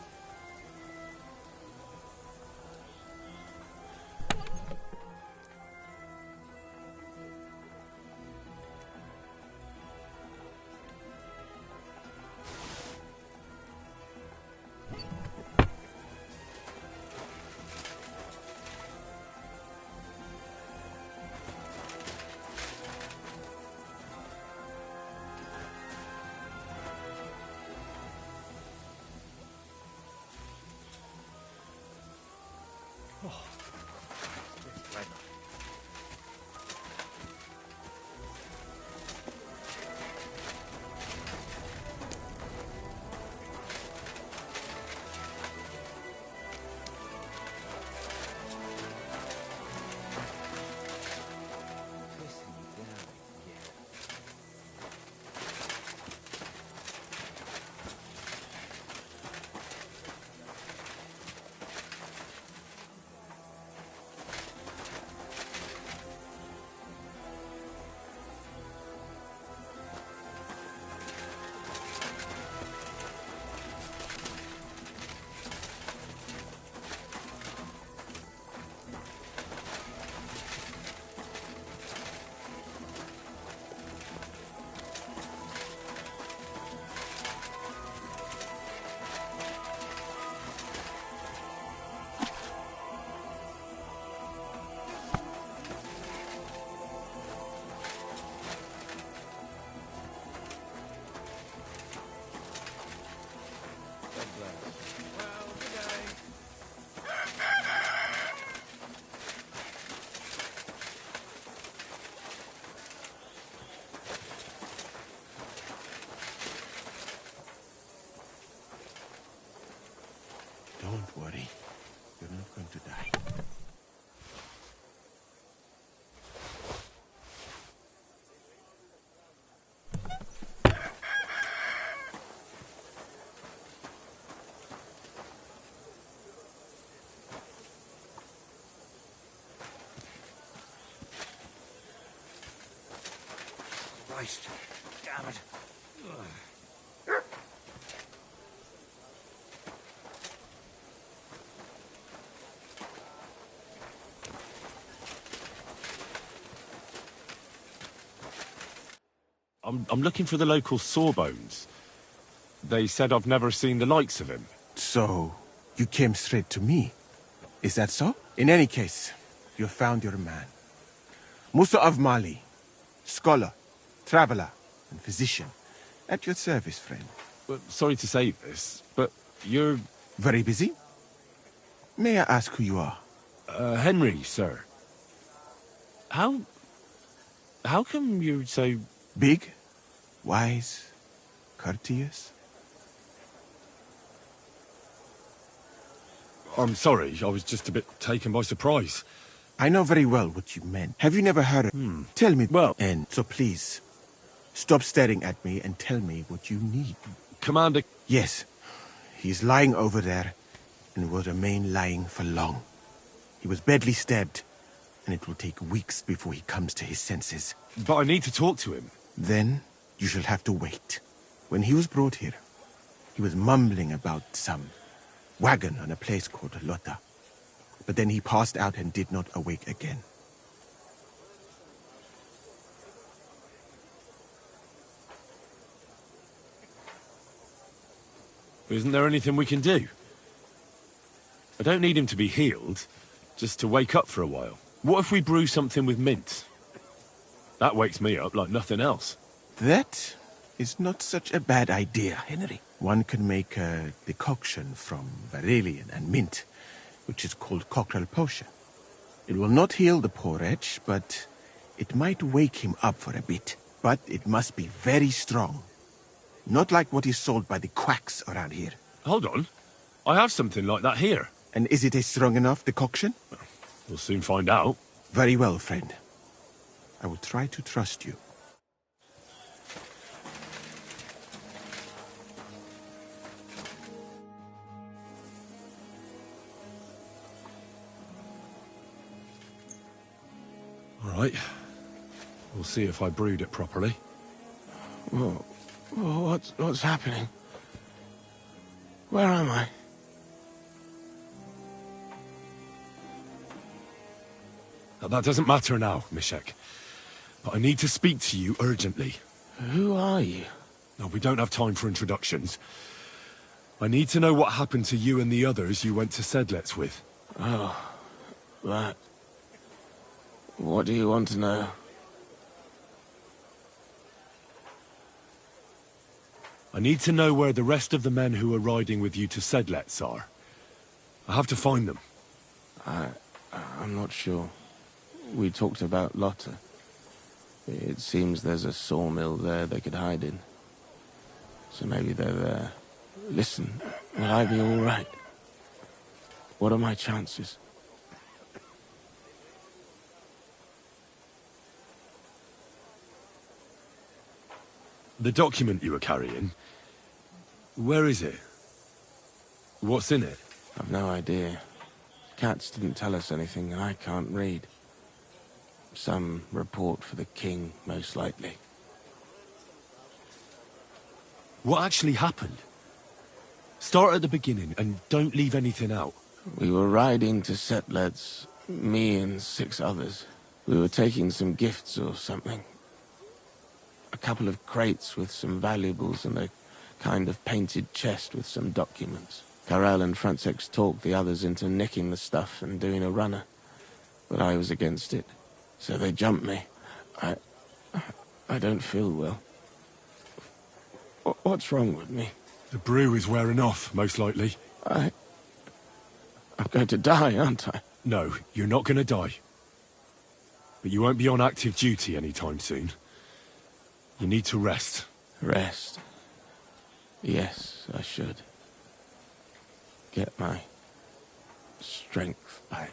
Don't worry. You're not going to die. Christ. Damn it. I'm looking for the local Sawbones. They said I've never seen the likes of him. So, you came straight to me. Is that so? In any case, you found your man. Musa of Mali, scholar, traveler, and physician. At your service, friend. Well, sorry to say this, but you're... Very busy? May I ask who you are? Henry, sir. How come you're so... Big? Wise? Courteous? I'm sorry, I was just a bit taken by surprise. I know very well what you meant. Have you never heard of... Tell me... Well... And so please, stop staring at me and tell me what you need. Commander... Yes. He's lying over there, and will remain lying for long. He was badly stabbed, and it will take weeks before he comes to his senses. But I need to talk to him. Then, you shall have to wait. When he was brought here, he was mumbling about some wagon on a place called Lota. But then he passed out and did not awake again. Isn't there anything we can do? I don't need him to be healed, just to wake up for a while. What if we brew something with mint? That wakes me up like nothing else. That is not such a bad idea, Henry. One can make a decoction from verilion and mint, which is called cockerel potion. It will not heal the poor wretch, but it might wake him up for a bit. But it must be very strong. Not like what is sold by the quacks around here. Hold on. I have something like that here. And is it a strong enough decoction? We'll soon find out. Very well, friend. I will try to trust you. All right. We'll see if I brewed it properly. What's happening? Where am I? Now, that doesn't matter now, Mishek. But I need to speak to you urgently. Who are you? No, we don't have time for introductions. I need to know what happened to you and the others you went to Sedlets with. Oh, that. What do you want to know? I need to know where the rest of the men who are riding with you to Sedlets are. I have to find them. I'm not sure. We talked about Lotta. It seems there's a sawmill there they could hide in. So maybe they're there. Listen, will I be all right? What are my chances? The document you were carrying, where is it? What's in it? I've no idea. Cats didn't tell us anything, and I can't read. Some report for the king, most likely. What actually happened? Start at the beginning, and don't leave anything out. We were riding to Setleds, me and 6 others. We were taking some gifts or something. A couple of crates with some valuables and a kind of painted chest with some documents. Karel and Francex talked the others into nicking the stuff and doing a runner. But I was against it, so they jumped me. I don't feel well. What's wrong with me? The brew is wearing off, most likely. I'm going to die, aren't I? No, you're not going to die. But you won't be on active duty anytime soon. You need to rest. Rest? Yes, I should. Get my strength back.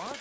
What?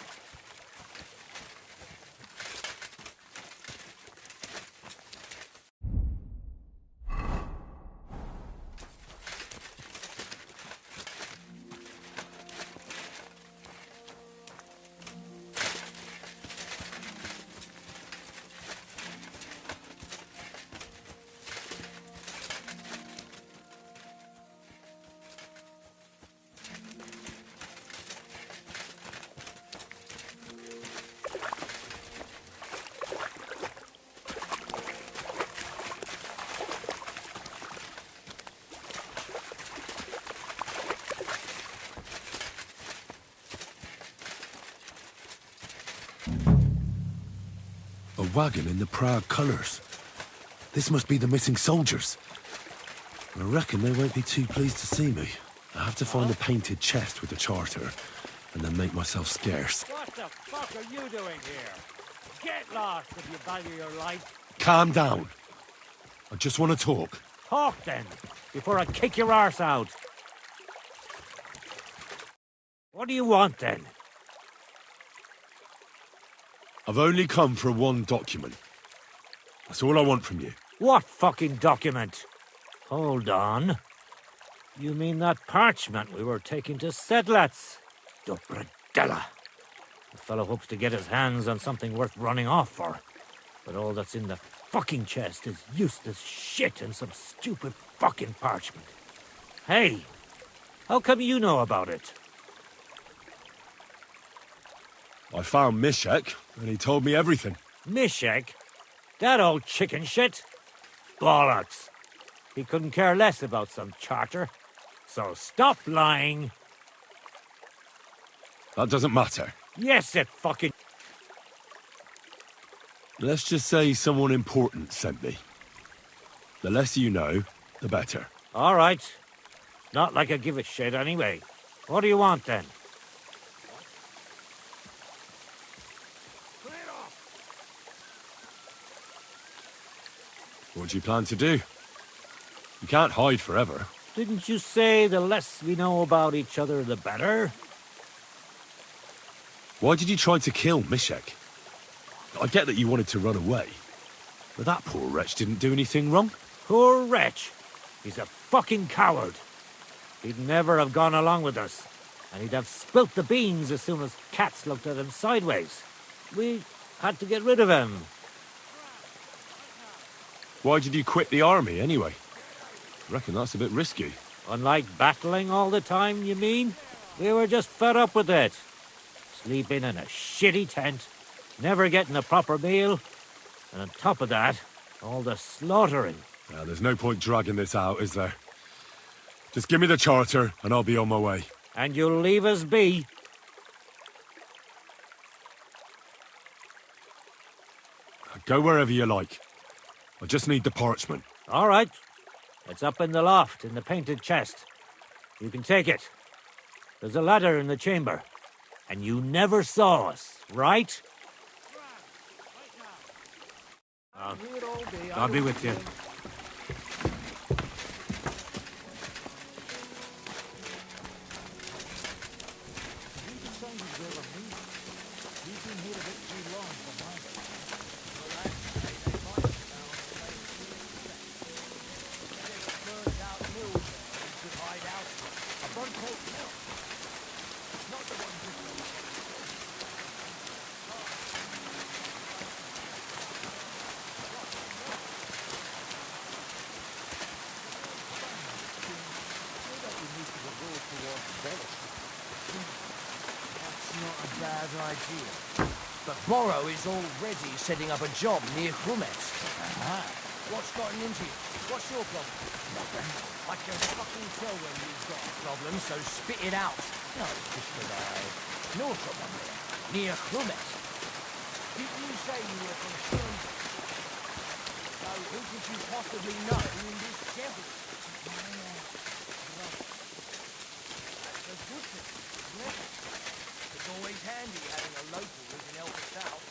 A wagon in the Prague colours. This must be the missing soldiers. I reckon they won't be too pleased to see me. I have to find a painted chest with the charter, and then make myself scarce. What the fuck are you doing here? Get lost if you value your life. Calm down. I just want to talk. Talk then, before I kick your arse out. What do you want then? I've only come for one document. That's all I want from you. What fucking document? Hold on. You mean that parchment we were taking to Sedlets? Dobrodella. The fellow hopes to get his hands on something worth running off for. But all that's in the fucking chest is useless shit and some stupid fucking parchment. Hey, how come you know about it? I found Mishek, and he told me everything. Mishek? That old chicken shit? Bollocks. He couldn't care less about some charter. So stop lying. That doesn't matter. Yes, it fucking... Let's just say someone important sent me. The less you know, the better. All right. Not like I give a shit anyway. What do you want then? What do you plan to do? You can't hide forever. Didn't you say the less we know about each other, the better? Why did you try to kill Mishek? I get that you wanted to run away, but that poor wretch didn't do anything wrong. Poor wretch? He's a fucking coward. He'd never have gone along with us, and he'd have spilt the beans as soon as cats looked at him sideways. We had to get rid of him. Why did you quit the army, anyway? I reckon that's a bit risky. Unlike battling all the time, you mean? We were just fed up with it. Sleeping in a shitty tent, never getting a proper meal, and on top of that, all the slaughtering. Now, there's no point dragging this out, is there? Just give me the charter, and I'll be on my way. And you'll leave us be? Go wherever you like. I just need the parchment. All right. It's up in the loft, in the painted chest. You can take it. There's a ladder in the chamber. And you never saw us, right? I'll be with you. But Borrow is already setting up a job near Hrumet. What's gotten into you? What's your problem? Nothing. I can fucking tell when you've got a problem, so spit it out. No, just that no problem there. Near Hrumet. Did you say you were from Skyrim? So who could you possibly know in this temple? That's a good thing. Yeah. It's always handy having a local who can help us out.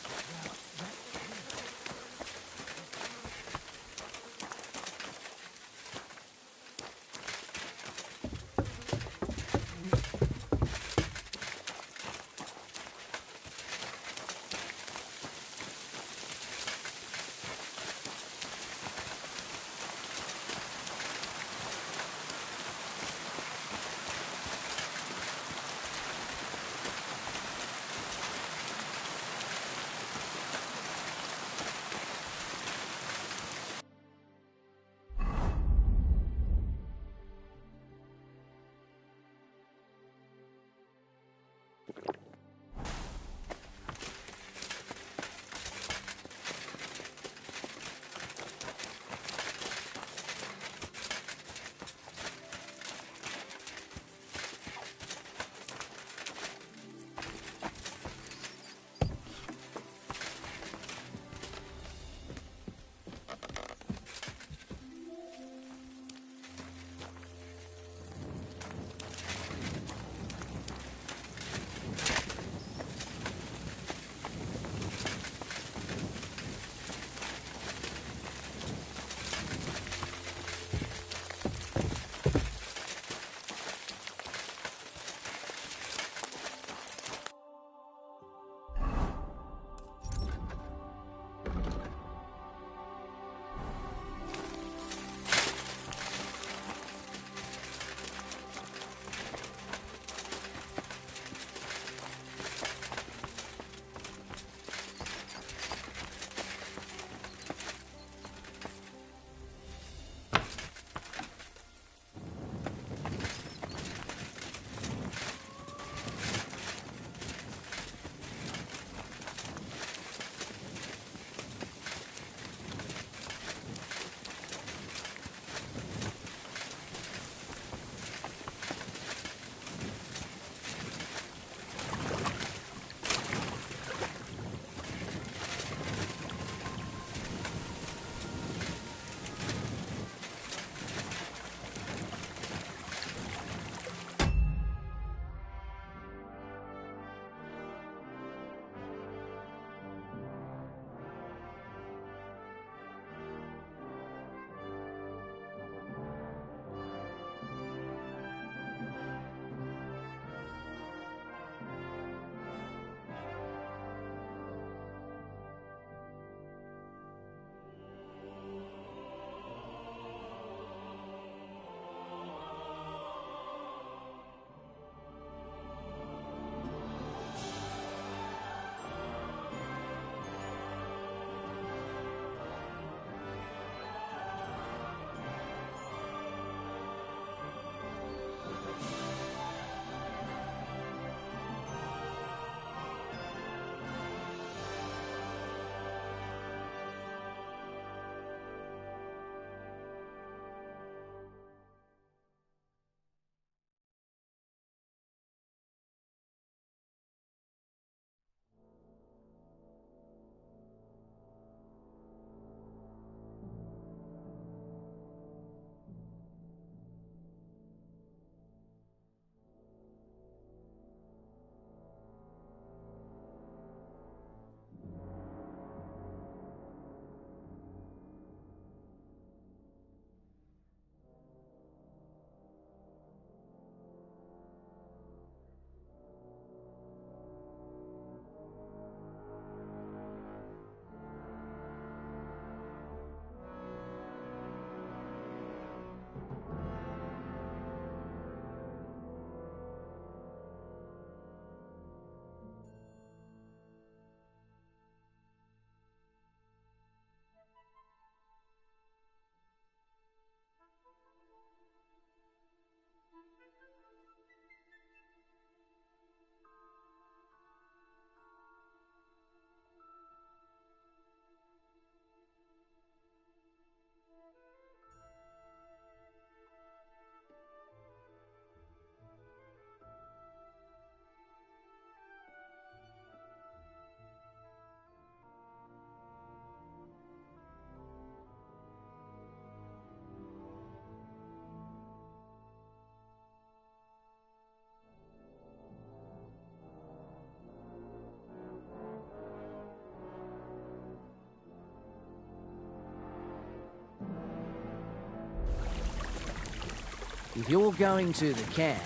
If you're going to the camp,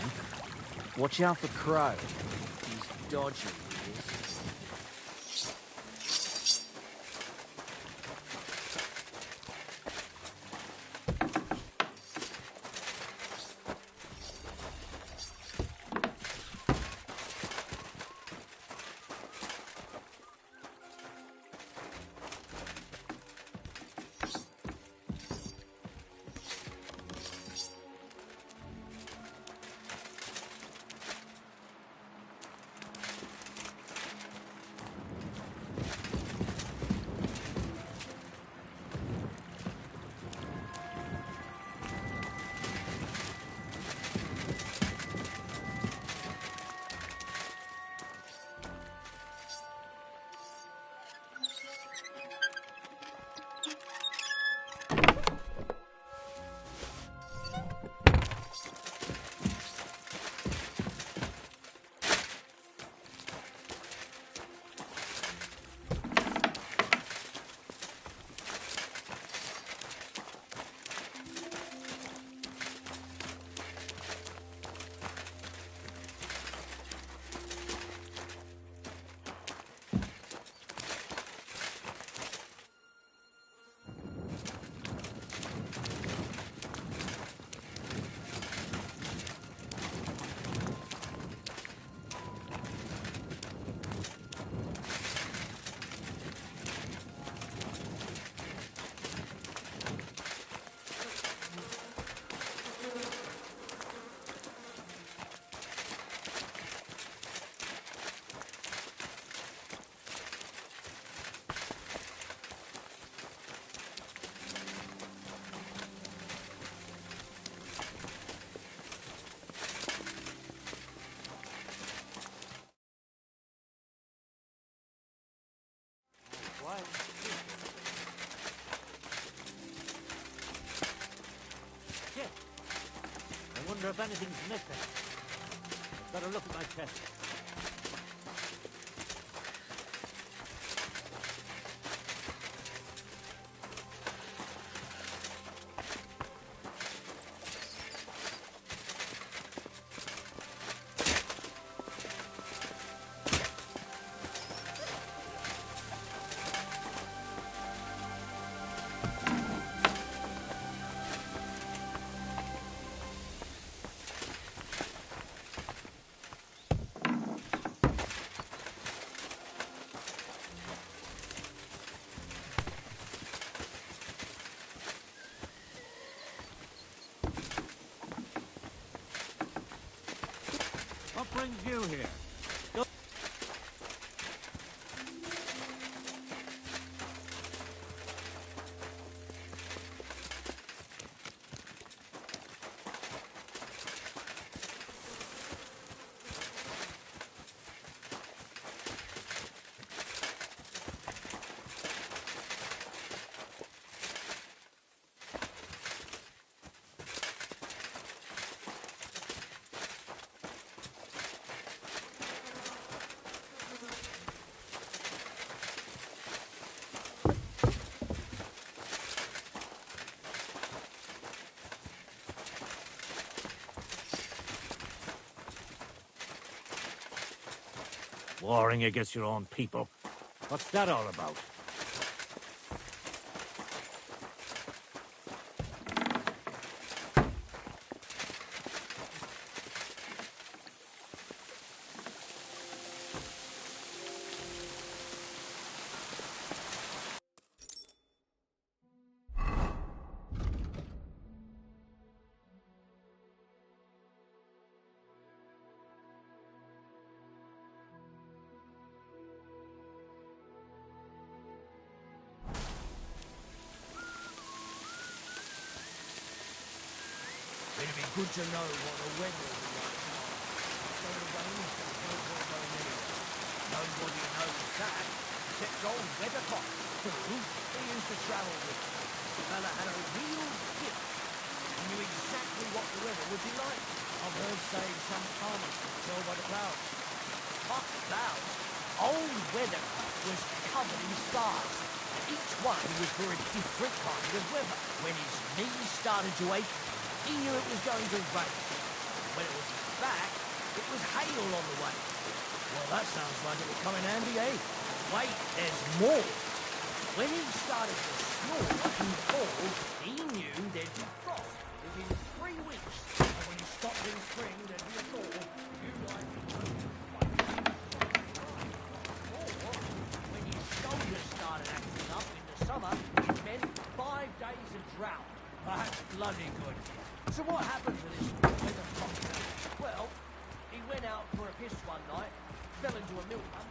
watch out for Crow. He's dodgy, he is. Shit! I wonder if anything's missing. Better look at my chest. What brings you here? Warring against your own people. What's that all about? It'd be good to know what the weather will be like tomorrow. It's going to rain, there's no point going anywhere. Nobody knows that, except old Weathercock, who he used to travel with. The fella had a real gift. He knew exactly what the weather would be like. I've heard say some farmers could tell by the clouds. Fuck clouds. Old Weathercock was covered in stars. Each one was for a different kind of weather. When his knees started to ache, He knew it was going to rain. When it was back, it was hail on the way. Well, that sounds like it would come in handy, eh? Wait, there's more. When he started to snore and fall, he knew there'd be frost within 3 weeks. And when he stopped in spring, there'd be a thaw. You might be when his shoulders started acting up in the summer, it meant 5 days of drought. That's bloody good. So what happened to this weather prophet? Well, he went out for a piss one night, fell into a milk run.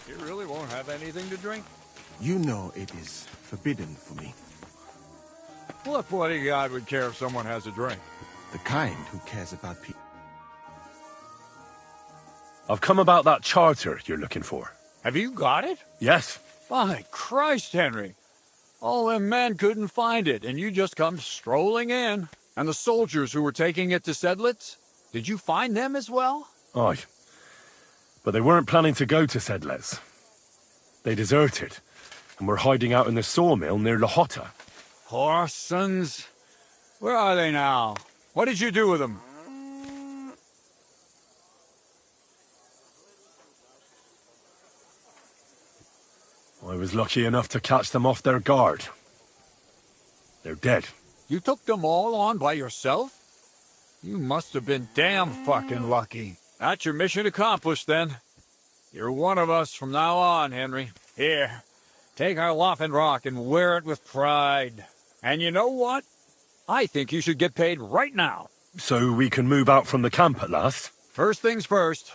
You really won't have anything to drink? You know it is forbidden for me. What bodyguard would care if someone has a drink? The kind who cares about people. I've come about that charter you're looking for. Have you got it? Yes. By Christ, Henry. All them men couldn't find it, and you just come strolling in. And the soldiers who were taking it to Sedlitz? Did you find them as well? Aye. But they weren't planning to go to Sedlitz. They deserted, and were hiding out in the sawmill near Lahota. Horsons? Where are they now? What did you do with them? I was lucky enough to catch them off their guard. They're dead. You took them all on by yourself? You must have been damn fucking lucky. That's your mission accomplished, then. You're one of us from now on, Henry. Here, take our Loffin Rock and wear it with pride. And you know what? I think you should get paid right now. So we can move out from the camp at last? First things first.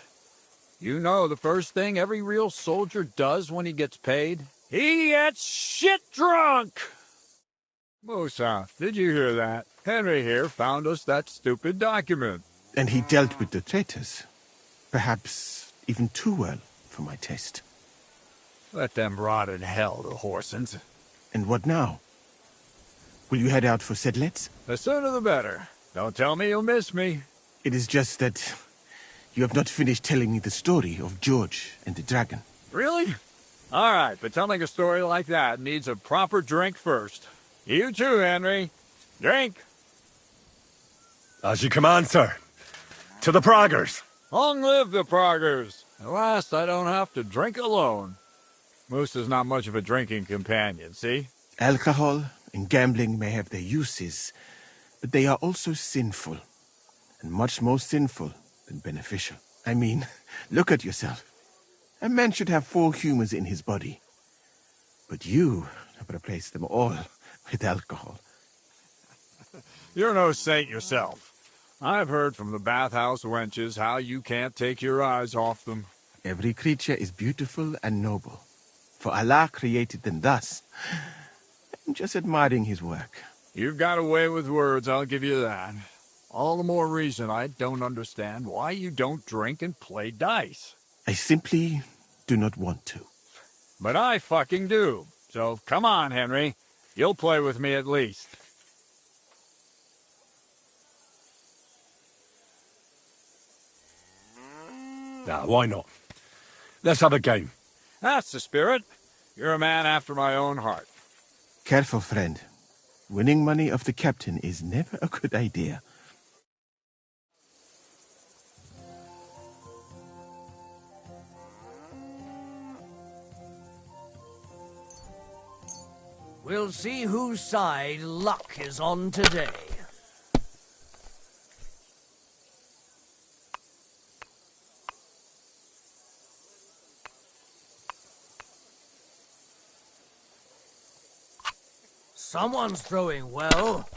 You know the first thing every real soldier does when he gets paid? He gets shit drunk! Musa, did you hear that? Henry here found us that stupid document. And he dealt with the traitors. Perhaps even too well for my taste. Let them rot in hell, the Horsons. And what now? Will you head out for Sedlitz? The sooner the better. Don't tell me you'll miss me. It is just that you have not finished telling me the story of George and the dragon. Really? All right, but telling a story like that needs a proper drink first. You too, Henry. Drink. As you command, sir. To the Praggers. Long live the Proggers! At last I don't have to drink alone. Moose is not much of a drinking companion, see? Alcohol and gambling may have their uses, but they are also sinful, and much more sinful than beneficial. I mean, look at yourself. A man should have 4 humors in his body, but you have replaced them all with alcohol. You're no saint yourself. I've heard from the bathhouse wenches how you can't take your eyes off them. Every creature is beautiful and noble, for Allah created them thus. I'm just admiring his work. You've got a way with words, I'll give you that. All the more reason I don't understand why you don't drink and play dice. I simply do not want to. But I fucking do. So come on, Henry. You'll play with me at least. Nah, why not? Let's have a game. That's the spirit. You're a man after my own heart. Careful, friend. Winning money of the captain is never a good idea. We'll see whose side luck is on today. Someone's throwing well.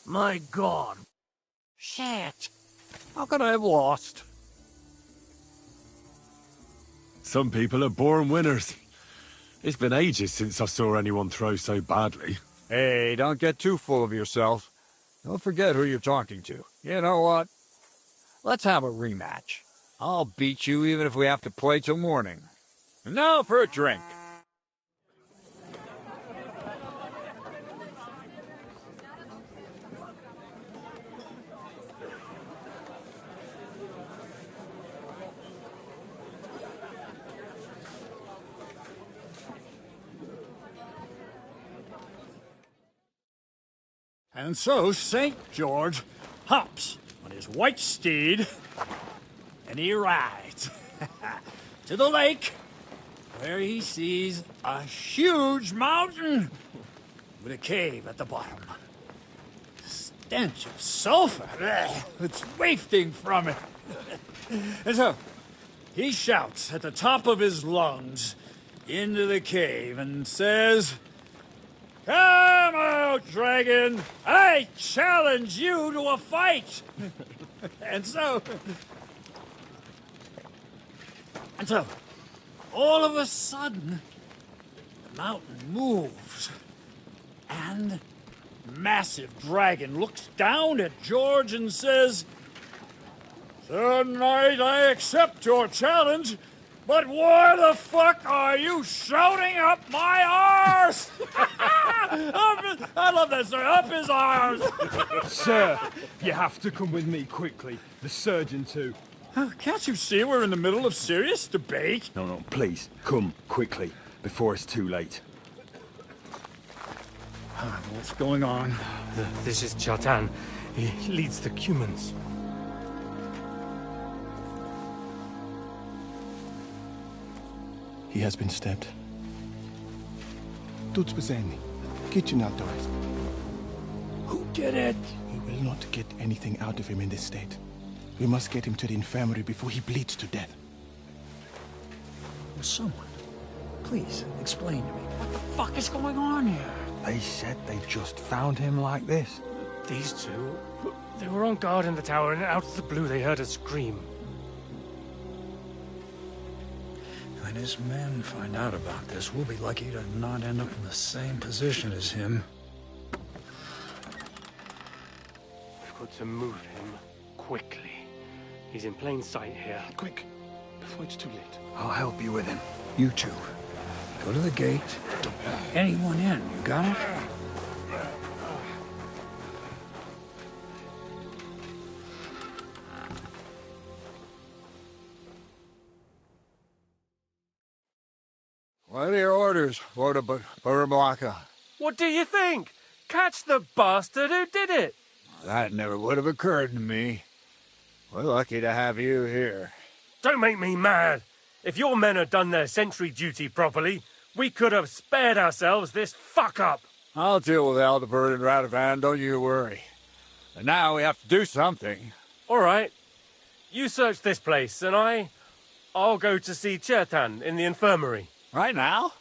My God. Shit. How could I have lost? Some people are born winners. It's been ages since I saw anyone throw so badly. Hey, don't get too full of yourself. Don't forget who you're talking to. You know what? Let's have a rematch. I'll beat you even if we have to play till morning. And now for a drink. And so St. George hops on his white steed, and he rides to the lake, where he sees a huge mountain with a cave at the bottom. The stench of sulfur, it's wafting from it. And so he shouts at the top of his lungs into the cave and says, "Come out, dragon! I challenge you to a fight!" And so, all of a sudden, the mountain moves, and massive dragon looks down at George and says, "Sir Knight, I accept your challenge, but why the fuck are you shouting up my arse?" I love that, sir. Up his arse. Sir, you have to come with me quickly. The surgeon too. Can't you see we're in the middle of serious debate? No, please, come quickly, before it's too late. What's going on? This is Chatan. He leads the Cumans. He has been stabbed. Tuts bezeni. Kitchen outdoors. Who did it? We will not get anything out of him in this state. We must get him to the infirmary before he bleeds to death. Someone, please explain to me. What the fuck is going on here? They said they just found him like this. These two, they were on guard in the tower, and out of the blue they heard a scream. When his men find out about this, we'll be lucky to not end up in the same position as him. We've got to move him quickly. He's in plain sight here. Quick, before it's too late. I'll help you with him. You two, go to the gate. Don't let anyone in. You got it? What are your orders, Lord of Burblaka? What do you think? Catch the bastard who did it! That never would have occurred to me. We're lucky to have you here. Don't make me mad. If your men had done their sentry duty properly, we could have spared ourselves this fuck-up. I'll deal with Aldebert and Radovan, don't you worry. And now we have to do something. All right. You search this place, and I'll go to see Chertan in the infirmary. Right now?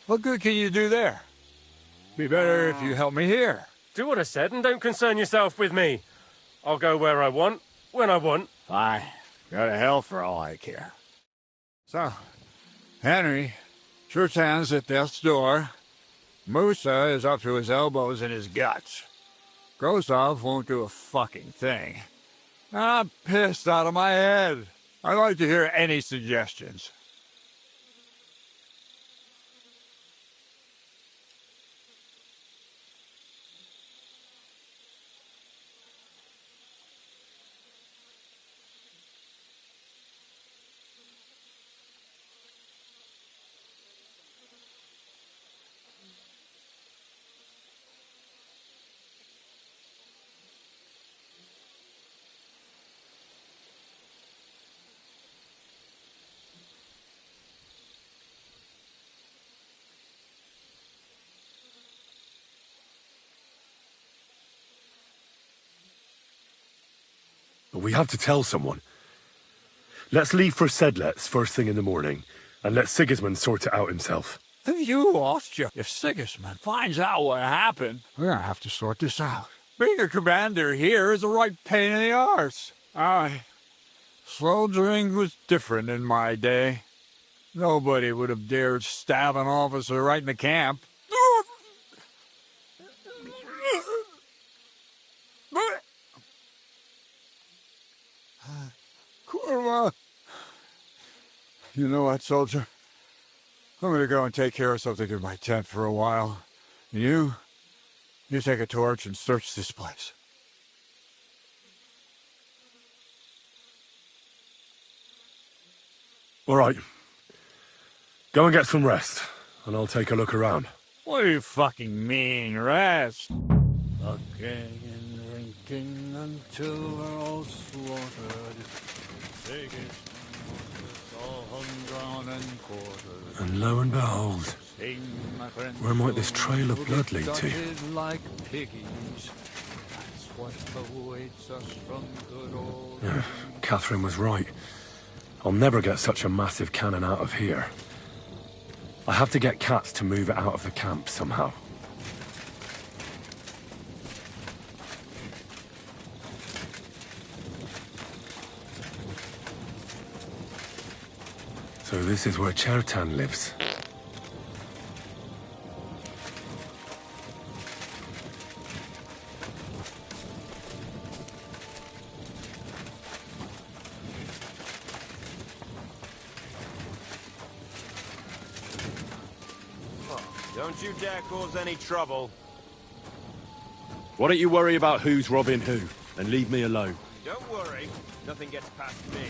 What good can you do there? Be better if you help me here. Do what I said and don't concern yourself with me. I'll go where I want, when I want. Fine. Go to hell for all I care. So, Henry, Chertan's at death's door. Musa is up to his elbows in his guts. Grozov won't do a fucking thing. I'm pissed out of my head. I'd like to hear any suggestions. But we have to tell someone. Let's leave for Sedlets first thing in the morning, and let Sigismund sort it out himself. Have you lost you? If Sigismund finds out what happened, we're gonna have to sort this out. Being a commander here is a right pain in the arse. Soldiering was different in my day. Nobody would have dared stab an officer right in the camp. Kurva! You know what, soldier? I'm gonna go and take care of something in my tent for a while. And you take a torch and search this place. All right. Go and get some rest, and I'll take a look around. What do you fucking mean, rest? Fucking and drinking until we're all slaughtered. All hung, drawn, and quartered. And lo and behold, where might this trail of blood lead to? Like piggies. That's what awaits us from good old. Yeah, Catherine was right. I'll never get such a massive cannon out of here. I have to get Cats to move it out of the camp somehow. So this is where Chertan lives. Don't you dare cause any trouble. Why don't you worry about who's robbing who, and leave me alone? Don't worry, nothing gets past me.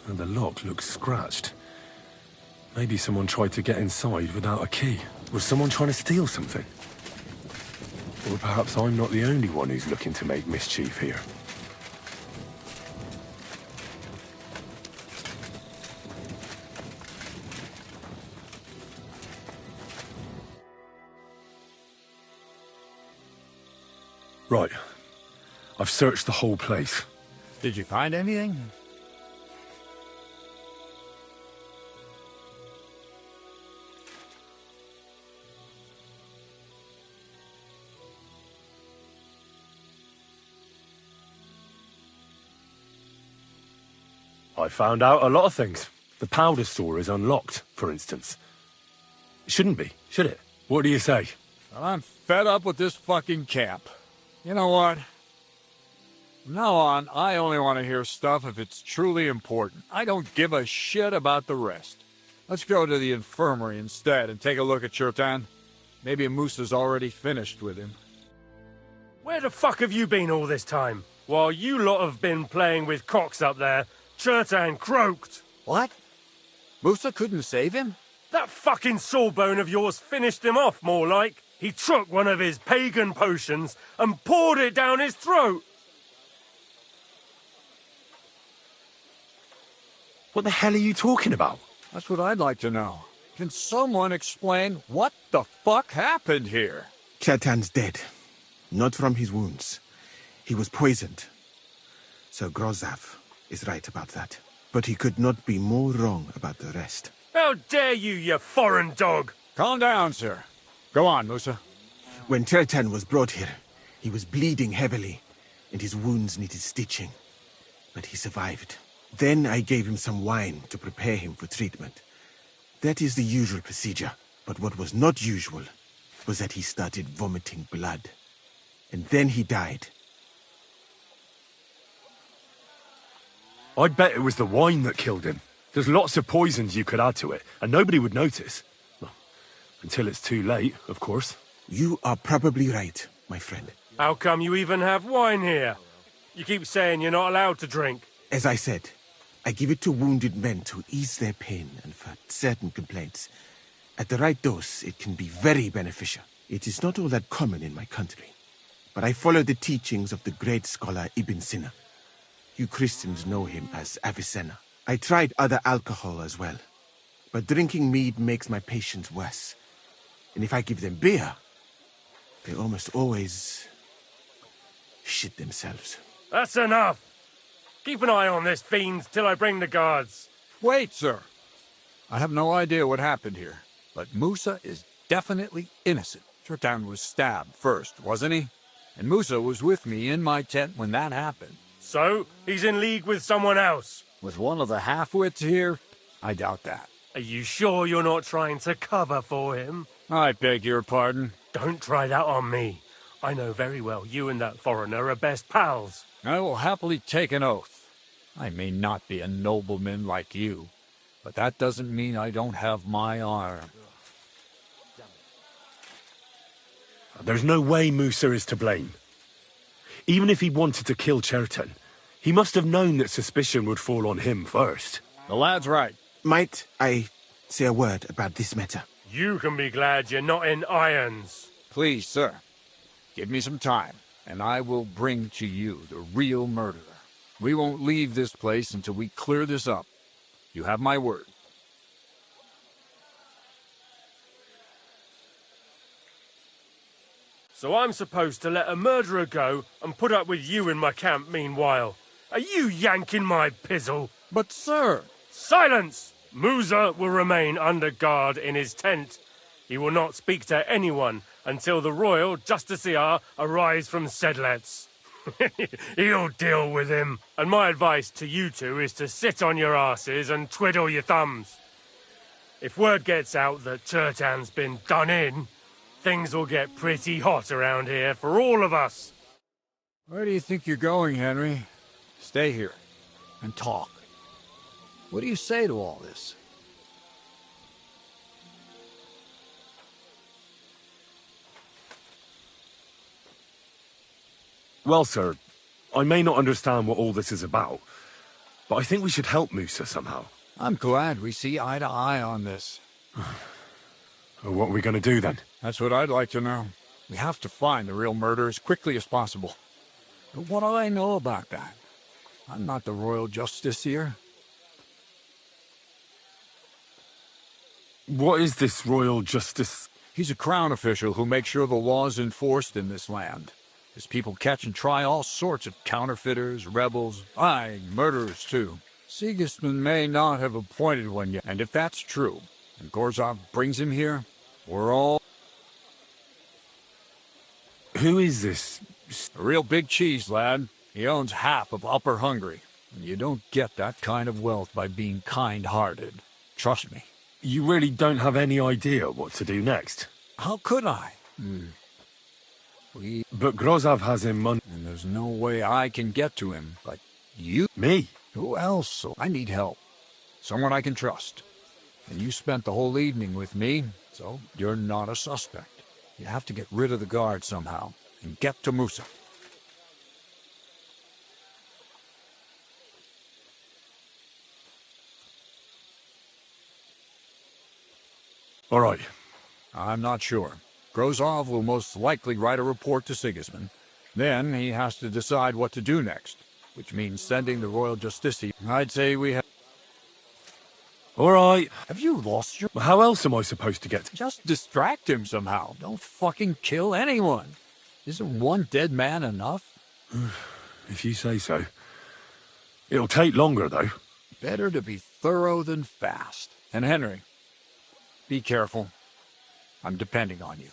And the lock looks scratched. Maybe someone tried to get inside without a key. Was someone trying to steal something? Or perhaps I'm not the only one who's looking to make mischief here. Right. I've searched the whole place. Did you find anything? I found out a lot of things. The powder store is unlocked, for instance. It shouldn't be, should it? What do you say? Well, I'm fed up with this fucking camp. You know what? From now on, I only want to hear stuff if it's truly important. I don't give a shit about the rest. Let's go to the infirmary instead and take a look at Chertan. Maybe Musa's already finished with him. Where the fuck have you been all this time? While you lot have been playing with cocks up there, Chertan croaked. What? Musa couldn't save him? That fucking sawbone of yours finished him off, more like. He took one of his pagan potions and poured it down his throat. What the hell are you talking about? That's what I'd like to know. Can someone explain what the fuck happened here? Chertan's dead. Not from his wounds. He was poisoned. Sir Grozav is right about that. But he could not be more wrong about the rest. How dare you, you foreign dog! Calm down, sir. Go on, Musa. When Chertan was brought here, he was bleeding heavily, and his wounds needed stitching. But he survived. Then I gave him some wine to prepare him for treatment. That is the usual procedure. But what was not usual was that he started vomiting blood. And then he died. I'd bet it was the wine that killed him. There's lots of poisons you could add to it, and nobody would notice. Well, until it's too late, of course. You are probably right, my friend. How come you even have wine here? You keep saying you're not allowed to drink. As I said, I give it to wounded men to ease their pain and for certain complaints. At the right dose, it can be very beneficial. It is not all that common in my country. But I follow the teachings of the great scholar Ibn Sina. You Christians know him as Avicenna. I tried other alcohol as well. But drinking mead makes my patients worse. And if I give them beer, they almost always shit themselves. That's enough! Keep an eye on this fiend till I bring the guards. Wait, sir. I have no idea what happened here, but Musa is definitely innocent. Chertan was stabbed first, wasn't he? And Musa was with me in my tent when that happened. So, he's in league with someone else? With one of the half-wits here? I doubt that. Are you sure you're not trying to cover for him? I beg your pardon. Don't try that on me. I know very well you and that foreigner are best pals. I will happily take an oath. I may not be a nobleman like you, but that doesn't mean I don't have my arm. There's no way Musa is to blame. Even if he wanted to kill Chertan, he must have known that suspicion would fall on him first. The lad's right. Might I say a word about this matter? You can be glad you're not in irons. Please, sir. Give me some time, and I will bring to you the real murderer. We won't leave this place until we clear this up. You have my word. So I'm supposed to let a murderer go and put up with you in my camp meanwhile. Are you yanking my pizzle? But, sir... Silence! Musa will remain under guard in his tent. He will not speak to anyone until the royal justiciar arrives from Sedlets. He'll deal with him. And my advice to you two is to sit on your asses and twiddle your thumbs. If word gets out that Chertan's been done in, things will get pretty hot around here for all of us. Where do you think you're going, Henry? Stay here and talk. What do you say to all this? Well, sir, I may not understand what all this is about, but I think we should help Musa somehow. I'm glad we see eye to eye on this. What are we going to do then? That's what I'd like to know. We have to find the real murderer as quickly as possible. But what do I know about that? I'm not the royal justiciar. What is this royal justice? He's a crown official who makes sure the law's enforced in this land. His people catch and try all sorts of counterfeiters, rebels, aye, murderers too. Sigismund may not have appointed one yet, and if that's true, and Gorzov brings him here, we're all... Who is this? A real big cheese, lad. He owns half of Upper Hungary. And you don't get that kind of wealth by being kind-hearted. Trust me. You really don't have any idea what to do next? How could I? But Grozov has him money. And there's no way I can get to him. But you... Me? Who else? So I need help. Someone I can trust. And you spent the whole evening with me, so you're not a suspect. You have to get rid of the guard somehow, and get to Musa. All right. I'm not sure. Grozov will most likely write a report to Sigismund. Then he has to decide what to do next, which means sending the royal justiciar. I'd say we have... All right. Have you lost your... How else am I supposed to get... Just distract him somehow. Don't fucking kill anyone. Isn't one dead man enough? If you say so. It'll take longer, though. Better to be thorough than fast. And Henry, be careful. I'm depending on you.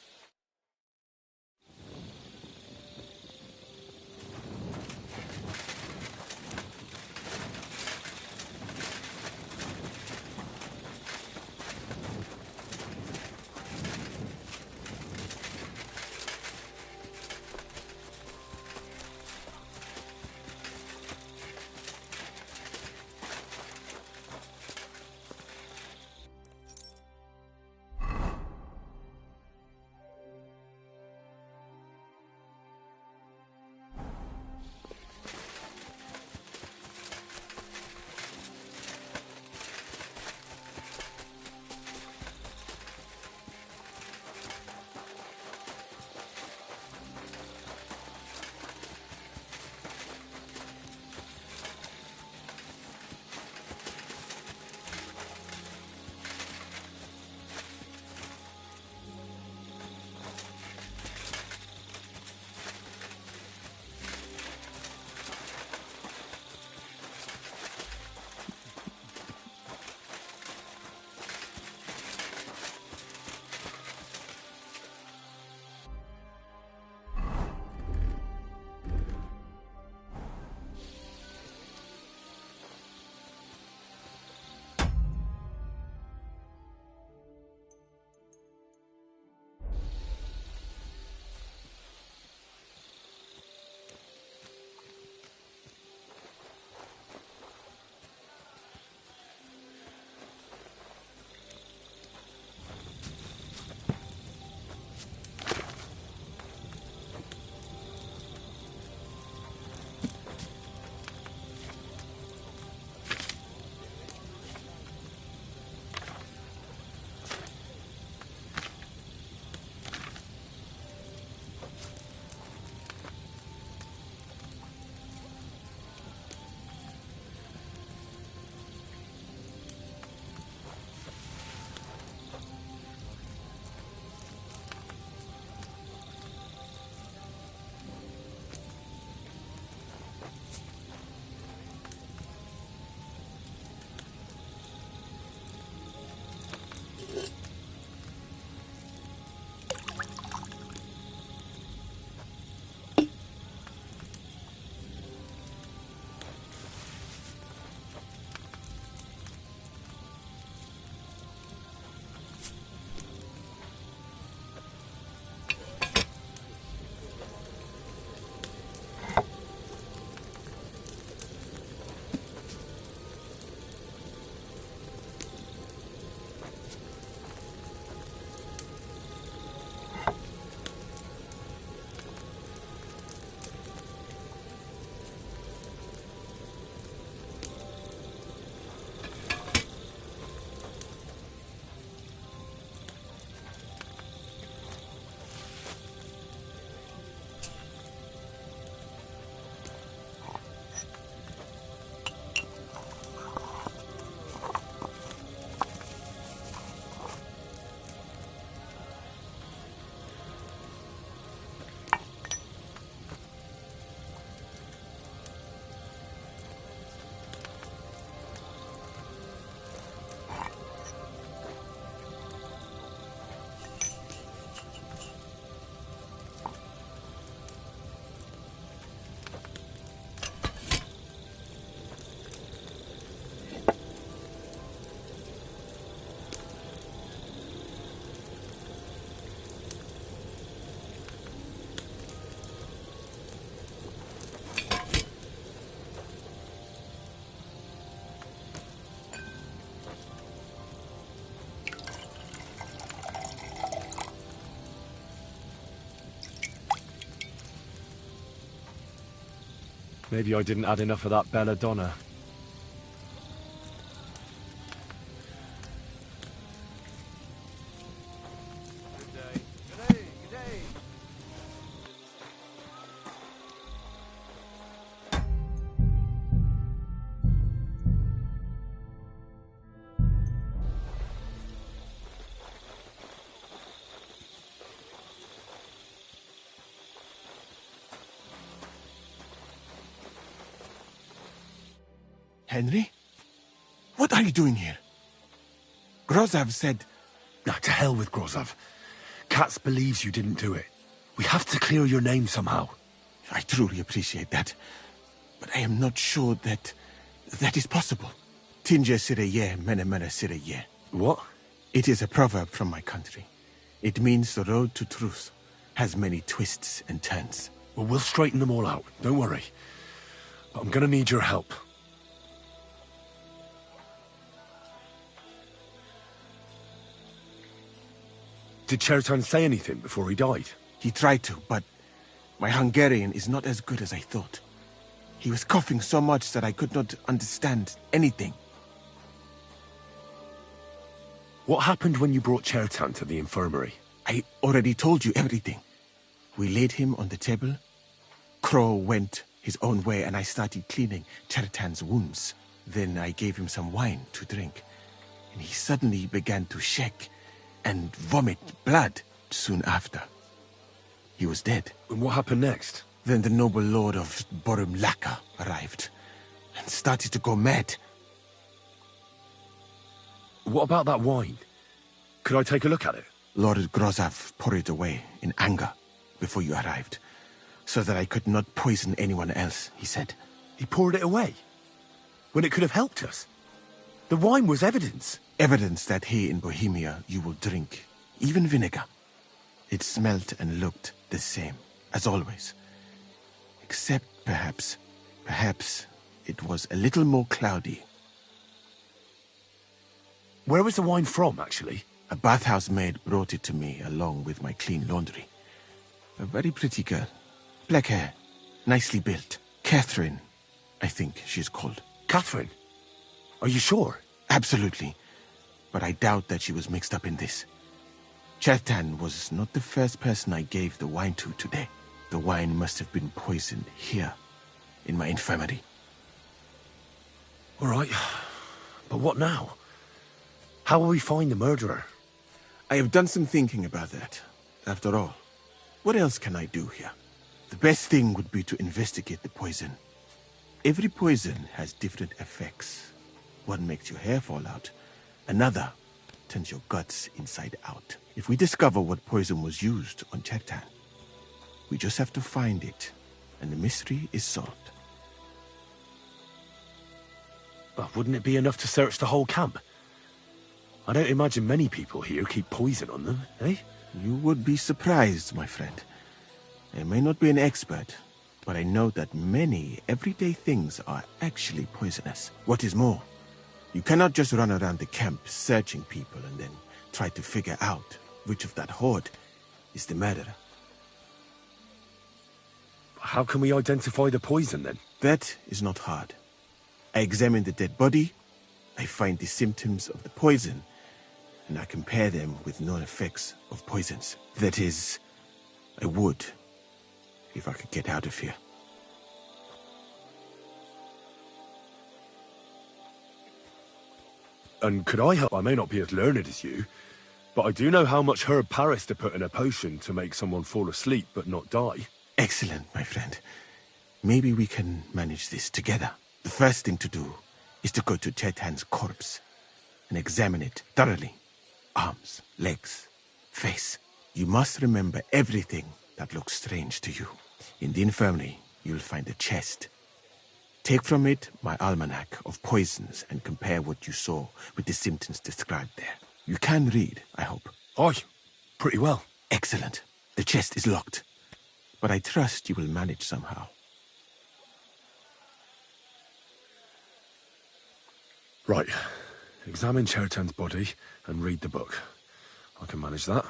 Maybe I didn't add enough of that belladonna. Henry? What are you doing here? Grozav said... Nah, to hell with Grozav. Katz believes you didn't do it. We have to clear your name somehow. I truly appreciate that. But I am not sure that is possible. Tinja sireye, mene mene sireye. What? It is a proverb from my country. It means the road to truth has many twists and turns. Well, we'll straighten them all out. Don't worry. But I'm gonna need your help. Did Chertan say anything before he died? He tried to, but my Hungarian is not as good as I thought. He was coughing so much that I could not understand anything. What happened when you brought Chertan to the infirmary? I already told you everything. We laid him on the table. Crow went his own way and I started cleaning Chertan's wounds. Then I gave him some wine to drink. And he suddenly began to shake and vomit blood soon after. He was dead. And what happened next? Then the noble lord of Borumlaka arrived and started to go mad. What about that wine? Could I take a look at it? Lord Grozav poured it away in anger before you arrived, so that I could not poison anyone else, he said. He poured it away? When it could have helped us? The wine was evidence. Evidence that here in Bohemia you will drink, even vinegar. It smelt and looked the same, as always. Except perhaps it was a little more cloudy. Where was the wine from, actually? A bathhouse maid brought it to me along with my clean laundry. A very pretty girl. Black hair, nicely built. Catherine, I think she's called. Catherine? Are you sure? Absolutely. But I doubt that she was mixed up in this. Chertan was not the first person I gave the wine to today. The wine must have been poisoned here, in my infirmary. All right. But what now? How will we find the murderer? I have done some thinking about that. After all, what else can I do here? The best thing would be to investigate the poison. Every poison has different effects. One makes your hair fall out. Another turns your guts inside out. If we discover what poison was used on Chertan, we just have to find it, and the mystery is solved. But wouldn't it be enough to search the whole camp? I don't imagine many people here keep poison on them, eh? You would be surprised, my friend. I may not be an expert, but I know that many everyday things are actually poisonous. What is more, you cannot just run around the camp searching people and then try to figure out which of that horde is the murderer. How can we identify the poison, then? That is not hard. I examine the dead body, I find the symptoms of the poison, and I compare them with known effects of poisons. That is, I would, if I could get out of here. And could I help? I may not be as learned as you, but I do know how much herb Paris to put in a potion to make someone fall asleep but not die. Excellent, my friend. Maybe we can manage this together. The first thing to do is to go to Chertan's corpse and examine it thoroughly. Arms, legs, face. You must remember everything that looks strange to you. In the infirmary, you'll find a chest. Take from it my almanac of poisons and compare what you saw with the symptoms described there. You can read, I hope. Aye, pretty well. Excellent. The chest is locked, but I trust you will manage somehow. Right. Examine Chertan's body and read the book. I can manage that.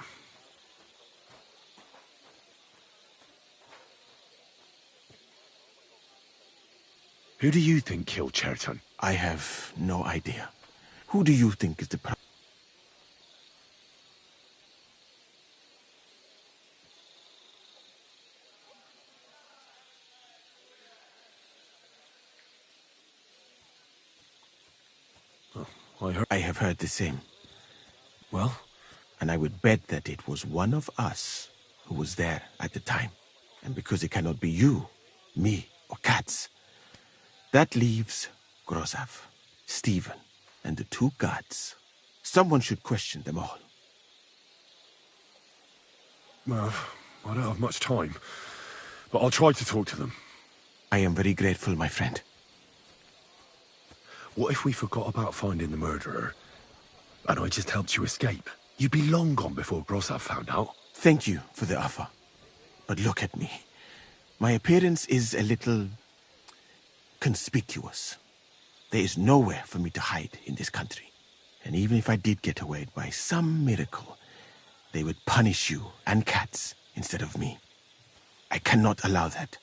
Who do you think killed Cherton? I have no idea. Who do you think is the I have heard the same. Well? And I would bet that it was one of us who was there at the time. And because it cannot be you, me, or Katz, that leaves Grozav, Stephen, and the two guards. Someone should question them all. Well, I don't have much time, but I'll try to talk to them. I am very grateful, my friend. What if we forgot about finding the murderer, and I just helped you escape? You'd be long gone before Grozav found out. Thank you for the offer. But look at me. My appearance is a little conspicuous. There is nowhere for me to hide in this country. And even if I did get away by some miracle, they would punish you and Katz instead of me. I cannot allow that.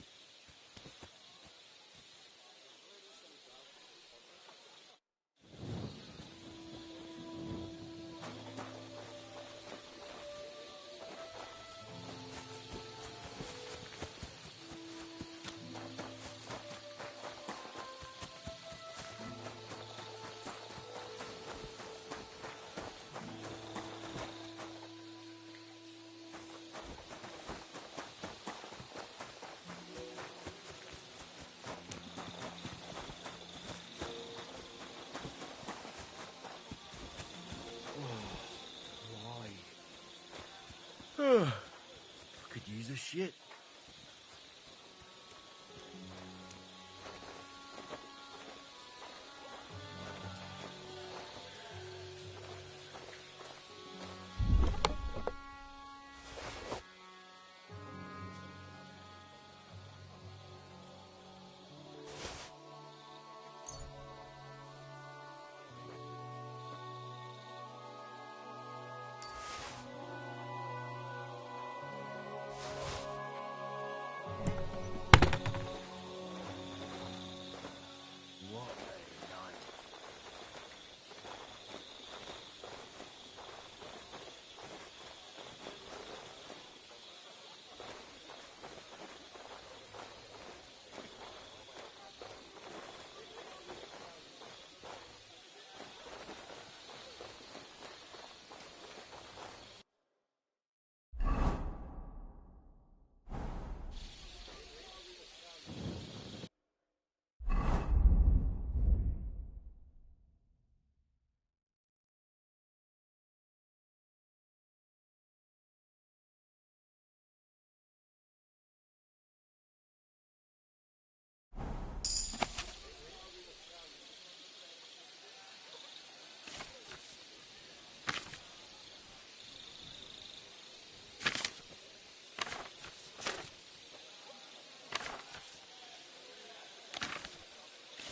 Could use a shit.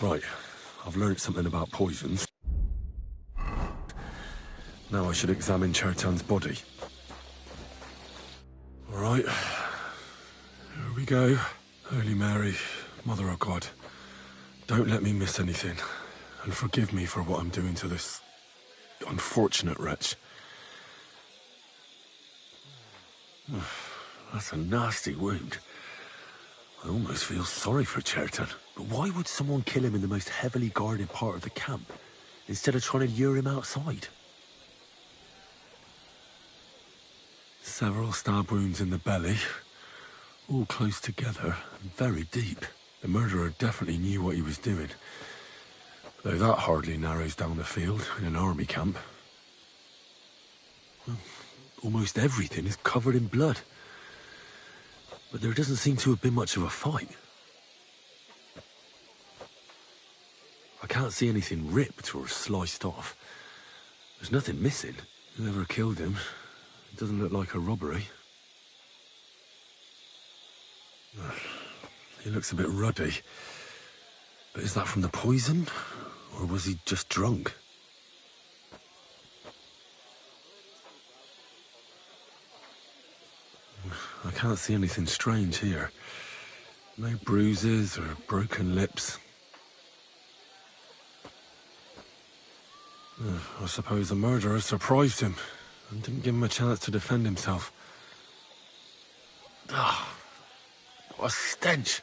Right, I've learned something about poisons. Now I should examine Chertan's body. All right, here we go. Holy Mary, Mother of God, don't let me miss anything, and forgive me for what I'm doing to this unfortunate wretch. That's a nasty wound. I almost feel sorry for Chertan. But why would someone kill him in the most heavily guarded part of the camp, instead of trying to lure him outside? Several stab wounds in the belly, all close together and very deep. The murderer definitely knew what he was doing. Though that hardly narrows down the field in an army camp. Well, almost everything is covered in blood. But there doesn't seem to have been much of a fight. I can't see anything ripped or sliced off. There's nothing missing. Whoever killed him, it doesn't look like a robbery. He looks a bit ruddy. But is that from the poison? Or was he just drunk? I can't see anything strange here. No bruises or broken lips. I suppose the murderer surprised him and didn't give him a chance to defend himself. Ah, what a stench.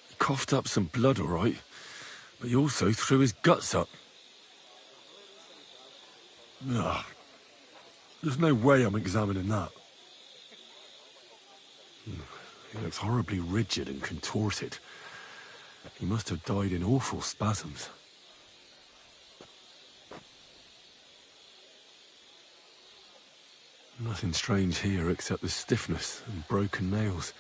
He coughed up some blood, all right, but he also threw his guts up. Ah, there's no way I'm examining that. He looks horribly rigid and contorted. He must have died in awful spasms. Nothing strange here except the stiffness and broken nails.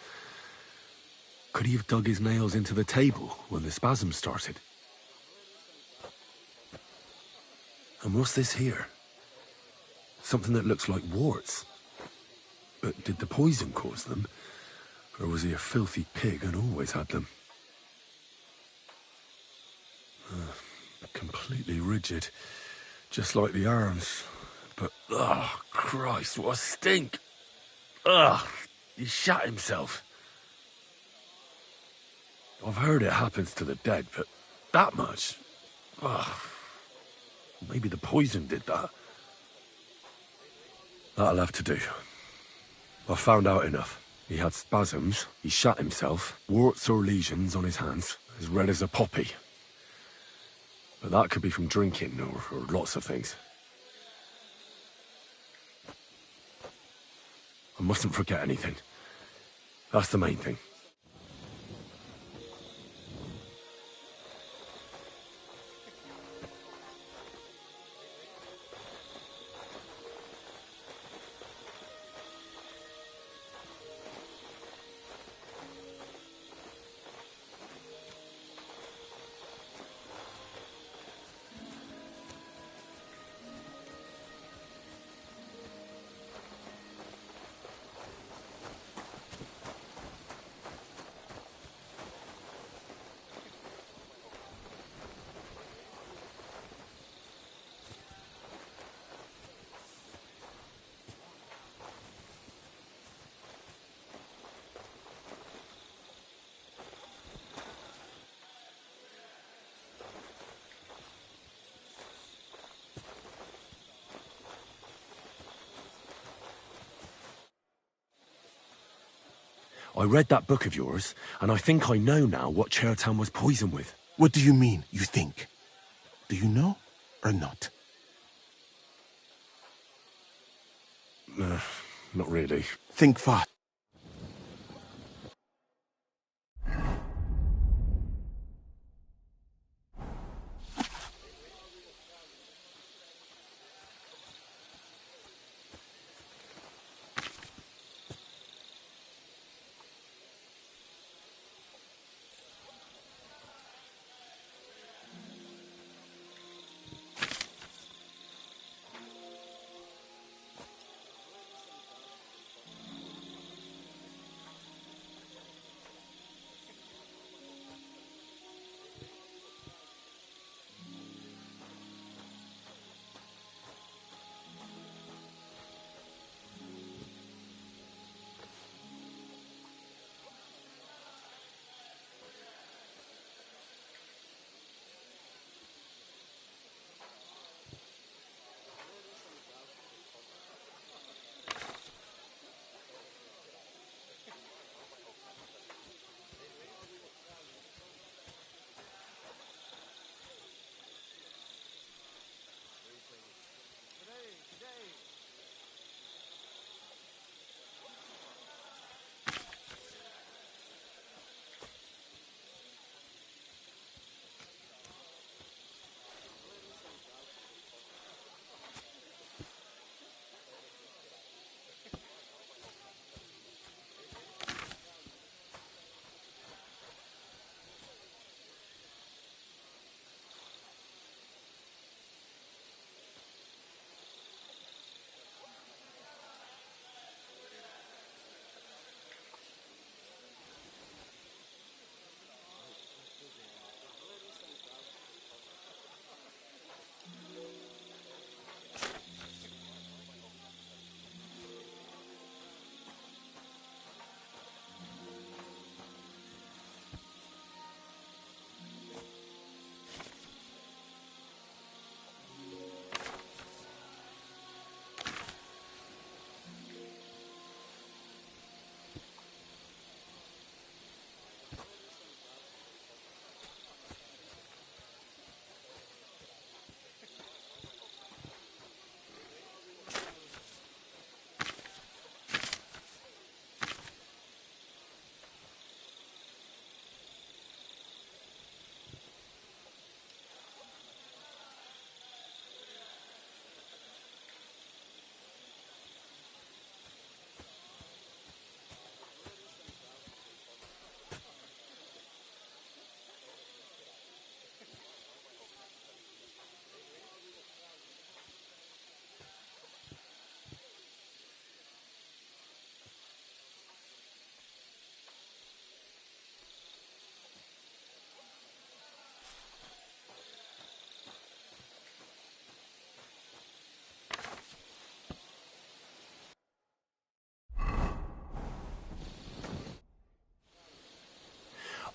Could he have dug his nails into the table when the spasms started? And what's this here? Something that looks like warts. But did the poison cause them? Or was he a filthy pig and always had them? Completely rigid. Just like the arms. But, oh, Christ, what a stink! Ugh, he shat himself. I've heard it happens to the dead, but that much? Ugh. Maybe the poison did that. That'll have to do. I've found out enough. He had spasms, he shat himself, warts or lesions on his hands, as red as a poppy. But that could be from drinking, or lots of things. I mustn't forget anything. That's the main thing. I read that book of yours, and I think I know now what Chertown was poisoned with. What do you mean, you think? Do you know, or not? Not really. Think fast.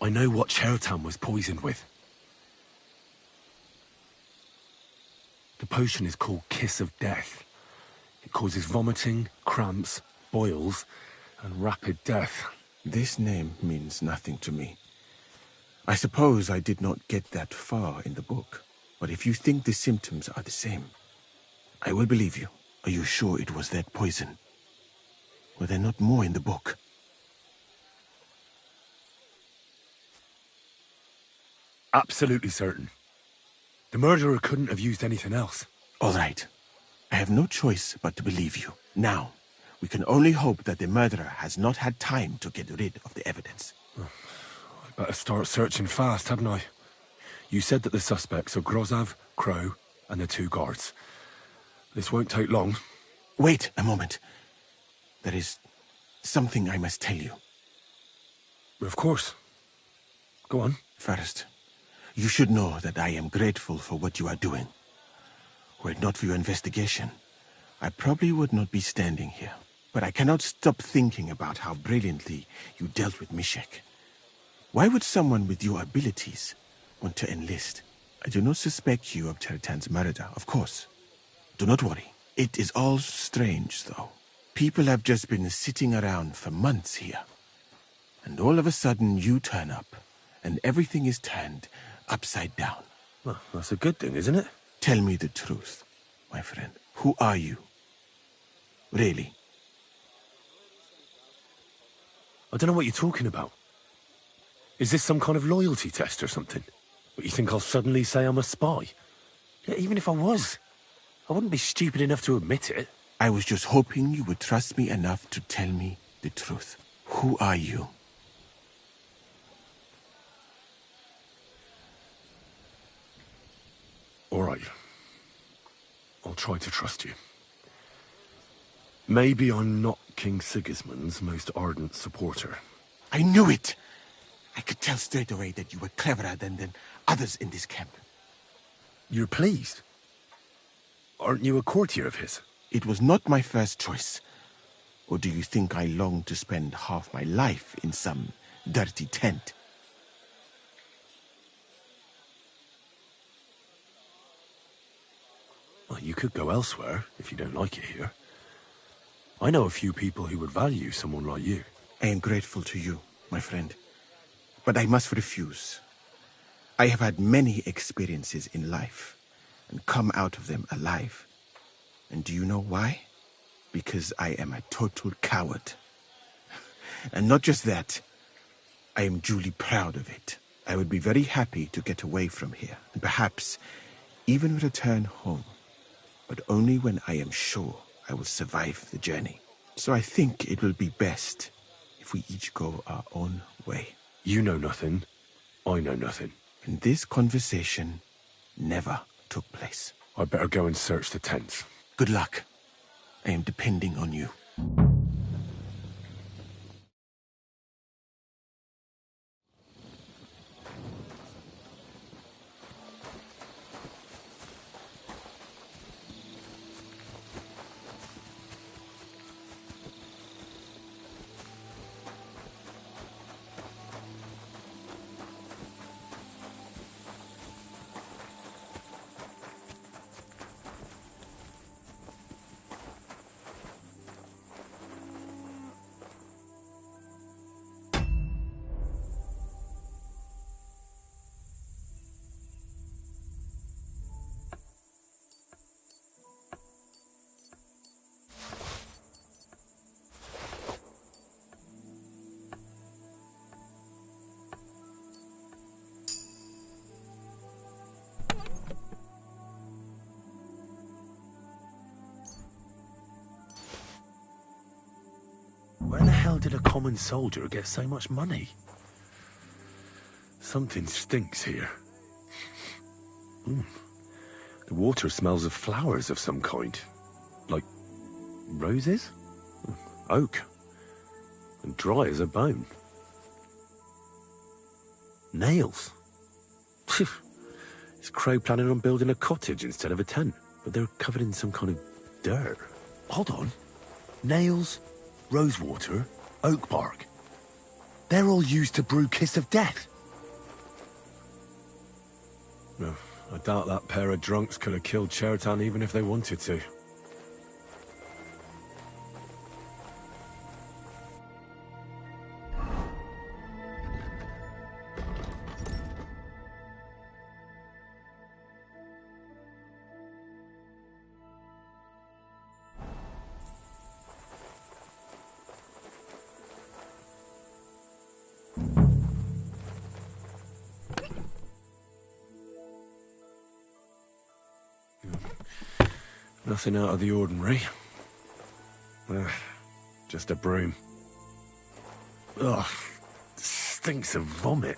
I know what Chertan was poisoned with. The potion is called Kiss of Death. It causes vomiting, cramps, boils, and rapid death. This name means nothing to me. I suppose I did not get that far in the book. But if you think the symptoms are the same, I will believe you. Are you sure it was that poison? Were there not more in the book? Absolutely certain. The murderer couldn't have used anything else. All right. I have no choice but to believe you. Now, we can only hope that the murderer has not had time to get rid of the evidence. I better start searching fast, hadn't I? You said that the suspects are Grozav, Crow, and the 2 guards. This won't take long. Wait a moment. There is something I must tell you. Of course. Go on. First, you should know that I am grateful for what you are doing. Were it not for your investigation, I probably would not be standing here. But I cannot stop thinking about how brilliantly you dealt with Mishek. Why would someone with your abilities want to enlist? I do not suspect you of Chertan's murder, of course. Do not worry. It is all strange, though. People have just been sitting around for months here. And all of a sudden you turn up, and everything is turned upside down. Well, that's a good thing, isn't it? Tell me the truth, my friend. Who are you? Really? I don't know what you're talking about. Is this some kind of loyalty test or something? But you think I'll suddenly say I'm a spy? Yeah, even if I was, I wouldn't be stupid enough to admit it. I was just hoping you would trust me enough to tell me the truth. Who are you? All right. I'll try to trust you. Maybe I'm not King Sigismund's most ardent supporter. I knew it! I could tell straight away that you were cleverer than others in this camp. You're pleased? Aren't you a courtier of his? It was not my first choice. Or do you think I long to spend half my life in some dirty tent? Well, you could go elsewhere if you don't like it here. I know a few people who would value someone like you. I am grateful to you, my friend. But I must refuse. I have had many experiences in life and come out of them alive. And do you know why? Because I am a total coward. And not just that, I am duly proud of it. I would be very happy to get away from here, and perhaps even return home. But only when I am sure I will survive the journey. So I think it will be best if we each go our own way. You know nothing. I know nothing. And this conversation never took place. I better go and search the tents. Good luck. I am depending on you. Where the hell did a common soldier get so much money? Something stinks here. The water smells of flowers of some kind. Like roses? Oak. And dry as a bone. Nails. Is Crow planning on building a cottage instead of a tent? But they're covered in some kind of dirt. Hold on. Nails, rosewater, oak bark. They're all used to brew Kiss of Death. No, I doubt that pair of drunks could have killed Chertan even if they wanted to. Nothing out of the ordinary. Just a broom. Ugh, stinks of vomit.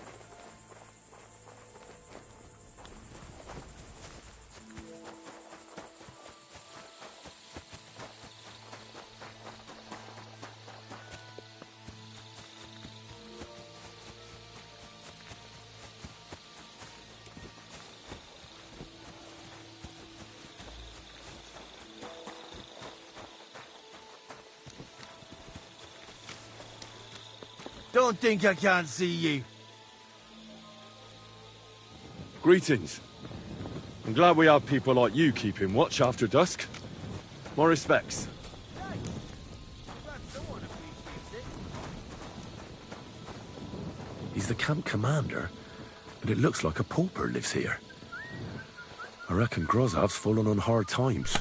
Don't think I can't see you. Greetings. I'm glad we have people like you keeping watch after dusk. My respects. He's the camp commander, but it looks like a pauper lives here. I reckon Grozav's fallen on hard times.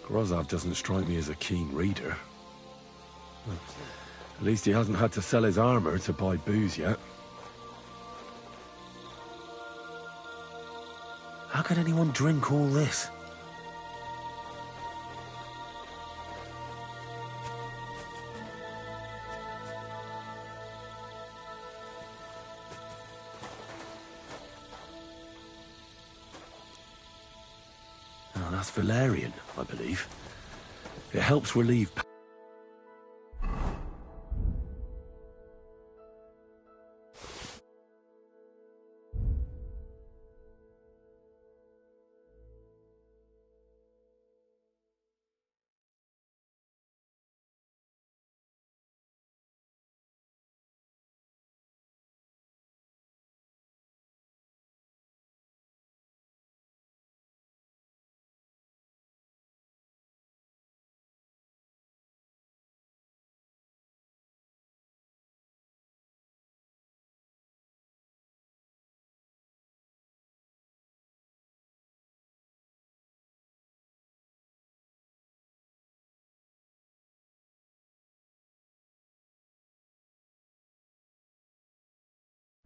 Grozav doesn't strike me as a keen reader. At least he hasn't had to sell his armor to buy booze yet. How could anyone drink all this? Oh, that's Valerian, I believe. It helps relieve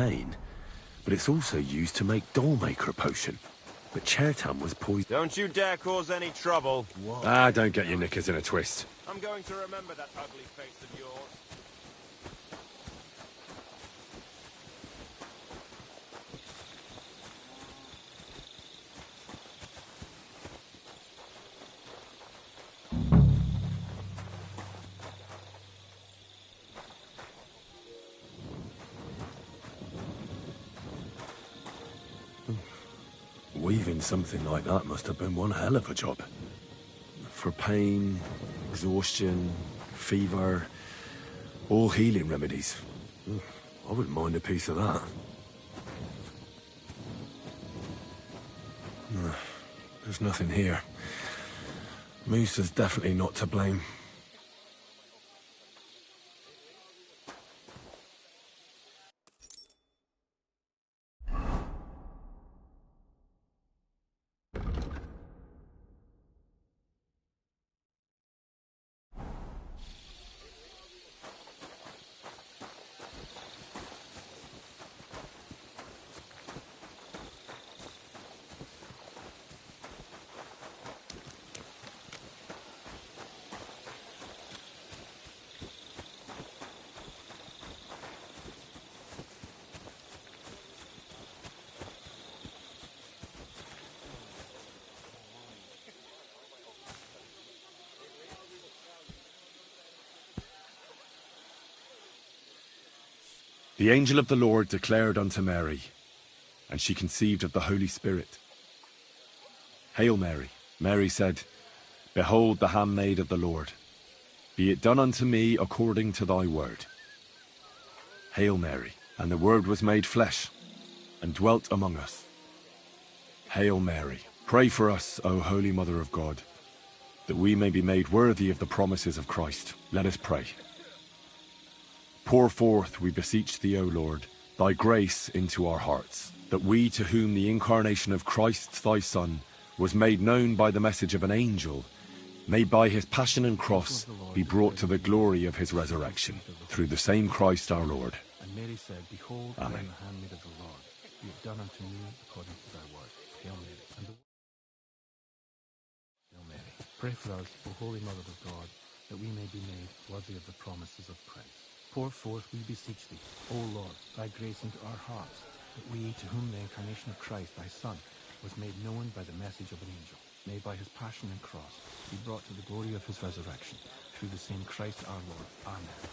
pain, but it's also used to make Dollmaker potion. But Chertan was poisoned. Don't you dare cause any trouble. Ah, don't get your knickers in a twist. I'm going to remember that ugly face of yours. Weaving something like that must have been one hell of a job. For pain, exhaustion, fever, all healing remedies. I wouldn't mind a piece of that. There's nothing here. Musa's definitely not to blame. The angel of the Lord declared unto Mary, and she conceived of the Holy Spirit. Hail Mary. Mary said, Behold the handmaid of the Lord. Be it done unto me according to thy word. Hail Mary. And the Word was made flesh, and dwelt among us. Hail Mary. Pray for us, O Holy Mother of God, that we may be made worthy of the promises of Christ. Let us pray. Pour forth, we beseech thee, O Lord, thy grace into our hearts, that we, to whom the incarnation of Christ thy Son was made known by the message of an angel, may by his passion and cross be brought to the glory of his resurrection, through the same Christ our Lord. And Mary said, Behold, I am Amen. the handmaid of the Lord. Be it done unto me according to thy word. Hail Mary. Hail Mary. Pray for us, O Holy Mother of God, that we may be made worthy of the promises of Christ. Pour forth, we beseech thee, O Lord, thy grace into our hearts, that we, to whom the incarnation of Christ, thy Son, was made known by the message of an angel, may by his passion and cross be brought to the glory of his resurrection, through the same Christ our Lord. Amen.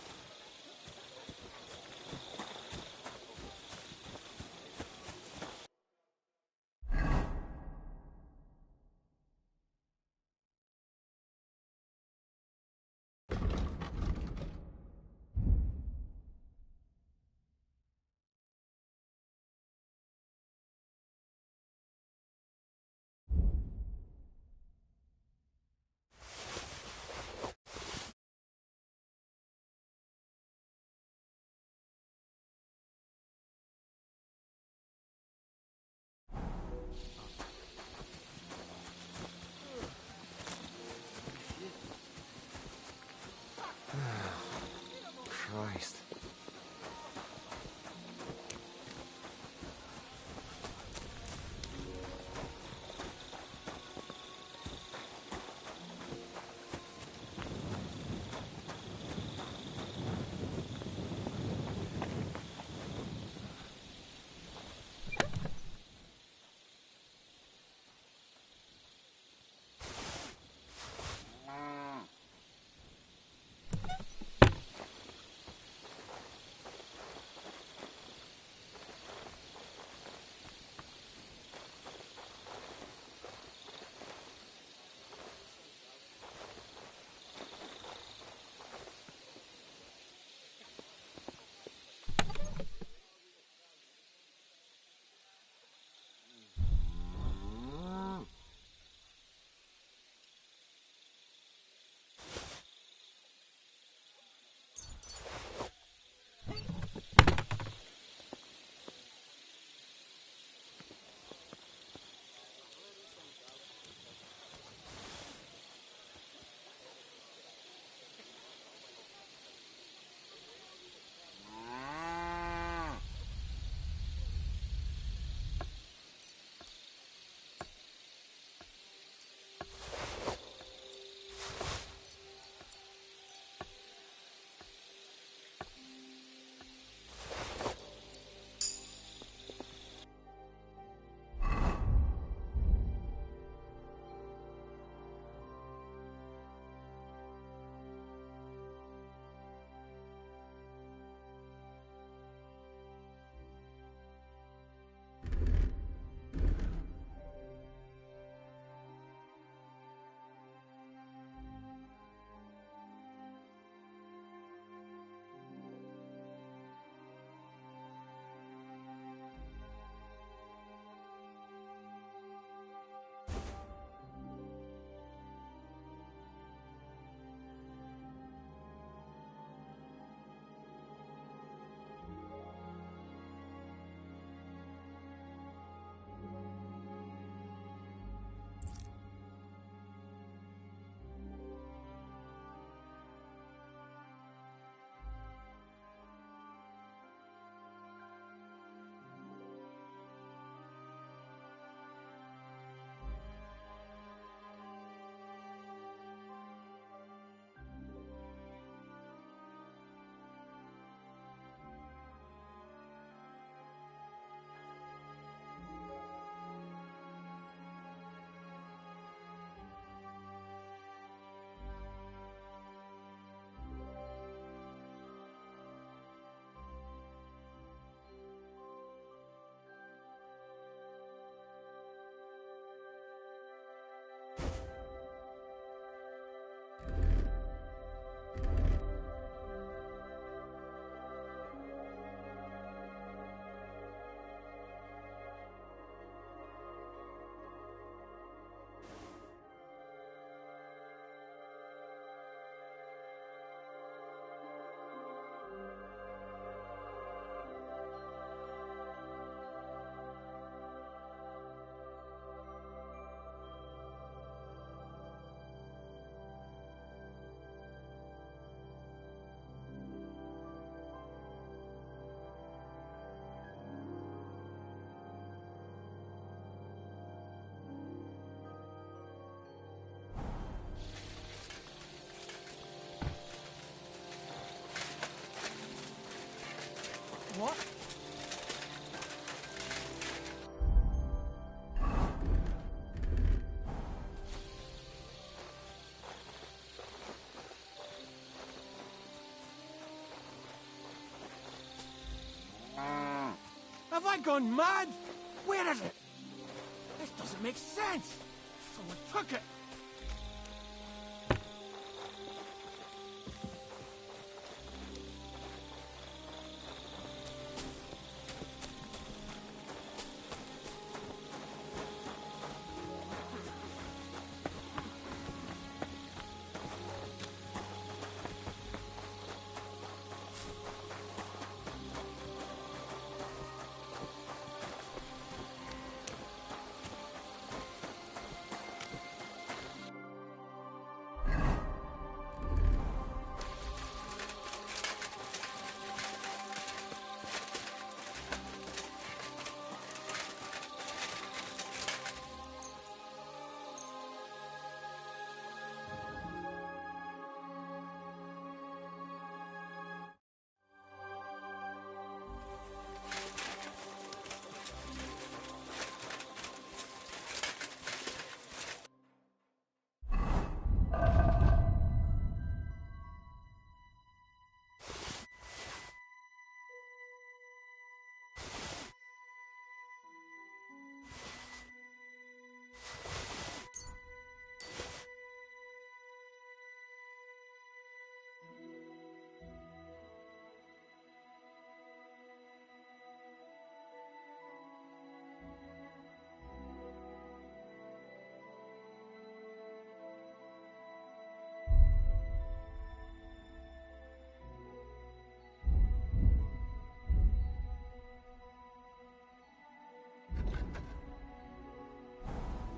Christ. What? Have I gone mad? Where is it? This doesn't make sense. Someone took it.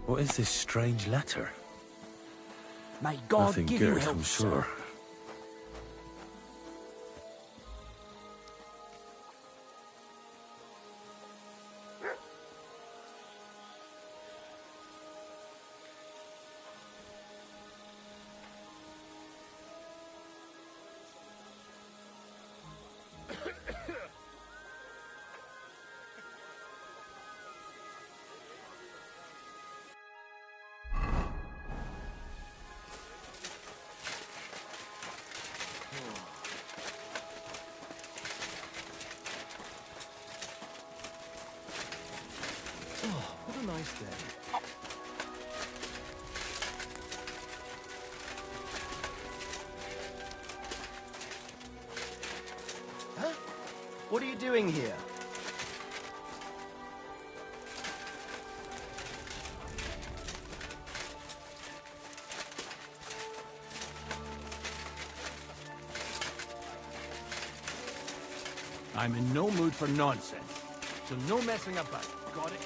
What is this strange letter? May God Nothing give good, you help, I'm sir. sure. What a nice day. Huh? What are you doing here? I'm in no mood for nonsense, so no messing about. Got it?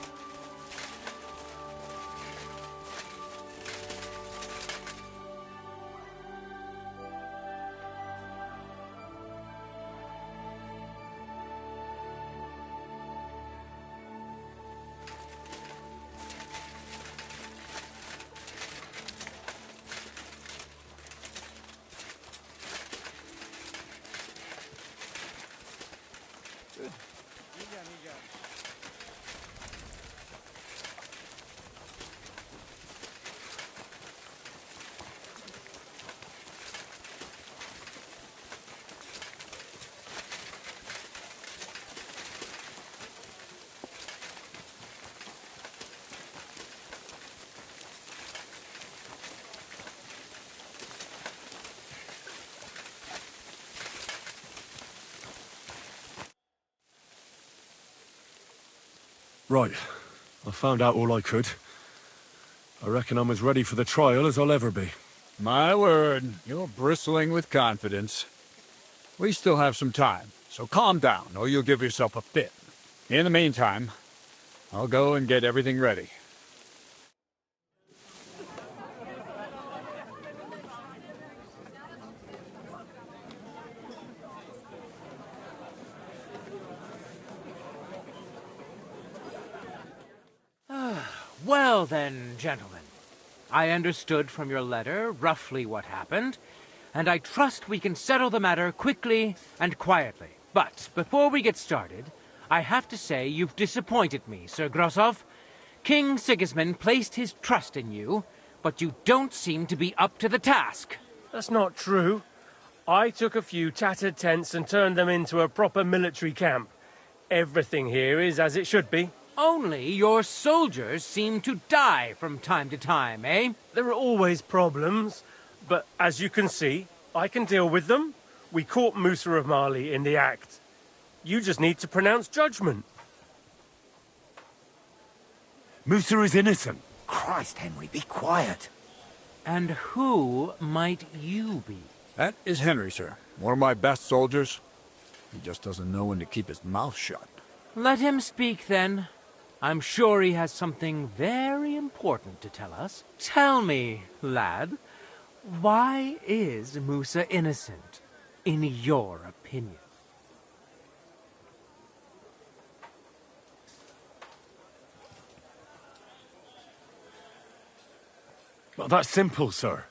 Right. I found out all I could. I reckon I'm as ready for the trial as I'll ever be. My word, you're bristling with confidence. We still have some time, so calm down, or you'll give yourself a fit. In the meantime, I'll go and get everything ready. Well then, gentlemen. I understood from your letter roughly what happened, and I trust we can settle the matter quickly and quietly. But before we get started, I have to say you've disappointed me, Sir Grosov. King Sigismund placed his trust in you, but you don't seem to be up to the task. That's not true. I took a few tattered tents and turned them into a proper military camp. Everything here is as it should be. Only your soldiers seem to die from time to time, eh? There are always problems, but as you can see, I can deal with them. We caught Musa of Mali in the act. You just need to pronounce judgment. Musa is innocent. Christ, Henry, be quiet. And who might you be? That is Henry, sir. One of my best soldiers. He just doesn't know when to keep his mouth shut. Let him speak, then. I'm sure he has something very important to tell us. Tell me, lad, why is Musa innocent, in your opinion? Well, that's simple, sir.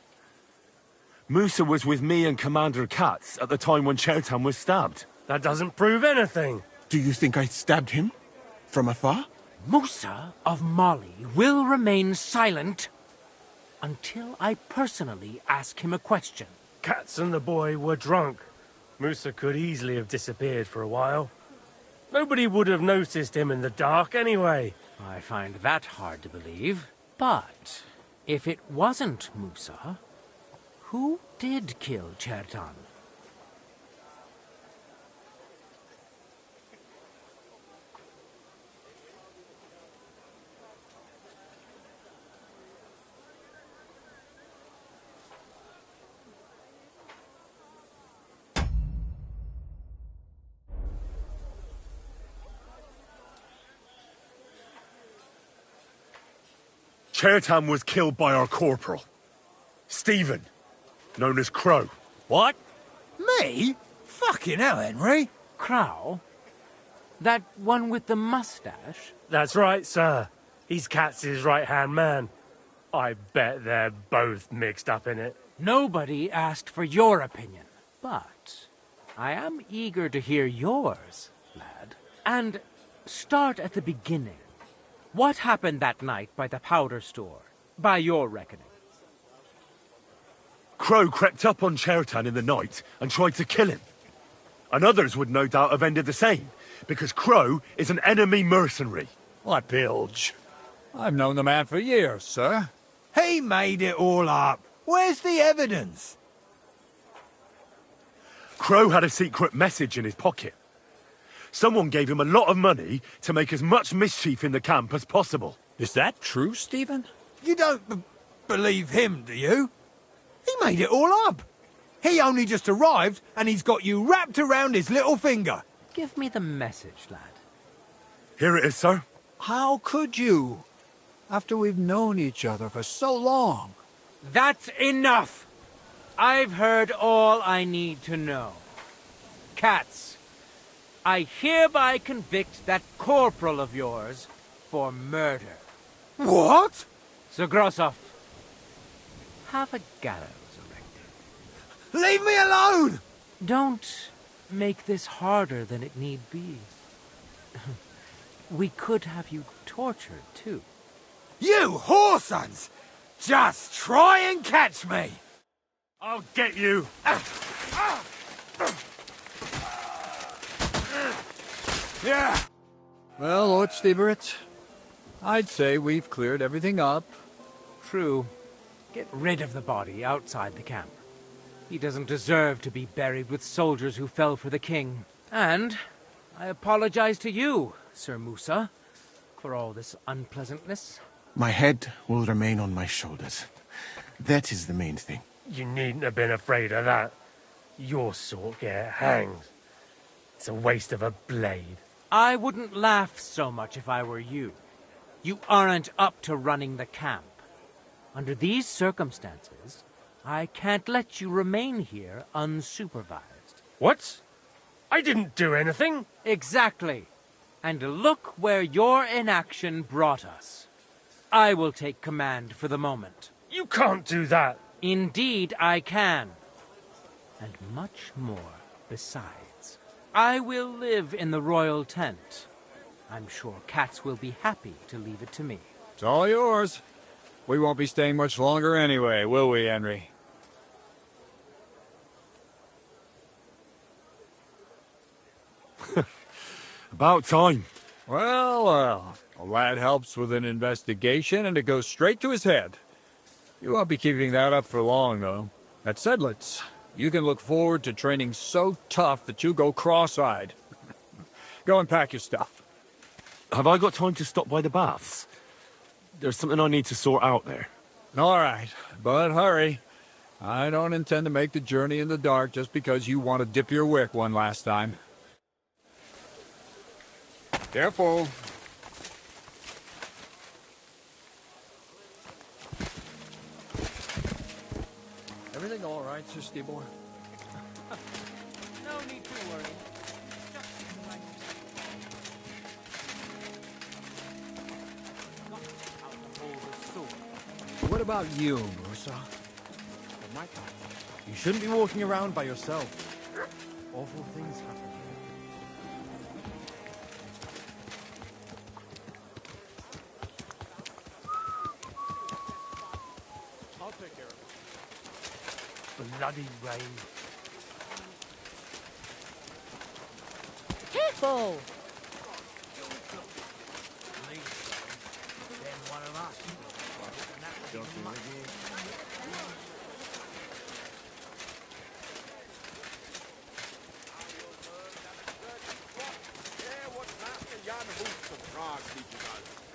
Musa was with me and Commander Katz at the time when Chertan was stabbed. That doesn't prove anything. Do you think I stabbed him? From afar? Musa of Mali will remain silent until I personally ask him a question. Katz and the boy were drunk. Musa could easily have disappeared for a while. Nobody would have noticed him in the dark anyway. I find that hard to believe. But if it wasn't Musa, who did kill Chertan? Chertan was killed by our corporal, Stephen, known as Crow. What? Me? Fucking hell, Henry. Crow? That one with the mustache? That's right, sir. He's Katz's right-hand man. I bet they're both mixed up in it. Nobody asked for your opinion, but I am eager to hear yours, lad. And start at the beginning. What happened that night by the powder store, by your reckoning? Crow crept up on Chertan in the night and tried to kill him. And others would no doubt have ended the same, because Crow is an enemy mercenary. What bilge? I've known the man for years, sir. He made it all up. Where's the evidence? Crow had a secret message in his pocket. Someone gave him a lot of money to make as much mischief in the camp as possible. Is that true, Stephen? You don't believe him, do you? He made it all up. He only just arrived, and he's got you wrapped around his little finger. Give me the message, lad. Here it is, sir. How could you? After we've known each other for so long. That's enough! I've heard all I need to know. Katz, I hereby convict that corporal of yours for murder. What? Sir Grosov, have a gallows erected. Leave me alone! Don't make this harder than it need be. We could have you tortured, too. You whoresons! Just try and catch me! I'll get you! Yeah! Well, Lord Stieberitz, I'd say we've cleared everything up. True. Get rid of the body outside the camp. He doesn't deserve to be buried with soldiers who fell for the king. And I apologize to you, Sir Musa, for all this unpleasantness. My head will remain on my shoulders. That is the main thing. You needn't have been afraid of that. Your sort get hanged. It's a waste of a blade. I wouldn't laugh so much if I were you. You aren't up to running the camp. Under these circumstances, I can't let you remain here unsupervised. What? I didn't do anything. Exactly. And look where your inaction brought us. I will take command for the moment. You can't do that. Indeed, I can. And much more besides. I will live in the royal tent. I'm sure cats will be happy to leave it to me. It's all yours. We won't be staying much longer anyway, will we, Henry? About time. Well, a lad helps with an investigation and it goes straight to his head. You won't be keeping that up for long, though. At Sedlitz, you can look forward to training so tough that you go cross-eyed. Go and pack your stuff. Have I got time to stop by the baths? There's something I need to sort out there. All right, but hurry. I don't intend to make the journey in the dark just because you want to dip your wick one last time. Careful. Everything all right, Sir Stibor? No need to worry. What about you, Musa? For my part, you shouldn't be walking around by yourself. Awful things happen. I'll take care of it. Bloody rain. Careful! Then one of us.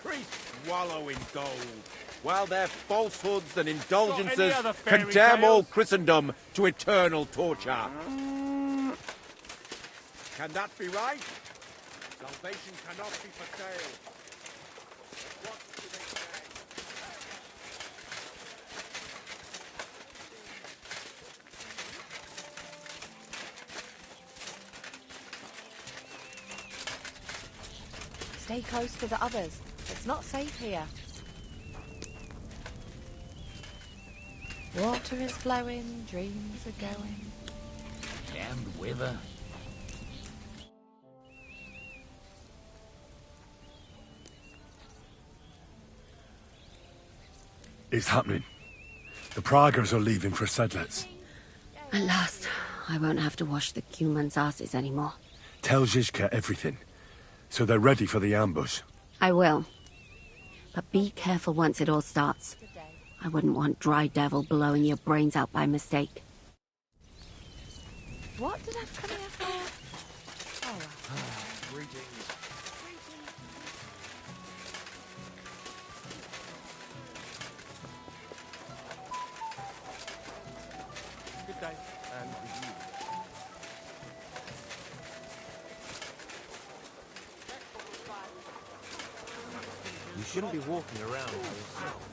Priests wallow in gold, while their falsehoods and indulgences Got any other fairy condemn all tales? Christendom to eternal torture. Can that be right? Salvation cannot be for sale. What do they say? Stay close to the others. It's not safe here. Water is flowing, dreams are going. Damned weather. It's happening. The Praggers are leaving for Sedlitz. At last, I won't have to wash the humans' asses anymore. Tell Zizka everything, so they're ready for the ambush. I will. But be careful once it all starts. I wouldn't want Dry Devil blowing your brains out by mistake. What did I come here for? Oh, Greetings. Good day, and with you. You shouldn't be walking around by yourself.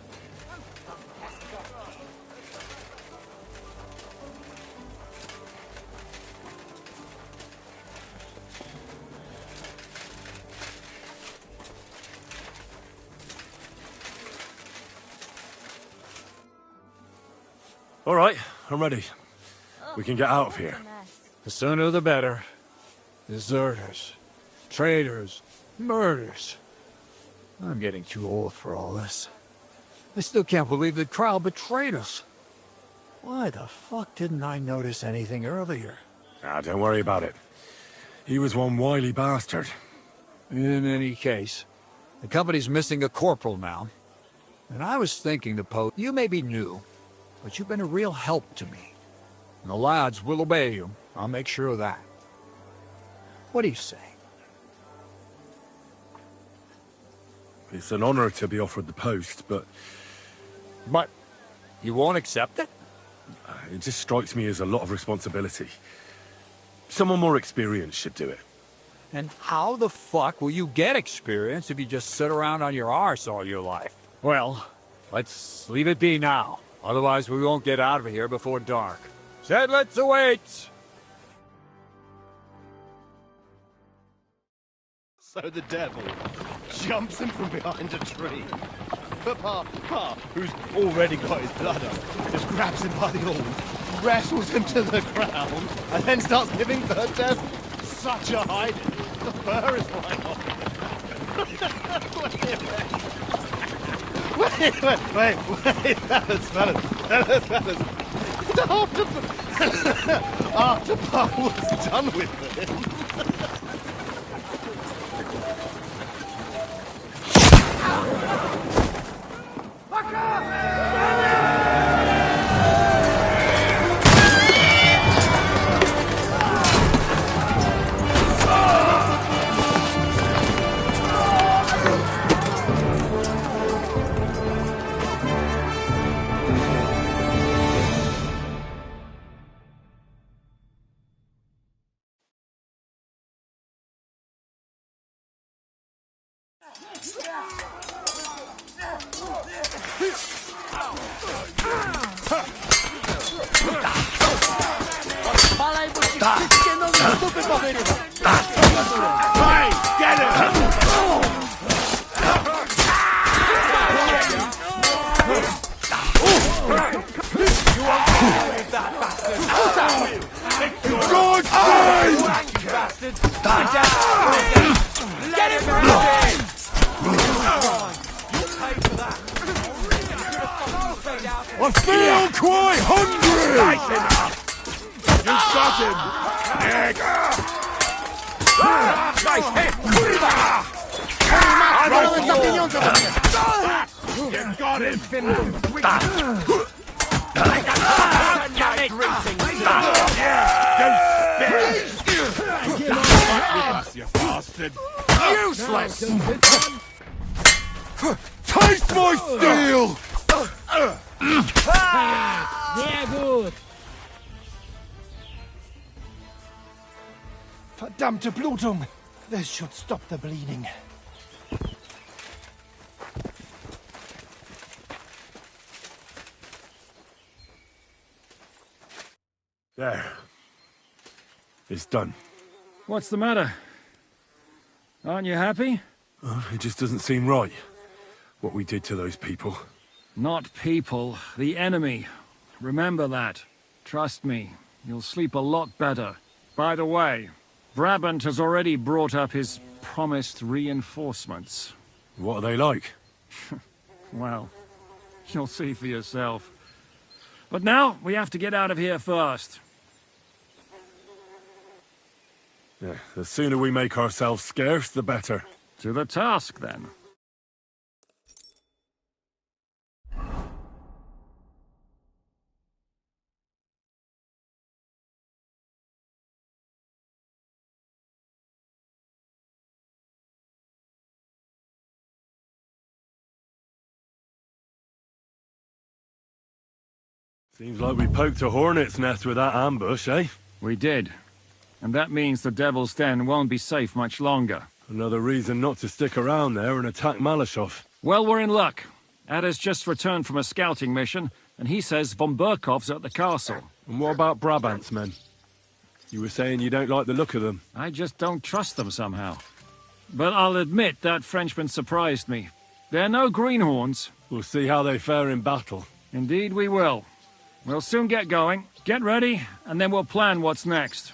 All right, I'm ready. We can get out of here. The sooner the better. Deserters, traitors, murders. I'm getting too old for all this. I still can't believe the crowd betrayed us. Why the fuck didn't I notice anything earlier? Ah, don't worry about it. He was one wily bastard. In any case, the company's missing a corporal now. And I was thinking the post, you may be new, but you've been a real help to me. And the lads will obey you. I'll make sure of that. What do you say? It's an honor to be offered the post, but... But you won't accept it? It just strikes me as a lot of responsibility. Someone more experienced should do it. And how the fuck will you get experience if you just sit around on your arse all your life? Well, let's leave it be now. Otherwise we won't get out of here before dark. Sedlitz awaits! So the devil jumps him from behind a tree. But Pa, who's already got his blood up, just grabs him by the horns, wrestles him to the ground, and then starts giving the death such a hiding. The fur is right off. Wait, fellas. After Paul was done with it. Hey, get him! God save! Get him! I feel quite hungry! Nice enough! You got him! Nice hit! You got him! You bastard! Useless! Taste my steel! Sehr gut! Verdammte Blutung! This should stop the bleeding. There. It's done. What's the matter? Aren't you happy? Oh, it just doesn't seem right, what we did to those people. Not people, the enemy. Remember that. Trust me, you'll sleep a lot better. By the way, Brabant has already brought up his promised reinforcements. What are they like? Well, you'll see for yourself. But now, we have to get out of here first. Yeah, the sooner we make ourselves scarce, the better. To the task, then. Seems like we poked a hornet's nest with that ambush, eh? We did. And that means the Devil's Den won't be safe much longer. Another reason not to stick around there and attack Malashov. Well, we're in luck. Ada's just returned from a scouting mission, and he says von Burkov's at the castle. And what about Brabant's men? You were saying you don't like the look of them. I just don't trust them somehow. But I'll admit that Frenchman surprised me. They're no greenhorns. We'll see how they fare in battle. Indeed we will. We'll soon get going. Get ready, and then we'll plan what's next.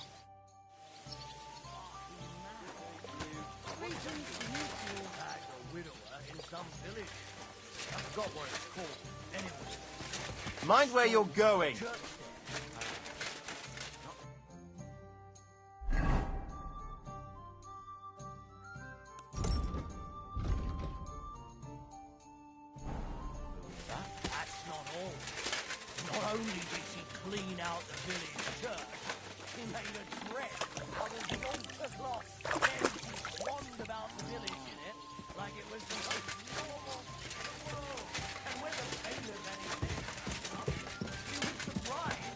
Mind where you're going. That's not all. Not only did he clean out the village church, he made a dress out of the altar cloth. Then he swanned about the village in it like it was the most normal thing in the world. And when the sailors had his name up, he was surprised.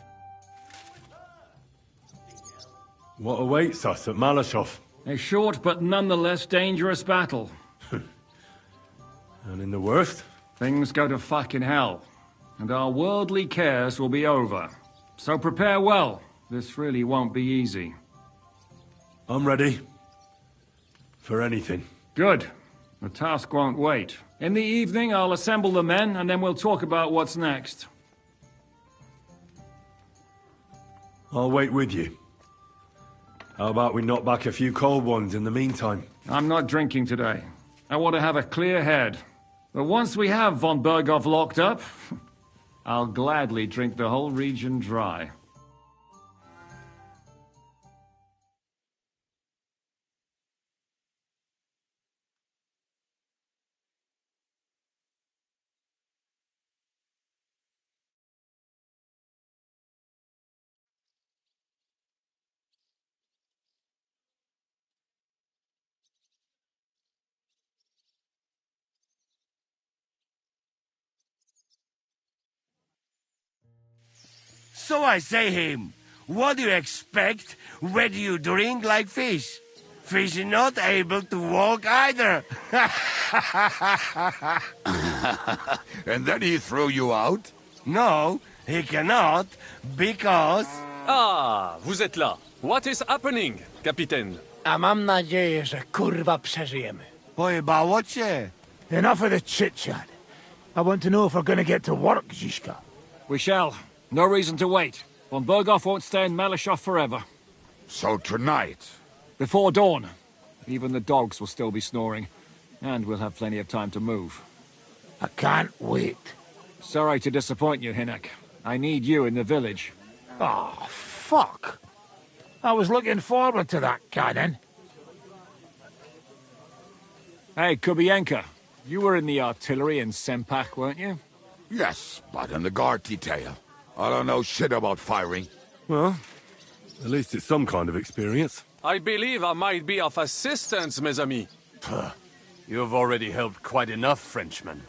What awaits us at Malashov? A short but nonetheless dangerous battle. And in the worst? Things go to fucking hell. And our worldly cares will be over. So prepare well. This really won't be easy. I'm ready. For anything. Good. The task won't wait. In the evening, I'll assemble the men, and then we'll talk about what's next. I'll wait with you. How about we knock back a few cold ones in the meantime? I'm not drinking today. I want to have a clear head. But once we have von Berghoff locked up, I'll gladly drink the whole region dry. So I say him, what do you expect when you drink like fish? Fish is not able to walk either. And then he threw you out? No, he cannot, because... Ah, vous êtes là. What is happening, Capitaine? A mam nadzieję, że kurwa przeżyjemy. Pojebało cię. Enough of the chit-chat. I want to know if we're gonna get to work, Zizka. We shall. No reason to wait. Von Berghoff won't stay in Malishov forever. So tonight? Before dawn. Even the dogs will still be snoring. And we'll have plenty of time to move. I can't wait. Sorry to disappoint you, Hinek. I need you in the village. Oh, fuck. I was looking forward to that, Canon. Hey, Kubienka. You were in the artillery in Sempach, weren't you? Yes, but in the guard detail. I don't know shit about firing. Well, at least it's some kind of experience. I believe I might be of assistance, mes amis. You've already helped quite enough, Frenchmen.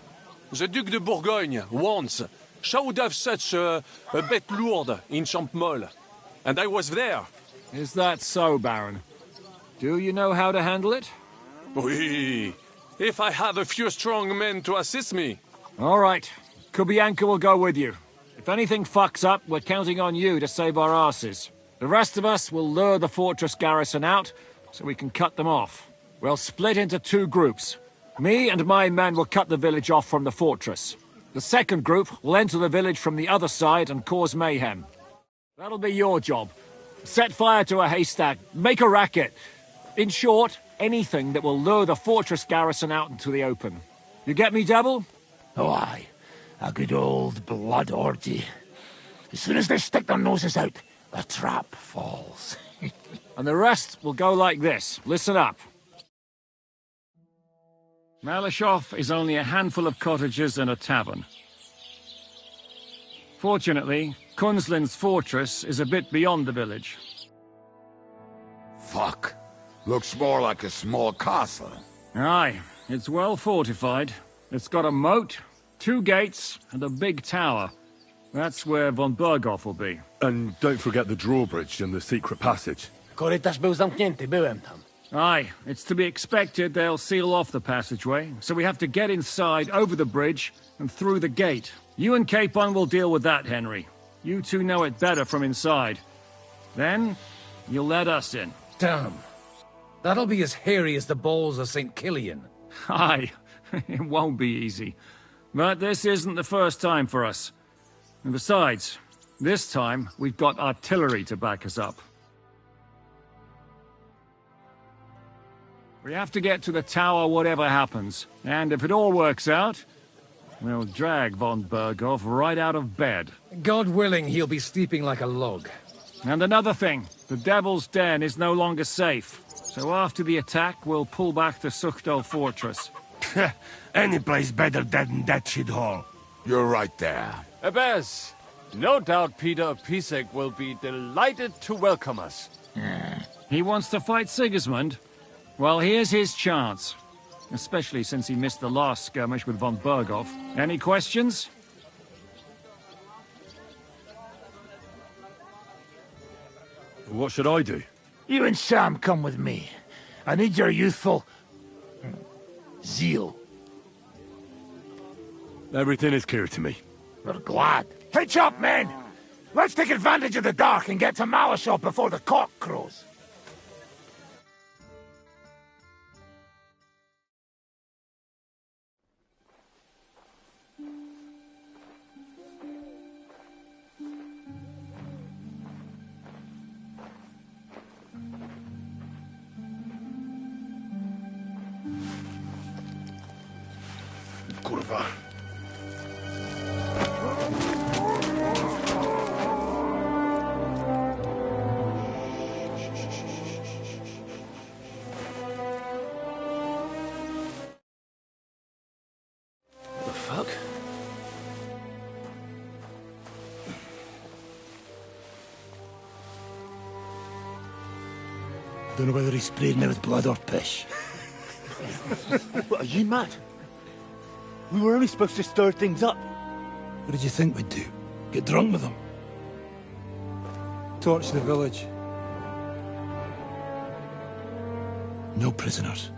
The Duc de Bourgogne, once, showed off such a bête lourde in Champmol. And I was there. Is that so, Baron? Do you know how to handle it? Oui. If I have a few strong men to assist me. All right. Kubianka will go with you. If anything fucks up, we're counting on you to save our asses. The rest of us will lure the fortress garrison out, so we can cut them off. We'll split into two groups. Me and my men will cut the village off from the fortress. The second group will enter the village from the other side and cause mayhem. That'll be your job. Set fire to a haystack, make a racket. In short, anything that will lure the fortress garrison out into the open. You get me, Devil? Oh, aye. A good old blood orgy. As soon as they stick their noses out, the trap falls. And the rest will go like this. Listen up. Malishov is only a handful of cottages and a tavern. Fortunately, Kunzlin's fortress is a bit beyond the village. Fuck. Looks more like a small castle. Aye, it's well fortified. It's got a moat, 2 gates, and a big tower. That's where von Berghoff will be. And don't forget the drawbridge and the secret passage. Korytarz był zamknięty, byłem tam. Aye, it's to be expected they'll seal off the passageway, so we have to get inside, over the bridge, and through the gate. You and Capon will deal with that, Henry. You two know it better from inside. Then, you'll let us in. Damn. That'll be as hairy as the balls of St. Killian. Aye, it won't be easy. But this isn't the first time for us. And besides, this time we've got artillery to back us up. We have to get to the tower whatever happens. And if it all works out, we'll drag von Berghoff right out of bed. God willing, he'll be sleeping like a log. And another thing, the Devil's Den is no longer safe. So after the attack, we'll pull back the Suchtal fortress. Any place better than that shithole. You're right there. Abbas, no doubt Peter Pisek will be delighted to welcome us. He wants to fight Sigismund? Well, here's his chance. Especially since he missed the last skirmish with von Berghoff. Any questions? What should I do? You and Sam come with me. I need your youthful... zeal. Everything is clear to me. We're glad. Hitch up, men! Let's take advantage of the dark and get to Malishov before the cock crows. Kurva. The fuck? Don't know whether he sprayed me with blood or piss. What, are you mad? We were only supposed to stir things up. What did you think we'd do? Get drunk with them? Torch the village. No prisoners.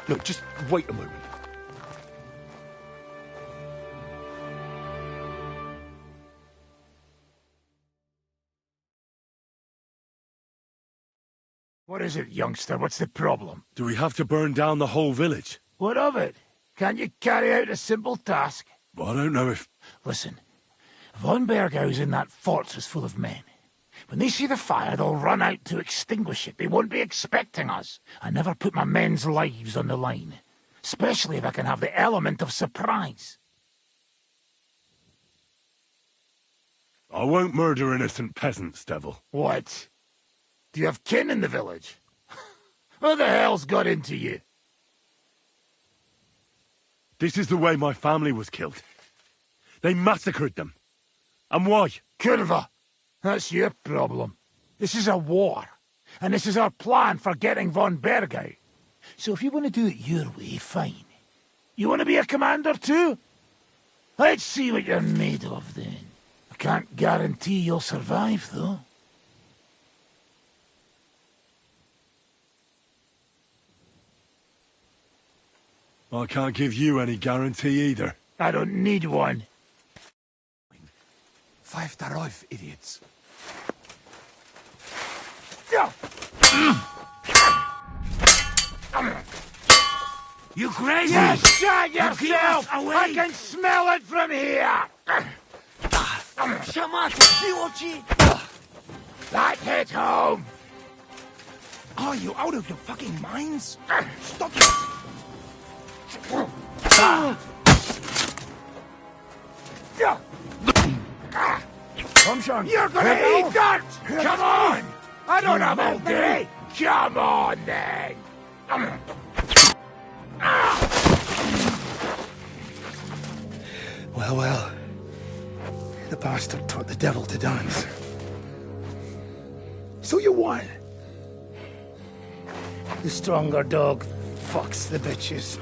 Look, just wait a moment. What is it, youngster? What's the problem? Do we have to burn down the whole village? What of it? Can't you carry out a simple task? Well, I don't know if... Listen, Von Bergau's in that fortress full of men. When they see the fire, they'll run out to extinguish it. They won't be expecting us. I never put my men's lives on the line, especially if I can have the element of surprise. I won't murder innocent peasants, Devil. What? Do you have kin in the village? Who the hell's got into you? This is the way my family was killed. They massacred them. And why? Kurva, that's your problem. This is a war, and this is our plan for getting Von Bergau. So if you want to do it your way, fine. You want to be a commander too? Let's see what you're made of then. I can't guarantee you'll survive, though. I can't give you any guarantee either. I don't need one. 5 darauf, idiots. You crazy? Yes, shut yourself! I can smell it from here! That hit home! Are you out of your fucking minds? Stop Come, Sean. You're gonna eat that! Come on! I don't have all day! Come on, then! Well. The bastard taught the devil to dance. So you won. The stronger dog fucks the bitches.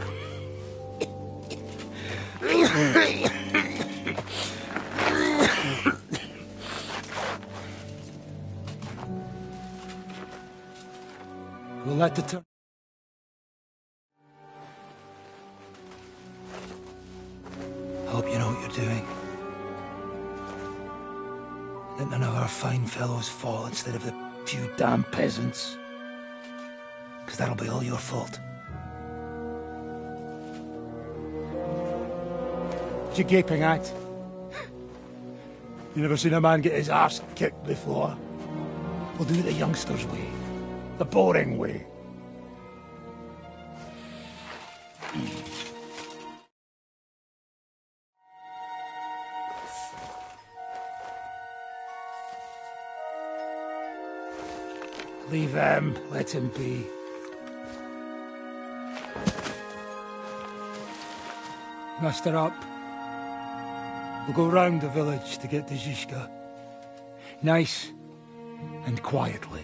We'll let the turn. Hope you know what you're doing. Let none of our fine fellows fall instead of the few damn peasants. Because that'll be all your fault. What you gaping at? You never seen a man get his arse kicked before? We'll do it the youngsters' way. The boring way. Leave them, let him be. Muster up. We'll go round the village to get to Zizka. Nice and quietly.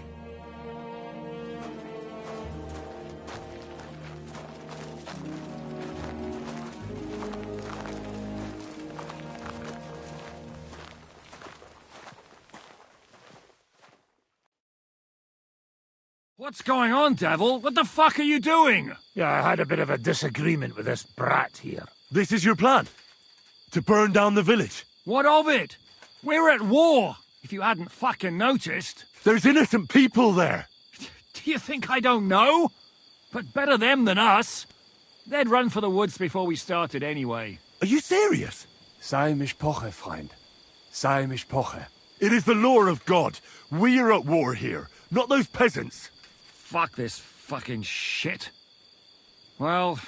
What's going on, Devil? What the fuck are you doing? Yeah, I had a bit of a disagreement with this brat here. This is your plan? To burn down the village? What of it? We're at war, if you hadn't fucking noticed. There's innocent people there. Do you think I don't know? But better them than us. They'd run for the woods before we started anyway. Are you serious? Sei mich poche, Freund. Sei mich poche. It is the law of God. We are at war here, not those peasants. Fuck this fucking shit. Well,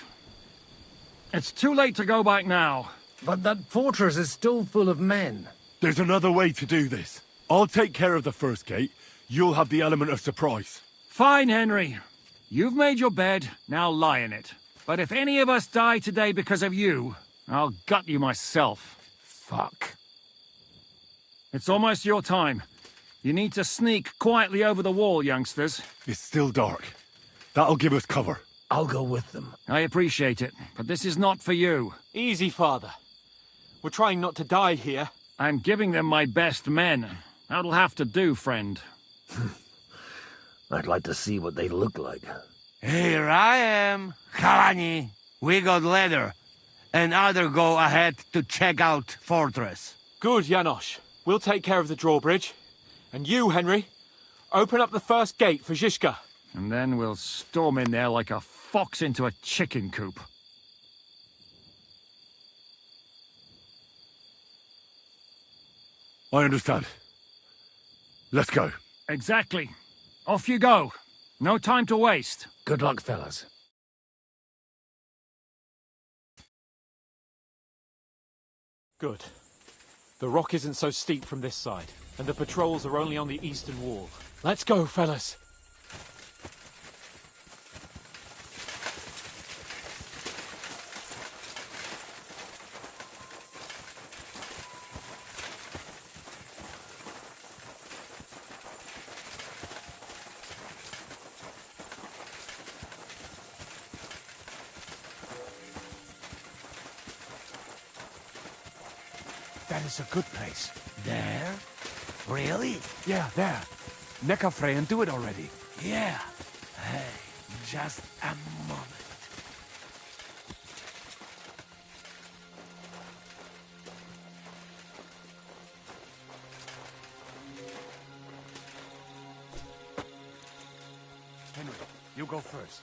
It's too late to go back now. But that fortress is still full of men. There's another way to do this. I'll take care of the first gate. You'll have the element of surprise. Fine, Henry. You've made your bed, now lie in it. But if any of us die today because of you, I'll gut you myself. Fuck. It's almost your time. You need to sneak quietly over the wall, youngsters. It's still dark. That'll give us cover. I'll go with them. I appreciate it, but this is not for you. Easy, Father. We're trying not to die here. I'm giving them my best men. That'll have to do, friend. I'd like to see what they look like. Here I am, Kalani. We got leather, and other go ahead to check out fortress. Good, Janosch. We'll take care of the drawbridge. And you, Henry, open up the first gate for Zizka. And then we'll storm in there like a fox into a chicken coop. I understand. Let's go. Exactly. Off you go. No time to waste. Good luck, fellas. Good. The rock isn't so steep from this side, and the patrols are only on the eastern wall. Let's go, fellas. That is a good place. There? Really? Yeah, there. Neckarfrey and do it already. Yeah. Hey, just a moment. Henry, you go first.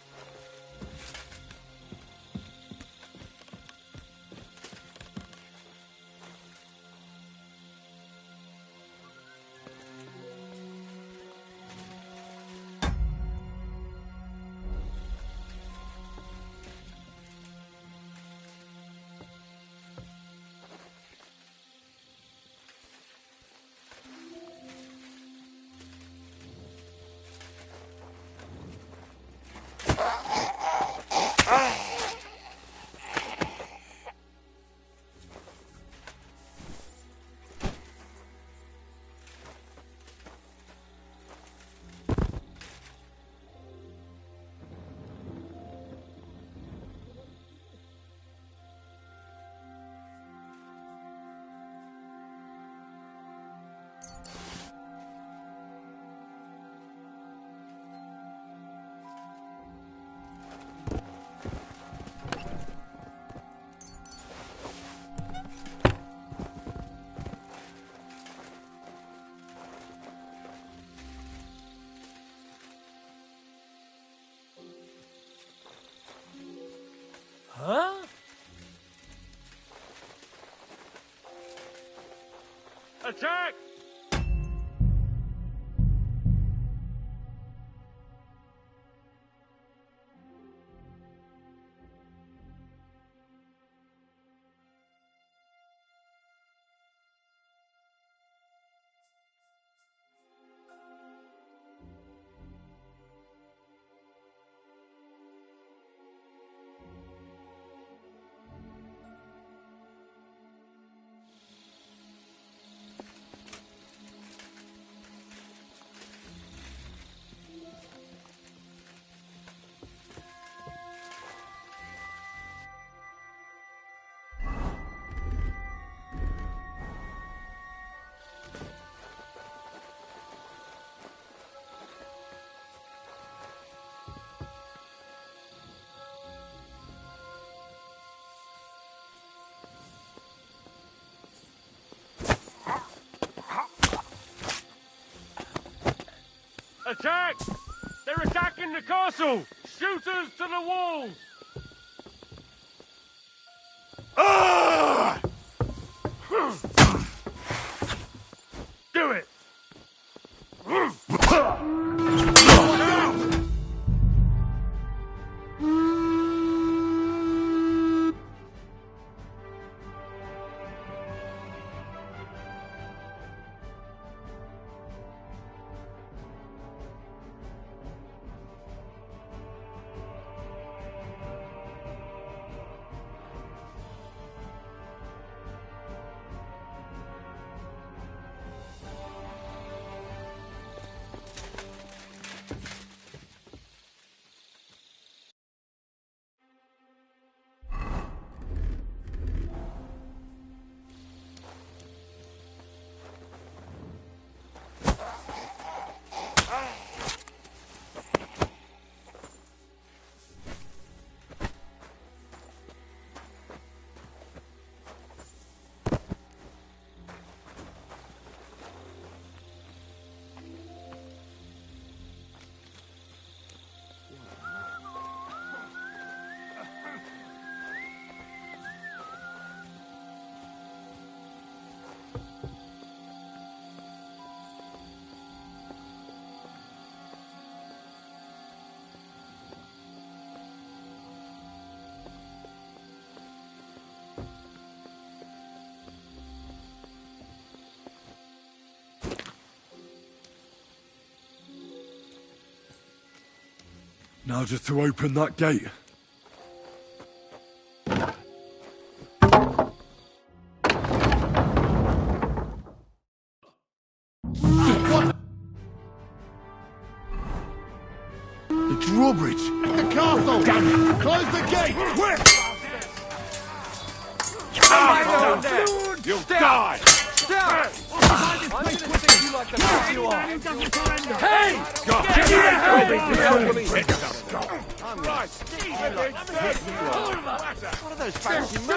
Huh? Attack! Attack! They're attacking the castle! Shooters to the walls! Ah! Do it! Now just to open that gate. The drawbridge! The castle! Damn it! Close the gate! Quick! You'll die! Hey! God! What are those fancy moves?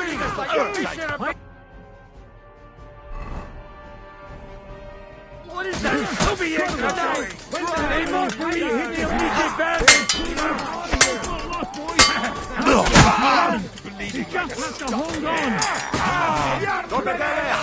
What is that? Soviet doing? They must be hit the immediate bandage! You just have to hold on! Get on with it!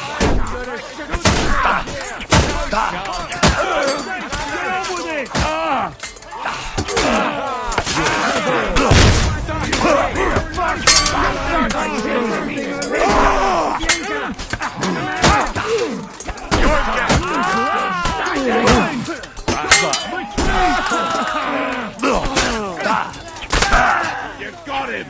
You got him!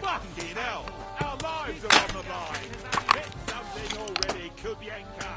Fucking hell! Our lives are on the line! Get something already, Kubienka!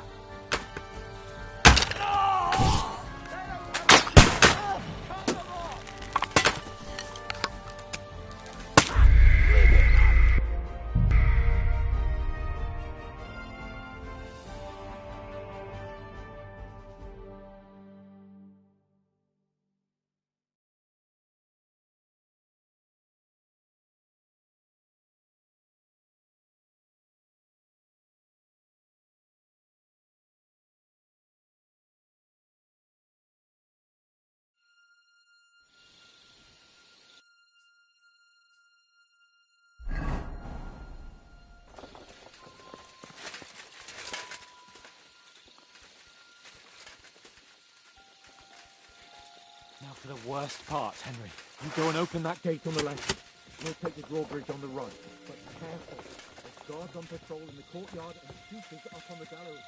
Now for the worst part, Henry. You go and open that gate on the left. We'll take the drawbridge on the right. But careful. There's guards on patrol in the courtyard and shooters up on the gallery.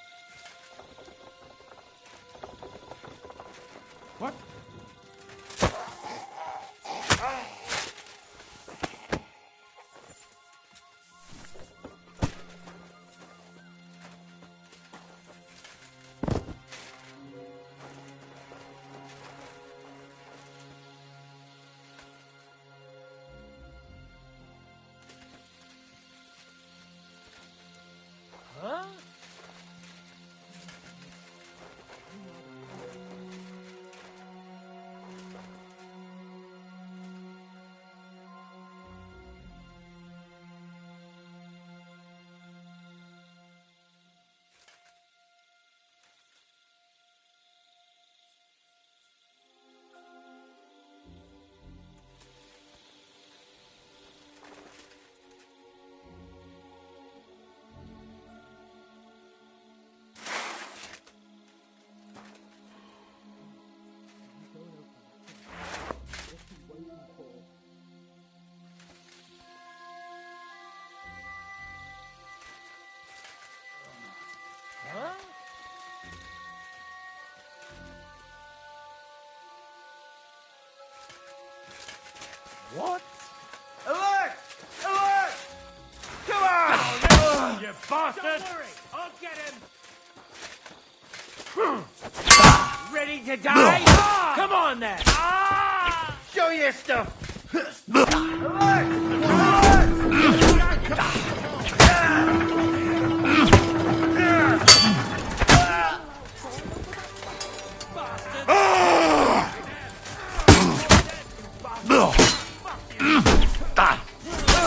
What? Huh? What? Alert! Alert! Come on! You bastard! Don't worry, I'll get him! Ready to die? Come on then! Show your stuff! Alert!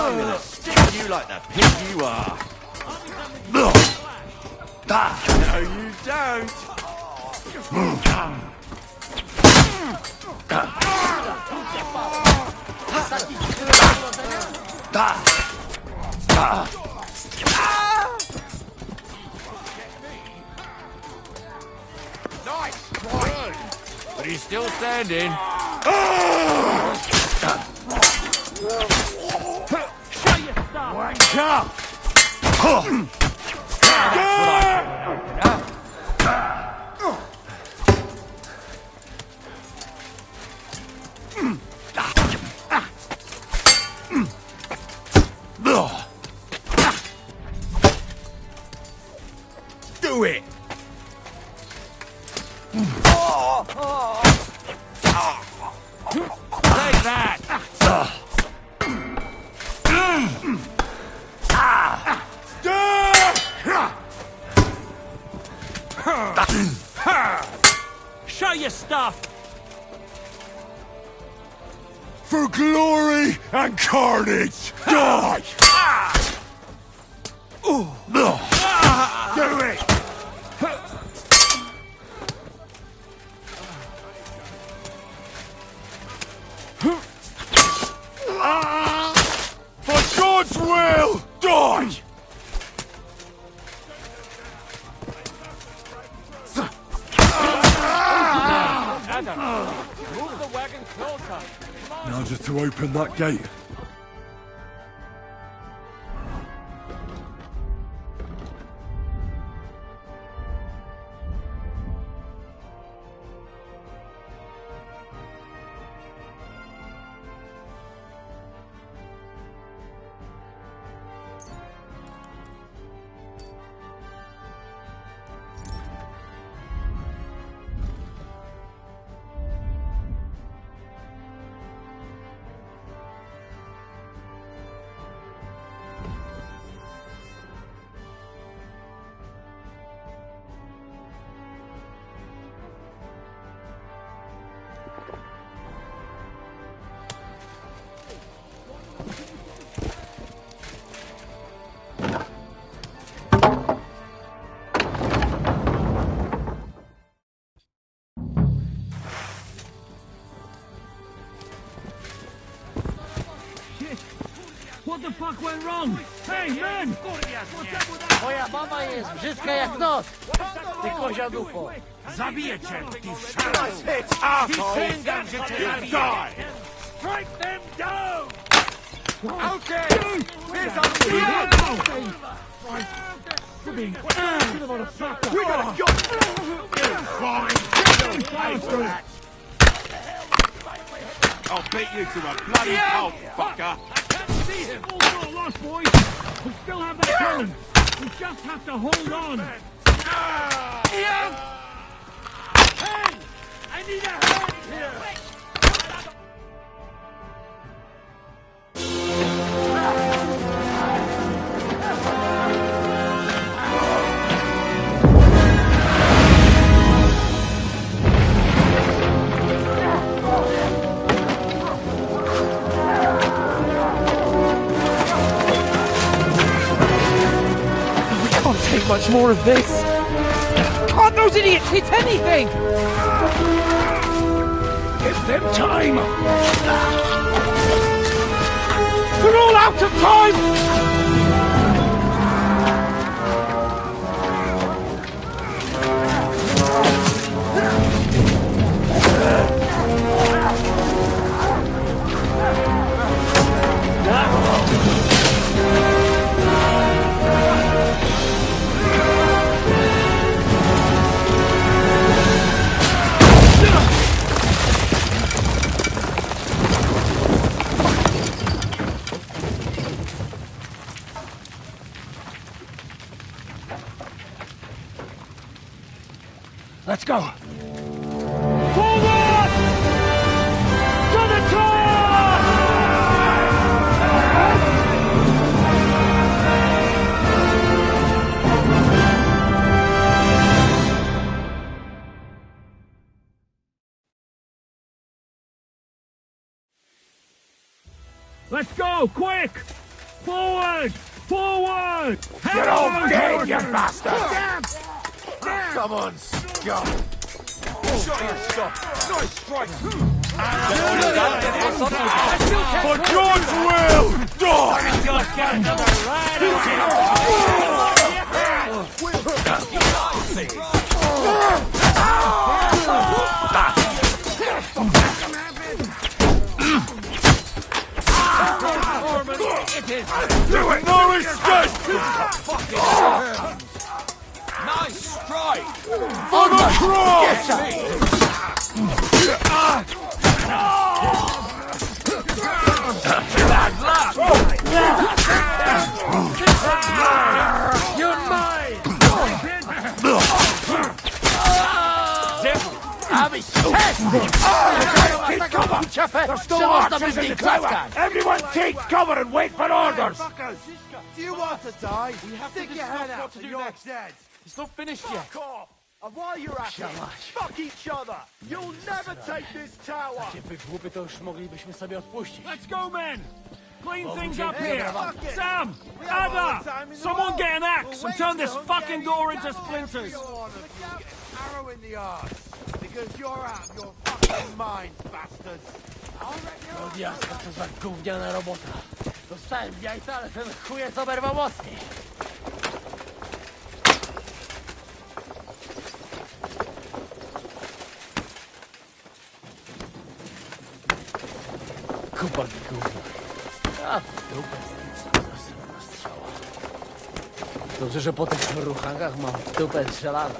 I'm gonna stick you like the pig you are. No, you don't. Nice! Good. But he's still standing. Wank up! Do it! Take that! Show your stuff! For glory and carnage, die! Do it! For God's will, die! Move the wagon closer. Now just to open that gate. What the fuck went wrong? Hey, men! Moja mama jest brzydka jak noc. Ty kozia dupo. Zabiję cię, ty szaro! Przysięgam, że cię zabiję. Strike them down! Okay! Here's We gotta go! I'll beat you to a bloody pulp, fucker! See him! All not lost, boys! We still have that gun! We just have to hold on! Hey! I need a hand here! Take much more of this. Can't those idiots hit anything? Give them time! We're all out of time! Let's go, quick! Forward! Forward! You're all dead, you bastard! Come on, scum! Shot your stop! Nice strike! For God's will! No escape! Nice strike! On the cross! Bad luck! You're mine! Everyone take cover and wait for orders! Do you want to die? We have to your head out and you're dead. It's not finished yet. Fuck off! And while you're at it, fuck each other! You'll never take this tower! Let's go, men! Clean things up here! Sam! Ada! Someone get an axe and turn this fucking door into splinters! Arrow in the arse! Because you're out of your fucking minds, bastards! Diaska, to za gówniana robota. Dostałem w jajca, ale ten chujec oberwał mocniej. Kupa gówna. A w dupę zasrana strzała. Dobrze, że po tych ruchangach mam w dupę strzelana.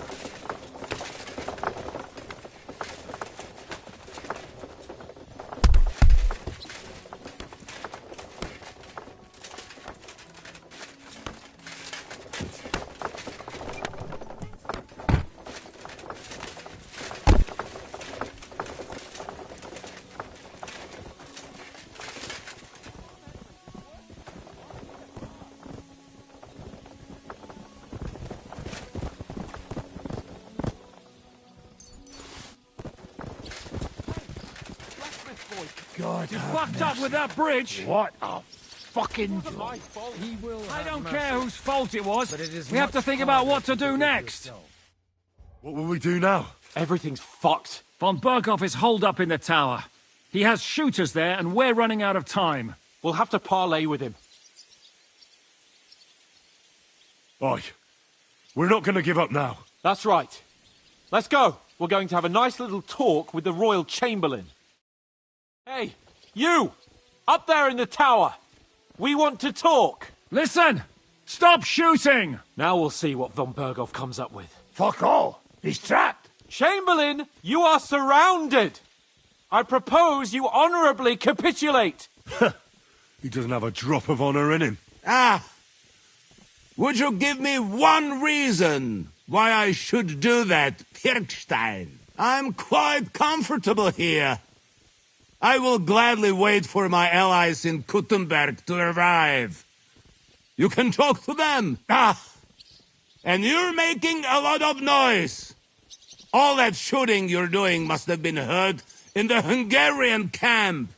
You fucked up with that bridge! What a fucking job. I don't care whose fault it was. We have to think about what to do next. What will we do now? Everything's fucked. Von Berghoff is holed up in the tower. He has shooters there, and we're running out of time. We'll have to parley with him. Oi. We're not going to give up now. That's right. Let's go. We're going to have a nice little talk with the Royal Chamberlain. Hey, you! Up there in the tower! We want to talk! Listen! Stop shooting! Now we'll see what Von Berghoff comes up with. Fuck all! He's trapped! Chamberlain, you are surrounded! I propose you honourably capitulate! He doesn't have a drop of honour in him. Ah! Would you give me one reason why I should do that, Pirkstein? I'm quite comfortable here. I will gladly wait for my allies in Kuttenberg to arrive. You can talk to them. Ah! And you're making a lot of noise. All that shooting you're doing must have been heard in the Hungarian camp.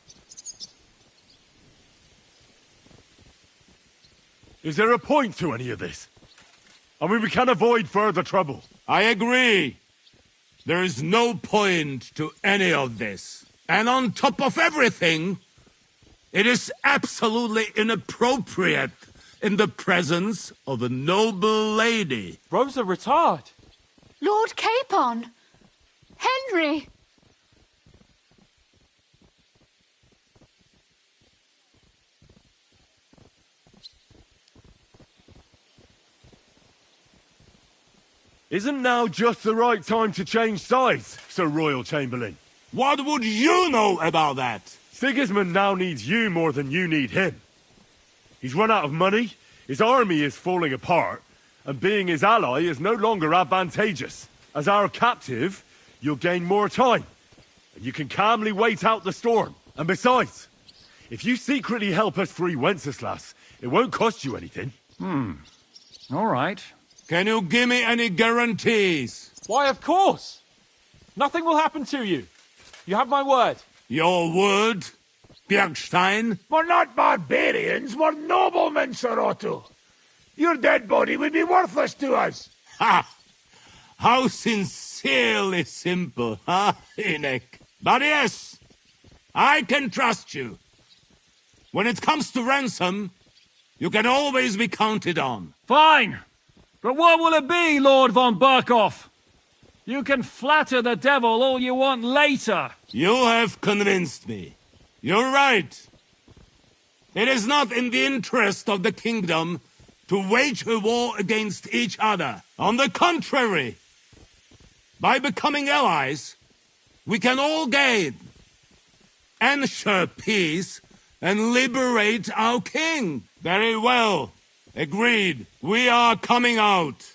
Is there a point to any of this? I mean, we can avoid further trouble. I agree. There is no point to any of this. And on top of everything, it is absolutely inappropriate in the presence of a noble lady. Rosa Retard. Lord Capon! Henry! Isn't now just the right time to change sides, Sir Royal Chamberlain? What would you know about that? Sigismund now needs you more than you need him. He's run out of money, his army is falling apart, and being his ally is no longer advantageous. As our captive, you'll gain more time, and you can calmly wait out the storm. And besides, if you secretly help us free Wenceslas, it won't cost you anything. All right. Can you give me any guarantees? Why, of course. Nothing will happen to you. You have my word. Your word? Bjergstein. We're not barbarians, we're noblemen, Sir Otto. Your dead body would be worthless to us. Ha! How sincerely simple, huh, Enoch? But yes, I can trust you. When it comes to ransom, you can always be counted on. Fine! But what will it be, Lord von Barkov? You can flatter the devil all you want later. You have convinced me. You're right. It is not in the interest of the kingdom to wage a war against each other. On the contrary, by becoming allies, we can all gain, ensure peace, and liberate our king. Very well. Agreed. We are coming out.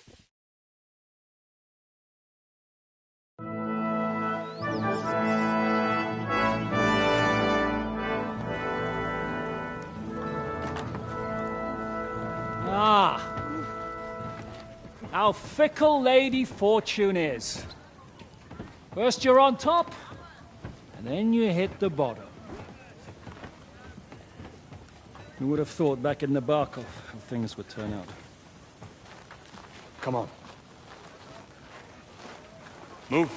Ah. How fickle Lady Fortune is. First you're on top, and then you hit the bottom. Who would have thought back in the Barkov how things would turn out? Come on. Move.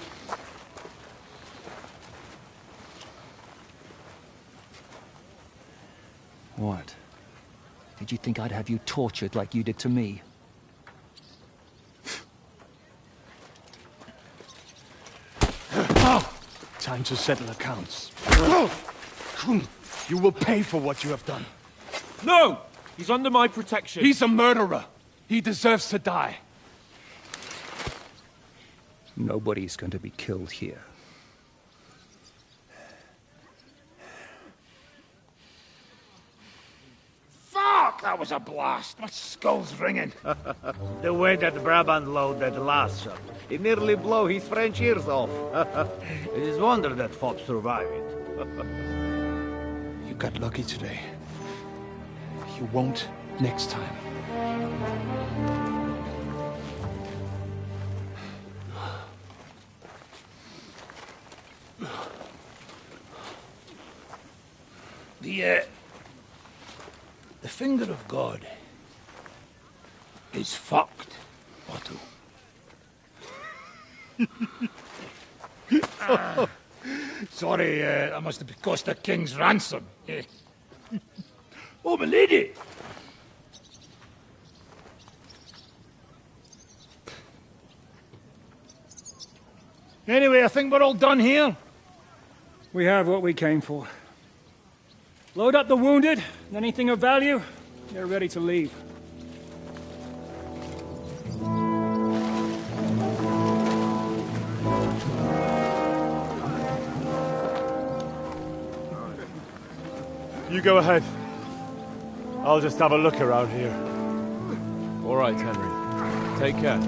What? Did you think I'd have you tortured like you did to me? Time to settle accounts. You will pay for what you have done. No! He's under my protection. He's a murderer. He deserves to die. Nobody's going to be killed here. Fuck! That was a blast. My skull's ringing. The way that Brabant loaded last shot, it nearly blew his French ears off. It is wonder that fop survived it. You got lucky today. You won't next time. The finger of God is fucked, Otto. Sorry, that must have cost the king's ransom. Oh, my lady! Anyway, I think we're all done here. We have what we came for. Load up the wounded, and anything of value, they're ready to leave. You go ahead. I'll just have a look around here. All right, Henry. Take care.